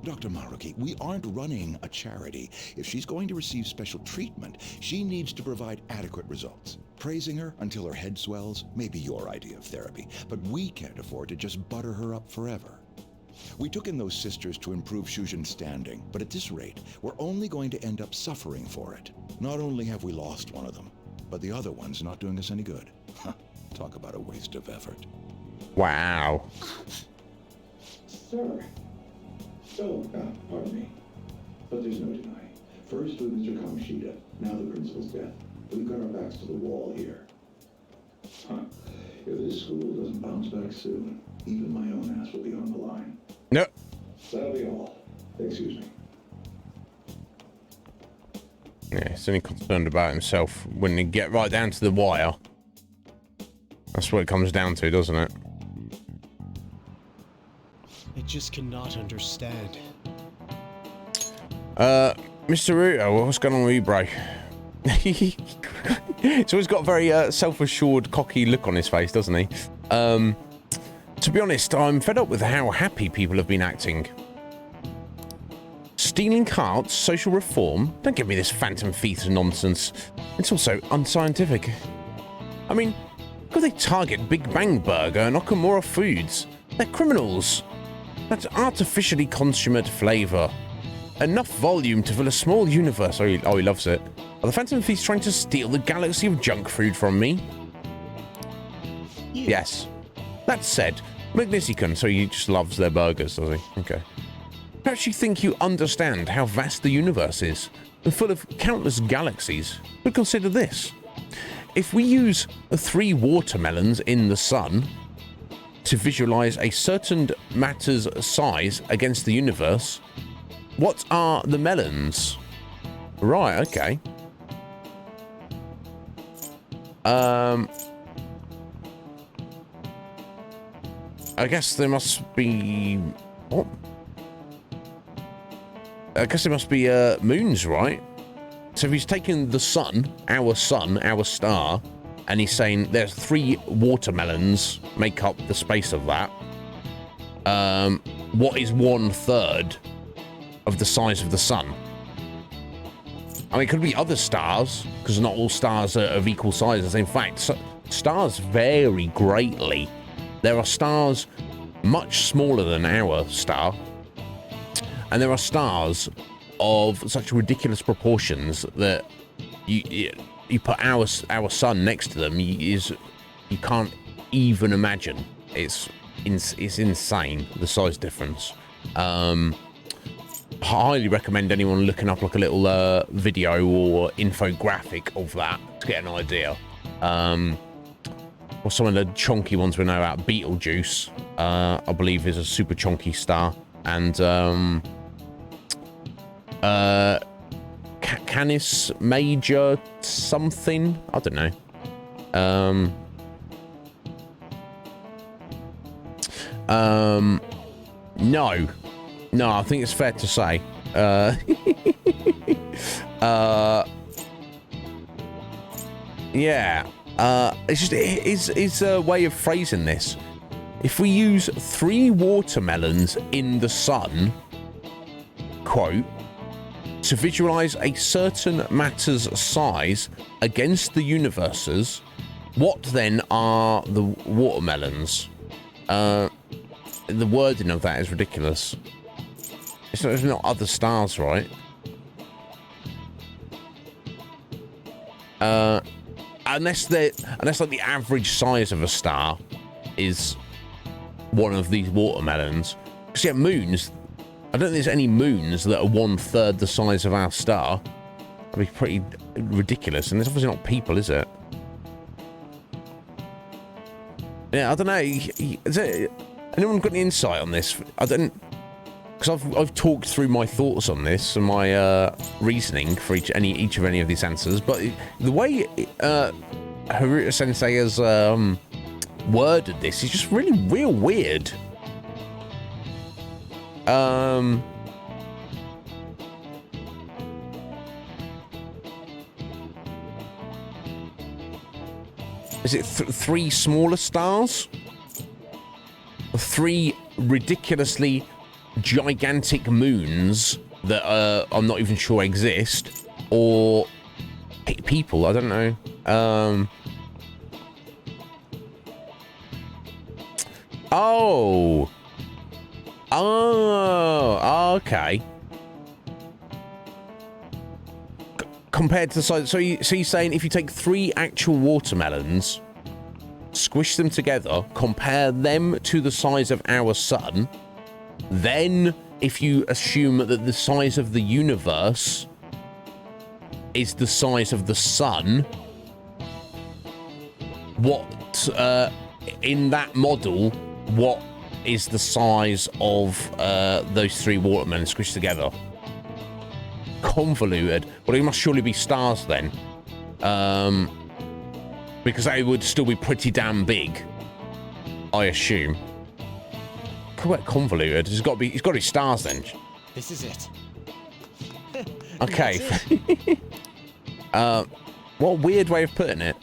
Dr. Maruki, we aren't running a charity. If she's going to receive special treatment, she needs to provide adequate results. Praising her until her head swells may be your idea of therapy, but we can't afford to just butter her up forever. We took in those sisters to improve Shujin's standing, but at this rate, we're only going to end up suffering for it. Not only have we lost one of them, but the other one's not doing us any good. Talk about a waste of effort. Wow. Sir. Oh, pardon me. But there's no denying. First with Mr. Kamishita, now the principal's death. We've got our backs to the wall here. If this school doesn't bounce back soon, even my own ass will be on the line. No. That'll be all. Excuse me. Yeah, he's only concerned about himself when you get right down to the wire. That's what it comes down to, doesn't it? I just cannot understand. Mr. Ruto, what's going on with you, bro? He's always got a very self-assured, cocky look on his face, doesn't he? To be honest, I'm fed up with how happy people have been acting. Stealing carts, social reform? Don't give me this Phantom Thieves nonsense. It's also unscientific. I mean, could they target Big Bang Burger and Okamura Foods? They're criminals. That's artificially consummate flavour. Enough volume to fill a small universe. Oh, he loves it. Are the Phantom Thieves trying to steal the galaxy of junk food from me? Yes. That said, Magnificent, so he just loves their burgers, does he? Okay. Perhaps you think you understand how vast the universe is, and full of countless galaxies. But consider this. If we use 3 watermelons in the sun to visualize a certain matter's size against the universe, what are the melons? Right, okay. I guess there must be... What? I guess there must be moons, right? So if he's taking the sun, our star, and he's saying there's 3 watermelons make up the space of that, what is 1/3 of the size of the sun? I mean, it could be other stars, because not all stars are of equal sizes. In fact, stars vary greatly. There are stars much smaller than our star, and there are stars of such ridiculous proportions that you put our sun next to them, you can't even imagine. It's insane, the size difference. Highly recommend anyone looking up like a little video or infographic of that to get an idea. Or some of the chonky ones we know about. Betelgeuse, I believe, is a super chonky star, and Canis Major something, I don't know. No, I think it's fair to say. Yeah. It's a way of phrasing this. If we use 3 watermelons in the sun, quote, to visualize a certain matter's size against the universes, what then are the watermelons? The wording of that is ridiculous. It's not other stars, right? Unless like the average size of a star is one of these watermelons. Because yeah, moons, I don't think there's any moons that are 1/3 the size of our star. That'd be pretty ridiculous. And there's obviously not people, is it? Yeah, I don't know. Is it, anyone got any insight on this? I don't... Because I've talked through my thoughts on this and my reasoning for each of any of these answers, but the way Haruta Sensei has worded this is just really real weird. Is it three smaller stars? Or three ridiculously gigantic moons that I'm not even sure exist, or people? I don't know. Oh, okay. Compared to the size, so you're saying if you take 3 actual watermelons, squish them together, compare them to the size of our sun, then if you assume that the size of the universe is the size of the sun, what in that model, what is the size of those 3 watermelons squished together? Convoluted. Well, it must surely be stars then, because they would still be pretty damn big, I assume. Quite convoluted. It's got to be stars then. This is it. Okay. What a weird way of putting it.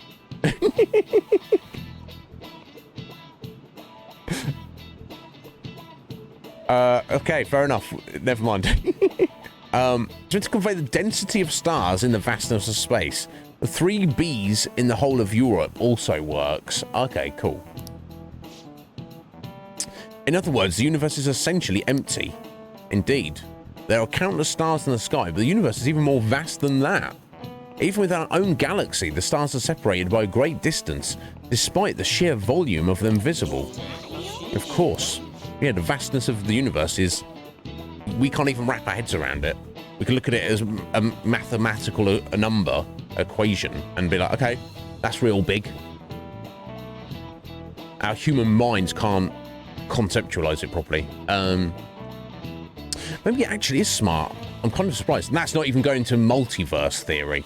Okay, fair enough. Never mind. To convey the density of stars in the vastness of space, the 3 Bs in the whole of Europe also works. Okay, cool. In other words, the universe is essentially empty. Indeed. There are countless stars in the sky, but the universe is even more vast than that. Even with our own galaxy, the stars are separated by a great distance, despite the sheer volume of them visible. Of course. Yeah, the vastness of the universe is... we can't even wrap our heads around it. We can look at it as a mathematical number equation and be like, okay, that's real big. Our human minds can't conceptualize it properly. Maybe it actually is smart. I'm kind of surprised. And that's not even going to multiverse theory.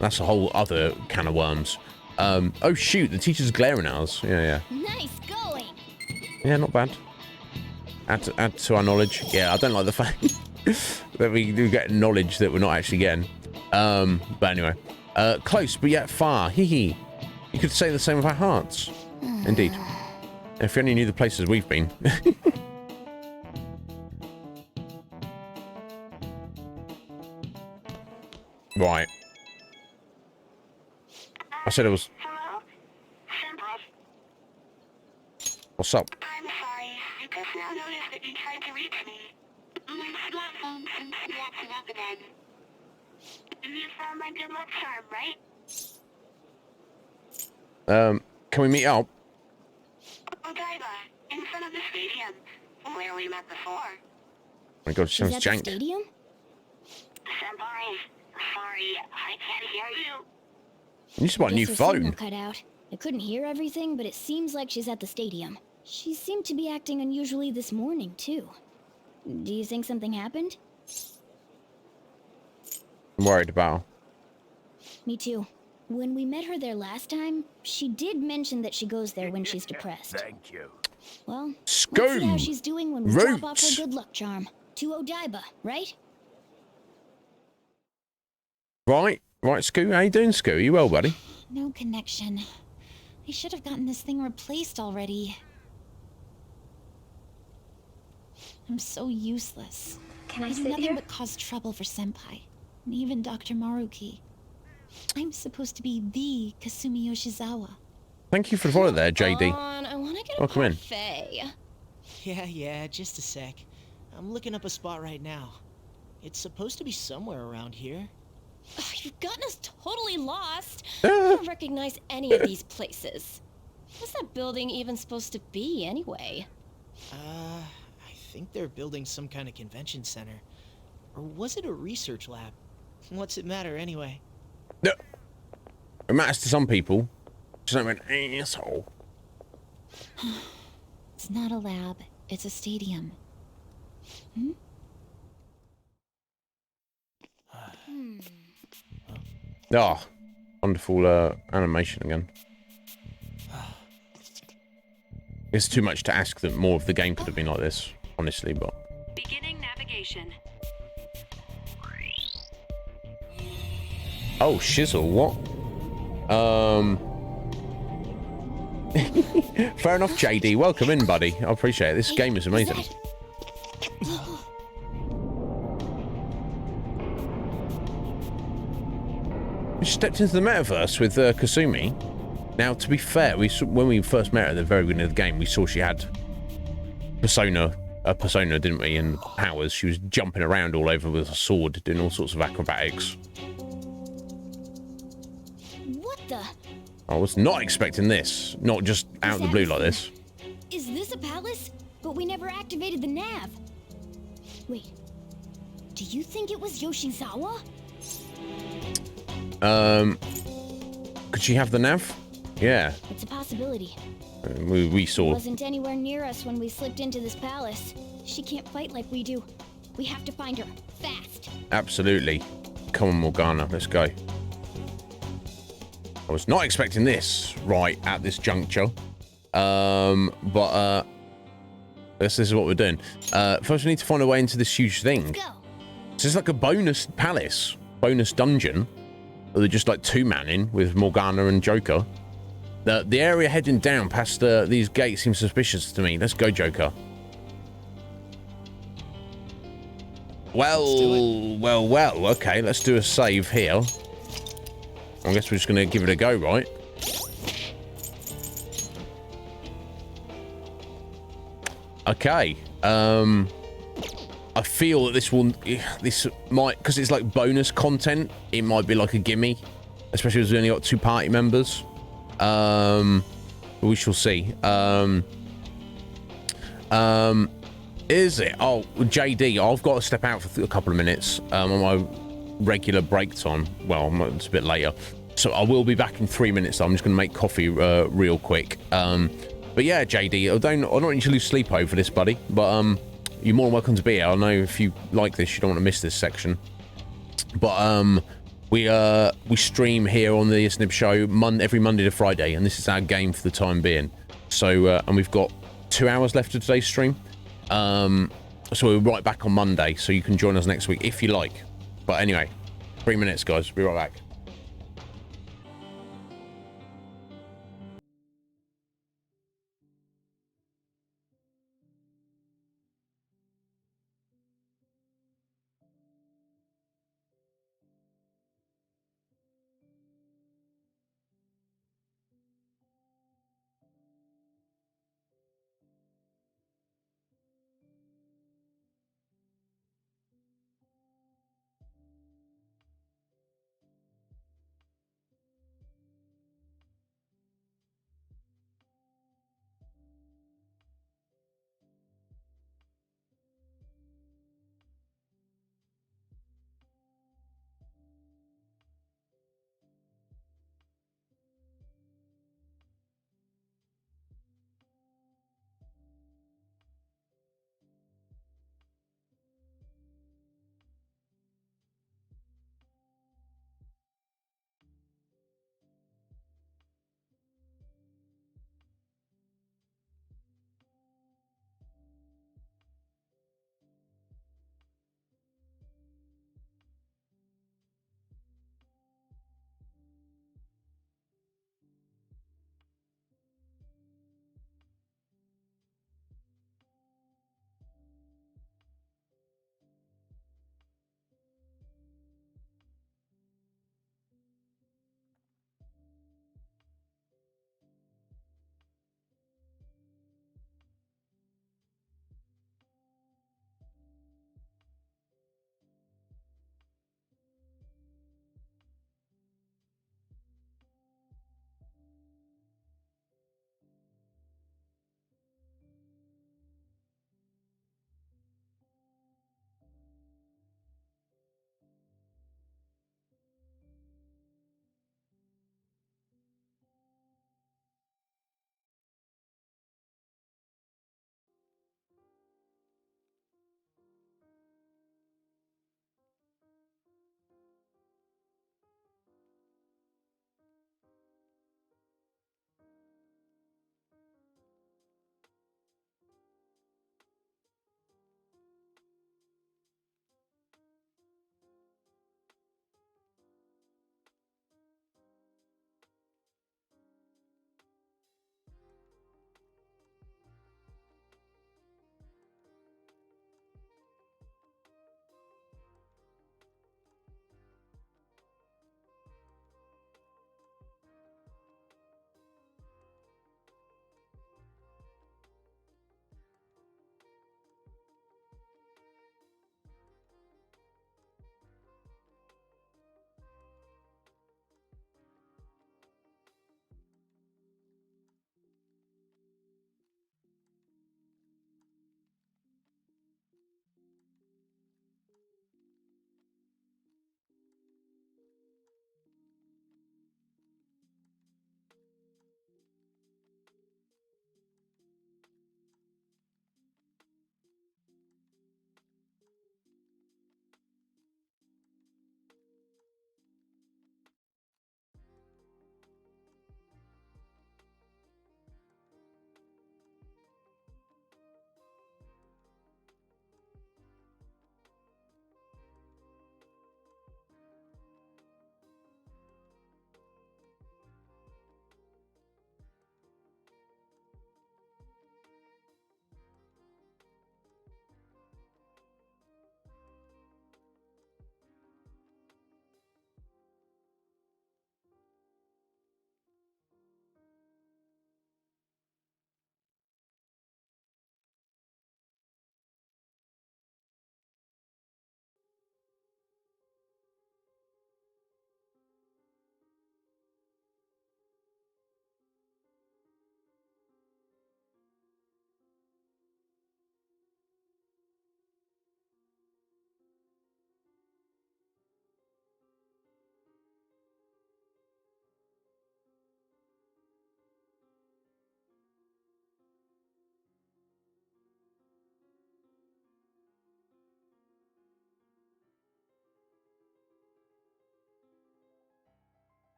That's a whole other can of worms. Oh shoot, the teacher's glaring at us. Yeah. Nice going. Yeah, not bad. Add to our knowledge. Yeah, I don't like the fact that we do get knowledge that we're not actually getting. But anyway. Close, but yet far. Hee. You could say the same of our hearts. Indeed. If you only knew the places we've been. Right. I said it was... Hello? Senpai? What's up? I'm sorry. I just now noticed that you tried to reach me. My smartphone seems to be acting up again. You found my good luck charm, right? Can we meet up? Odaiba, in front of the stadium, where we met before. Oh my god, sounds Is that the jank. stadium? Senpai, sorry, I can't hear you. You just bought a new Guess her signal phone. cut out. I couldn't hear everything, but it seems like she's at the stadium. She seemed to be acting unusually this morning, too. Do you think something happened? I'm worried about. Me too. When we met her there last time, she did mention that she goes there when she's depressed. Thank you. Well, let's Scone! see how she's doing when we drop off Roots! her good luck charm. To Odaiba, right? Right, Scoo. How you doing, Scoo? Are you well, buddy? No connection. I should have gotten this thing replaced already. I'm so useless. Can I do sit nothing here? but cause trouble for Senpai, and even Dr. Maruki. I'm supposed to be the Kasumi Yoshizawa. Thank you for the follow there, JD. I want to get Welcome in. parfait. Yeah, just a sec. I'm looking up a spot right now. It's supposed to be somewhere around here. Oh, you've gotten us totally lost. Ah. I don't recognize any of these places. What's that building even supposed to be, anyway? I think they're building some kind of convention center. Or was it a research lab? What's it matter anyway? No. It matters to some people. Just not an asshole. It's not a lab. It's a stadium. Hmm? Ah, wonderful animation again. It's too much to ask that more of the game could have been like this, honestly, but... Beginning navigation. Oh, shizzle, what? Fair enough, JD. Welcome in, buddy. I appreciate it. This game is amazing. We stepped into the metaverse with Kasumi. Now, to be fair, when we first met her at the very beginning of the game, we saw she had a persona, didn't we? And powers. She was jumping around all over with a sword, doing all sorts of acrobatics. What the? I was not expecting this. Not just out of the blue like this. Is this a palace? But we never activated the nav. Wait. Do you think it was Yoshizawa? Could she have the nav? Yeah. It's a possibility. We saw. Wasn't anywhere near us when we slipped into this palace. She can't fight like we do. We have to find her fast. Absolutely. Come on, Morgana. Let's go. I was not expecting this right at this juncture. But this is what we're doing. First, we need to find a way into this huge thing. Let's go. This is like a bonus palace, bonus dungeon. Or they're just like two-manning with Morgana and Joker. The area heading down past these gates seems suspicious to me. Let's go, Joker. Well. Okay, let's do a save here. I guess we're just going to give it a go, right? Okay. I feel that this might, because it's like bonus content, it might be like a gimme, especially as we only got 2 party members. We shall see. Is it? Oh, JD, I've got to step out for a couple of minutes on my regular break time. Well, it's a bit later, so I will be back in 3 minutes. I'm just going to make coffee real quick. But yeah, JD, I don't want you to lose sleep over this, buddy. But you're more than welcome to be here. I know if you like this, you don't want to miss this section. But we stream here on the Iznib Show every Monday to Friday, and this is our game for the time being. So and we've got 2 hours left of today's stream. So we're right back on Monday, so you can join us next week if you like. But anyway, 3 minutes, guys. Be right back.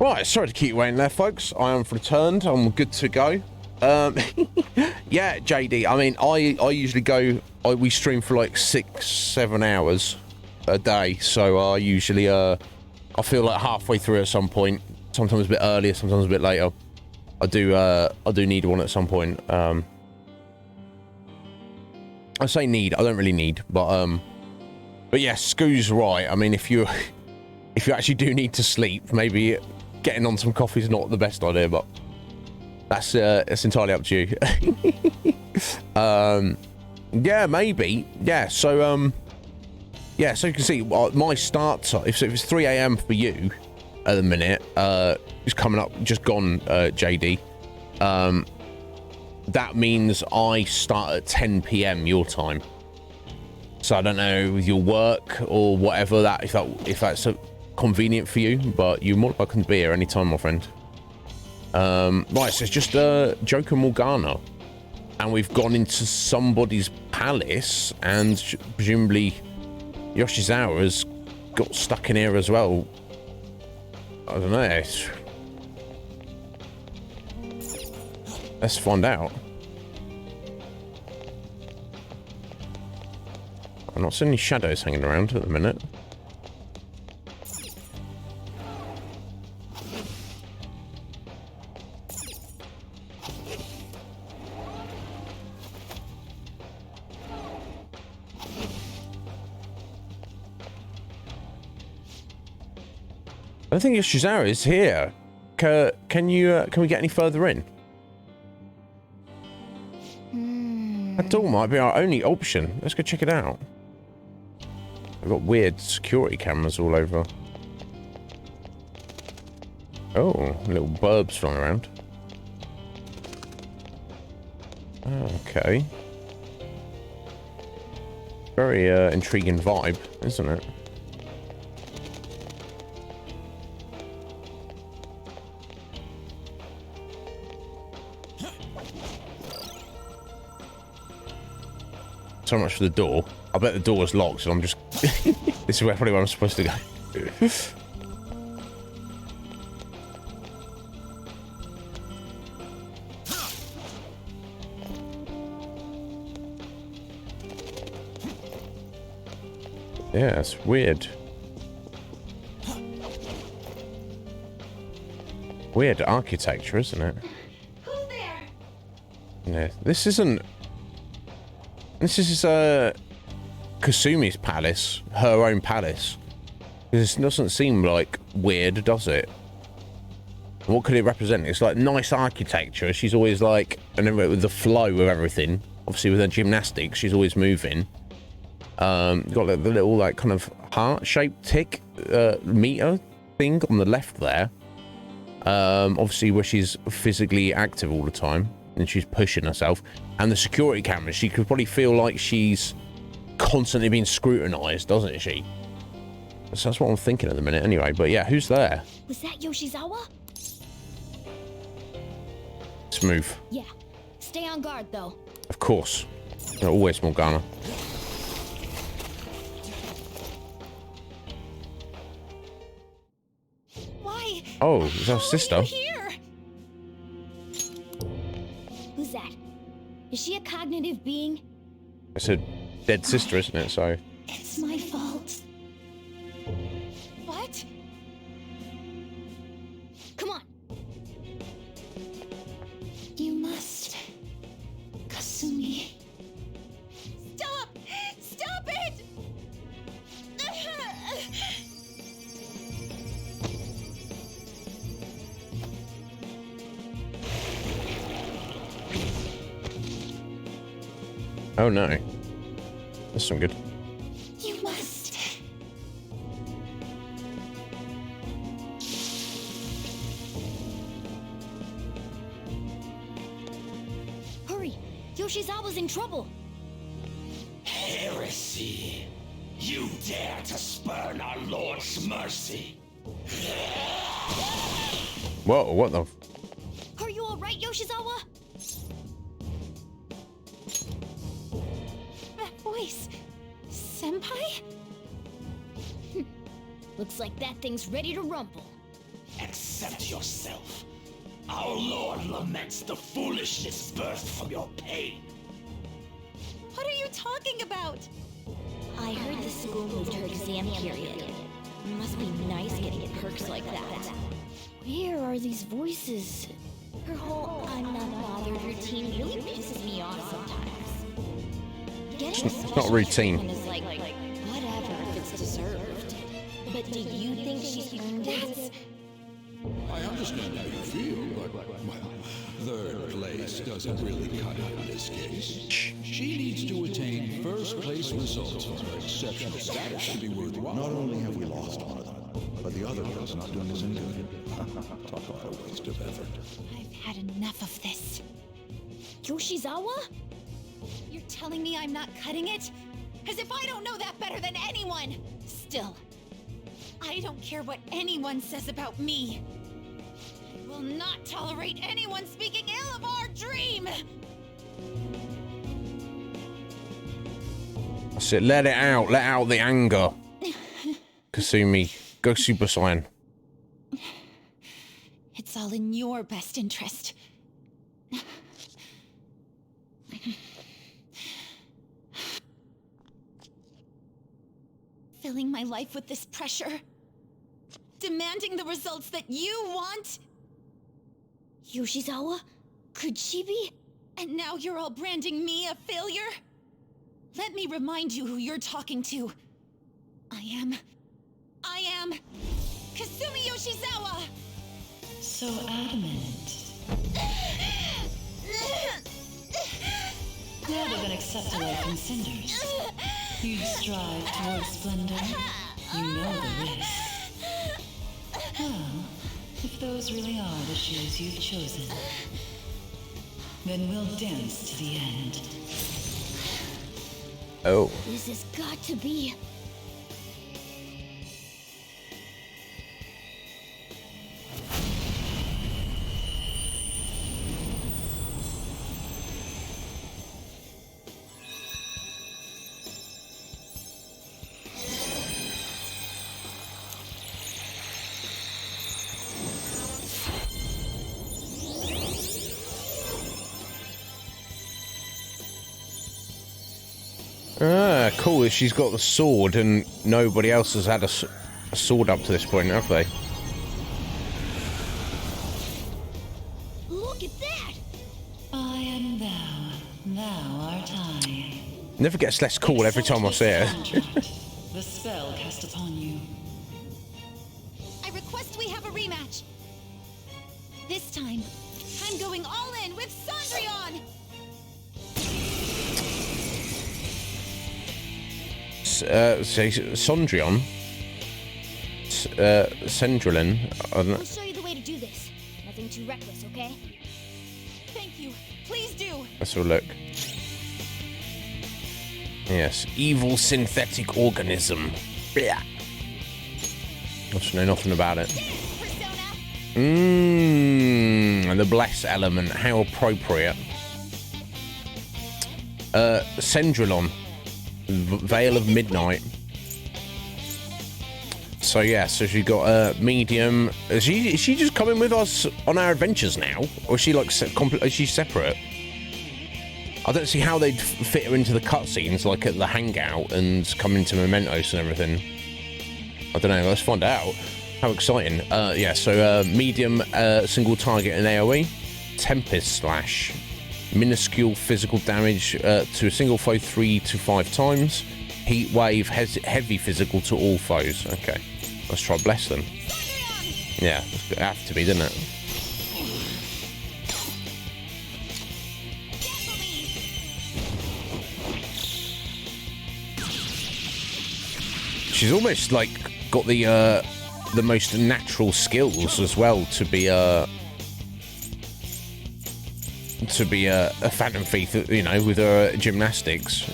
Right, sorry to keep you waiting there, folks. I am returned. I'm good to go. Yeah, JD. I mean, I usually go. We stream for like 6-7 hours a day, so I usually I feel like halfway through at some point. Sometimes a bit earlier, sometimes a bit later. I do need one at some point. I say need. I don't really need, but yeah, Scoo's right. I mean, if you actually do need to sleep, maybe getting on some coffee is not the best idea, but that's entirely up to you. Yeah, maybe. Yeah, so yeah, so you can see my start time. If it's 3 a.m. for you at the minute, it's coming up, just gone, JD. That means I start at 10 p.m. your time. So I don't know with your work or whatever if that's convenient for you, but you're more welcome to be here anytime, my friend. Right, so it's just Joker Morgana, and we've gone into somebody's palace, and presumably Yoshizawa's got stuck in here as well. I don't know. Let's find out. I'm not seeing any shadows hanging around at the minute. I don't think Yoshizawa is here. Can we get any further in? That door might be our only option. Let's go check it out. I've got weird security cameras all over. Oh, little burbs flying around. Okay. Very intriguing vibe, isn't it? So much for the door. I bet the door was locked, so I'm just... This is probably where I'm supposed to go. Yeah, it's weird. Weird architecture, isn't it? Who's there? Yeah, this isn't... This is Kasumi's palace, her own palace. This doesn't seem like weird, does it? What could it represent? It's like nice architecture. She's always like, and then with the flow of everything. Obviously, with her gymnastics, she's always moving. Got the little like kind of heart-shaped tick meter thing on the left there. Obviously, where she's physically active all the time. And she's pushing herself, and the security cameras, she could probably feel like she's constantly being scrutinized, doesn't she? So that's what I'm thinking at the minute anyway. But yeah, who's there? Was that Yoshizawa? Smooth. Yeah. Stay on guard, though. Of course. They're always Morgana. Why? Oh, is that her sister? Here? Who's that? Is she a cognitive being? It's a dead sister, isn't it? So. It's my fault. What? Come on. You must. Kasumi. Stop! Stop it! Oh no. That's some good. You must. Hurry! Yoshizawa's in trouble! Heresy! You dare to spurn our Lord's mercy! Whoa, what the... Are you alright, Yoshizawa? That voice. Senpai? Looks like that thing's ready to rumble. And Accept yourself. Our Lord laments the foolishness birthed from your pain. What are you talking about? I heard the school moved her exam period. Must be nice getting perks like that. Where are these voices? Her whole I'm not bothered routine really pisses me off sometimes. Getting It's not routine. is like, whatever if it's deserved. But do you think she's earned it? I understand how you feel, but, well, third place doesn't really cut it in this case. She needs to attain first place results for her exceptional status to be worthwhile. Not only have we lost one of them, but the other girl's not doing us any good. Talk about a waste of effort. I've had enough of this. Yoshizawa? You're telling me I'm not cutting it? As if I don't know that better than anyone! Still, I don't care what anyone says about me. I will not tolerate anyone speaking ill of our dream! That's it. Let it out. Let out the anger. Kasumi, go Super Saiyan. It's all in your best interest. Filling my life with this pressure. Demanding the results that you want. Yoshizawa? Could she be? And now you're all branding me a failure? Let me remind you who you're talking to. I am Kasumi Yoshizawa! So adamant. Glad of an acceptable from cinders. You'd strive towards splendor. You know the risk. Well, if those really are the shoes you've chosen, then we'll dance to the end. Oh. This has got to be... Ah, cool. She's got the sword and nobody else has had a sword up to this point, have they? Look at that! I am thou, thou art I. Never gets less cool every time I see it. The spell cast upon you. I request we have a rematch. This time, I'm going all in with Cendrillon! Cendrillon? Cendrillon? I'll show you the way to do this. Nothing too reckless, okay? Thank you. Please do. Let's have a look. Yes, evil synthetic organism. Blah. I just know nothing about it. The bless element. How appropriate. Cendrillon. Veil of Midnight. So yeah, so she got medium. Is she just coming with us on our adventures now, or is she like is she separate? I don't see how they'd fit her into the cutscenes, like at the hangout and come into mementos and everything. I don't know. Let's find out. How exciting! Yeah, so medium, single target and AOE, Tempest Slash. Minuscule physical damage to a single foe 3 to 5 times. Heat wave has heavy physical to all foes. Okay, let's try bless them. Yeah, it have to be, doesn't it? She's almost like got the most natural skills as well to be a Phantom Thief, you know, with her gymnastics.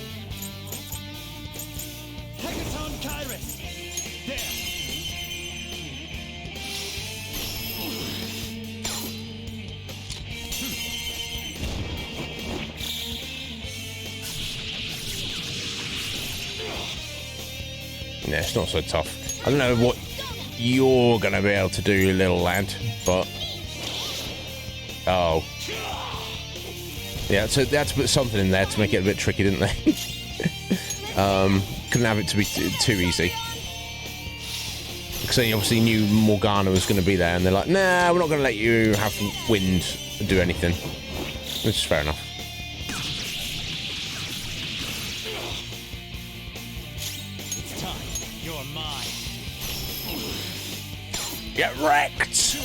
Yeah, it's not so tough. I don't know what you're gonna be able to do, little lad, but... Oh. Yeah, so they had to put something in there to make it a bit tricky, didn't they? Couldn't have it to be too easy. Because they obviously knew Morgana was going to be there, and they're like, nah, we're not going to let you have wind and do anything. Which is fair enough. It's time. You're mine. Get wrecked!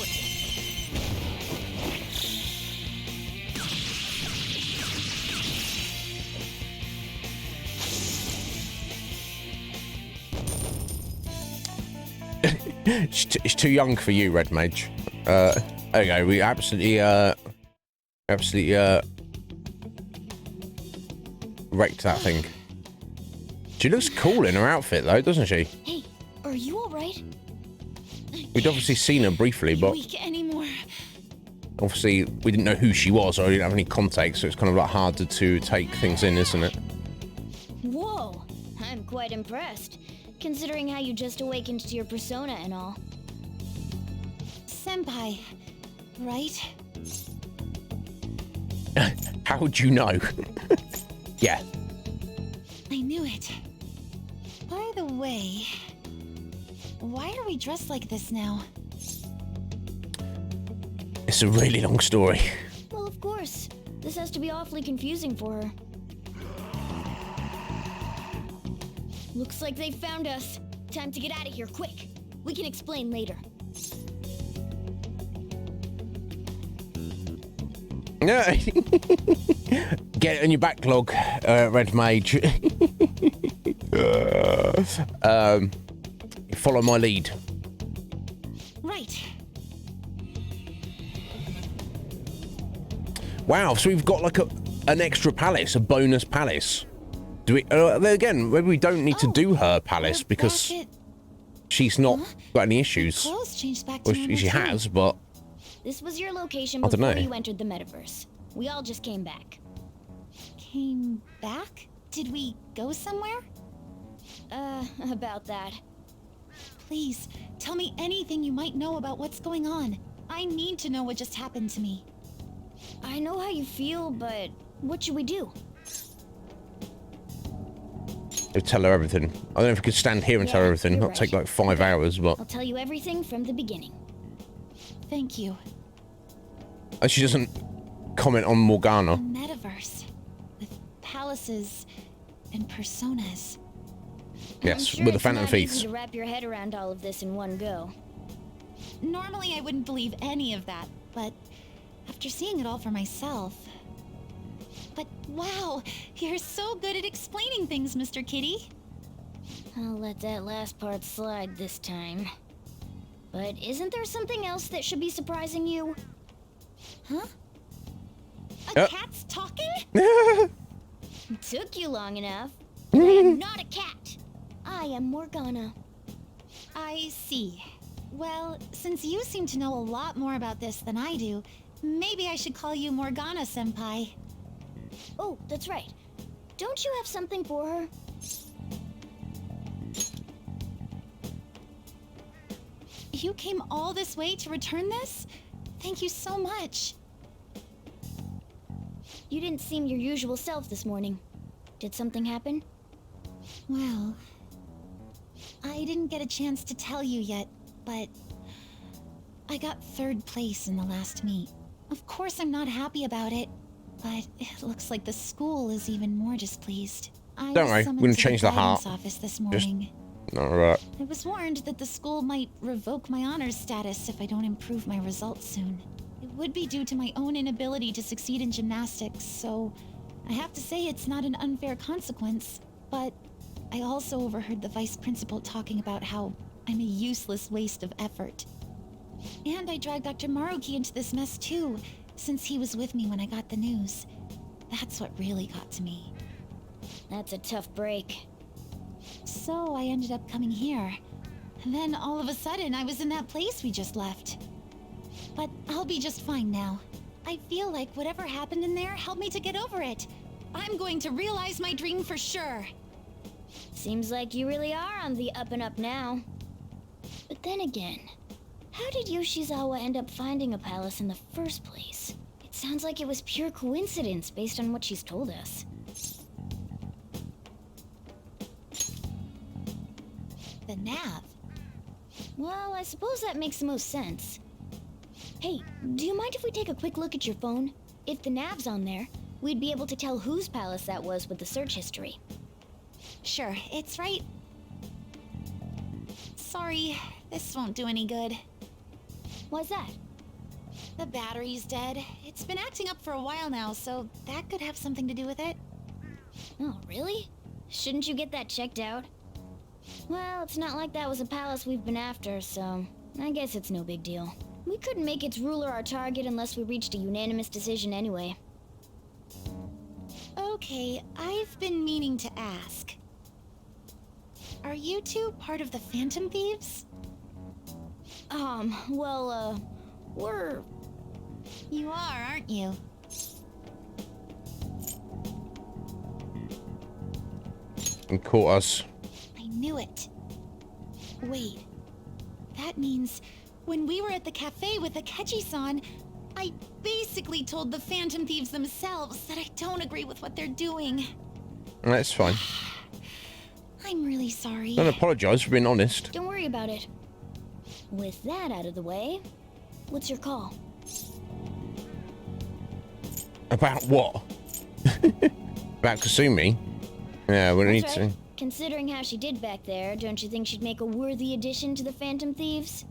It's too young for you, Red Mage. There we go. We absolutely wrecked that thing. She looks cool in her outfit, though, doesn't she? Hey, are you all right? We'd obviously seen her briefly, but Weak anymore. obviously we didn't know who she was, or we didn't have any context, so it's kind of like harder to take things in, isn't it? Whoa, I'm quite impressed, considering how you just awakened to your persona and all. Senpai, right? How would you know? Yeah. I knew it. By the way, why are we dressed like this now? It's a really long story. Well, of course. This has to be awfully confusing for her. Looks like they found us. Time to get out of here, quick. We can explain later. Yeah. Get it in your backlog, Red Mage. Follow my lead. Right. Wow, so we've got like an extra palace, a bonus palace. Do we? Again, maybe we don't need to do her palace because she's not got any issues. Clothes changed back to Well, normal she too. has, but This was your location I don't before know. you entered the metaverse. We all just came back. Came back? Did we go somewhere? About that. Please, tell me anything you might know about what's going on. I need to know what just happened to me. I know how you feel, but what should we do? tell her everything. I don't know if we could stand here and tell her everything. That'll take like 5 hours, but I'll tell you everything from the beginning. Thank you. she doesn't comment on Morgana. Metaverse. With palaces and personas. Yes, I'm sure with the it's Phantom not Thieves. easy to wrap your head around all of this in one go. Normally I wouldn't believe any of that, but after seeing it all for myself... But wow, you're so good at explaining things, Mr. Kitty. I'll let that last part slide this time. But isn't there something else that should be surprising you? Huh? A cat's talking? Took you long enough. But I am not a cat. I am Morgana. I see. Well, since you seem to know a lot more about this than I do, maybe I should call you Morgana-senpai. Oh, that's right. Don't you have something for her? You came all this way to return this? Thank you so much. You didn't seem your usual self this morning. Did something happen? Well, I didn't get a chance to tell you yet, but I got 3rd place in the last meet. Of course I'm not happy about it, but it looks like the school is even more displeased. Don't worry, we're gonna change the heart. Office this morning. Alright. I was warned that the school might revoke my honors status if I don't improve my results soon. It would be due to my own inability to succeed in gymnastics, so I have to say it's not an unfair consequence, but I also overheard the vice principal talking about how I'm a useless waste of effort. And I dragged Dr. Maruki into this mess too, since he was with me when I got the news. That's what really got to me. That's a tough break. So I ended up coming here. And then all of a sudden I was in that place we just left. But I'll be just fine now. I feel like whatever happened in there helped me to get over it. I'm going to realize my dream for sure. Seems like you really are on the up and up now. But then again, how did Yoshizawa end up finding a palace in the first place? It sounds like it was pure coincidence based on what she's told us. The nav. Well, I suppose that makes the most sense. Hey, do you mind if we take a quick look at your phone? If the nav's on there, we'd be able to tell whose palace that was with the search history. Sure, it's right. Sorry, this won't do any good. Why's that? The battery's dead. It's been acting up for a while now, so that could have something to do with it. Oh, really? Shouldn't you get that checked out? Well, it's not like that was a palace we've been after, so I guess it's no big deal. We couldn't make its ruler our target unless we reached a unanimous decision anyway. Okay, I've been meaning to ask. Are you two part of the Phantom Thieves? We're... You are, aren't you? And caught us. I knew it. Wait. That means when we were at the cafe with Akechi-san, I basically told the Phantom Thieves themselves that I don't agree with what they're doing. That's fine. I'm really sorry. Don't apologise for being honest. Don't worry about it. With that out of the way, what's your call? About what? About Kasumi? Yeah, we need That's to. right. Considering how she did back there, don't you think she'd make a worthy addition to the Phantom Thieves?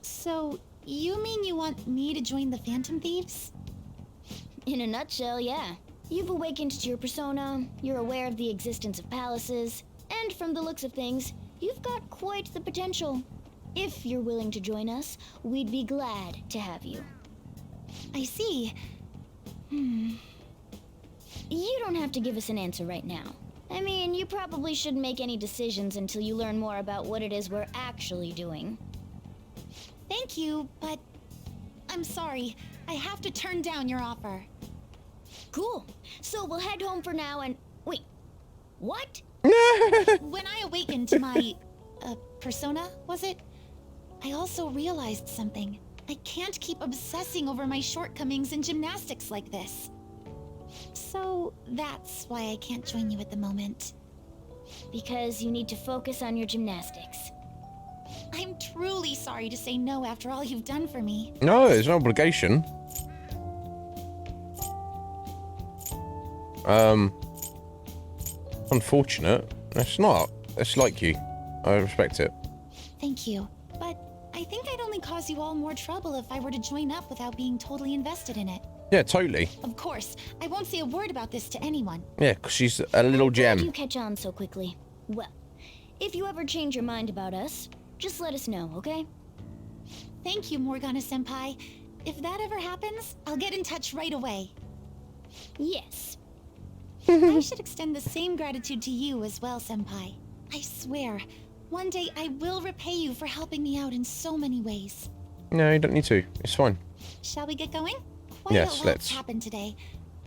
So, you mean you want me to join the Phantom Thieves? In a nutshell, yeah. You've awakened to your persona, you're aware of the existence of palaces, and from the looks of things, you've got quite the potential. If you're willing to join us, we'd be glad to have you. I see. You don't have to give us an answer right now. I mean, you probably shouldn't make any decisions until you learn more about what it is we're actually doing. Thank you, but I'm sorry. I have to turn down your offer. Cool. So we'll head home for now and... Wait. What? When I awakened to my... persona, was it? I also realized something. I can't keep obsessing over my shortcomings in gymnastics like this. So that's why I can't join you at the moment. Because you need to focus on your gymnastics. I'm truly sorry to say no after all you've done for me. No, there's no obligation. Unfortunate. It's not. It's like you. I respect it. Thank you. But I think I'd only cause you all more trouble if I were to join up without being totally invested in it. Yeah, totally. Of course, I won't say a word about this to anyone. Yeah, because she's a little gem. Why did you catch on so quickly? Well, if you ever change your mind about us, just let us know, okay? Thank you, Morgana-senpai. If that ever happens, I'll get in touch right away. Yes. I should extend the same gratitude to you as well, senpai. I swear, one day I will repay you for helping me out in so many ways. No, you don't need to. It's fine. Shall we get going? Quite Yes, a lot's let's. happened today,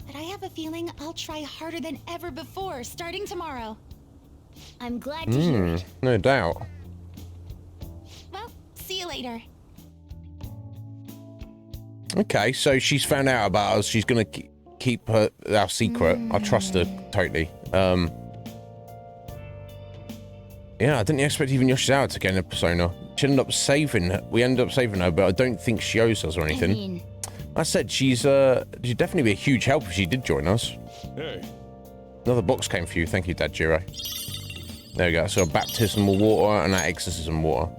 but I have a feeling I'll try harder than ever before, starting tomorrow. I'm glad to hear it. No doubt. Well, see you later. Okay, so she's found out about us. She's gonna keep our secret. I trust her totally. Yeah, I didn't expect even Yoshizawa to get in a persona. She ended up saving her. We ended up saving her, but I don't think she owes us or anything. I mean, I said she'd definitely be a huge help if she did join us. Hey. Another box came for you. Thank you, Dad-Jiro. There we go. So baptismal water and that exorcism water.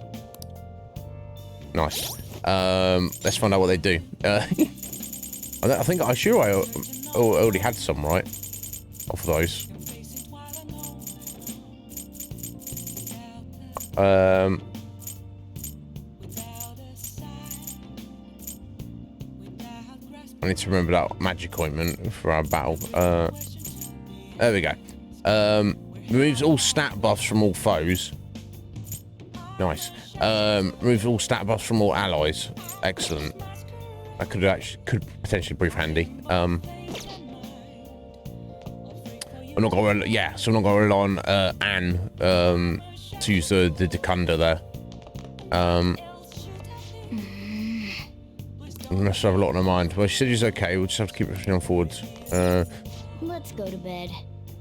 Nice. Let's find out what they do. I think I already had some, right? Off of those. I need to remember that magic ointment for our battle. There we go. Removes all stat buffs from all foes. Nice. Removes all stat buffs from all allies. Excellent. That could potentially prove handy. I'm not gonna so I'm not gonna rely on Anne to use the Dekunda there. Must have a lot on her mind. Well, she said she's okay. We'll just have to keep pushing on forwards. Let's go to bed.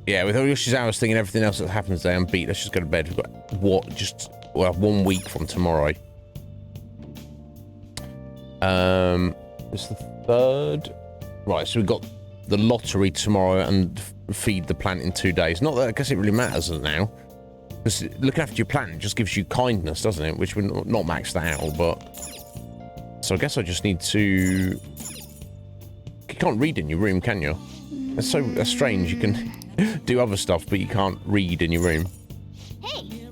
Yeah, with all Yoshi's hours thing and everything else that happens today, I'm beat. Let's just go to bed. We've got, what, just, well, 1 week from tomorrow. It's the 3rd. Right, so we've got the lottery tomorrow and feed the plant in 2 days. Not that I guess it really matters now. Because looking after your plant just gives you kindness, doesn't it? Which we're not maxed out, but... So I guess I just need to... You can't read in your room, can you? That's strange. You can do other stuff, but you can't read in your room. Hey!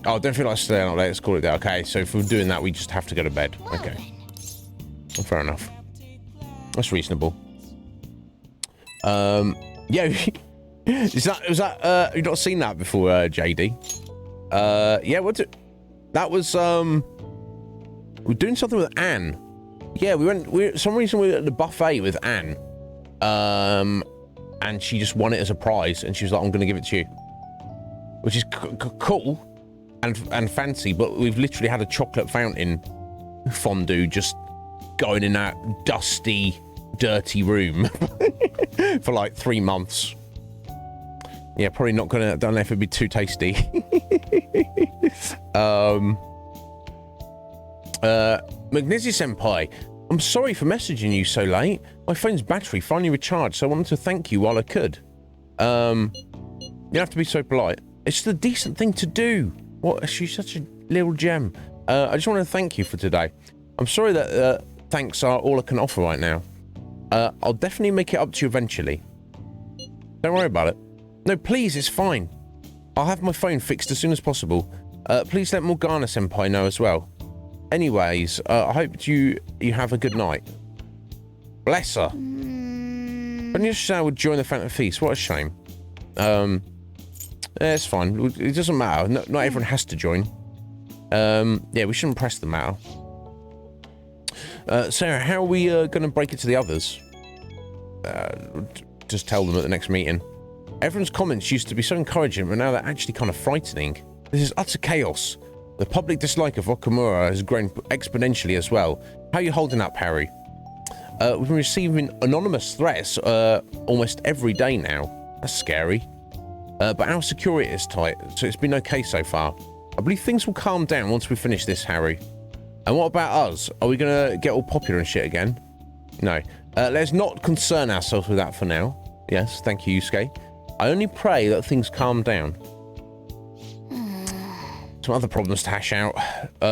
Oh, don't feel like staying up late. Let's call it that. Okay, so if we're doing that, we just have to go to bed. Well, okay. Well, fair enough. That's reasonable. Yeah. Was that you've not seen that before, JD? Yeah, what's it? That was we're doing something with Anne. Yeah, for some reason we were at the buffet with Anne. And she just won it as a prize, and she was like, I'm gonna give it to you. Which is cool and fancy, but we've literally had a chocolate fountain fondue just going in that dusty, dirty room for like 3 months. Yeah, probably not gonna, don't know if it'd be too tasty. Magnesi Senpai, I'm sorry for messaging you so late. My phone's battery finally recharged, so I wanted to thank you while I could. You don't have to be so polite. It's just a decent thing to do. What? She's such a little gem. I just want to thank you for today. I'm sorry that thanks are all I can offer right now. I'll definitely make it up to you eventually. Don't worry about it. No, please, it's fine. I'll have my phone fixed as soon as possible. Please let Morgana Senpai know as well. Anyways, I hope you have a good night. Bless her. But Yoshisa would join the Phantom Feast. What a shame. Yeah, it's fine. It doesn't matter. Not everyone has to join. Yeah, we shouldn't press the matter. Sarah, how are we going to break it to the others? Just tell them at the next meeting. Everyone's comments used to be so encouraging, but now they're actually kind of frightening. This is utter chaos. The public dislike of Okamura has grown exponentially as well. How are you holding up, Harry? We've been receiving anonymous threats almost every day now. That's scary. But our security is tight, so it's been okay so far. I believe things will calm down once we finish this, Harry. And what about us? Are we going to get all popular and shit again? No. Let's not concern ourselves with that for now. Yes, thank you, Yusuke. I only pray that things calm down. Some other problems to hash out.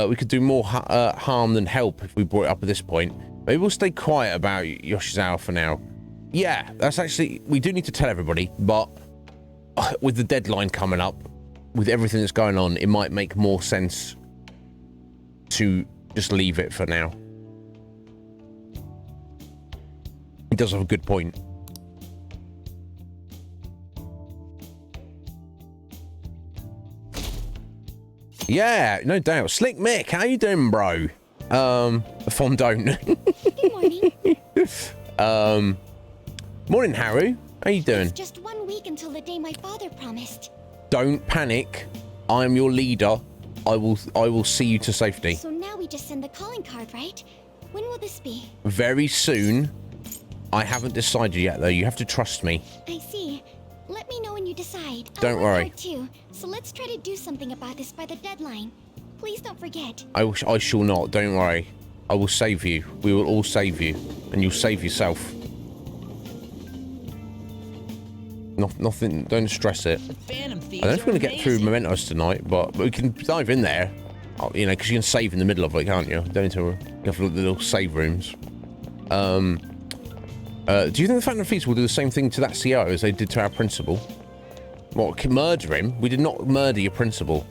We could do more harm than help if we brought it up at this point. Maybe we'll stay quiet about Yoshizawa for now. Yeah, that's actually... We do need to tell everybody, but with the deadline coming up, with everything that's going on, it might make more sense to just leave it for now. He does have a good point. Yeah, no doubt. Slick Mick, how you doing, bro? Fondone. Good morning. Morning, Haru. How you doing? It's just 1 week until the day my father promised. Don't panic. I am your leader. I will see you to safety. So now we just send the calling card, right? When will this be? Very soon. I haven't decided yet, though. You have to trust me. I see. Let me know when you decide. Don't worry. Too. So let's try to do something about this by the deadline. Please don't forget. I shall not. Don't worry. I will save you. We will all save you. And you'll save yourself. Nothing. Don't stress it. I don't know if we're going to get through Mementos tonight, but we can dive in there. You know, because you can save in the middle of it, can't you? Don't need to... You have to look at the little save rooms. Do you think the Phantom Feast will do the same thing to that CO as they did to our principal? What, murder him? We did not murder your principal.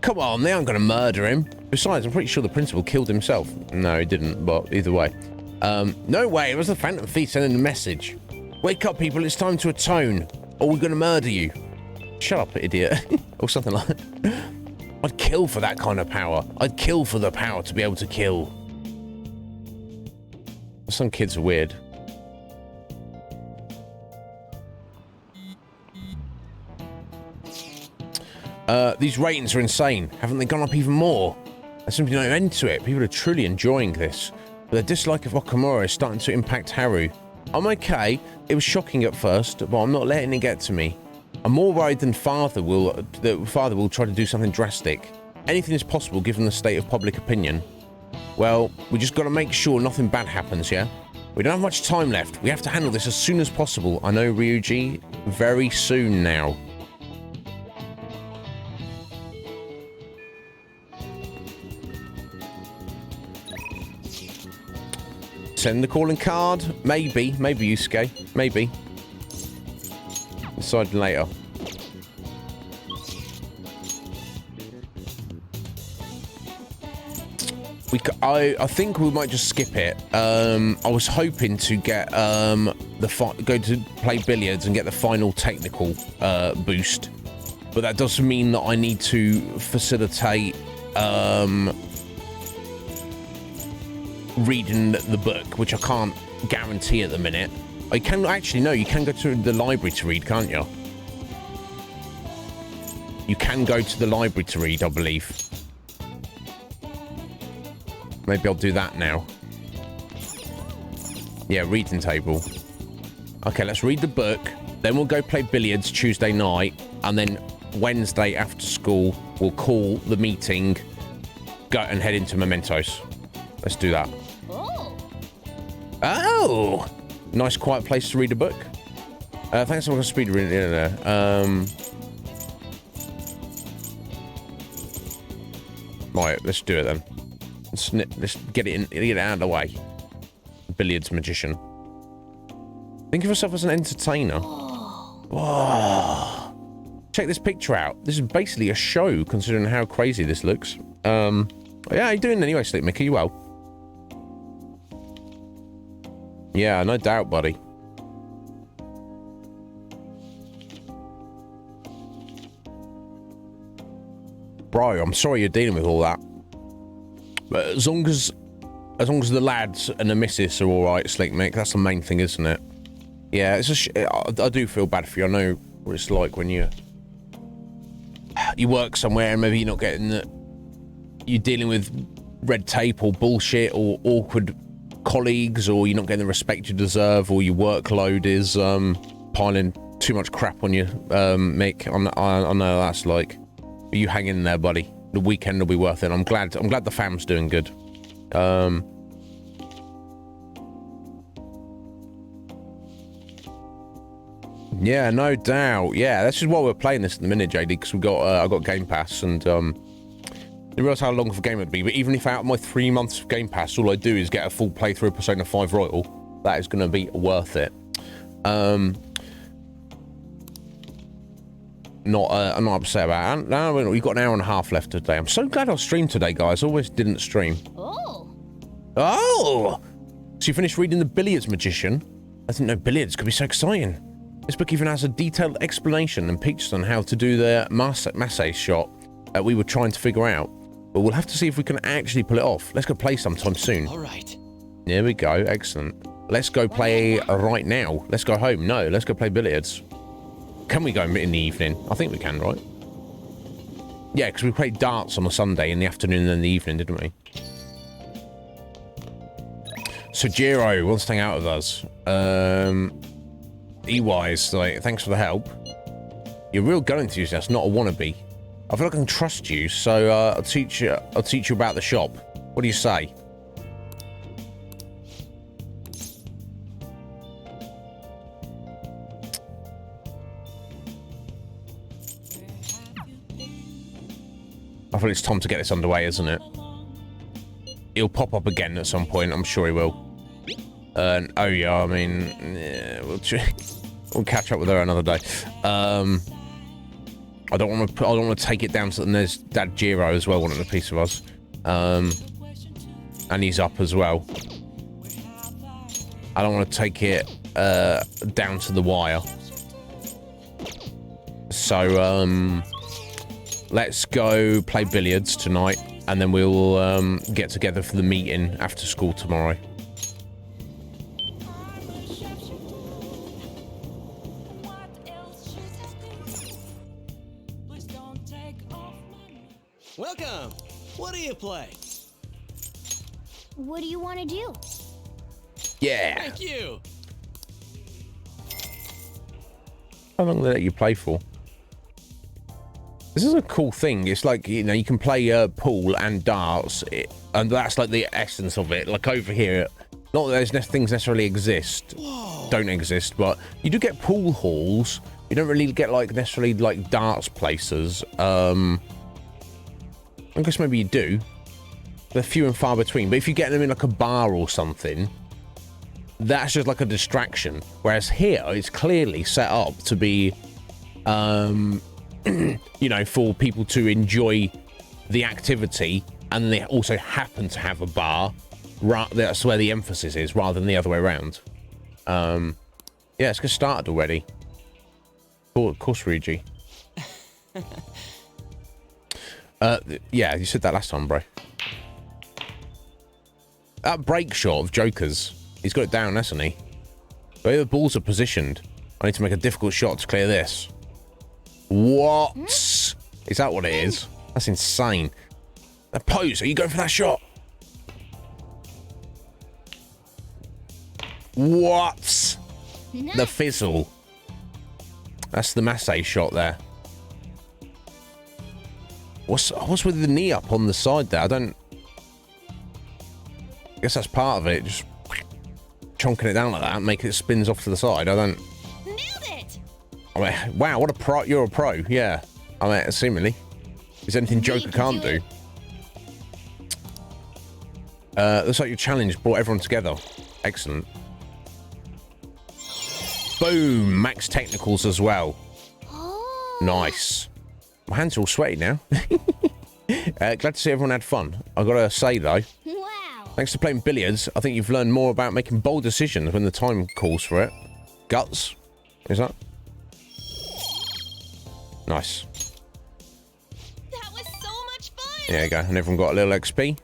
Come on, they aren't going to murder him. Besides, I'm pretty sure the principal killed himself. No, he didn't, but either way. No way, it was the Phantom Feast sending a message. Wake up, people, it's time to atone, or we're going to murder you. Shut up, idiot. Or something like that. I'd kill for that kind of power. I'd kill for the power to be able to kill. Some kids are weird. These ratings are insane. Haven't they gone up even more? There's simply no end to it. People are truly enjoying this. But their dislike of Okamura is starting to impact Haru. I'm okay. It was shocking at first, but I'm not letting it get to me. I'm more worried than Father will try to do something drastic. Anything is possible given the state of public opinion. Well, we just got to make sure nothing bad happens, yeah? We don't have much time left. We have to handle this as soon as possible. I know, Ryuji. Very soon now. Send the calling card. Maybe. Maybe, Yusuke. Maybe. Decide later. I think we might just skip it. I was hoping to get go to play billiards and get the final technical boost, but that does mean that I need to facilitate reading the book, which I can't guarantee at the minute. I can actually no, you can go to the library to read, can't you? You can go to the library to read, I believe. Maybe I'll do that now. Yeah, reading table. Okay, let's read the book. Then we'll go play billiards Tuesday night. And then Wednesday after school, we'll call the meeting, go and head into Mementos. Let's do that. Oh! Nice quiet place to read a book. Thanks for speed reading there. Right, let's do it then. Let's get it out of the way. Billiards magician. Think of yourself as an entertainer. Whoa. Check this picture out. This is basically a show, considering how crazy this looks. Yeah, how you doing anyway, Sleep Mickey? You well? Yeah, no doubt, buddy. Bro, I'm sorry you're dealing with all that. But as long as the lads and the missus are all right, Slick Mick, that's the main thing, isn't it? Yeah, it's I do feel bad for you. I know what it's like when you work somewhere and maybe you're not getting the... You're dealing with red tape or bullshit or awkward colleagues, or you're not getting the respect you deserve, or your workload is piling too much crap on you, Mick. I know that's like... But you hang in there, buddy. The weekend will be worth it. I'm glad the fam's doing good. Yeah, no doubt. Yeah, this is why we're playing this at the minute, JD, because I got Game Pass, and I didn't realise how long of a game it would be. But even if out of my 3 months of Game Pass, all I do is get a full playthrough of Persona 5 Royal, that is going to be worth it. I'm not upset about it. No, we've got an hour and a half left today. I'm so glad I streamed today, guys. I always didn't stream. Oh! So you finished reading The Billiards Magician? I didn't know billiards could be so exciting. This book even has a detailed explanation and pictures on how to do the masse shot that we were trying to figure out. But we'll have to see if we can actually pull it off. Let's go play sometime soon. All right. There we go. Excellent. Let's go play right now. Let's go home. No, let's go play billiards. Can we go in the evening? I think we can, right? Yeah, because we played darts on a Sunday in the afternoon and then the evening, didn't we? So Jiro wants to hang out with us. E-Wise, like, thanks for the help. You're a real gun enthusiast, not a wannabe. I feel like I can trust you, so I'll teach you about the shop. What do you say? I feel it's time to get this underway, isn't it? He'll pop up again at some point. I'm sure he will. Oh yeah, I mean, yeah, we'll catch up with her another day. I don't want to take it down to. And there's Dad Jiro as well, wanting a piece of us. And he's up as well. I don't want to take it down to the wire. So let's go play billiards tonight, and then we'll get together for the meeting after school tomorrow. Welcome. What do you play? What do you want to do? Yeah. Thank you. How long do they let you play for? This is a cool thing. It's like, you know, you can play pool and darts, and that's like the essence of it. Like over here, not that there's things necessarily don't exist, but you do get pool halls. You don't really get like necessarily like darts places. I guess maybe you do. They're few and far between. But if you get them in like a bar or something, that's just like a distraction. Whereas here, it's clearly set up to be, you know, for people to enjoy the activity, and they also happen to have a bar. That's where the emphasis is, rather than the other way around. Yeah, it's get started already. Of course, Luigi. Yeah, you said that last time, bro. That break shot of Joker's, he's got it down, hasn't he? The way the balls are positioned, I need to make a difficult shot to clear this. What? Is that what it is? That's insane. The pose, are you going for that shot? What? Nice. The fizzle. That's the Massey shot there. What's with the knee up on the side there? I guess that's part of it. Just chonking it down like that, making it spins off to the side. Nailed it. I mean, wow, what a pro! You're a pro, yeah. I mean, seemingly, is anything Joker can't do. Looks like your challenge brought everyone together. Excellent. Boom! Max technicals as well. Oh. Nice. My hands are all sweaty now. Glad to see everyone had fun. I gotta say though, Wow. thanks to playing billiards, I think you've learned more about making bold decisions when the time calls for it. Guts, is that? Nice. That was so much fun. There you go, and everyone got a little XP.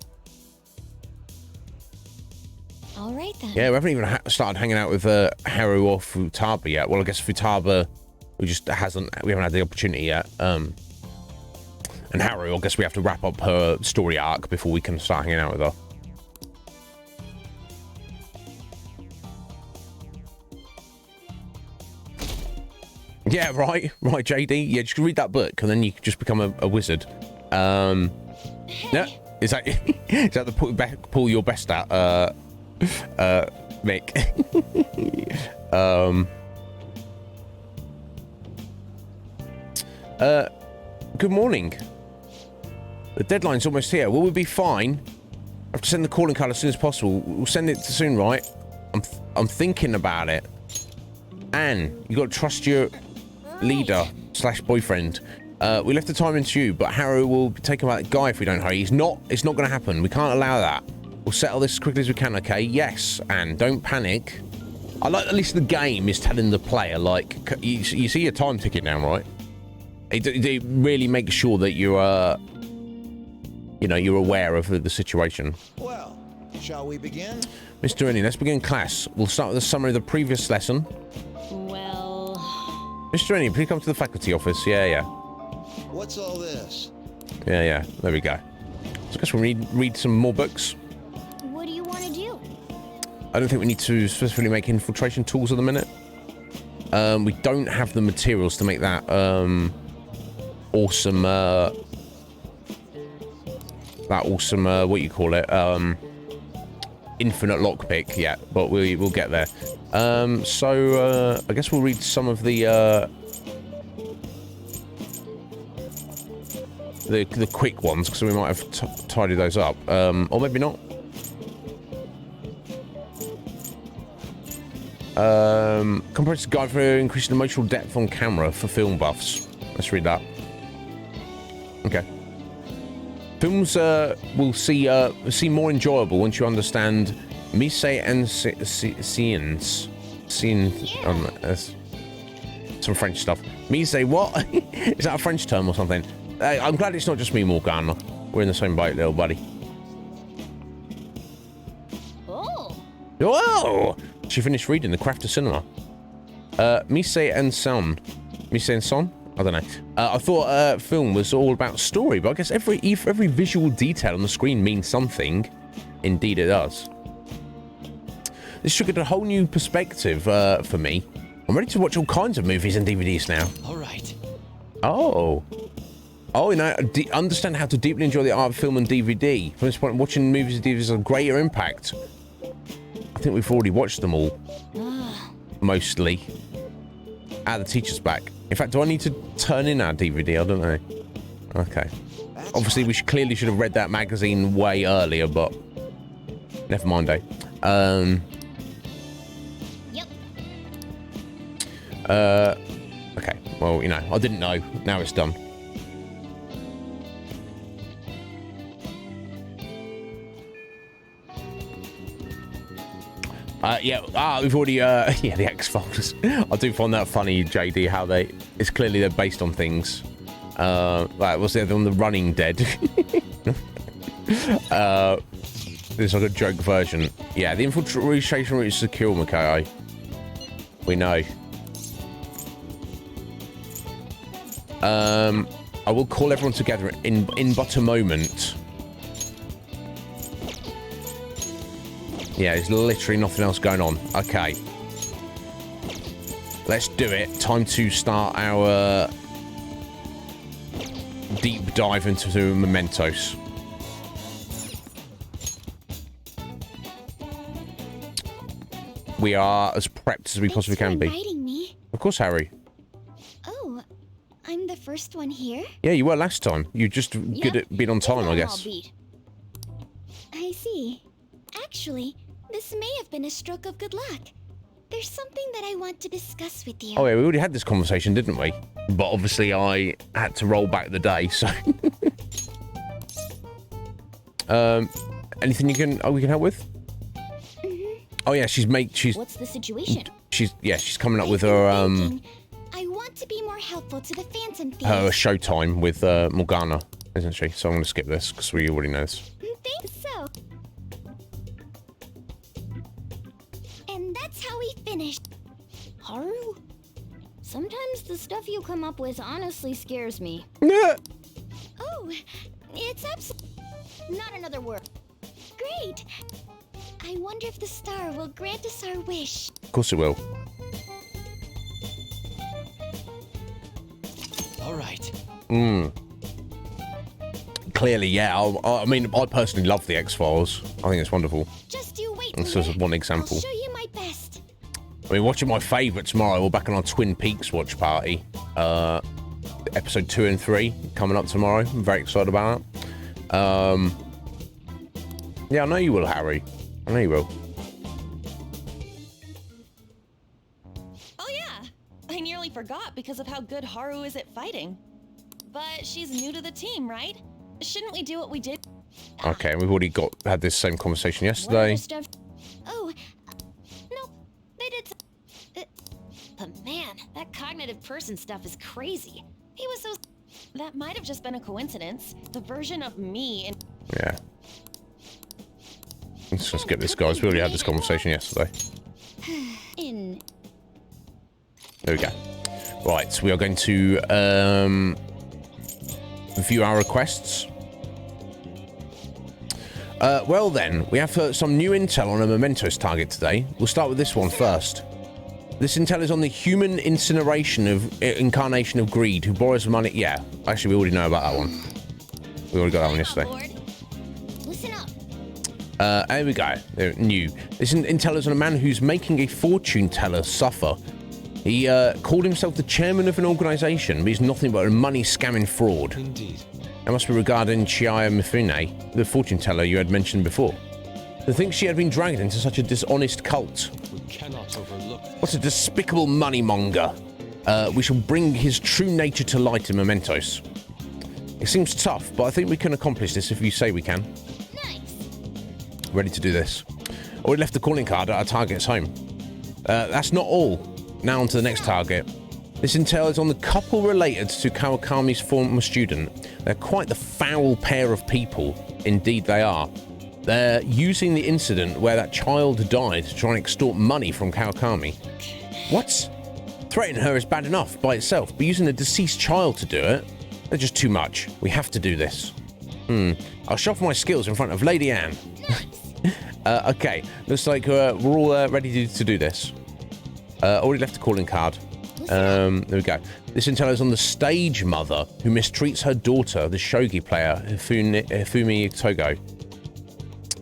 All right then. Yeah, we haven't even started hanging out with Haru or Futaba yet. Well, I guess Futaba, we haven't had the opportunity yet. And Haru, I guess we have to wrap up her story arc before we can start hanging out with her. Yeah, right, JD. Yeah, just read that book and then you can just become a wizard. No, is that the pull your best at, Mick? Good morning. The deadline's almost here. Will we be fine? I have to send the calling card as soon as possible. We'll send it soon, right? I'm thinking about it. Anne, you got to trust your leader / boyfriend. We left the time into you, but Haru will be taken by that guy if we don't hurry. It's not going to happen. We can't allow that. We'll settle this as quickly as we can, okay? Yes, Anne, don't panic. I like at least the game is telling the player, like, you see your time ticking down, right? It really makes sure that you're, you're aware of the situation. Well, shall we begin? Mr. Ernie, let's begin class. We'll start with a summary of the previous lesson. Well. Mr. Ernie, please come to the faculty office. Yeah. What's all this? Yeah. There we go. So I guess we'll read some more books. What do you want to do? I don't think we need to specifically make infiltration tools at the minute. We don't have the materials to make that awesome what you call it, infinite lockpick yet, but we'll get there. So I guess we'll read some of the quick ones, because we might have tidied those up, or maybe not. Comprehensive guide for increasing emotional depth on camera for film buffs. Let's read that. Okay. Films will seem more enjoyable once you understand mise en scenes. Some French stuff. Mise what? Is that a French term or something? I'm glad it's not just me, Morgana. We're in the same boat, little buddy. Oh. Whoa! She finished reading The Craft of Cinema. Mise en son. Mise en son? I don't know. I thought film was all about story, but I guess every visual detail on the screen means something. Indeed, it does. This should get a whole new perspective for me. I'm ready to watch all kinds of movies and DVDs now. All right. Oh, you know, understand how to deeply enjoy the art of film and DVD. From this point, watching movies and DVDs has a greater impact. I think we've already watched them all. Mostly. The teacher's back. In fact, do I need to turn in our DVD? I don't know. Okay. Obviously, we clearly should have read that magazine way earlier, but never mind, eh? Okay. Well, you know, I didn't know. Now it's done. Yeah, we've already, yeah, the X-Files. I do find that funny, JD, how it's clearly they're based on things. Like, what's the other one? The Running Dead. There's like a joke version. Yeah, the infiltration route is secure, Makai. We know. I will call everyone together in but a moment. Yeah, there's literally nothing else going on. Okay. Let's do it. Time to start our deep dive into Mementos. We are as prepped as we possibly can be. Inviting me. Of course, Harry. Oh, I'm the first one here? Yeah, you were last time. You just good at being on time, I guess. I see. Actually, this may have been a stroke of good luck. There's something that I want to discuss with you. Oh yeah, we already had this conversation, didn't we? But obviously I had to roll back the day, so... anything we can help with? Oh yeah, she's... What's the situation? She's coming up with her, I want to be more helpful to the Phantom Thieves. her showtime with, Morgana, isn't she? So I'm gonna skip this, because we already know this. Think so. And that's how we finished. Haru? Sometimes the stuff you come up with honestly scares me. Oh, it's absolutely... Not another word. Great. I wonder if the star will grant us our wish. Of course it will. All right. Clearly, yeah. I mean, I personally love the X-Files. I think it's wonderful. Just you wait. This is one example. I'll show you my best. I mean, watching my favourite tomorrow. We're back on our Twin Peaks watch party. Episode 2 and 3 coming up tomorrow. I'm very excited about it. Yeah, I know you will, Harry. I know you will. Oh yeah, I nearly forgot because of how good Haru is at fighting. But she's new to the team, right? Shouldn't we do what we did? Okay, we've already had this same conversation yesterday. Oh, no, they did. But man, that cognitive person stuff is crazy. He was so. That might have just been a coincidence. The version of me in. Yeah. Let's just skip this, guys. We already had this conversation yesterday. There we go. Right, we are going to view our requests. Well then, we have some new intel on a Mementos target today. We'll start with this one first. This intel is on the human incarnation of greed, who borrows money. Yeah, actually, we already know about that one. We already got that one yesterday. Listen up. There we go. They're new. This intel is on a man who's making a fortune teller suffer. He called himself the chairman of an organization, but he's nothing but a money scamming fraud. Indeed. That must be regarding Chiaya Mifune, the fortune teller you had mentioned before. To think she had been dragged into such a dishonest cult. We cannot overlook. What a despicable moneymonger. We shall bring his true nature to light in Mementos. It seems tough, but I think we can accomplish this if you say we can. Nice. Ready to do this. Already left the calling card at our target's home. That's not all. Now on to the next target. This intel is on the couple related to Kawakami's former student. They're quite the foul pair of people. Indeed they are. They're using the incident where that child died to try and extort money from Kawakami. What? Threatening her is bad enough by itself, but using a deceased child to do it, they're just too much. We have to do this. I'll show off my skills in front of Lady Anne. Okay, looks like we're all ready to do this. Already left a calling card. There we go. This intel is on the stage mother who mistreats her daughter, the shogi player, Hifumi Togo.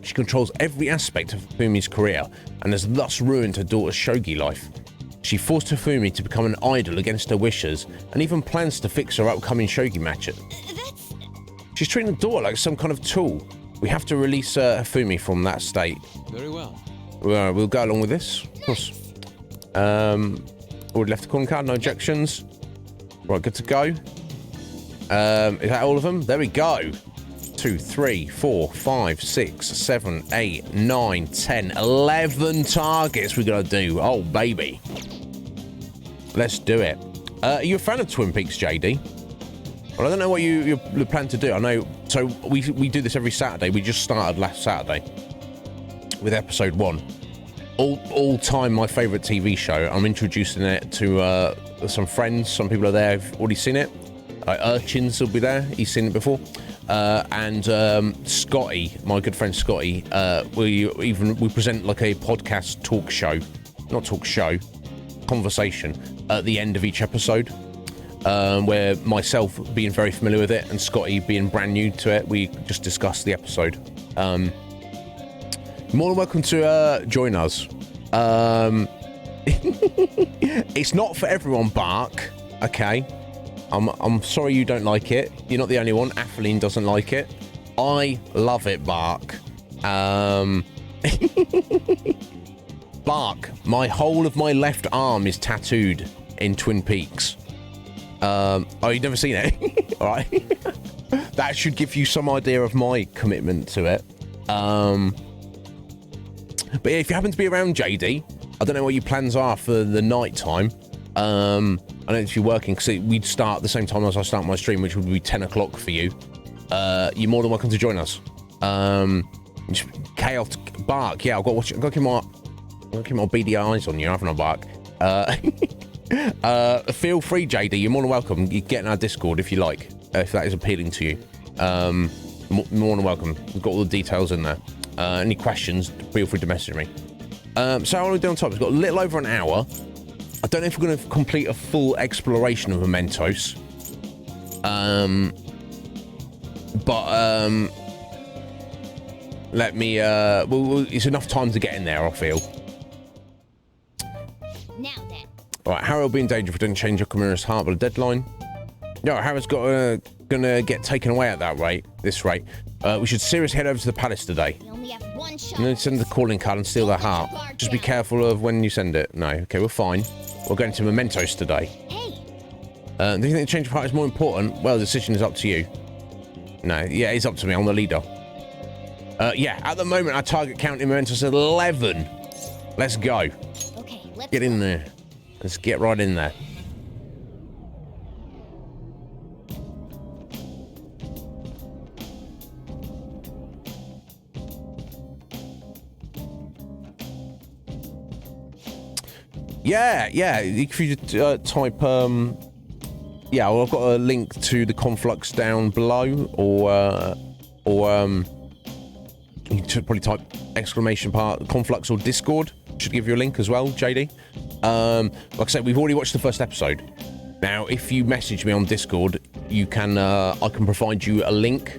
She controls every aspect of Hifumi's career and has thus ruined her daughter's shogi life. She forced Hifumi to become an idol against her wishes and even plans to fix her upcoming shogi match. She's treating the daughter like some kind of tool. We have to release Hifumi from that state. Very well. We'll go along with this, of course. Already left a calling card, no objections. Right, good to go. Is that all of them? There we go. 2, 3, 4, 5, 6, 7, 8, 9, 10, 11 targets we gotta do. Oh, baby. Let's do it. Are you a fan of Twin Peaks, JD? Well, I don't know what you plan to do. I know, so we do this every Saturday. We just started last Saturday with episode 1. All time my favourite TV show. I'm introducing it to some friends. Some people are there who've already seen it. Urchins will be there. He's seen it before. And Scotty, my good friend Scotty, we present like a podcast talk show, not talk show, conversation at the end of each episode, where myself being very familiar with it and Scotty being brand new to it, we just discuss the episode. More than welcome to join us. It's not for everyone, Bark. Okay. I'm sorry you don't like it. You're not the only one. Atheline doesn't like it. I love it, Bark. Bark, my whole of my left arm is tattooed in Twin Peaks. Oh, you've never seen it? All right. That should give you some idea of my commitment to it. But yeah, if you happen to be around, JD, I don't know what your plans are for the night time. I don't know if you're working, because we'd start at the same time as I start my stream, which would be 10 o'clock for you. You're more than welcome to join us. Chaos Bark, yeah, I've got to keep my beady eyes on you, haven't I, Bark? Feel free, JD, you're more than welcome. You get in our Discord if you like, if that is appealing to you. More than welcome. We've got all the details in there. Any questions, feel free to message me. So what are we doing on top? We've got a little over an hour. I don't know if we're going to complete a full exploration of Mementos. Let me, it's enough time to get in there, I feel. Now then. Alright, Harry will be in danger if we don't change your Chimera's heart by the deadline. No, Harry's gonna get taken away at this rate. We should seriously head over to the palace today. We only have one shot. And then send the calling card and steal their heart. Just be careful of when you send it. No, okay, we're fine. We're going to Mementos today. Hey. Do you think the change of heart is more important? Well, the decision is up to you. No, yeah, it's up to me. I'm the leader. Yeah, at the moment, our target count in Mementos is 11. Let's go. Okay, let's get in there. Let's get right in there. Yeah, if you type, yeah, well, I've got a link to the conflux down below, or you can probably type exclamation part conflux or Discord, should give you a link as well, JD. Like I said, we've already watched the first episode. Now, if you message me on Discord, you can, I can provide you a link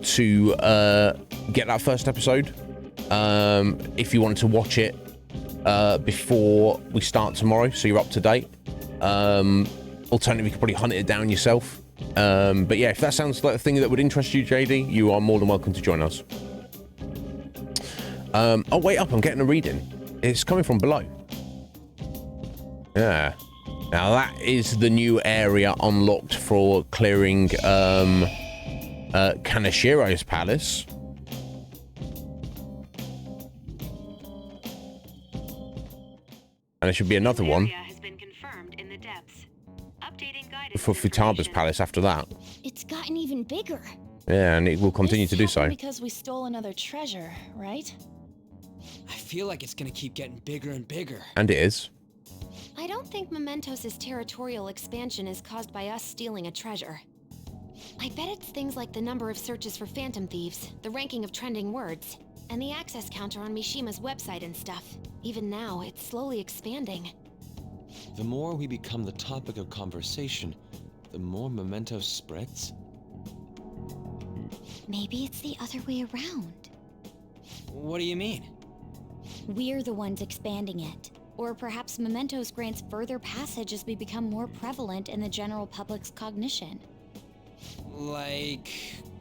to get that first episode, if you wanted to watch it before we start tomorrow, so you're up to date. Alternatively, you could probably hunt it down yourself. But yeah, if that sounds like a thing that would interest you, JD, you are more than welcome to join us. Oh, wait up, I'm getting a reading. It's coming from below. Yeah. Now that is the new area unlocked for clearing Kanashiro's palace. And there should be another one has been confirmed in the depths. Updating guidance for Futaba's palace after that. It's gotten even bigger. Yeah, and it will continue to do so. Because we stole another treasure, right? I feel like it's gonna keep getting bigger and bigger. And it is. I don't think Mementos' territorial expansion is caused by us stealing a treasure. I bet it's things like the number of searches for phantom thieves, the ranking of trending words, and the access counter on Mishima's website and stuff. Even now, it's slowly expanding. The more we become the topic of conversation, the more Mementos spreads? Maybe it's the other way around. What do you mean? We're the ones expanding it. Or perhaps Mementos grants further passage as we become more prevalent in the general public's cognition. Like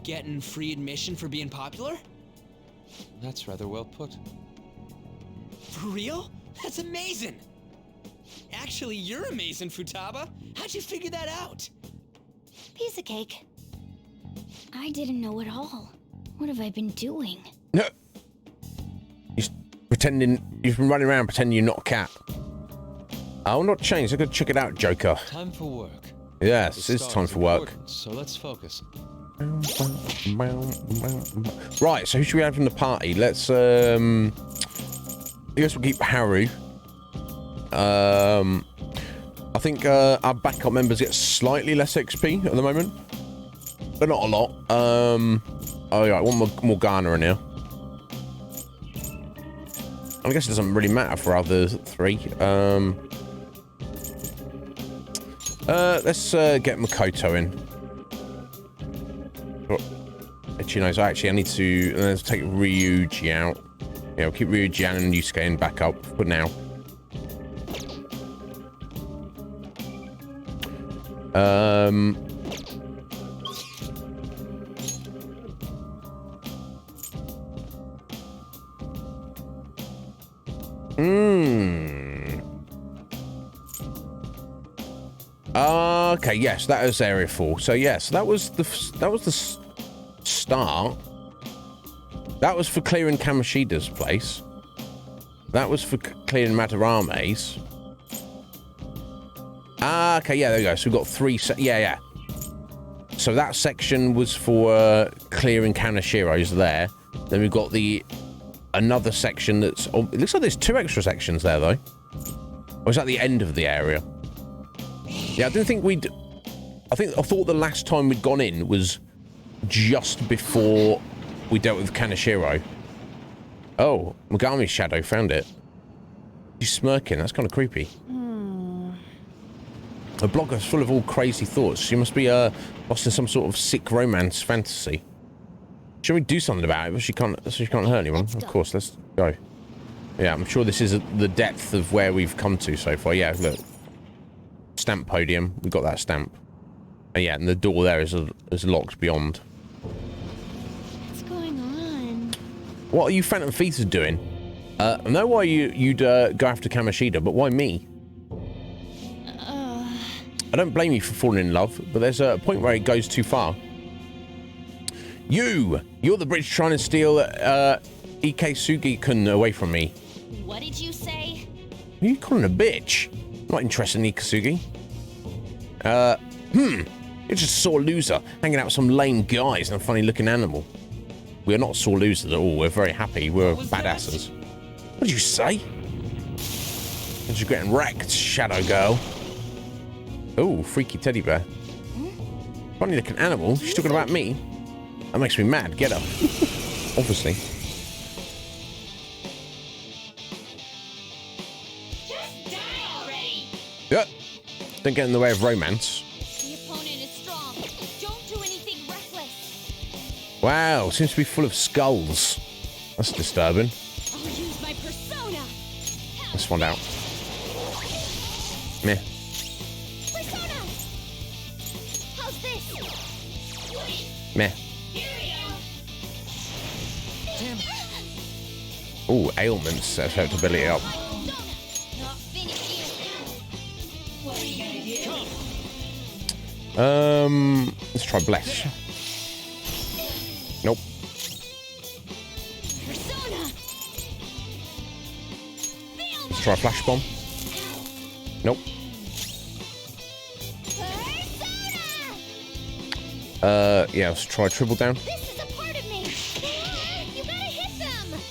getting free admission for being popular? That's rather well put. For real? That's amazing! Actually, you're amazing, Futaba. How'd you figure that out? Piece of cake. I didn't know at all. What have I been doing? No. You've been running around pretending you're not a cat. I'll not change. I gotta check it out, Joker. Time for work. Yes, it's time for work. So let's focus. Right, so who should we have in the party? Let's I guess we'll keep Haru. I think our backup members get slightly less XP at the moment, but not a lot. Oh yeah, one more Ghana in here. I guess it doesn't really matter for other three. Let's get Makoto in. Actually, I need to let's take Ryuji out. Yeah, we'll keep Ryuji and Yusuke in backup for now. Okay, yes, that was Area 4. So yes, that was the start. That was for clearing Kamoshida's place. That was for clearing Matarame's. Okay, yeah, there we go. So we've got three. Yeah. So that section was for clearing Kanashiro's there. Then we've got another section that's. Oh, it looks like there's 2 extra sections there though. Or is that the end of the area? Yeah, I didn't think we'd. I thought the last time we'd gone in was just before we dealt with Kanashiro. Oh, Megami's shadow found it. She's smirking. That's kind of creepy. A blogger's full of all crazy thoughts. She must be lost in some sort of sick romance fantasy. Should we do something about it? But she can't hurt anyone. Of course, let's go. Yeah, I'm sure this is the depth of where we've come to so far. Yeah, look. Stamp podium. We've got that stamp. And yeah, and the door there is locked beyond. What's going on? What are you Phantom Thieves doing? I know why you'd go after Kamoshida, but why me? I don't blame you for falling in love, but there's a point where it goes too far. You're the bridge trying to steal Iketsugi-kun away from me. What did you say? Who are you calling a bitch? Not interested in Iketsugi. You're just a sore loser, hanging out with some lame guys and a funny-looking animal. We're not sore losers at all. We're very happy. We're badasses. What did you say? You're getting wrecked, Shadow Girl. Oh, freaky teddy bear. Funny-looking animal? She's talking about me? That makes me mad. Get her. Obviously. Just die already! Yeah. Don't get in the way of romance. The opponent is strong. Don't do anything reckless. Wow, seems to be full of skulls. That's disturbing. I'll use my persona. Let's find out. Meh. Persona. How's this? Meh. Ooh, ailments sets ability up. Let's try bless. Nope. Let's try flash bomb. Nope. Yeah, let's try triple down. This is a part of me. You gotta hit them.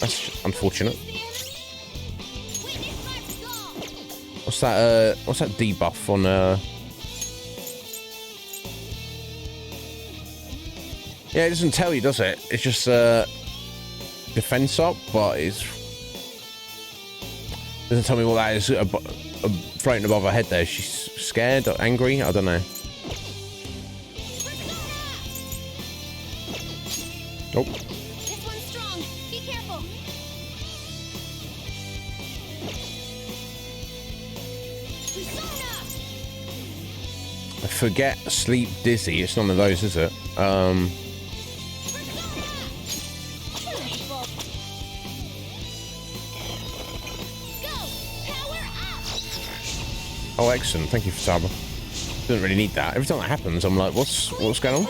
That's unfortunate. that debuff on Yeah, it doesn't tell you, does it? It's just defense up, but it's doesn't tell me what that is floating above her head there. Is she scared or angry? I don't know. Oh. This one's strong. Be careful. I forget, sleep, dizzy. It's none of those, is it? Oh, excellent. Thank you, Futaba. Didn't really need that. Every time that happens, I'm like, what's going on?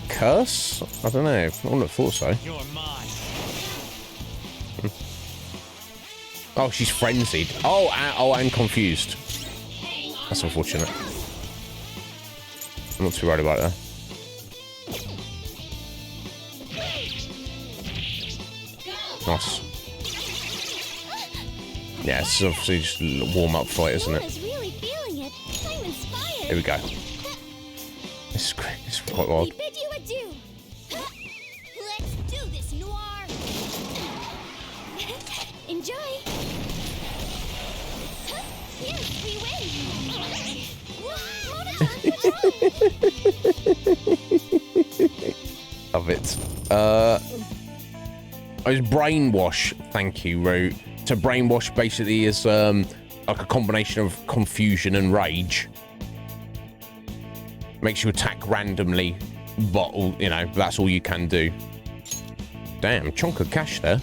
Curse? I don't know. I wouldn't have thought so. Oh, she's frenzied. Oh, and confused. That's unfortunate. I'm not too worried about her. Nice. Yeah, it's obviously just a warm-up fight, isn't it? Really feeling it. I'm inspired. Here we go. This is great. This is quite wild. Bid you adieu. Let's do this, Noir. Enjoy. Yes, we win. Love it. It's brainwash. Thank you, Root. So brainwash basically is like a combination of confusion and rage. Makes you attack randomly, but you know that's all you can do. Damn, chunk of cash there.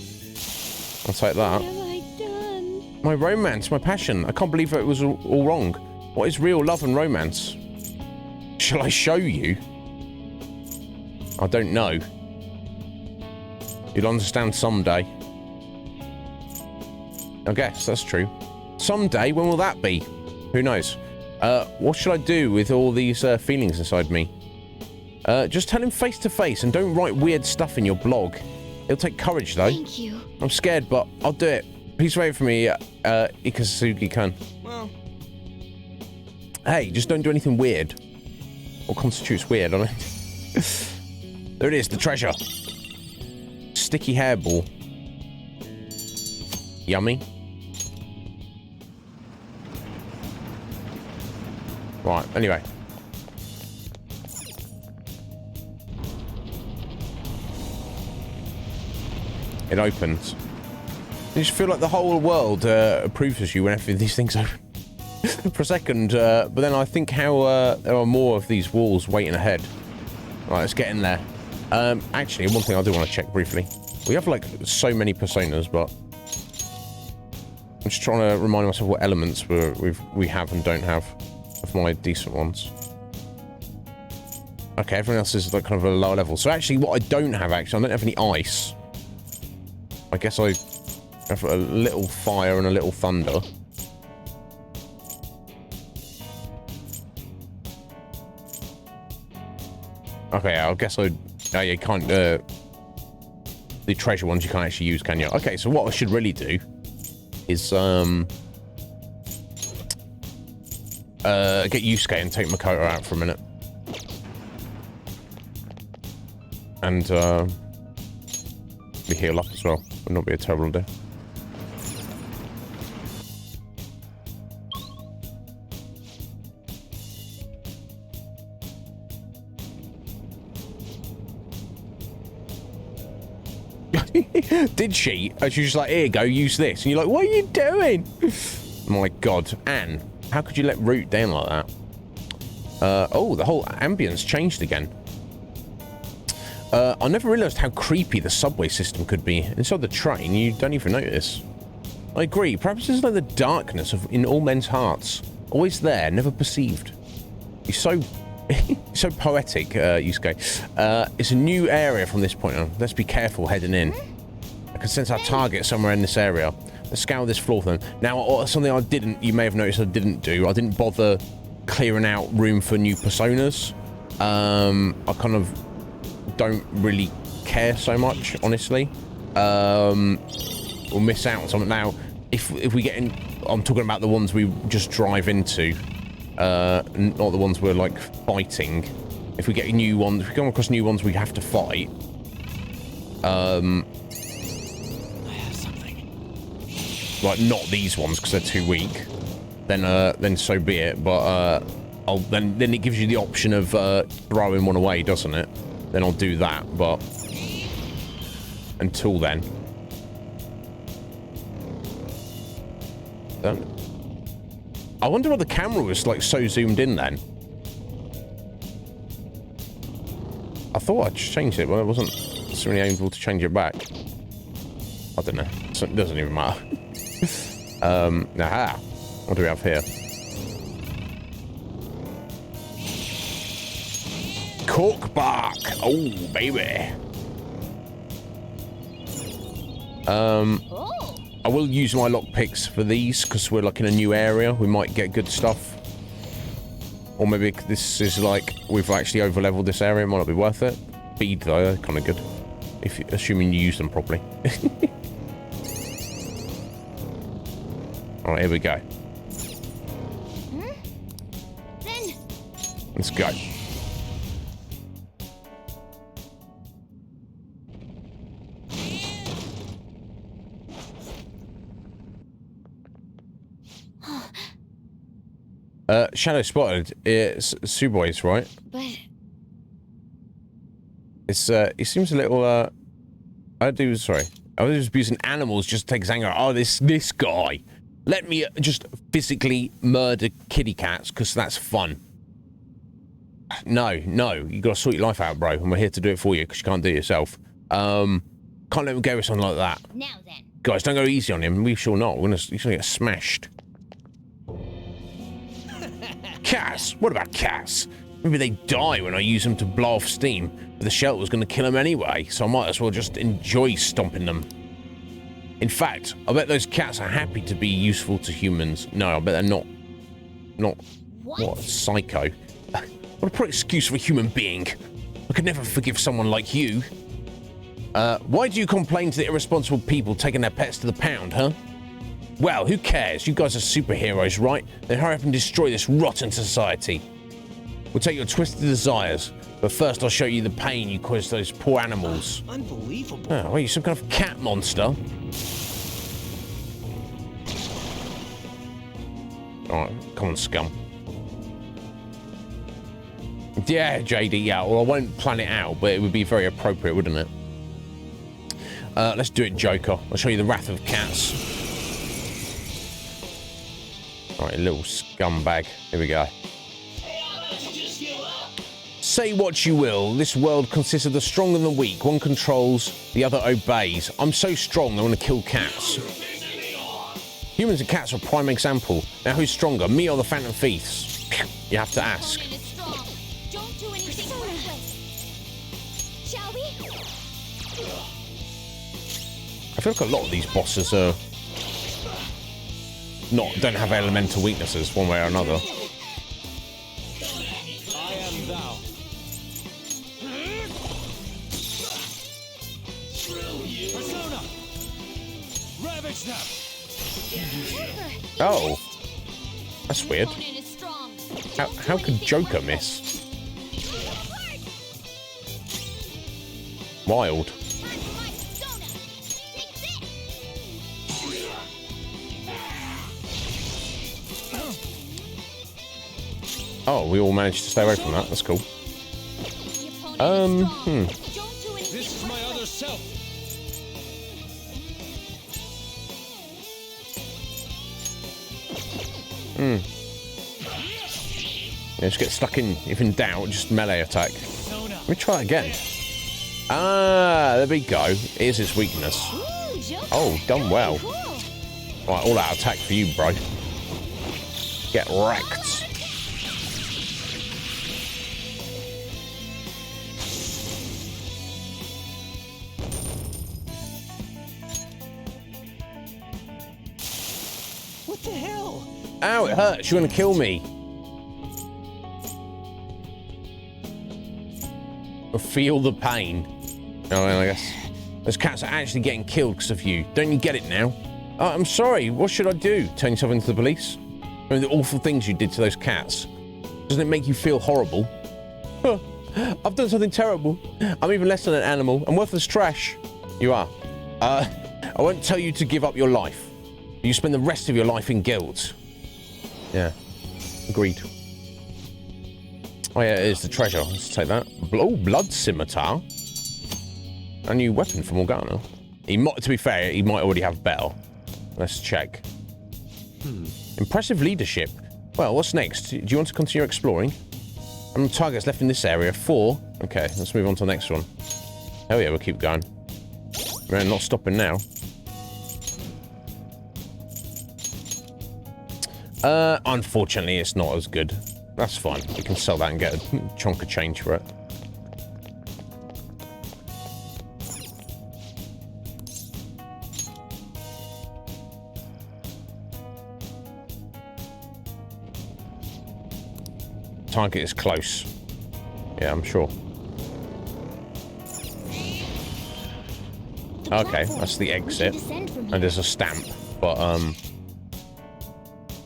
I'll take that. What have I done? My romance, my passion. I can't believe it was all wrong. What is real love and romance? Shall I show you? I don't know. You'll understand someday. I guess that's true. Someday, when will that be? Who knows? What should I do with all these feelings inside me? Just tell him face to face and don't write weird stuff in your blog. It'll take courage, though. Thank you. I'm scared, but I'll do it. Please wait for me, Ikasugi-kun. Well... Hey, just don't do anything weird. What constitutes weird, I mean? There it is, the treasure. Sticky hairball. Yummy. Right, anyway. It opens. You just feel like the whole world approves of you whenever these things open. For a second, but then I think how there are more of these walls waiting ahead. Right, let's get in there. Actually, one thing I do want to check briefly. We have like so many personas, but I'm just trying to remind myself what elements we have and don't have of my decent ones. Okay, everyone else is like kind of a lower level. So actually, what I don't have, I don't have any ice. I guess I have a little fire and a little thunder. Okay, I guess you can't, the treasure ones you can't actually use, can you? Okay, so what I should really do is, get Yusuke and take Makoto out for a minute. And, we heal up as well. Would not be a terrible idea. Did she? She was just like, here you go, use this. And you're like, what are you doing? My God. Anne, how could you let Root down like that? Oh, the whole ambience changed again. I never realised how creepy the subway system could be. Inside the train, you don't even notice. I agree. Perhaps it's like the darkness in all men's hearts. Always there, never perceived. You're so... so poetic, Yusuke. It's a new area from this point on. Let's be careful heading in. I can sense our target somewhere in this area. Let's scour this floor for them. Now, something you may have noticed I didn't do. I didn't bother clearing out room for new personas. I kind of don't really care so much, honestly. We'll miss out on something. Now, if we get in, I'm talking about the ones we just drive into, not the ones we're like fighting. If we get new ones, if we come across new ones we have to fight. I have something. Like not these ones because they're too weak. Then so be it. But then it gives you the option of throwing one away, doesn't it? Then I'll do that. But until then. I wonder why the camera was like so zoomed in then. I thought I changed it, but I wasn't really able to change it back. I don't know. It doesn't even matter. Aha. What do we have here? Cork bark. Oh, baby. I will use my lockpicks for these because we're like in a new area. We might get good stuff. Or maybe this is like we've actually over-leveled this area. It might not be worth it. Bead though, they're kind of good. If assuming you use them properly. All right, here we go. Let's go. Shadow spotted. It's Suboy's, right? But it's it seems a little I was abusing animals just to take his anger. Oh, this guy. Let me just physically murder kitty cats because that's fun. No, you gotta sort your life out, bro, and we're here to do it for you because you can't do it yourself. Can't let him go with something like that. Now then. Guys, don't go easy on him. We shall not. He's gonna get smashed. Cats? What about cats? Maybe they die when I use them to blow off steam, but the shelter was going to kill them anyway, so I might as well just enjoy stomping them. In fact, I bet those cats are happy to be useful to humans. No, I bet they're not. What? Psycho. What a poor excuse for a human being. I could never forgive someone like you. Why do you complain to the irresponsible people taking their pets to the pound, huh? Well, who cares? You guys are superheroes, right? Then hurry up and destroy this rotten society. We'll take your twisted desires, but first I'll show you the pain you caused those poor animals. Unbelievable. Oh, what are you, some kind of cat monster? Alright, come on, scum. Yeah, JD, yeah. Well, I won't plan it out, but it would be very appropriate, wouldn't it? Let's do it, Joker. I'll show you the wrath of cats. Alright, little scumbag. Here we go. Say what you will, this world consists of the strong and the weak. One controls, the other obeys. I'm so strong, I want to kill cats. Humans and cats are a prime example. Now, who's stronger, me or the Phantom Thieves? You have to ask. Don't do anything reckless. Shall we? I feel like a lot of these bosses are don't have elemental weaknesses one way or another. I am thou. Persona! Ravage them! Oh. That's weird. How could Joker miss? Wild. Oh, we all managed to stay away from that. That's cool. This is my other self. Yeah, just get stuck in. If in doubt, just melee attack. Let me try again. Ah, there we go. Here's his weakness. Oh, done well. Right, all out attack for you, bro. Get wrecked. What the hell? Ow, it hurts. You want to kill me? Or feel the pain. Oh, well, I guess. Those cats are actually getting killed because of you. Don't you get it now? I'm sorry. What should I do? Turn yourself into the police? I mean, the awful things you did to those cats. Doesn't it make you feel horrible? Huh. I've done something terrible. I'm even less than an animal. I'm worthless trash. You are. I won't tell you to give up your life. You spend the rest of your life in guilt. Yeah. Agreed. Oh yeah, it is the treasure. Let's take that. Oh, blood scimitar. A new weapon for Morgana. He might, to be fair, he might already have better. Let's check. Impressive leadership. Well, what's next? Do you want to continue exploring? How many targets left in this area? 4. Okay, let's move on to the next one. Hell yeah, we'll keep going. We're not stopping now. Unfortunately, it's not as good. That's fine. We can sell that and get a chunk of change for it. Target is close. Yeah, I'm sure. Okay, that's the exit. And there's a stamp. But,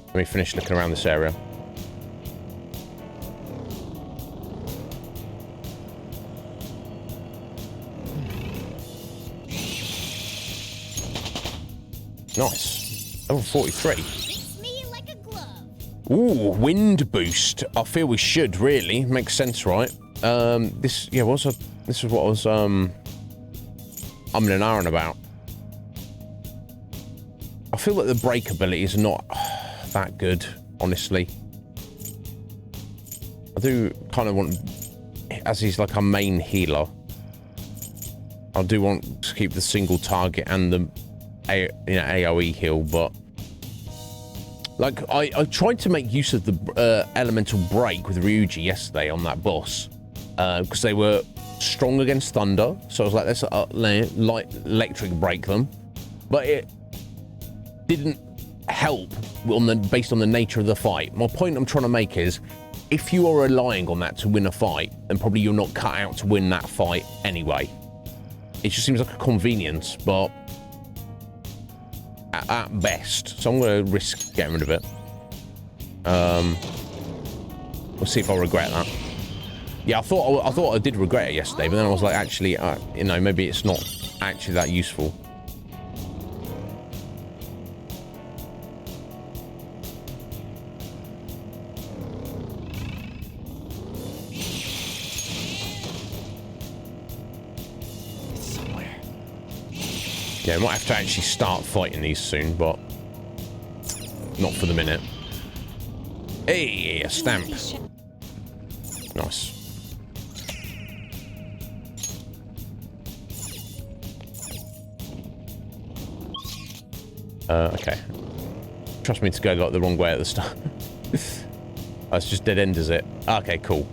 let me finish looking around this area. Nice. Level 43. Ooh, wind boost. I feel we should, really. Makes sense, right? This is what I was, umming and ahhing about. I feel like the break ability is not that good, honestly. I do kind of want, as he's like a main healer, I do want to keep the single target and the AoE heal, but like I tried to make use of the elemental break with Ryuji yesterday on that boss because they were strong against thunder, so I was like, let's light electric break them, but it didn't help based on the nature of the fight. My point I'm trying to make is, if you are relying on that to win a fight, then probably you're not cut out to win that fight anyway. It just seems like a convenience, but at best. So I'm going to risk getting rid of it. We'll see if I'll regret that. Yeah, I thought I did regret it yesterday, but then I was like, actually, you know, maybe it's not actually that useful. Yeah, we might have to actually start fighting these soon, but not for the minute. Hey, a stamp. Nice. Okay. Trust me to go like the wrong way at the start. Oh, it's just dead end, is it? Okay, cool.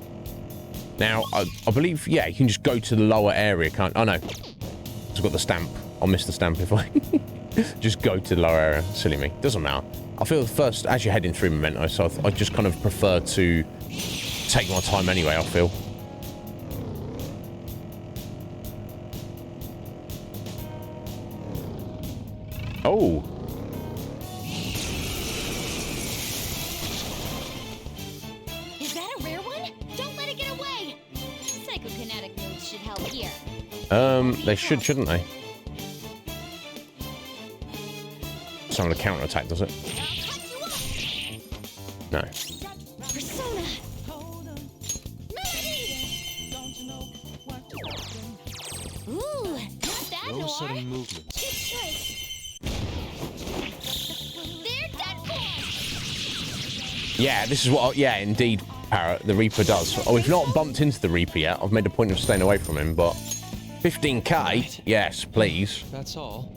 Now, I believe, yeah, you can just go to the lower area, can't... Oh, no. I've got the stamp. I'll miss the stamp if I just go to the lower area. Silly me. Doesn't matter. I feel first, as you're heading through Memento, so I just kind of prefer to take my time anyway, I feel. Oh. Is that a rare one? Don't let it get away! Psychokinetic moves should help here. They should, shouldn't they? It's not a counter-attack, does it? No. Persona! Ooh, not that No Noir. sudden movements. Good choice. There's that boy! Yeah, this is what... yeah, indeed, Parrot. The Reaper does. Oh, we've not bumped into the Reaper yet. I've made a point of staying away from him, but... 15k? Right. Yes, please. That's all.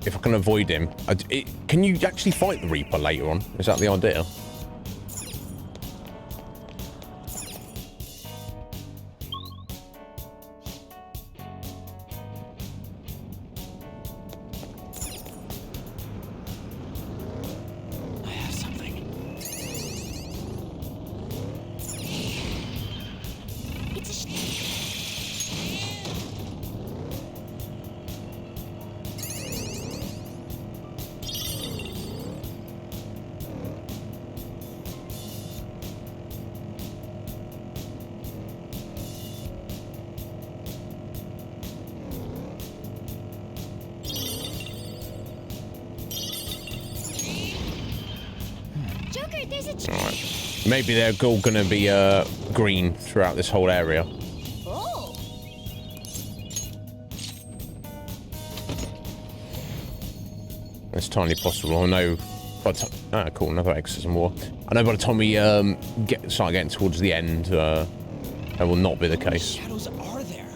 If I can avoid him... can you actually fight the Reaper later on? Is that the idea? I have something. There, there's a Alright. Maybe they're all going to be green throughout this whole area. Oh. It's entirely possible. I know. Cool. Another exorcism war. I know by the time we start getting towards the end, that will not be the case. How many shadows are there?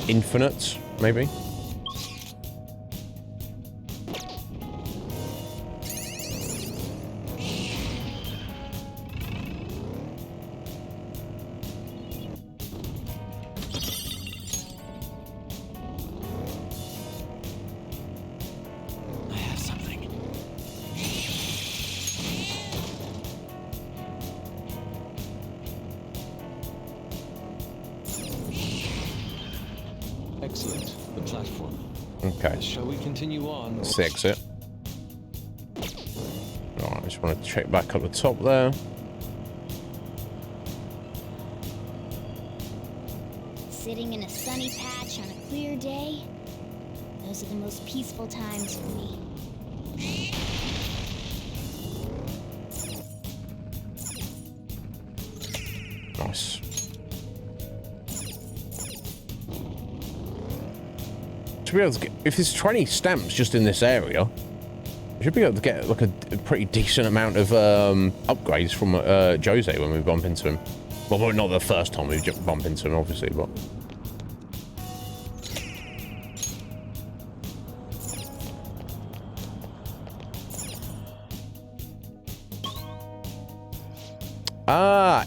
Infinite, maybe. Excellent. The platform. Okay. Shall we continue on? Let's exit. Alright, I just want to check back up the top there. Sitting in a sunny patch on a clear day. Those are the most peaceful times for me. Nice. Be able to get, if there's 20 stamps just in this area, we should be able to get like a pretty decent amount of upgrades from Jose when we bump into him. Well, not the first time we bump into him, obviously, but.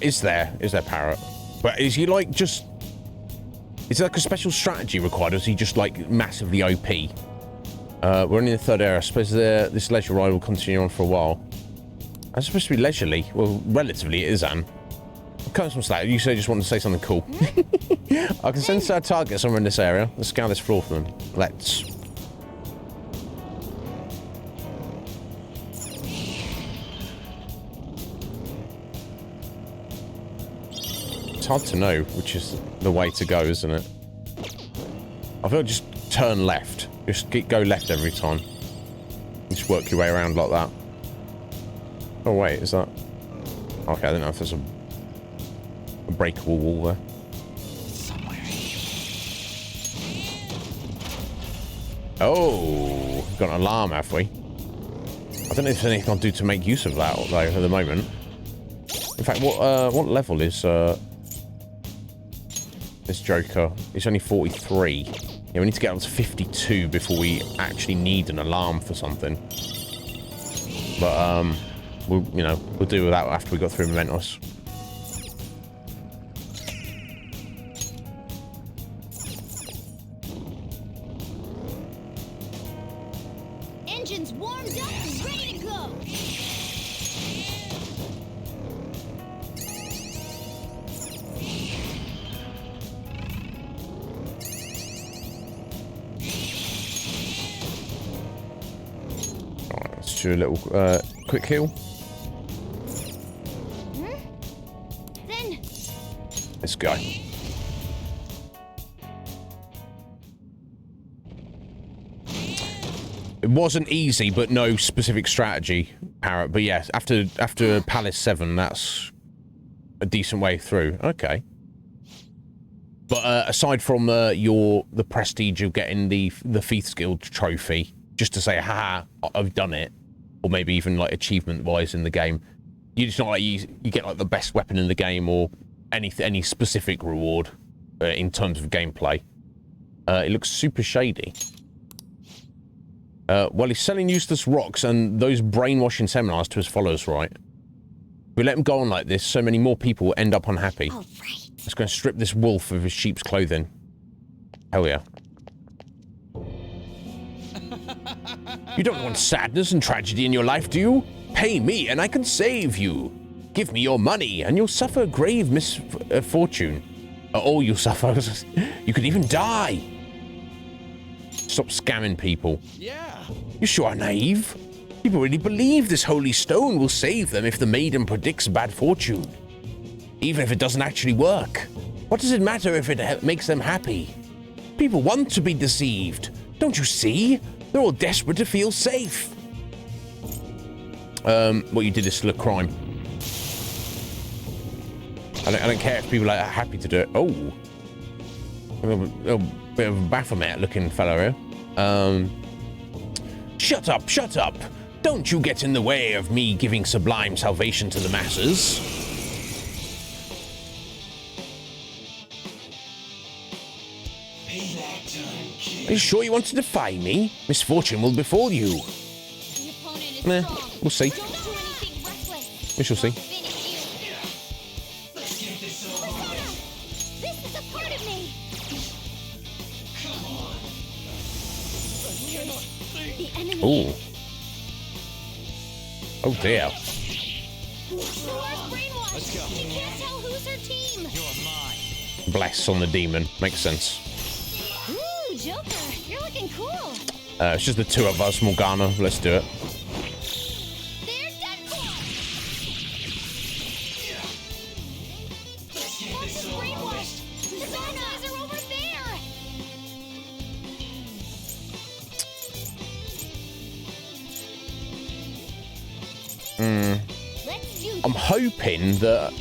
Is there Parrot? But is he like just? Is there like a special strategy required, or is he just like massively OP? We're only in the third area. I suppose this leisure ride will continue on for a while. It's supposed to be leisurely. Well, relatively it is, Anne. What comes from that? You say you just want to say something cool. I can sense our target somewhere in this area. Let's scour this floor for them. Let's. It's hard to know which is the way to go, isn't it? I feel like just turn left. Just go left every time. Just work your way around like that. Oh wait, is that? Okay, I don't know if there's a breakable wall there. Oh, got an alarm, have we? I don't know if there's anything I'll do to make use of that though at the moment. In fact, what level is this Joker? It's only 43. Yeah, we need to get up to 52 before we actually need an alarm for something. But we'll do with that after we got through Mementos. Engine's warmed up and ready to go. Alright, let's do a little quick heal. Then Let's go. It wasn't easy, but no specific strategy, Parrot. But yes, after Palace 7, that's a decent way through. Okay. But aside from the prestige of getting the Thief's Guild trophy, just to say, haha, I've done it, or maybe even like achievement-wise in the game, it's not like you get like the best weapon in the game or any specific reward in terms of gameplay. It looks super shady. Well, he's selling useless rocks and those brainwashing seminars to his followers, right? If we let him go on like this, so many more people will end up unhappy. all right. Let's go and strip this wolf of his sheep's clothing. Hell yeah. You don't want sadness and tragedy in your life, do you? Pay me and I can save you. Give me your money and you'll suffer grave misfortune. Or you'll suffer. You could even die. Stop scamming people. Yeah. You sure are naive. People really believe this holy stone will save them if the maiden predicts bad fortune. Even if it doesn't actually work. What does it matter if it makes them happy? People want to be deceived. Don't you see? They're all desperate to feel safe. what you did is still a crime. I don't care if people are happy to do it. Oh, a bit of a Baphomet-looking fellow here. Shut up! Shut up! Don't you get in the way of me giving sublime salvation to the masses. Are you sure you want to defy me? Misfortune will befall you. Nah, we'll see. We shall see. Ooh. Oh dear. Bless on the demon. Makes sense. Ooh, Joker, you're looking cool. It's just the two of us, Morgana. Let's do it. I'm hoping that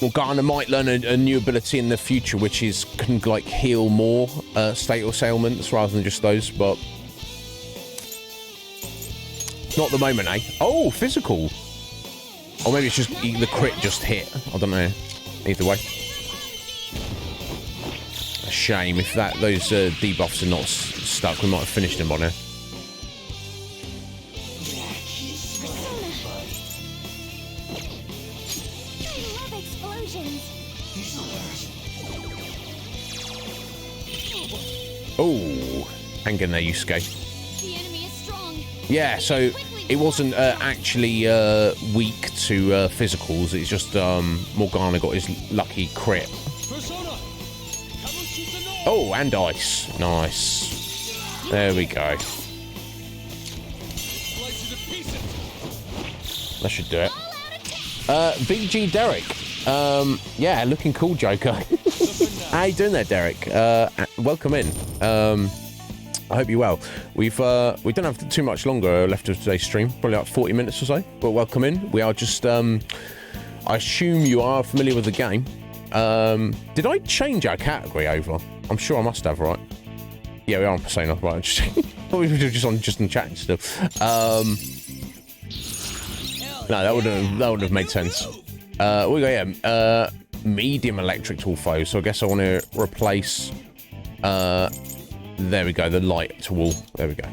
Morgana might learn a new ability in the future, which is can like heal more status ailments rather than just those, but not at the moment, eh? Oh, physical. Or maybe it's just the crit just hit. I don't know. Either way. A shame. If those debuffs are not stuck, we might have finished him by now. Oh, hang in there, Yusuke. The enemy is strong. Yeah, so it wasn't actually weak to physicals. It's just Morgana got his lucky crit. Oh, and ice. Nice. There we go. That should do it. VG Derek. Yeah, looking cool, Joker. How you doing there, Derek? Welcome in. I hope you're well. We don't have too much longer left of today's stream, probably like 40 minutes or so, but welcome in. We are just I assume you are familiar with the game. Did I change our category over? I'm sure I must have, right? Yeah, we are on Persona, right? We were just on chatting still. No, that would have made sense. We got medium electric tool foe, so I guess I want to replace there we go, the light tool. There we go.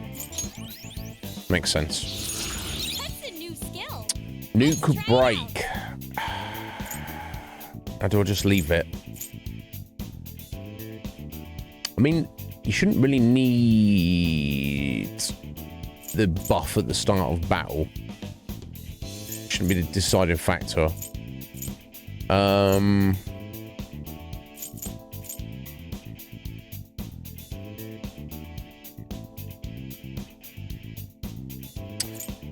Makes sense. That's a new skill. Nuke break. How do I just leave it? I mean, you shouldn't really need the buff at the start of battle. Shouldn't be the deciding factor.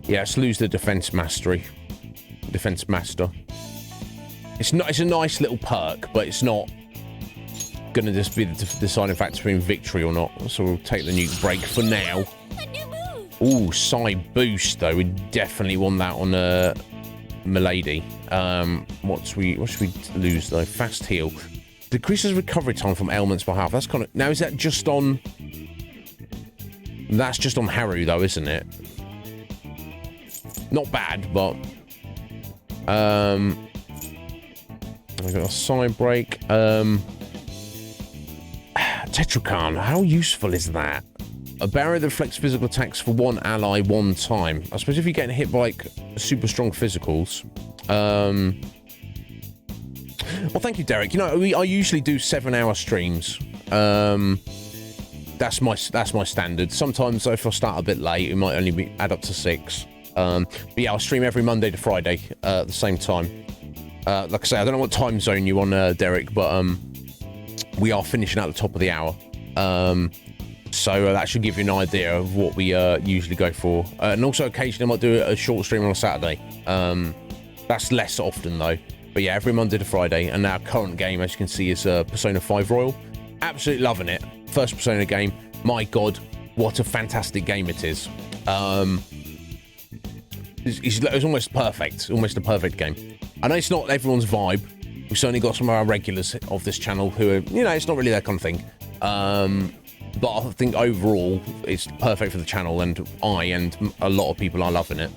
Yeah, let's lose the defense mastery. Defense master. It's a nice little perk, but it's not gonna just be the deciding factor between victory or not. So we'll take the nuke break for now. Ooh, side boost though. We definitely want that on Milady. What should we lose though? Fast heal. Decreases recovery time from ailments by half. That's kind of... Now, is that just on... That's just on Haru though, isn't it? Not bad, but... I got a side break. Tetrakan, how useful is that? A barrier that reflects physical attacks for one ally one time. I suppose if you're getting hit by like super strong physicals. Well, thank you, Derek. You know, I usually do 7-hour streams. That's my standard. Sometimes if I start a bit late, it might only add up to 6. But yeah, I'll stream every Monday to Friday at the same time. Like I say, I don't know what time zone you're on, Derek, but we are finishing at the top of the hour. So that should give you an idea of what we usually go for. And also occasionally I might do a short stream on a Saturday. That's less often though. But yeah, every Monday to Friday. And our current game, as you can see, is Persona 5 Royal. Absolutely loving it. First Persona game. My God, what a fantastic game it is. It's almost perfect. Almost a perfect game. I know it's not everyone's vibe. We've certainly got some of our regulars of this channel who are, you know, it's not really their kind of thing. But I think overall, it's perfect for the channel, and a lot of people are loving it.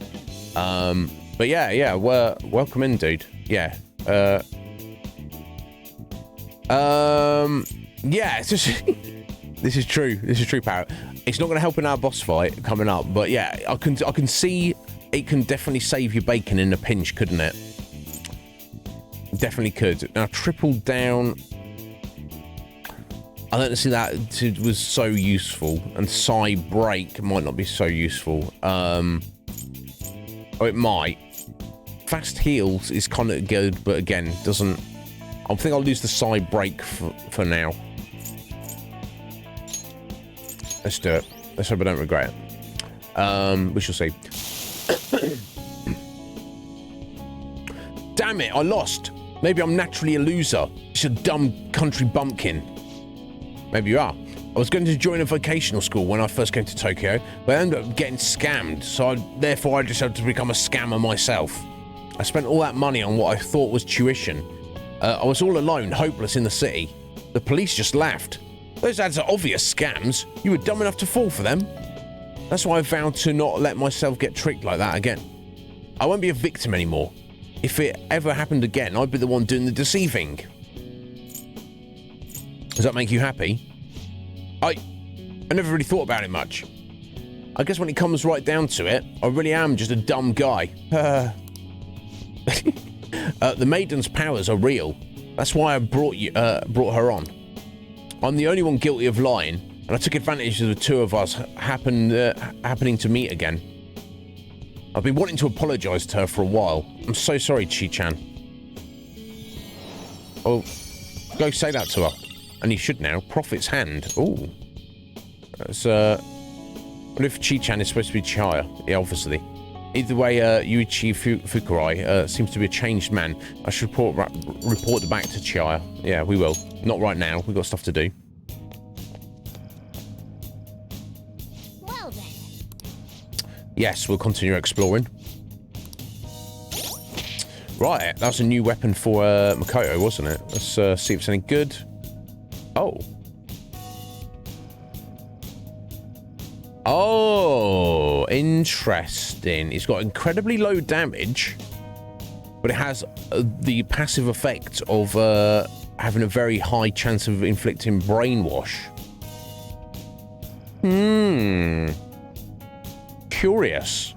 But yeah, welcome in, dude. Yeah. Yeah, it's just... This is true. This is true, Parrot. It's not going to help in our boss fight coming up, but yeah, I can see it can definitely save your bacon in a pinch, couldn't it? Definitely could. Now, triple down. I don't see that was so useful, and side break might not be so useful. Oh, it might. Fast heals is kind of good, but again, doesn't. I think I'll use the side break for now. Let's do it. Let's hope I don't regret it. We shall see. Damn it, I lost. Maybe I'm naturally a loser. Just a dumb country bumpkin. Maybe you are. I was going to join a vocational school when I first came to Tokyo, but I ended up getting scammed, so therefore I decided to become a scammer myself. I spent all that money on what I thought was tuition. I was all alone, hopeless in the city. The police just laughed. Those ads are obvious scams. You were dumb enough to fall for them. That's why I vowed to not let myself get tricked like that again. I won't be a victim anymore. If it ever happened again, I'd be the one doing the deceiving. Does that make you happy? I never really thought about it much. I guess when it comes right down to it, I really am just a dumb guy. The maiden's powers are real. That's why I brought her on. I'm the only one guilty of lying, and I took advantage of the two of us happening to meet again. I've been wanting to apologize to her for a while. I'm so sorry, Chi-chan. Oh, go say that to her. And you should now. Prophet's hand. Ooh. That's, what if Chi-chan is supposed to be Chihaya? Yeah, obviously. Either way, Yuichi Fukurai seems to be a changed man. I should report back to Chihaya. Yeah, we will. Not right now. We've got stuff to do. Well then. Yes, we'll continue exploring. Right, that's a new weapon for Makoto, wasn't it? Let's see if it's any good. Oh. Oh, interesting. It's got incredibly low damage, but it has the passive effect of having a very high chance of inflicting brainwash. Curious.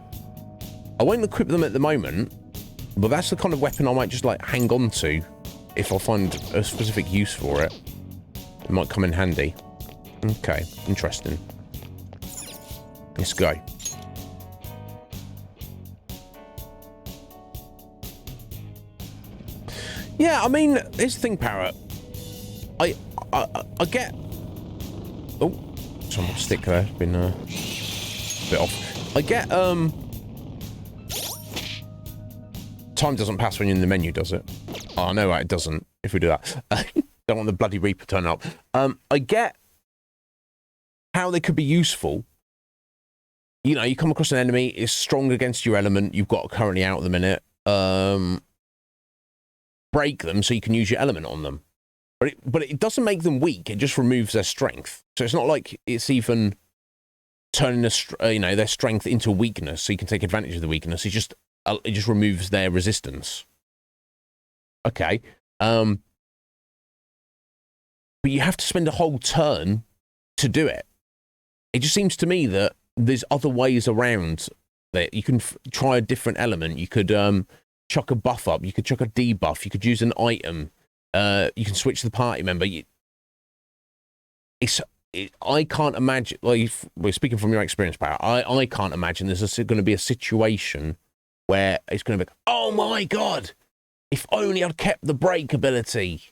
I won't equip them at the moment, but that's the kind of weapon I might just like hang on to if I find a specific use for it. It might come in handy. Okay, interesting. Let's go. Yeah, I mean, here's the thing, Parrot. I get. Oh, some stick there. Been a bit off. I get. Time doesn't pass when you're in the menu, does it? Oh no, it doesn't. If we do that, don't want the bloody Reaper turning up. I get how they could be useful. You know, you come across an enemy, it's strong against your element you've got currently out at the minute. Break them so you can use your element on them. But it doesn't make them weak, it just removes their strength. So it's not like it's even turning their strength into weakness so you can take advantage of the weakness. It just removes their resistance. Okay. But you have to spend a whole turn to do it. It just seems to me that there's other ways around that. You can try a different element. You could chuck a buff up. You could chuck a debuff. You could use an item. You can switch the party member. I can't imagine. Like, we're speaking from your experience, Barrett. I can't imagine there's going to be a situation where it's going to be, oh my god, if only I'd kept the break ability.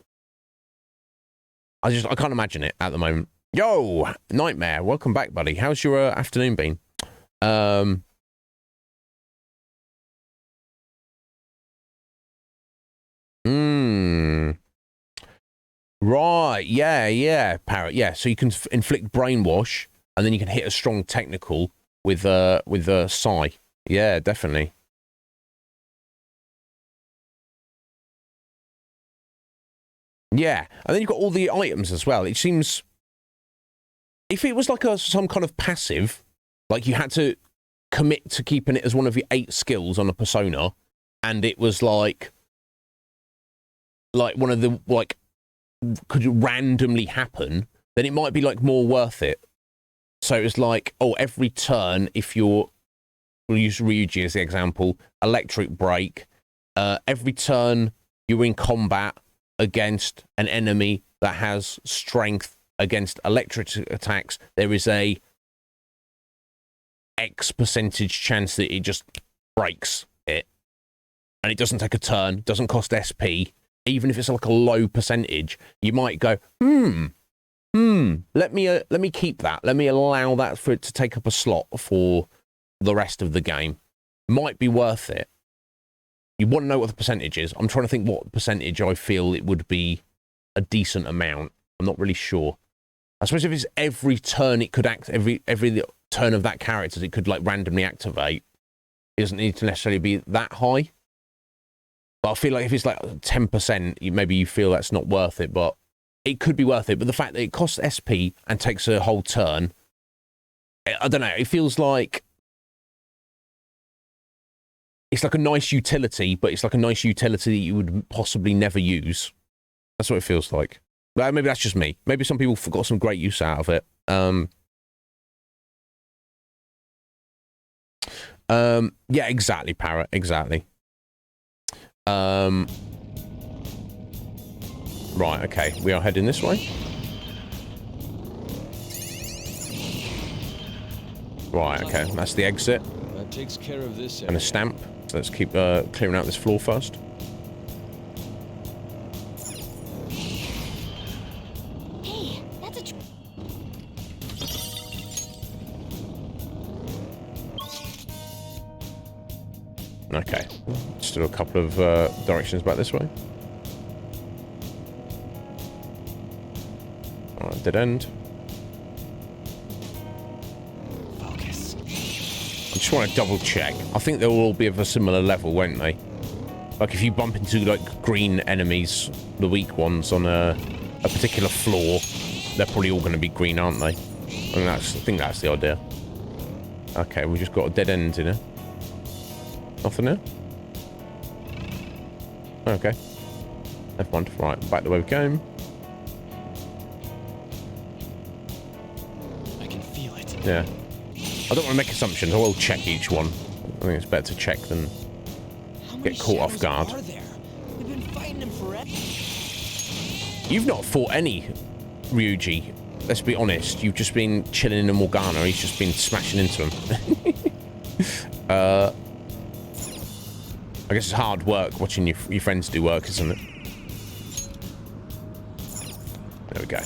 I can't imagine it at the moment. Yo, Nightmare, welcome back, buddy. How's your afternoon been? Right, yeah, Parrot, yeah. So you can inflict brainwash, and then you can hit a strong technical with Psy. Yeah, definitely. Yeah, and then you've got all the items as well. It seems... If it was like some kind of passive, like you had to commit to keeping it as one of your 8 skills on a persona, and it was like one of the, like, could randomly happen, then it might be, like, more worth it. So it's like, oh, every turn, if you're... We'll use Ryuji as the example. Electric break. Every turn you're in combat against an enemy that has strength against electric attacks, there is a X percentage chance that it just breaks it. And it doesn't take a turn, doesn't cost SP. Even if it's like a low percentage, you might go, let me keep that. Let me allow that for it to take up a slot for the rest of the game. Might be worth it. You want to know what the percentage is. I'm trying to think what percentage I feel it would be a decent amount. I'm not really sure. I suppose if it's every turn it could act, every turn of that character it could like randomly activate, it doesn't need to necessarily be that high. But I feel like if it's like 10%, maybe you feel that's not worth it, but it could be worth it. But the fact that it costs SP and takes a whole turn, I don't know, it feels like it's like a nice utility, but it's like a nice utility that you would possibly never use. That's what it feels like. Well, maybe that's just me. Maybe some people got some great use out of it. Yeah, exactly, Parrot. Exactly. Right, okay. We are heading this way. Right, okay. That's the exit. That takes care of this area. And a stamp. So let's keep clearing out this floor first. Hey, that's a... Okay. Still a couple of directions back this way. Alright, dead end. Focus. I just want to double check. I think they'll all be of a similar level, won't they? Like if you bump into like green enemies, the weak ones on a particular floor, they're probably all going to be green, aren't they? I think that's the idea. Okay, we just got a dead end in here. Nothing there? Okay. Never mind. Right, back the way we came. I can feel it. Yeah. I don't want to make assumptions. I will check each one. I think it's better to check than get caught off guard. We've been fighting him forever. You've not fought any Ryuji. Let's be honest. You've just been chilling in a Morgana. He's just been smashing into him. I guess it's hard work watching your friends do work, isn't it? There we go.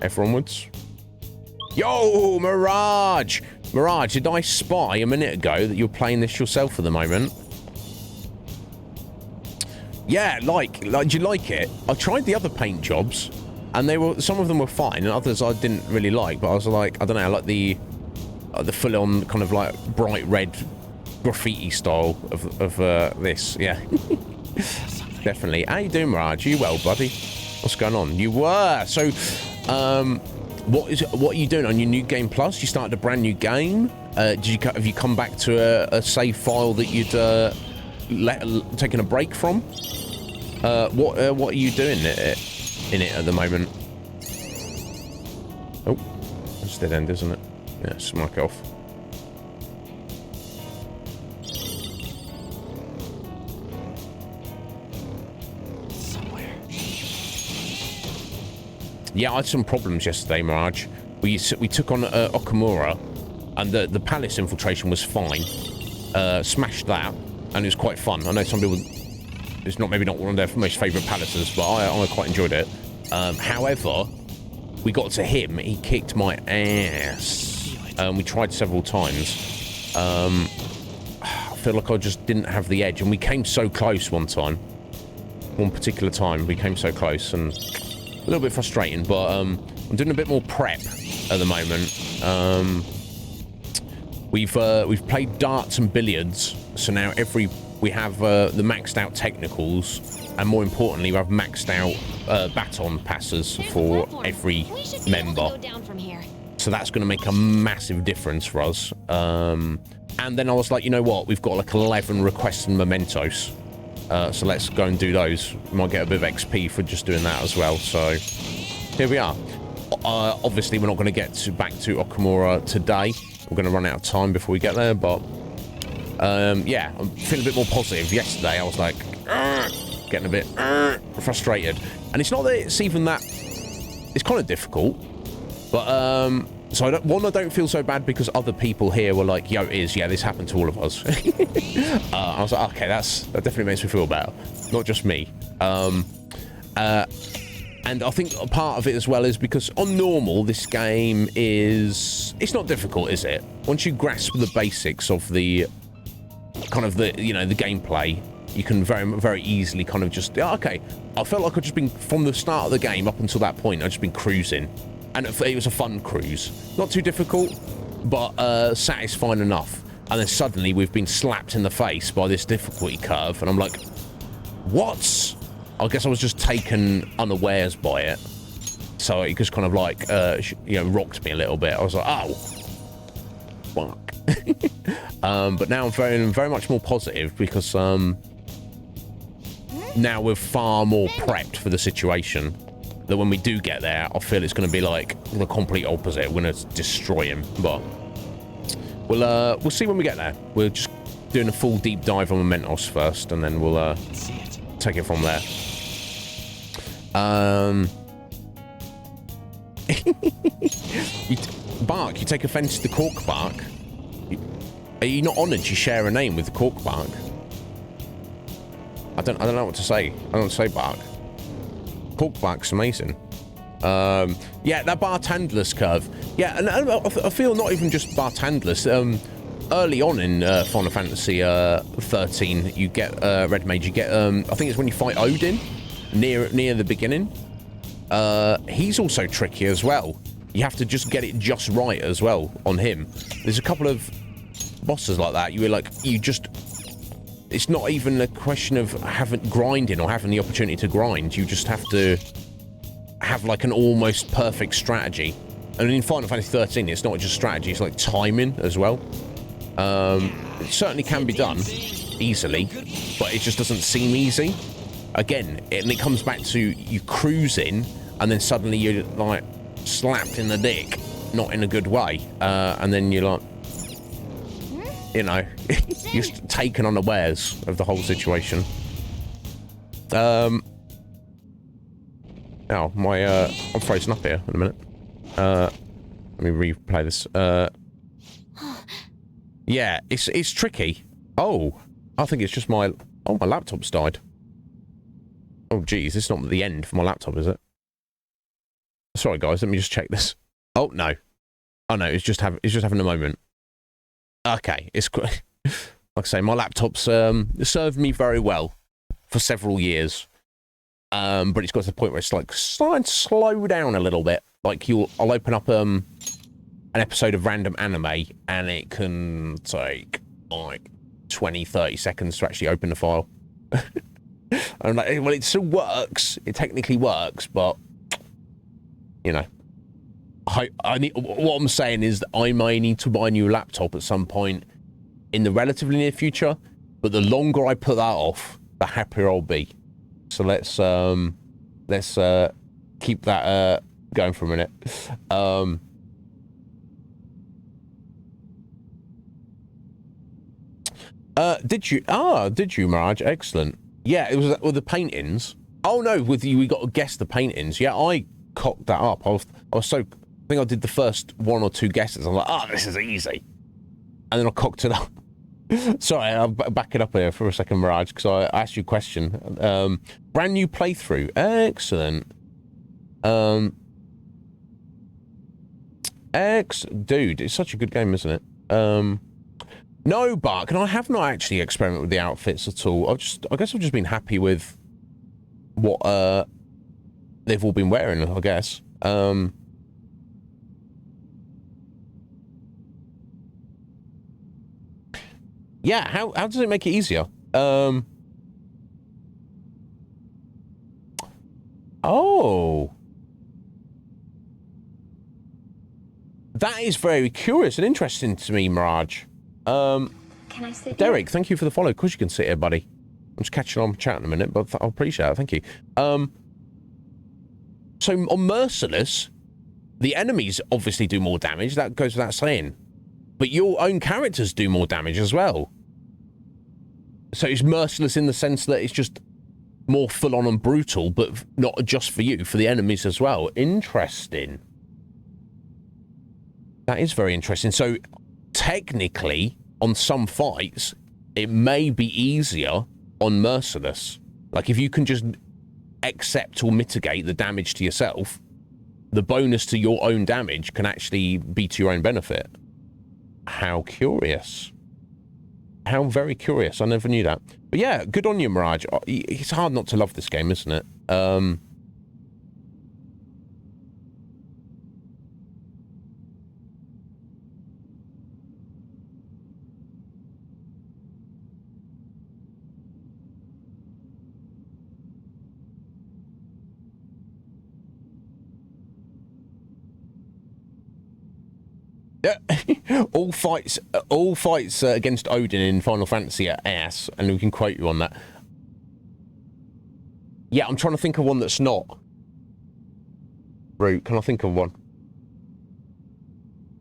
F onwards. Yo, Mirage! Mirage, did I spy a minute ago that you're playing this yourself at the moment? Yeah, like, do you like it? I tried the other paint jobs, and some of them were fine, and others I didn't really like. But I was like, I don't know, I like the full-on kind of like bright red graffiti style of this. Yeah, definitely. How you doing, Mirage? Are you well, buddy? What's going on? You were so. What are you doing on your new game plus? You started a brand new game. Have you come back to a save file that you'd taken a break from? What are you doing in it at the moment? Oh, that's dead end, isn't it? Yeah, smack it off. Yeah, I had some problems yesterday, Mirage. We took on Okamura, and the palace infiltration was fine. Smashed that, and it was quite fun. I know some people, it's maybe not one of their most favourite palaces, but I quite enjoyed it. However, we got to him, he kicked my ass. We tried several times. I feel like I just didn't have the edge, and we came so close one particular time, we came so close, and a little bit frustrating, but I'm doing a bit more prep at the moment. We've played darts and billiards, so now we have the maxed out technicals, and more importantly, we have maxed out baton passers for every member. So that's going to make a massive difference for us. And then I was like, you know what? We've got like 11 requests and mementos. So let's go and do those. We might get a bit of XP for just doing that as well. So here we are. Obviously, we're not going to get back to Okamura today. We're going to run out of time before we get there. But yeah, I'm feeling a bit more positive. Yesterday, I was like, getting a bit frustrated. And it's not that it's even that... It's kind of difficult. But, so I don't feel so bad because other people here were like, yo, yeah, this happened to all of us. I was like, okay, that definitely makes me feel better. Not just me. And I think a part of it as well is because on normal, this game is... It's not difficult, is it? Once you grasp the basics of the... kind of the, you know, the gameplay, you can very, very easily kind of just... Okay, I felt like I'd just been... From the start of the game up until that point, I'd just been cruising. And it was a fun cruise. Not too difficult, but satisfying enough. And then suddenly we've been slapped in the face by this difficulty curve. And I'm like, what? I guess I was just taken unawares by it. So it just kind of like, you know, rocked me a little bit. I was like, oh, fuck. But now I'm very much more positive because now we're far more prepped for the situation. That when we do get there, I feel it's going to be like the complete opposite. We're going to destroy him, but we'll see when we get there. We're just doing a full deep dive on Mementos first, and then we'll take it from there. Bark, you take offence to Cork Bark. Are you not honoured you share a name with the Cork Bark? I don't know what to say. I don't know what to say, Bark. Corkback's amazing. Yeah, that Bartandless curve. Yeah, and I feel not even just Bartandless. Early on in Final Fantasy 13, you get Red Mage. You get I think it's when you fight Odin near the beginning. He's also tricky as well. You have to just get it just right as well on him. There's a couple of bosses like that. It's not even a question of grinding or having the opportunity to grind. You just have to have like an almost perfect strategy. And in Final Fantasy 13, it's not just strategy, it's like timing as well. It certainly can be done easily, but it just doesn't seem easy. Again, it comes back to you cruising, and then suddenly you're like slapped in the dick, not in a good way. And then you're like, you know, you're taken unawares of the whole situation. Oh, I'm frozen up here in a minute. Let me replay this. Yeah, it's tricky. Oh, I think it's just my laptop's died. Oh, geez, it's not the end for my laptop, is it? Sorry, guys, let me just check this. Oh, no. Oh, no, it's just having a moment. Okay, it's like I say, my laptop's served me very well for several years, but it's got to the point where it's like starting to slow down a little bit. Like I'll open up an episode of random anime, and it can take like 20-30 seconds to actually open the file. I'm like, well, it still works. It technically works, but you know. What I'm saying is that I may need to buy a new laptop at some point in the relatively near future, but the longer I put that off, the happier I'll be. So let's keep that going for a minute. Did you, Mirage? Excellent. Yeah, it was with the paintings. Oh no, with you, we got to guess the paintings. Yeah, I cocked that up. I was so. I think I did the first one or two guesses. I'm like, oh, this is easy. And then I cocked it up. Sorry, I'll back it up here for a second, Mirage, because I asked you a question. Brand new playthrough. Excellent. Dude, it's such a good game, isn't it? No, Bark, and I have not actually experimented with the outfits at all. I guess I've just been happy with what they've all been wearing, I guess. Yeah, how does it make it easier? That is very curious and interesting to me, Mirage. Can I sit Derek, thank you for the follow. Of course you can sit here, buddy. I'm just catching on chat in a minute, but I'll appreciate it. Thank you. So on Merciless, the enemies obviously do more damage. That goes without saying. But your own characters do more damage as well. So it's Merciless in the sense that it's just more full-on and brutal, but not just for you, for the enemies as well. Interesting. That is very interesting. So technically, on some fights, it may be easier on Merciless. Like, if you can just accept or mitigate the damage to yourself, the bonus to your own damage can actually be to your own benefit. How curious. How very curious. I never knew that. But yeah, good on you, Mirage. It's hard not to love this game, isn't it? all fights against Odin in Final Fantasy are ass, and we can quote you on that. Yeah, I'm trying to think of one that's not. Root, can I think of one?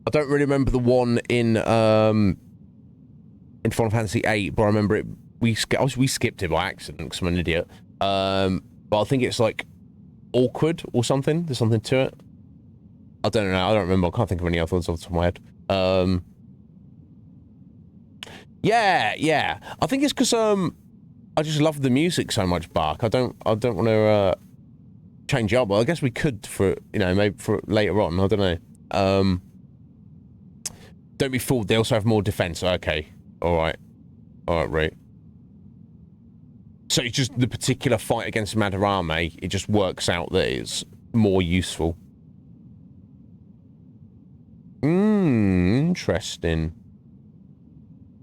I don't really remember the one in Final Fantasy VIII, but I remember it. We skipped it by accident because I'm an idiot. But I think it's like awkward or something. There's something to it. I don't know. I don't remember. I can't think of any other ones off the top of my head. Yeah. I think it's because I just love the music so much, Bark. I don't want to change it up. Well, I guess we could for maybe for later on. I don't know. Don't be fooled. They also have more defense. Okay. All right, right. So it's just the particular fight against Madarame. It just works out that it's more useful. Interesting.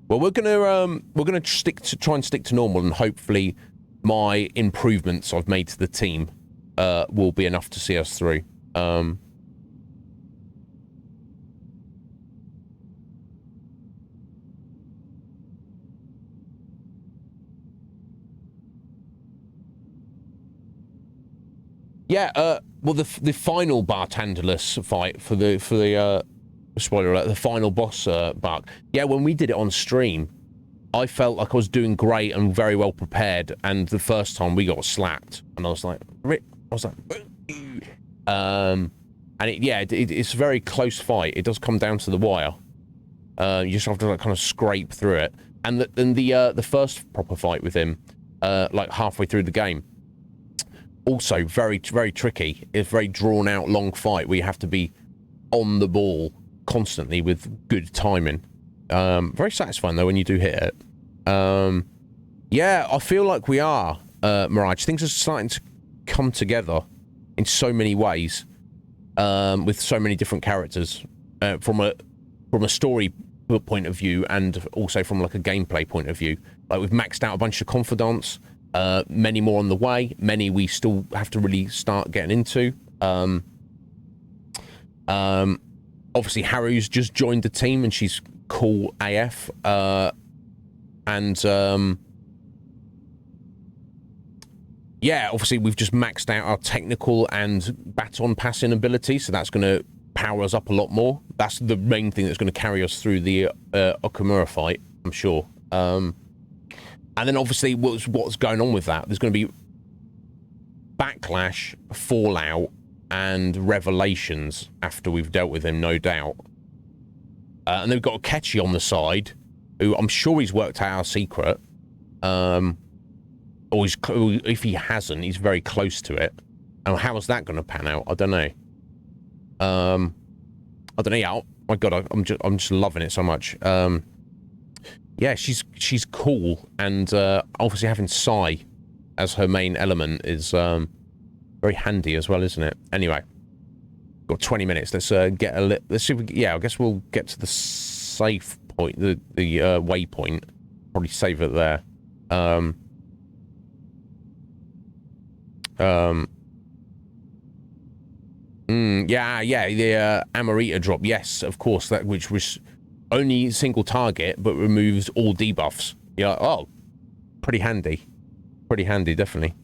Well, we're gonna try and stick to normal, and hopefully my improvements I've made to the team will be enough to see us through. Yeah. Well, the final Bartandelus fight for the spoiler alert, the final boss Bark. Yeah, when we did it on stream, I felt like I was doing great and very well prepared, and the first time we got slapped, and I was like, and it's a very close fight. It does come down to the wire. You just have to like kind of scrape through it, and the first proper fight with him, like halfway through the game, also very very tricky. It's a very drawn out long fight where you have to be on the ball constantly with good timing. Very satisfying though when you do hit it. Yeah, I feel like we are, Mirage. Things are starting to come together in so many ways, with so many different characters, from a story point of view and also from like a gameplay point of view. Like, we've maxed out a bunch of confidants, many more on the way, many we still have to really start getting into. Obviously, Haru's just joined the team, and she's cool AF. Yeah, obviously, we've just maxed out our technical and baton passing ability, so that's going to power us up a lot more. That's the main thing that's going to carry us through the Okamura fight, I'm sure. And then, obviously, what's going on with that? There's going to be Backlash, Fallout, and Revelations after we've dealt with him, no doubt. And then we've got Akechi on the side, who I'm sure he's worked out our secret. Or if he hasn't, he's very close to it. And how is that going to pan out? I don't know. I don't know. Oh my god, I'm just loving it so much. Yeah, she's cool, and obviously having Sai as her main element is very handy as well, isn't it? Anyway, got 20 minutes. Let's get a let's see if we, yeah, I guess we'll get to the safe point, the waypoint. Probably save it there. Yeah, the Amarita drop. Yes, of course, that which was only single target, but removes all debuffs. Yeah, oh, pretty handy. Pretty handy, definitely.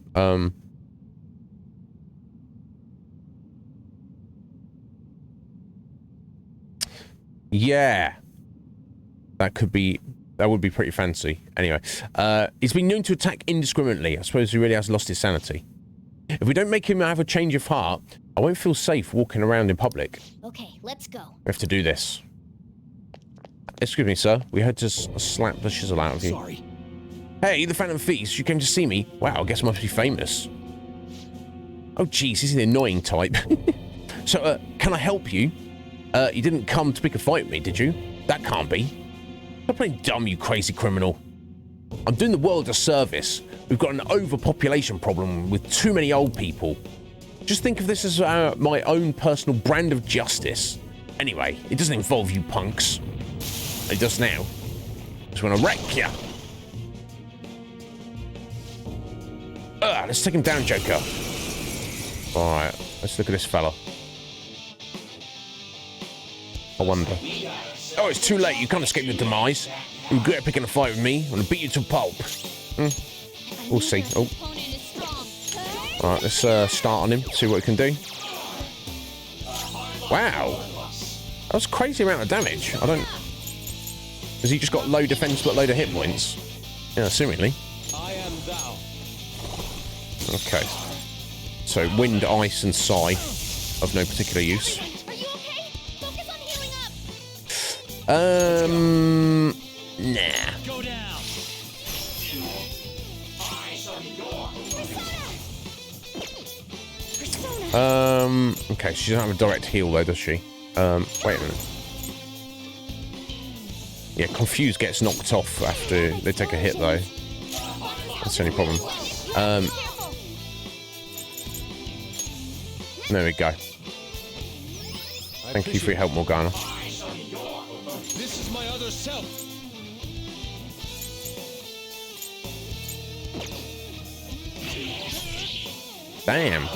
Yeah. That would be pretty fancy. Anyway, he's been known to attack indiscriminately. I suppose he really has lost his sanity. If we don't make him have a change of heart, I won't feel safe walking around in public. Okay, let's go. We have to do this. Excuse me, sir. We had to slap the shizzle out of you. Sorry. Hey, the Phantom Feast. You came to see me. Wow, I guess I must be famous. Oh, jeez, he's the annoying type. So, can I help you? You didn't come to pick a fight with me, did you? That can't be. Stop playing dumb, you crazy criminal. I'm doing the world a service. We've got an overpopulation problem with too many old people. Just think of this as my own personal brand of justice. Anyway, it doesn't involve you punks. It does now. Just want to wreck ya. Let's take him down, Joker. Alright, let's look at this fella. I wonder. Oh, it's too late. You can't escape your demise. You regret picking a fight with me. I'm going to beat you to pulp. We'll see. Oh. Alright, let's start on him. See what we can do. Wow. That was a crazy amount of damage. I don't... Has he just got low defense but load of hit points? Yeah, assumingly. I am thou. Okay. So, wind, ice, and psi of no particular use. Nah. Okay, she doesn't have a direct heal though, does she? Wait a minute. Yeah, Confused gets knocked off after they take a hit though. That's the only problem. There we go. Thank you for your help, Morgana. This is my other self. Damn.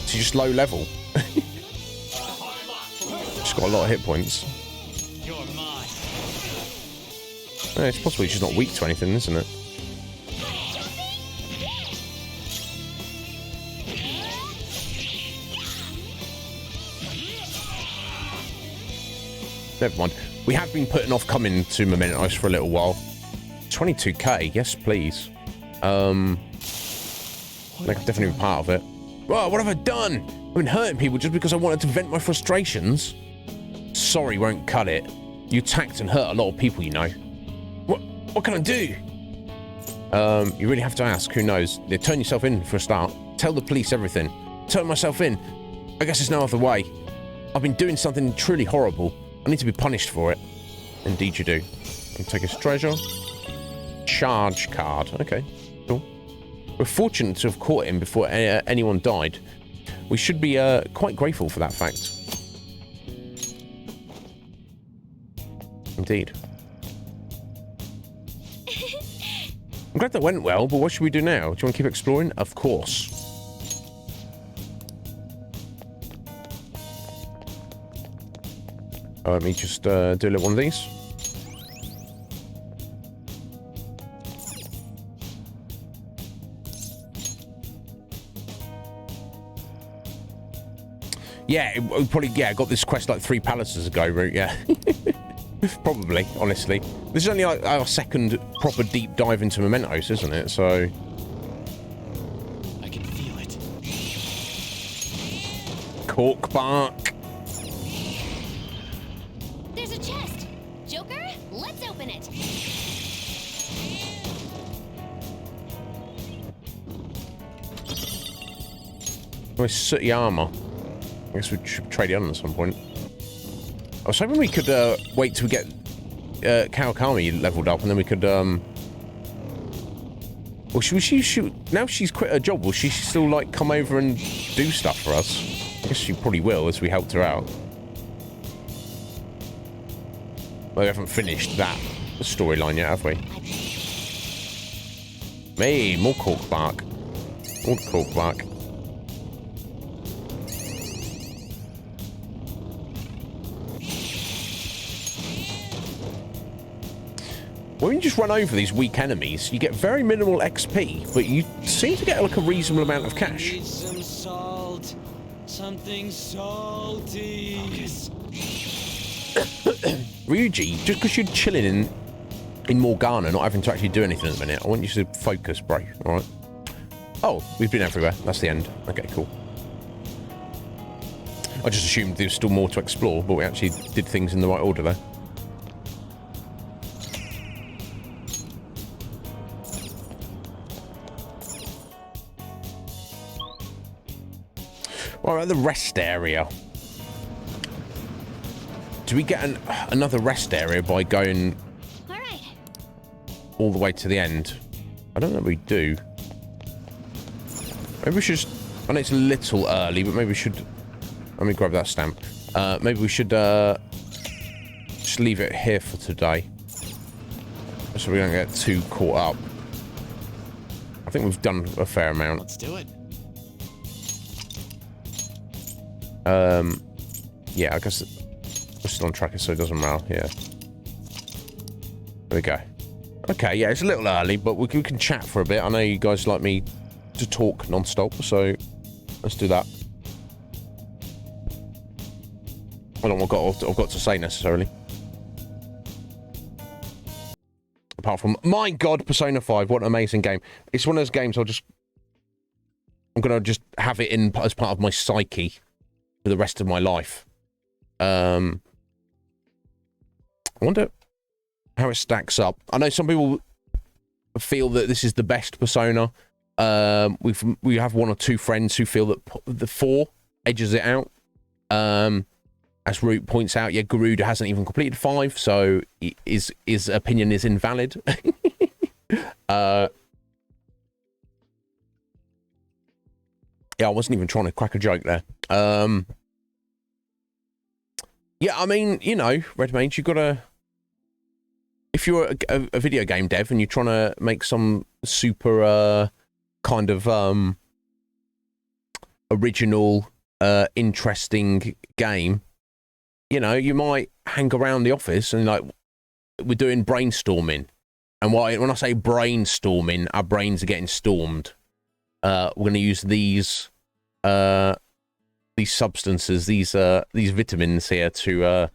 She's just low level. She's got a lot of hit points. You're mine. It's possible she's not weak to anything, isn't it? Never mind. We have been putting off coming to Mementos for a little while. 22k, yes please. They could definitely be part of it. Whoa, what have I done? I've been hurting people just because I wanted to vent my frustrations. Sorry won't cut it. You attacked and hurt a lot of people, you know. What can I do? You really have to ask. Who knows? Yeah, turn yourself in for a start. Tell the police everything. Turn myself in. I guess there's no other way. I've been doing something truly horrible. I need to be punished for it. Indeed you do. And take his treasure. Charge card. Okay, cool. We're fortunate to have caught him before anyone died. We should be quite grateful for that fact. Indeed. I'm glad that went well, but what should we do now? Do you want to keep exploring? Of course. Let me just do a little one of these. Yeah, probably, yeah, I got this quest like 3 palaces ago, right? Yeah. Probably, honestly. This is only like our second proper deep dive into Mementos, isn't it? So... I can feel it. Cork bark. There's a chest. Joker, let's open it. Oh, it's sooty armor. I guess we should trade it on at some point. I was hoping we could wait till we get Kawakami leveled up, and then we could... Well, should she shoot... Now she's quit her job, will she still, like, come over and do stuff for us? I guess she probably will, as we helped her out. Well, we haven't finished that storyline yet, have we? Hey, more cork bark. More cork bark. when you just run over these weak enemies, you get very minimal XP, but you seem to get like a reasonable amount of cash. Need some salt. Something salty. Ryuji, just because you're chilling in Morgana, not having to actually do anything at the minute, I want you to focus, bro. All right. Oh, we've been everywhere. That's the end. Okay, cool. I just assumed there was still more to explore, but we actually did things in the right order there. All right, the rest area. Do we get another rest area by going all the way to the end? I don't know if we do. Maybe we should just... I know it's a little early, but maybe we should... Let me grab that stamp. Maybe we should just leave it here for today, so we don't get too caught up. I think we've done a fair amount. Let's do it. Yeah, I guess we're still on tracker, so it doesn't matter. Yeah. There we go. Okay, yeah, it's a little early, but we can chat for a bit. I know you guys like me to talk non-stop, so let's do that. I don't know what I've got to say necessarily. Apart from, my God, Persona 5, what an amazing game. It's one of those games I'm going to just have it in as part of my psyche for the rest of my life. I wonder how it stacks up. I know some people feel that this is the best Persona. We have one or two friends who feel that the 4 edges it out. As Root points out, yeah, Garuda hasn't even completed 5, so his opinion is invalid. Yeah, I wasn't even trying to crack a joke there. Yeah, I mean, you know, Red Mage, you've got to... If you're a video game dev and you're trying to make some super kind of original, interesting game, you know, you might hang around the office and, like, we're doing brainstorming. And when I say brainstorming, our brains are getting stormed. We're going to use these substances, these vitamins here to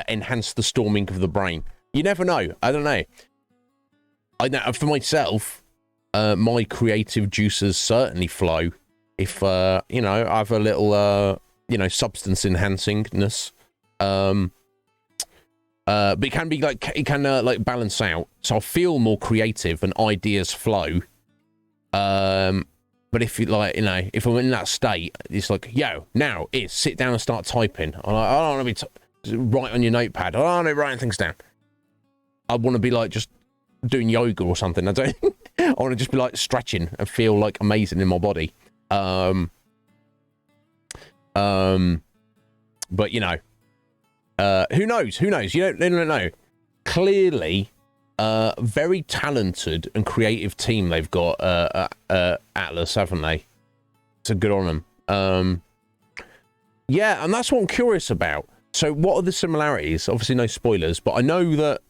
enhance the storming of the brain. You never know. I don't know. I know for myself, my creative juices certainly flow if you know, I have a little you know, substance enhancingness. But it can be like, it can like balance out, so I'll feel more creative and ideas flow. But if you like, you know, if I'm in that state, it's like, yo, now it's sit down and start typing. I don't want to be write on your notepad. I don't want to be writing things down. I want to be like just doing yoga or something. I don't. I want to just be like stretching and feel like amazing in my body. But you know, who knows? Who knows? You don't know. Clearly, very talented and creative team they've got. Atlas, haven't they? So good on them. Yeah, and that's what I'm curious about. So, what are the similarities? Obviously, no spoilers, but I know that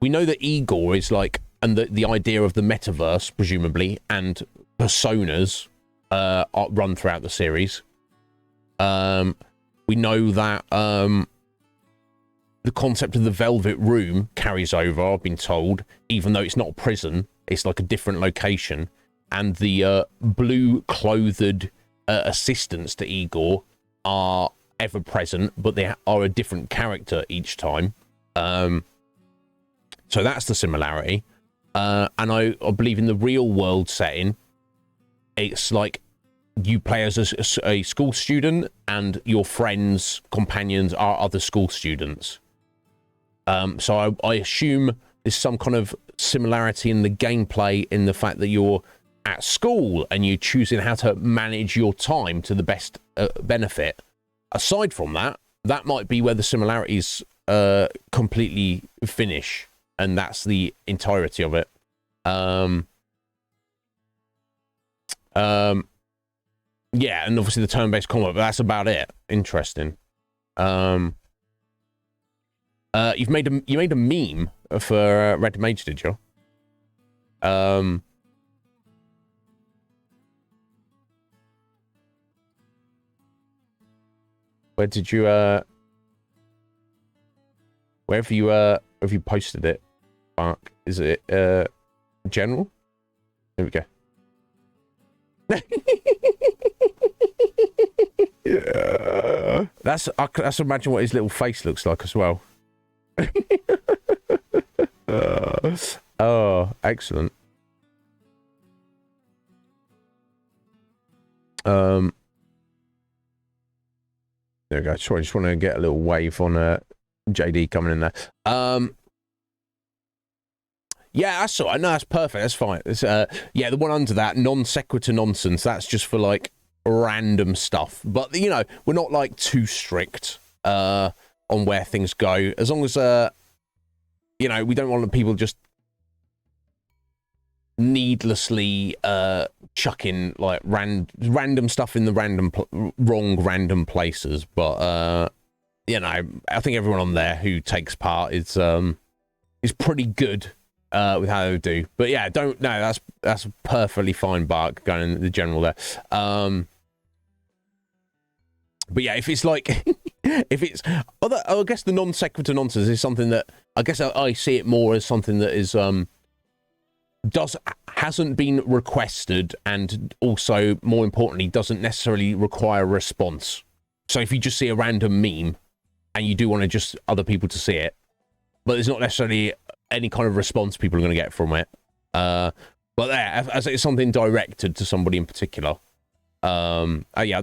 we know that Igor is like, and the idea of the metaverse, presumably, and personas are run throughout the series. We know that the concept of the Velvet Room carries over, I've been told, even though it's not a prison, it's like a different location. And the blue-clothed assistants to Igor are ever present, but they are a different character each time. So that's the similarity. And I believe in the real-world setting, it's like you play as a school student, and your friends, companions are other school students. So I assume there's some kind of similarity in the gameplay in the fact that you're at school and you're choosing how to manage your time to the best benefit. Aside from that, that might be where the similarities completely finish, and that's the entirety of it. Yeah, and obviously the turn-based combat, but that's about it. Interesting. You made a meme for Red Mage, did you? Where did you where have you posted it? Mark, is it general? There we go. Yeah. That's imagine what his little face looks like as well. Oh, excellent. There we go. Sorry, I just want to get a little wave on JD coming in there. Yeah, that's all right. No, that's perfect. That's fine. It's, yeah, the one under that, non sequitur nonsense, that's just for, like, random stuff. But, you know, we're not, like, too strict on where things go. As long as, you know, we don't want people just needlessly chucking, like, random stuff in the wrong random places. But, you know, I think everyone on there who takes part is pretty good. With how they do, but yeah, that's perfectly fine, Bark, going in the general there. But yeah, if it's like, if it's, I guess the non sequitur nonsense is something that I guess I see it more as something that is hasn't been requested, and also more importantly doesn't necessarily require a response. So if you just see a random meme and you do want to just other people to see it, but there's not necessarily any kind of response people are going to get from it. But there, as it's something directed to somebody in particular. Yeah,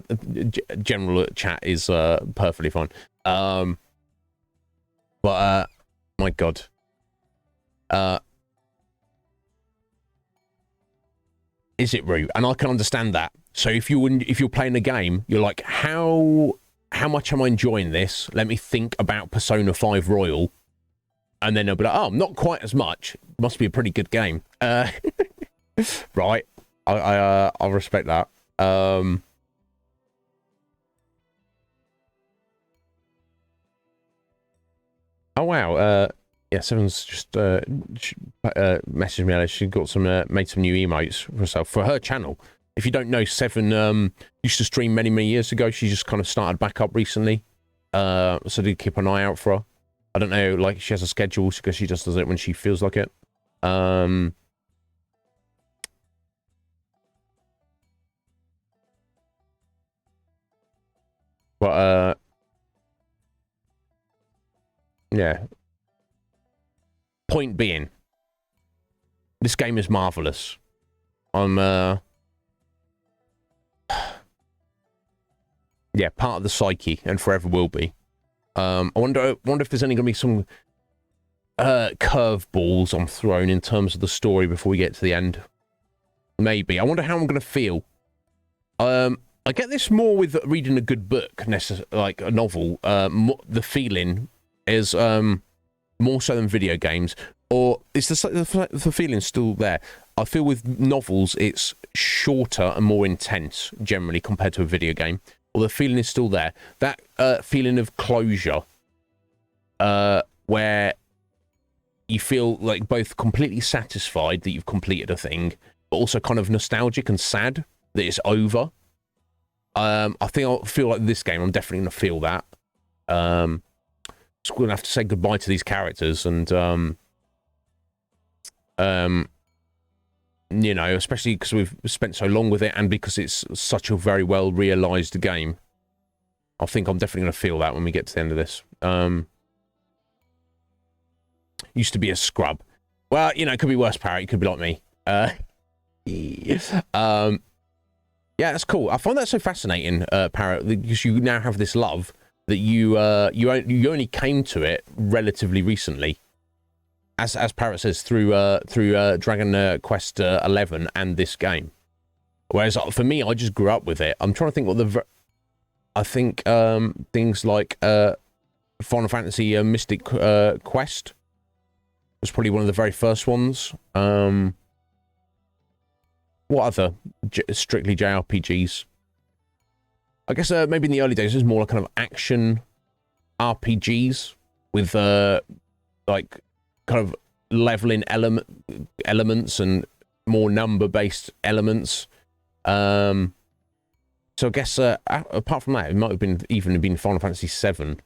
general chat is perfectly fine. But my God. Is it root? And I can understand that. So if you're playing a game, you're like, how much am I enjoying this? Let me think about Persona 5 Royal. And then they'll be like, oh, not quite as much. Must be a pretty good game. Right. I'll respect that. Oh, wow. Yeah, Seven's just messaged me. She got some, made some new emotes for herself for her channel. If you don't know, Seven used to stream many, many years ago. She just kind of started back up recently. So do keep an eye out for her. I don't know, like, she has a schedule because she just does it when she feels like it. But, yeah. Point being, this game is marvelous. I'm, yeah, part of the psyche and forever will be. I wonder if there's only going to be some curveballs I'm thrown in terms of the story before we get to the end. Maybe. I wonder how I'm going to feel. I get this more with reading a good book, like a novel. The feeling is more so than video games, or is the feeling still there? I feel with novels it's shorter and more intense generally compared to a video game. Or the feeling is still there. That feeling of closure, where you feel like both completely satisfied that you've completed a thing, but also kind of nostalgic and sad that it's over. I think I'll feel like this game, I'm definitely going to feel that. So we're going to have to say goodbye to these characters, and you know, especially because we've spent so long with it and because it's such a very well realized game. I think I'm definitely going to feel that when we get to the end of this. Used to be a scrub. Well, you know, it could be worse, Parrot. It could be like me. Yeah, that's cool. I find that so fascinating, Parrot, because you now have this love that you only came to it relatively recently. As Parrot says, through Dragon Quest 11 and this game. Whereas for me, I just grew up with it. I'm trying to think what I think things like Final Fantasy Mystic Quest was probably one of the very first ones. What other strictly JRPGs? I guess maybe in the early days it was more like kind of action RPGs. with like kind of leveling elements and more number-based elements. So I guess apart from that, it might have been even been Final Fantasy VII.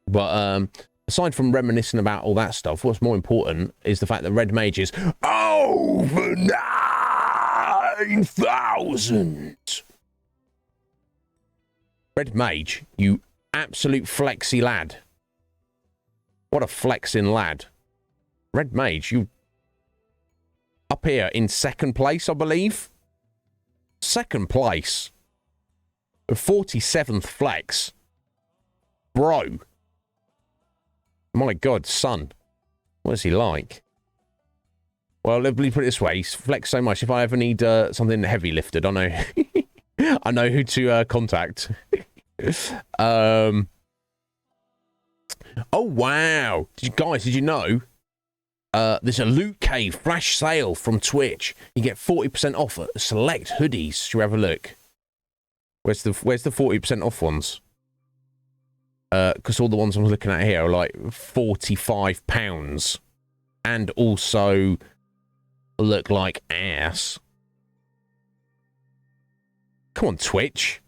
But aside from reminiscing about all that stuff, what's more important is the fact that Red Mage is over 9,000. Red Mage, you absolute flexy lad. What a flexing lad. Red Mage, you up here in second place, I believe. Second place. The 47th flex. Bro. My God, son. What is he like? Well, let me put it this way. He's flexed so much. If I ever need something heavy lifted, I know I know who to contact. Oh, wow. Guys, did you know? There's a Loot Cave flash sale from Twitch. You get 40% off at select hoodies. Should we have a look? Where's the 40% off ones? Because all the ones I'm looking at here are like £45. And also look like ass. Come on, Twitch.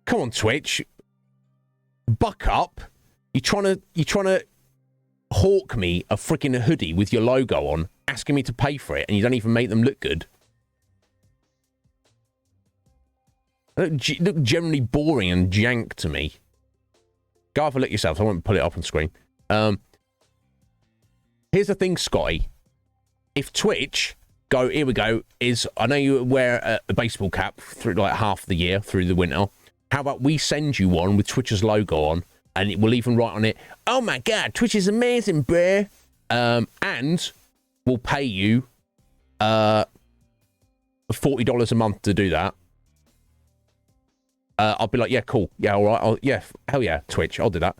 Come on, Twitch. Buck up. You're trying to hawk me a freaking hoodie with your logo on, asking me to pay for it, and you don't even make them look good. They look generally boring and jank to me. Go have a look yourself. I won't put it up on screen. Here's the thing, Scotty. If Twitch here we go, I know you wear a baseball cap through like half the year, through the winter. How about we send you one with Twitch's logo on, and it will even write on it, "Oh my God, Twitch is amazing, bruh." And we'll pay you $40 a month to do that. I'll be like, yeah, cool. Yeah, all right. Yeah, hell yeah, Twitch. I'll do that.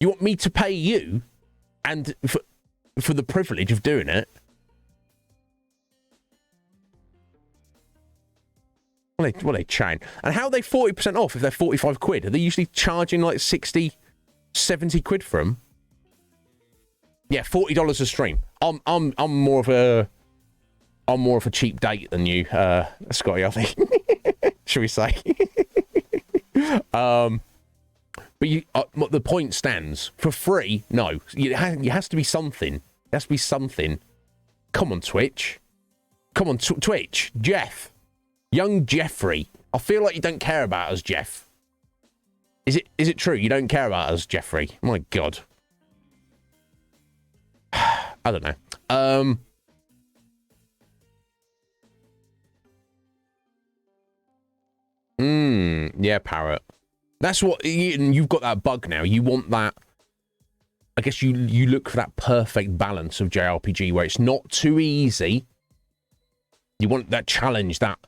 You want me to pay you and for the privilege of doing it? What are they chain? And how are they 40% off if they're 45 quid? Are they usually charging like 60, 70 quid for them? Yeah, $40 a stream. I'm more of a cheap date than you, Scotty, I think. Should we say? But the point stands. For free, no. It has to be something. It has to be something. Come on, Twitch. Come on, Twitch. Jeff. Young Jeffrey. I feel like you don't care about us, Jeff. Is it true you don't care about us, Jeffrey? My God. I don't know. Yeah, Parrot. That's what you've got, that bug now. You want that. I guess you look for that perfect balance of JRPG where it's not too easy. You want that challenge, that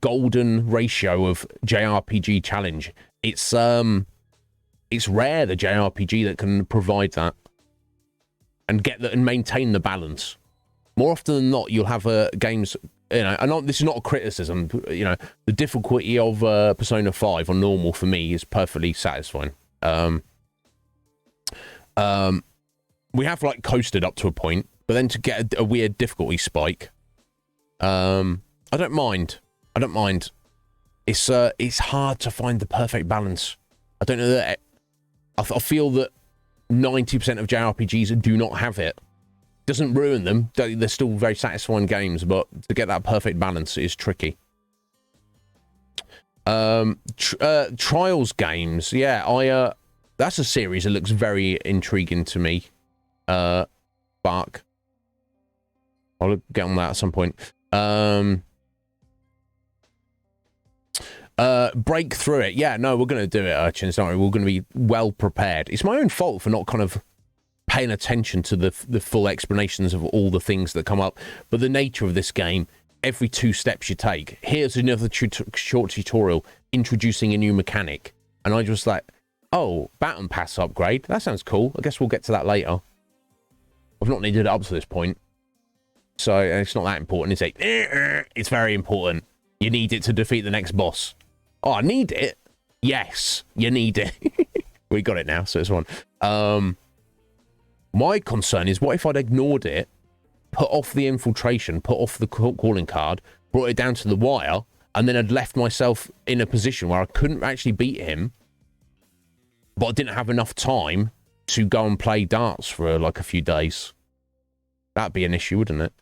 golden ratio of JRPG challenge. It's rare, the JRPG that can provide that and get that and maintain the balance. More often than not, you'll have games. And this is not a criticism. The difficulty of Persona 5 on normal for me is perfectly satisfying. We have like coasted up to a point, but then to get a weird difficulty spike, I don't mind. It's hard to find the perfect balance. I don't know that. I feel that 90% of JRPGs do not have it. Doesn't ruin them. They're still very satisfying games, but to get that perfect balance is tricky. Trials games, yeah. That's a series that looks very intriguing to me. Bark. I'll get on that at some point. Break through it. Yeah, no, we're going to do it, Urchins. Sorry, we're going to be well prepared. It's my own fault for not kind of paying attention to the full explanations of all the things that come up. But the nature of this game, every 2 steps you take. Here's another short tutorial introducing a new mechanic. And I just like, oh, Baton Pass upgrade. That sounds cool. I guess we'll get to that later. I've not needed it up to this point. So it's not that important, is it? It's very important. You need it to defeat the next boss. Oh, I need it? Yes, you need it. We got it now, so it's on. My concern is, what if I'd ignored it, put off the infiltration, put off the calling card, brought it down to the wire, and then I'd left myself in a position where I couldn't actually beat him, but I didn't have enough time to go and play darts for like a few days. That'd be an issue, wouldn't it?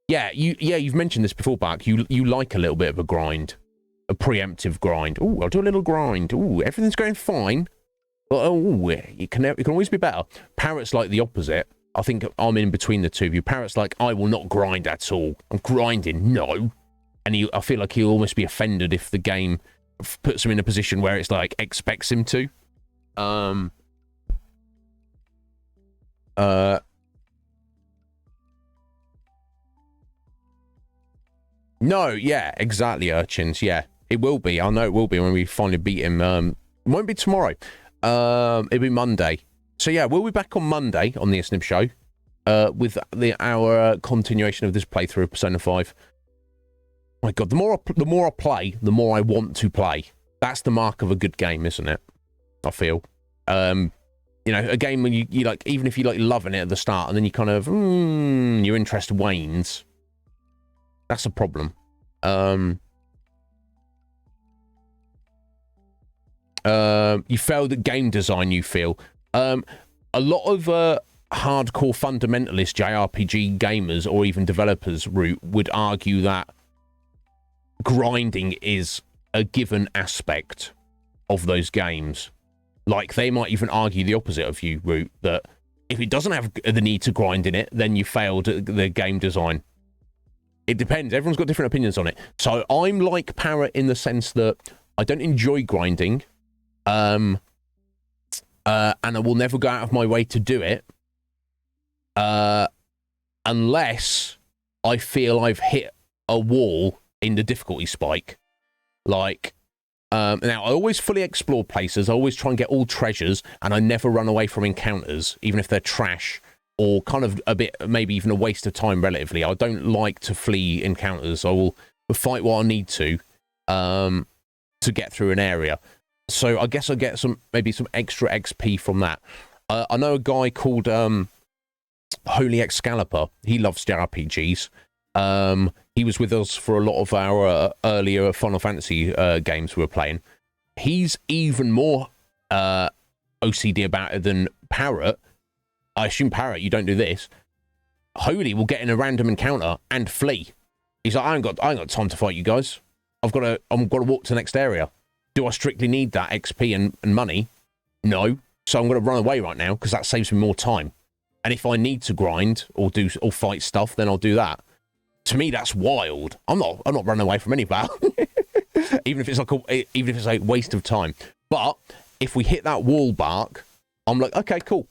Yeah, you've mentioned this before, Bark. You like a little bit of a grind, a preemptive grind. Oh, I'll do a little grind. Oh, everything's going fine. But, oh, it can always be better. Parrot's like the opposite. I think I'm in between the two of you. Parrot's like, I will not grind at all. I'm grinding. No. And I feel like he'll almost be offended if the game puts him in a position where it's like expects him to. No, yeah, exactly, Urchins. Yeah, it will be. I know it will be when we finally beat him. It won't be tomorrow. It'll be Monday. So yeah, we'll be back on Monday on the Iznib Show with our continuation of this playthrough of Persona 5. My God, the more I play, the more I want to play. That's the mark of a good game, isn't it? I feel. You know, a game when you like, even if you like loving it at the start, and then you kind of your interest wanes. That's a problem. You failed at game design, you feel. A lot of hardcore fundamentalist JRPG gamers or even developers route would argue that grinding is a given aspect of those games. Like, they might even argue the opposite of you, Root, that if it doesn't have the need to grind in it, then you failed at the game design. It depends. Everyone's got different opinions on it. So I'm like Parrot in the sense that I don't enjoy grinding, and I will never go out of my way to do it, unless I feel I've hit a wall in the difficulty spike. Like, now I always fully explore places. I always try and get all treasures, and I never run away from encounters, even if they're trash or kind of a bit, maybe even a waste of time relatively. I don't like to flee encounters. I will fight what I need to get through an area. So I guess I get maybe some extra XP from that. I know a guy called Holy Excalibur. He loves JRPGs. He was with us for a lot of our earlier Final Fantasy games we were playing. He's even more OCD about it than Parrot. I assume, Parrot, you don't do this. Holy will get in a random encounter and flee. He's like, I ain't got time to fight you guys. I've got to walk to the next area. Do I strictly need that XP and money? No. So I'm going to run away right now because that saves me more time. And if I need to grind or fight stuff, then I'll do that. To me, that's wild. I'm not running away from any battle, even if it's a waste of time. But if we hit that wall, Bark, I'm like, okay, cool.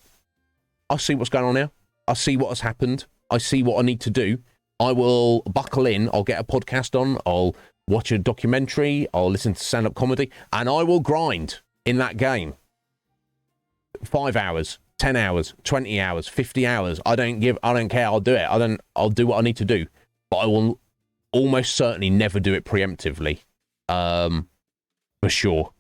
I see what's going on here. I see what has happened. I see what I need to do. I will buckle in. I'll get a podcast on. I'll watch a documentary. I'll listen to stand-up comedy, and I will grind in that game. 5 hours, 10 hours, 20 hours, 50 hours. I don't care. I'll do it. I'll do what I need to do. But I will almost certainly never do it preemptively. For sure.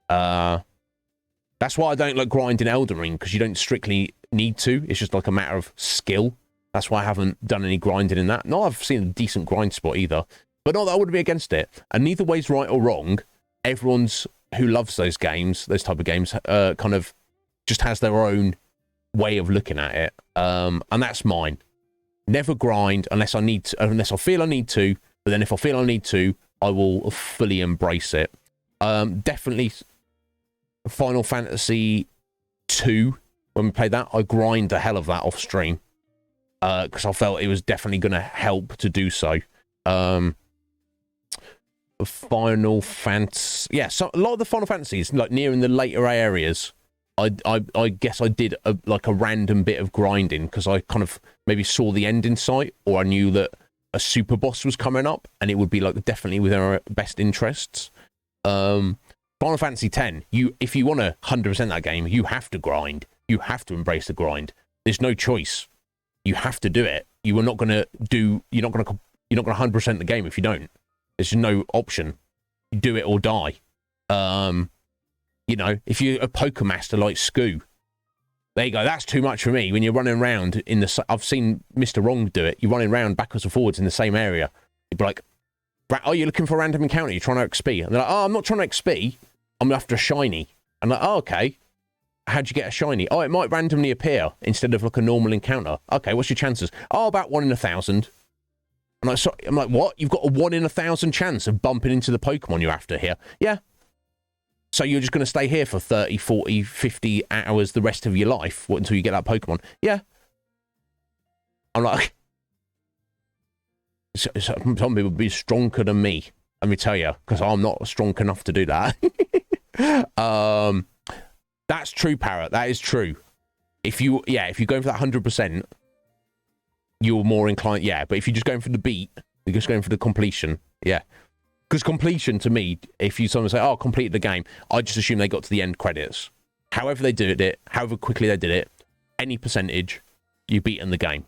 That's why I don't like grinding Elden Ring, because you don't strictly need to. It's just like a matter of skill. That's why I haven't done any grinding in that. Not I've seen a decent grind spot either. But not that I would be against it. And neither way's right or wrong. Everyone's who loves those games, those type of games, kind of just has their own way of looking at it. And that's mine. Never grind unless I feel I need to. But then if I feel I need to, I will fully embrace it. Definitely Final Fantasy 2, when we played that, I grind the hell of that off stream. Because I felt it was definitely going to help to do so. Final Fantasy... Yeah, so a lot of the Final Fantasies, like near in the later areas, I guess I did a random bit of grinding because I kind of maybe saw the end in sight, or I knew that a super boss was coming up and it would be like definitely within our best interests. Final Fantasy X, if you want to 100% that game, you have to grind. You have to embrace the grind. There's no choice. You have to do it. You're not going to 100% the game if you don't. There's no option. You do it or die. You know, if you're a poker master like Scoo, there you go. That's too much for me. When you're running around in the... I've seen Mr. Wrong do it. You're running around backwards and forwards in the same area. You'd be like, oh, you're looking for a random encounter. You're trying to XP. And they're like, oh, I'm not trying to XP. I'm after a shiny. I'm like, oh, okay. How'd you get a shiny? Oh, it might randomly appear instead of like a normal encounter. Okay, what's your chances? Oh, about 1 in 1,000. I'm like, sorry. I'm like, what? You've got a 1 in 1,000 chance of bumping into the Pokemon you're after here. Yeah. So you're just going to stay here for 30, 40, 50 hours the rest of your life until you get that Pokemon? Yeah. I'm like... Some people would be stronger than me, let me tell you, because I'm not strong enough to do that. That's true, Parrot. That is true. If you're going for that 100%, you're more inclined. Yeah, but if you're just going for the beat, you're just going for the completion. Yeah, because completion to me, if someone say, "Oh, complete the game," I just assume they got to the end credits. However they did it, however quickly they did it, any percentage, you've beaten the game.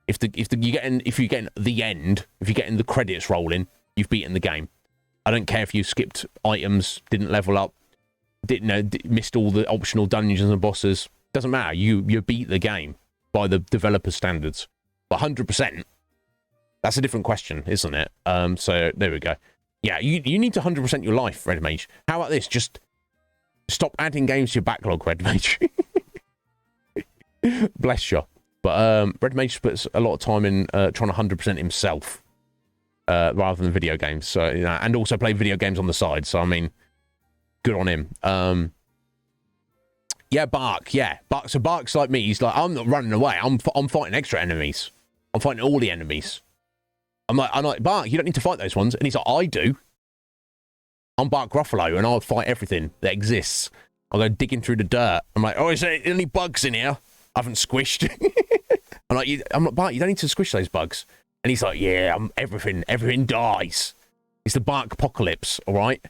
If you're getting the end, if you're getting the credits rolling, you've beaten the game. I don't care if you skipped items, didn't level up, missed all the optional dungeons and bosses. Doesn't matter. You beat the game by the developer standards. But 100%, that's a different question, isn't it? So there we go. Yeah, you need to 100% your life, Red Mage. How about this? Just stop adding games to your backlog, Red Mage. Bless you. But Red Mage puts a lot of time in trying to 100% himself rather than video games. So, and also play video games on the side. So, I mean, good on him. Yeah, Bark. Yeah, Bark. So Bark's like me. He's like, I'm not running away. I'm fighting extra enemies. I'm fighting all the enemies. I'm like, Bark, you don't need to fight those ones. And he's like, I do. I'm Bark Gruffalo, and I'll fight everything that exists. I'll go digging through the dirt. I'm like, oh, is there any bugs in here? I haven't squished. I'm like, Bark, you don't need to squish those bugs. And he's like, yeah, everything dies. It's the Bark apocalypse, all right?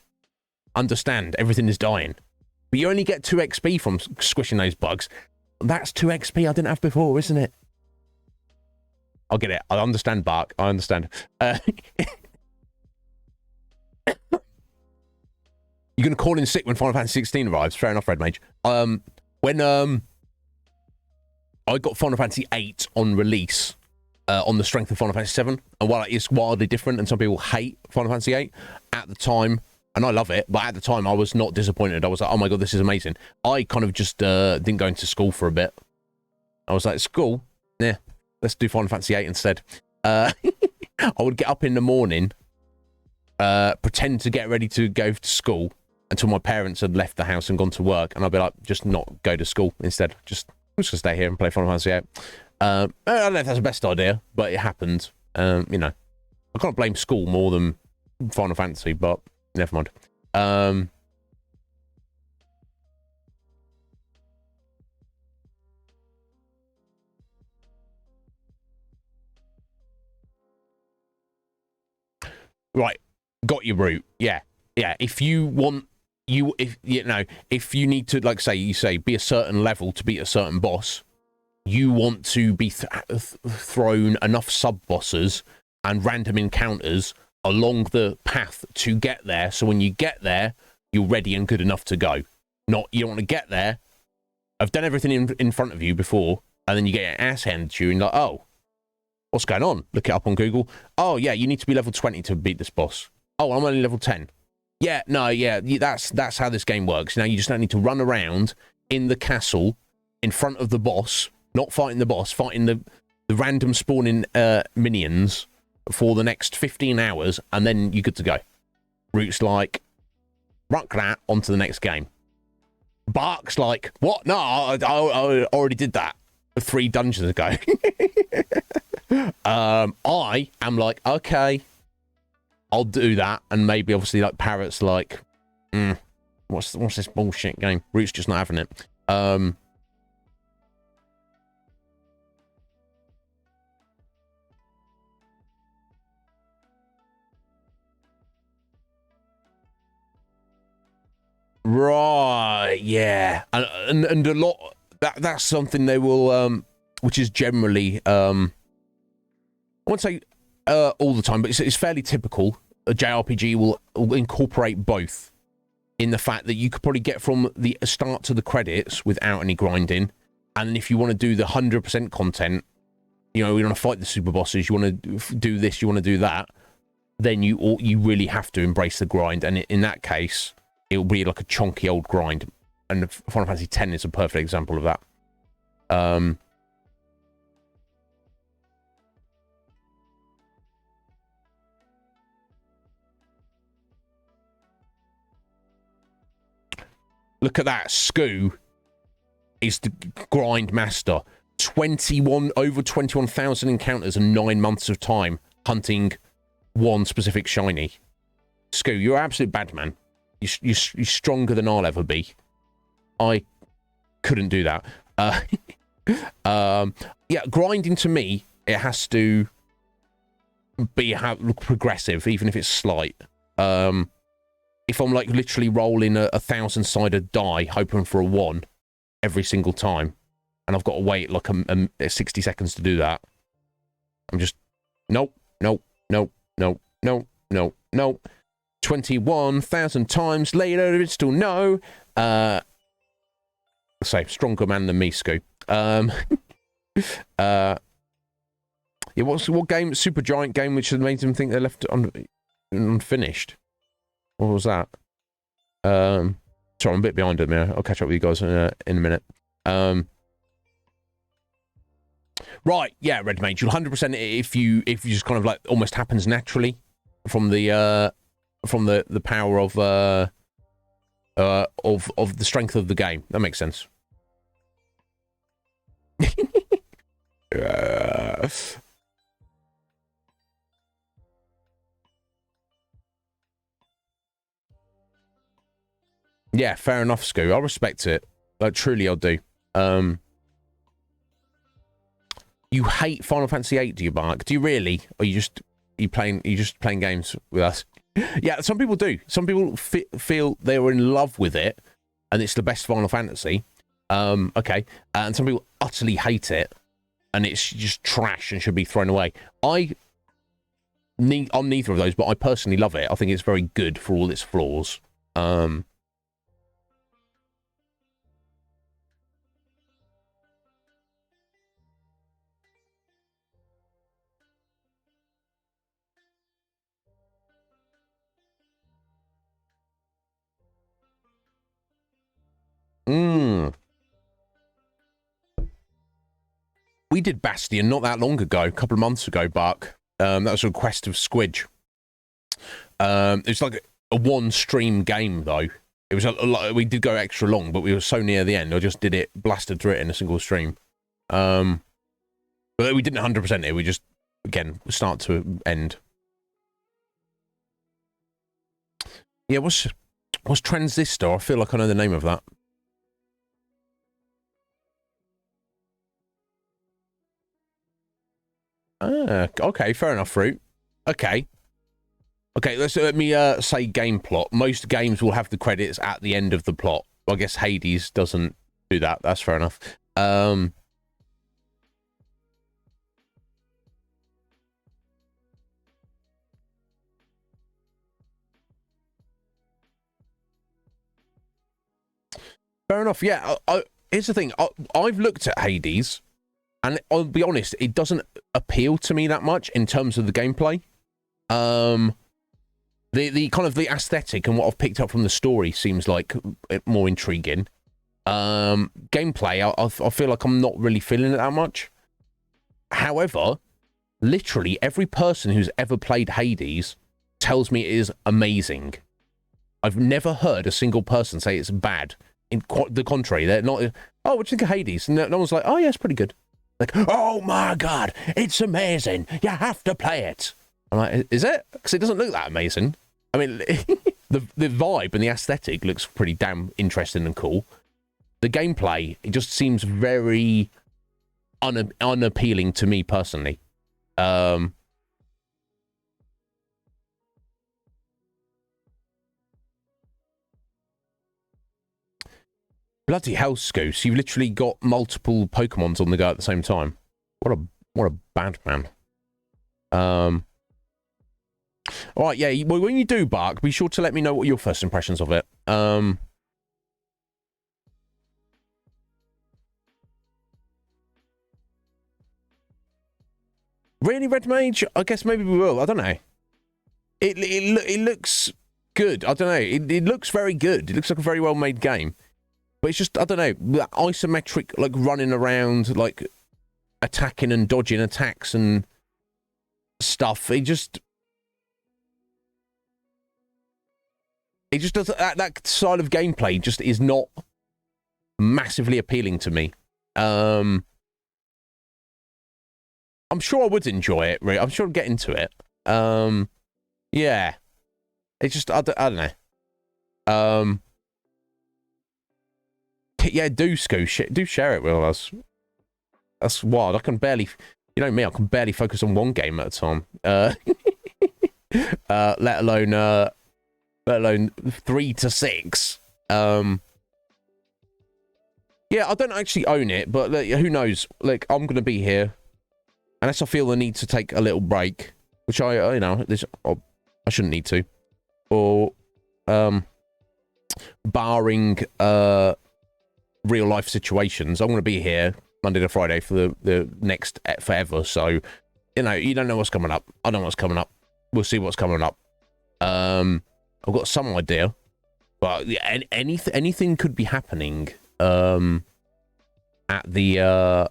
Understand, everything is dying. But you only get 2 XP from squishing those bugs. That's 2 XP I didn't have before, isn't it? I'll get it. I understand, Bark. I understand. You're going to call in sick when Final Fantasy 16 arrives. Fair enough, Red Mage. When I got Final Fantasy 8 on release on the strength of Final Fantasy 7, and while it is wildly different and some people hate Final Fantasy 8, at the time, and I love it, but at the time I was not disappointed. I was like, oh my god, this is amazing. I kind of just didn't go into school for a bit. I was like, school? Yeah, let's do Final Fantasy 8 instead. I would get up in the morning, pretend to get ready to go to school until my parents had left the house and gone to work, and I'd be like, just not go to school instead. I'm just going to stay here and play Final Fantasy 8. I don't know if that's the best idea, but it happened. I can't blame school more than Final Fantasy, but never mind. Right, got your route. Yeah. If you want, if you need to, like, be a certain level to beat a certain boss, you want to be thrown enough sub-bosses and random encounters along the path to get there, so when you get there, you're ready and good enough to go. You don't want to get there, I've done everything in front of you before, and then you get your ass handed to you, and you're like, oh, what's going on? Look it up on Google. Oh, yeah, you need to be level 20 to beat this boss. Oh, I'm only level 10. Yeah, that's how this game works. Now, you just don't need to run around in the castle in front of the boss, not fighting the boss, fighting the random spawning minions for the next 15 hours, and then you're good to go. Route's like, rock that, onto the next game. Bark's like, what? No, I already did that 3 dungeons ago. I am like, okay, I'll do that, and maybe obviously like Parrot's like, what's this bullshit game? Route's just not having it. Right, yeah, and a lot that's something they will, which is generally, I won't say all the time, but it's fairly typical a JRPG will incorporate both, in the fact that you could probably get from the start to the credits without any grinding, and if you want to do the 100% content, you know, you want to fight the super bosses, you want to do this, you want to do that, then you really have to embrace the grind, and in that case, it will be like a chunky old grind, and Final Fantasy X is a perfect example of that. Look at that. Scoo is the grind master. Over 21,000 encounters in 9 months of time hunting one specific shiny. Scoo, you're absolute bad man. You're stronger than I'll ever be. I couldn't do that. Yeah, grinding to me, it has to look progressive, even if it's slight. If I'm like literally rolling a 1,000-sided die, hoping for a 1 every single time, and I've got to wait like 60 seconds to do that, I'm just nope. 21,000 times later, it's still no. Say stronger man than me, Scoo. Yeah, what game? Super Giant game, which made them think they left unfinished. What was that? Sorry, I'm a bit behind it, man. I'll catch up with you guys in a minute. Right, yeah, Red Mage. You'll 100% if you just kind of like almost happens naturally from the power of the strength of the game. That makes sense. Yeah, fair enough, Scoo. I respect it. Like, truly, I do. You hate Final Fantasy VIII, do you, Mark? Do you really? Or you just playing games with us? Yeah, some people do. Some people feel they were in love with it, and it's the best Final Fantasy. Okay, and some people utterly hate it, and it's just trash and should be thrown away. I'm neither of those, but I personally love it. I think it's very good for all its flaws. We did Bastion not that long ago, a couple of months ago, Buck. That was a request of Squidge. It's like a one-stream game, though. It was we did go extra long, but we were so near the end. I just blasted through it in a single stream. But we didn't 100% it. We just, again, start to end. Yeah, what's Transistor? I feel like I know the name of that. Okay, fair enough, Fruit. Okay, let me say game plot. Most games will have the credits at the end of the plot. I guess Hades doesn't do that. That's fair enough. Fair enough, yeah. Here's the thing. I've looked at Hades, and I'll be honest, it doesn't appeal to me that much in terms of the gameplay. The kind of the aesthetic and what I've picked up from the story seems like more intriguing. Gameplay, I feel like I'm not really feeling it that much. However, literally every person who's ever played Hades tells me it is amazing. I've never heard a single person say it's bad. In the contrary, they're not, oh, what do you think of Hades? And no one's like, oh yeah, it's pretty good. Like, oh my god, it's amazing. You have to play it. I'm like, is it? Because it doesn't look that amazing. I mean, the vibe and the aesthetic looks pretty damn interesting and cool. The gameplay, it just seems very unappealing to me personally. Bloody hell, Scoose. You've literally got multiple Pokemons on the go at the same time. What a bad man. All right, yeah. Well, when you do bark, be sure to let me know what your first impressions of it. Really, Red Mage? I guess maybe we will. I don't know. It looks good. I don't know. It looks very good. It looks like a very well made game. But it's just, I don't know, the isometric, like running around, like attacking and dodging attacks and stuff. It just does that side of gameplay just is not massively appealing to me. I'm sure I would enjoy it. Really. I'm sure I'd get into it. Yeah, it's just I don't know. Yeah, do share it with us. That's wild. I can barely, you know me, I can barely focus on one game at a time. Let alone 3 to 6. Yeah, I don't actually own it, but who knows? Like, I'm gonna be here unless I feel the need to take a little break, which I shouldn't need to, or barring real life situations. I'm gonna be here Monday to Friday for the next forever. So, you know, you don't know what's coming up. I don't know what's coming up. We'll see what's coming up. I've got some idea, but yeah, anything could be happening. At the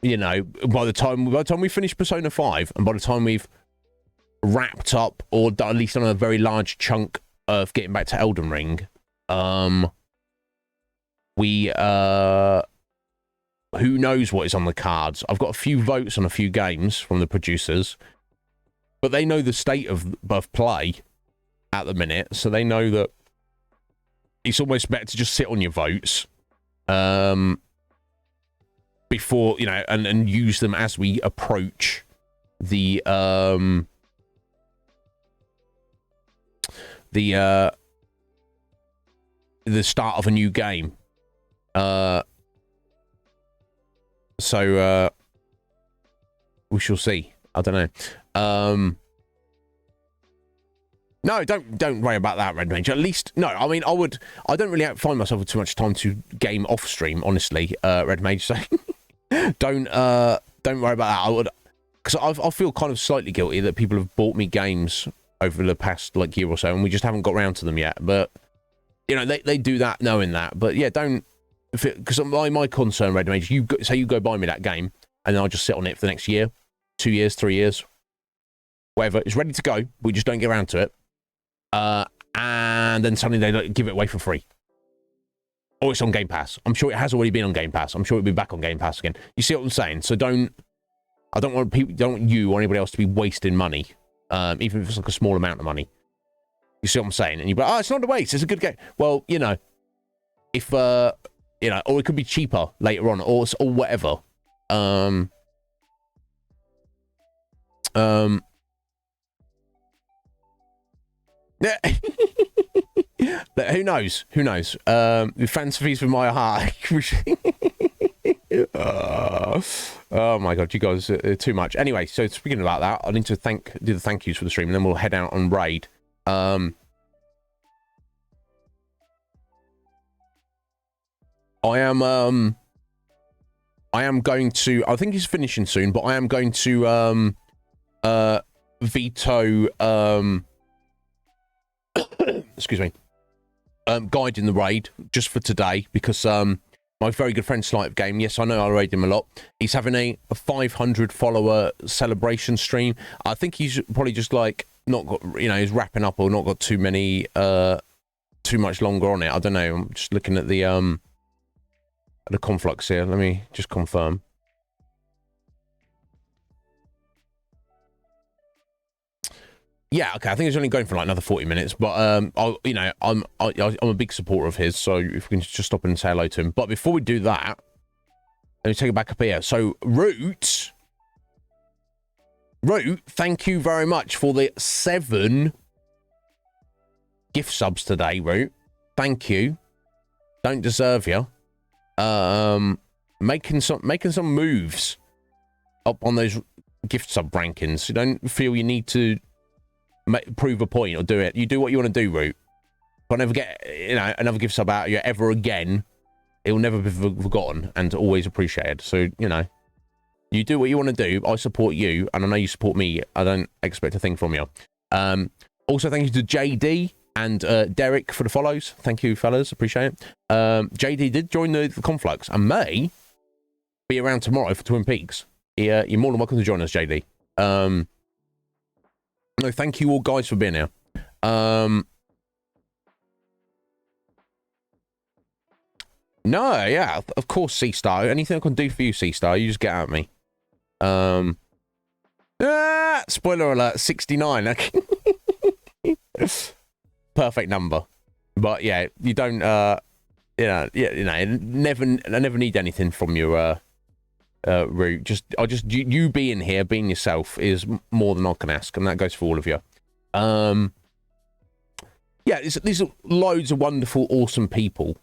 you know, by the time we finish Persona 5, and by the time we've wrapped up or at least done a very large chunk of getting back to Elden Ring, we who knows what is on the cards. I've got a few votes on a few games from the producers, but they know the state of play at the minute, so they know that it's almost better to just sit on your votes before, you know, and use them as we approach the start of a new game. So we shall see. I don't know. No, don't worry about that, Red Mage. At least, no, I mean, I don't really find myself with too much time to game off stream, honestly, Red Mage, so don't worry about that. I would, because I feel kind of slightly guilty that people have bought me games over the past, like, year or so, and we just haven't got around to them yet, but, you know, they do that knowing that, but yeah, don't, because my concern, Red Mage, you go buy me that game, and then I'll just sit on it for the next year, 2 years, 3 years, whatever, it's ready to go, we just don't get around to it. And then suddenly they give it away for free. Or it's on Game Pass. I'm sure it has already been on Game Pass. I'm sure it'll be back on Game Pass again. You see what I'm saying? So I don't want you or anybody else to be wasting money, even if it's like a small amount of money. You see what I'm saying? And you're like, oh, it's not a waste. It's a good game. Well, you know, if you know, or it could be cheaper later on, or whatever. Yeah. Who knows? Who knows? Fancies with my heart. Oh my god, you guys are too much. Anyway, so speaking about that, I need to do the thank yous for the stream, and then we'll head out on raid. I am going to, I think he's finishing soon, but I am going to veto excuse me, guiding the raid just for today, because my very good friend Slight Game, yes, I know I raid him a lot, he's having a 500 follower celebration stream. I think he's probably just like not got, you know, he's wrapping up or not got too much longer on it. I don't know. I'm just looking at the conflux here. Let me just confirm. Yeah, okay. I think it's only going for like another 40 minutes, but I'm a big supporter of his, so if we can just stop and say hello to him. But before we do that, let me take it back up here. So Root, thank you very much for the 7 gift subs today, Root. Thank you. Don't deserve you. Making some moves up on those gift sub rankings. You don't feel you need to prove a point or do it. You do what you want to do, Root. If I never get, you know, another gift sub out of you ever again, it will never be forgotten and always appreciated. So, you know, you do what you want to do. I support you, and I know you support me. I don't expect a thing from you. Also, thank you to JD and Derek for the follows. Thank you, fellas. Appreciate it. JD did join the Conflux and may be around tomorrow for Twin Peaks. You're more than welcome to join us, JD. No, thank you all guys for being here. No, yeah, of course, C-Star. Anything I can do for you, C-Star, you just get at me. Spoiler alert, 69. Perfect number. But yeah, you don't, I never need anything from you, Root. You being here, being yourself, is more than I can ask, and that goes for all of you. Yeah, these are loads of wonderful, awesome people.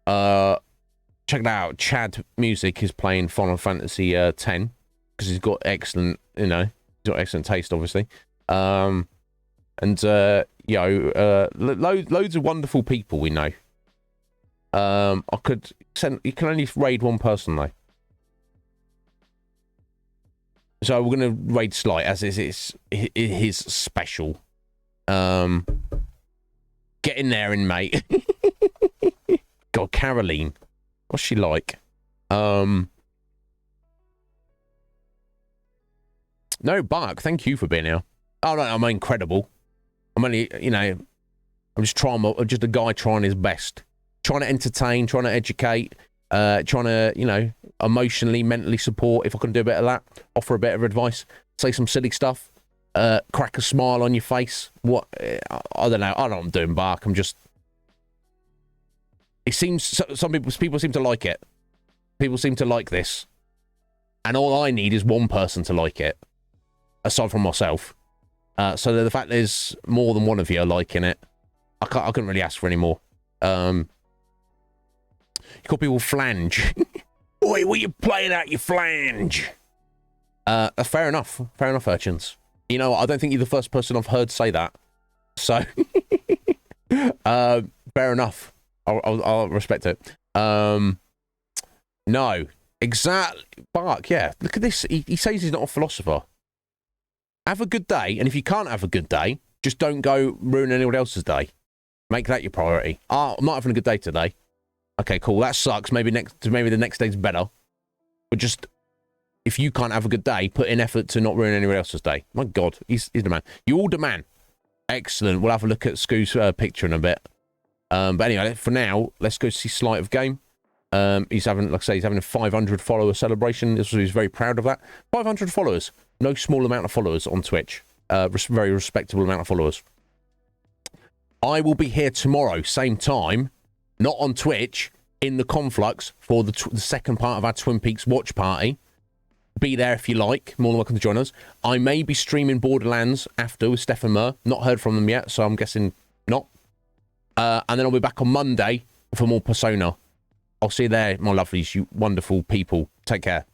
Check that out. Chad Music is playing Final Fantasy 10 because he's got excellent, you know, he's got excellent taste, obviously. Loads of wonderful people we know. I could send. You can only raid one person though. So we're gonna raid Slight as is his special. Get in there, mate. God, Caroline. What's she like? No, Bark, thank you for being here. Oh, no, I'm incredible. I'm only, you know, I'm just a guy trying his best. Trying to entertain, trying to educate, trying to, you know, emotionally, mentally support, if I can do a bit of that. Offer a bit of advice. Say some silly stuff. Crack a smile on your face. What? I don't know. I don't know what I'm doing, Bark. I'm just... It seems some people seem to like it. People seem to like this. And all I need is one person to like it. Aside from myself. So the fact there's more than one of you liking it, I couldn't really ask for any more. You call people flange. Oi, what you playing at, you flange? Fair enough. Fair enough, urchins. You know, I don't think you're the first person I've heard say that. So, fair enough. I'll respect it. No, exactly. Bark, yeah. Look at this. He says he's not a philosopher. Have a good day, and if you can't have a good day, just don't go ruin anyone else's day. Make that your priority. Oh, I'm not having a good day today. Okay, cool. That sucks. Maybe the next day's better. But just, if you can't have a good day, put in effort to not ruin anyone else's day. My God, he's the man. You all the man. Excellent. We'll have a look at Scoo's picture in a bit. But anyway, for now, let's go see Sleight of Game. He's having, like I say, he's having a 500 follower celebration. He's very proud of that. 500 followers. No small amount of followers on Twitch. Very respectable amount of followers. I will be here tomorrow, same time, not on Twitch, in the Conflux for the second part of our Twin Peaks watch party. Be there if you like. More than welcome to join us. I may be streaming Borderlands after with Steph and Mur. Not heard from them yet, so I'm guessing not. And then I'll be back on Monday for more Persona. I'll see you there, my lovelies, you wonderful people. Take care.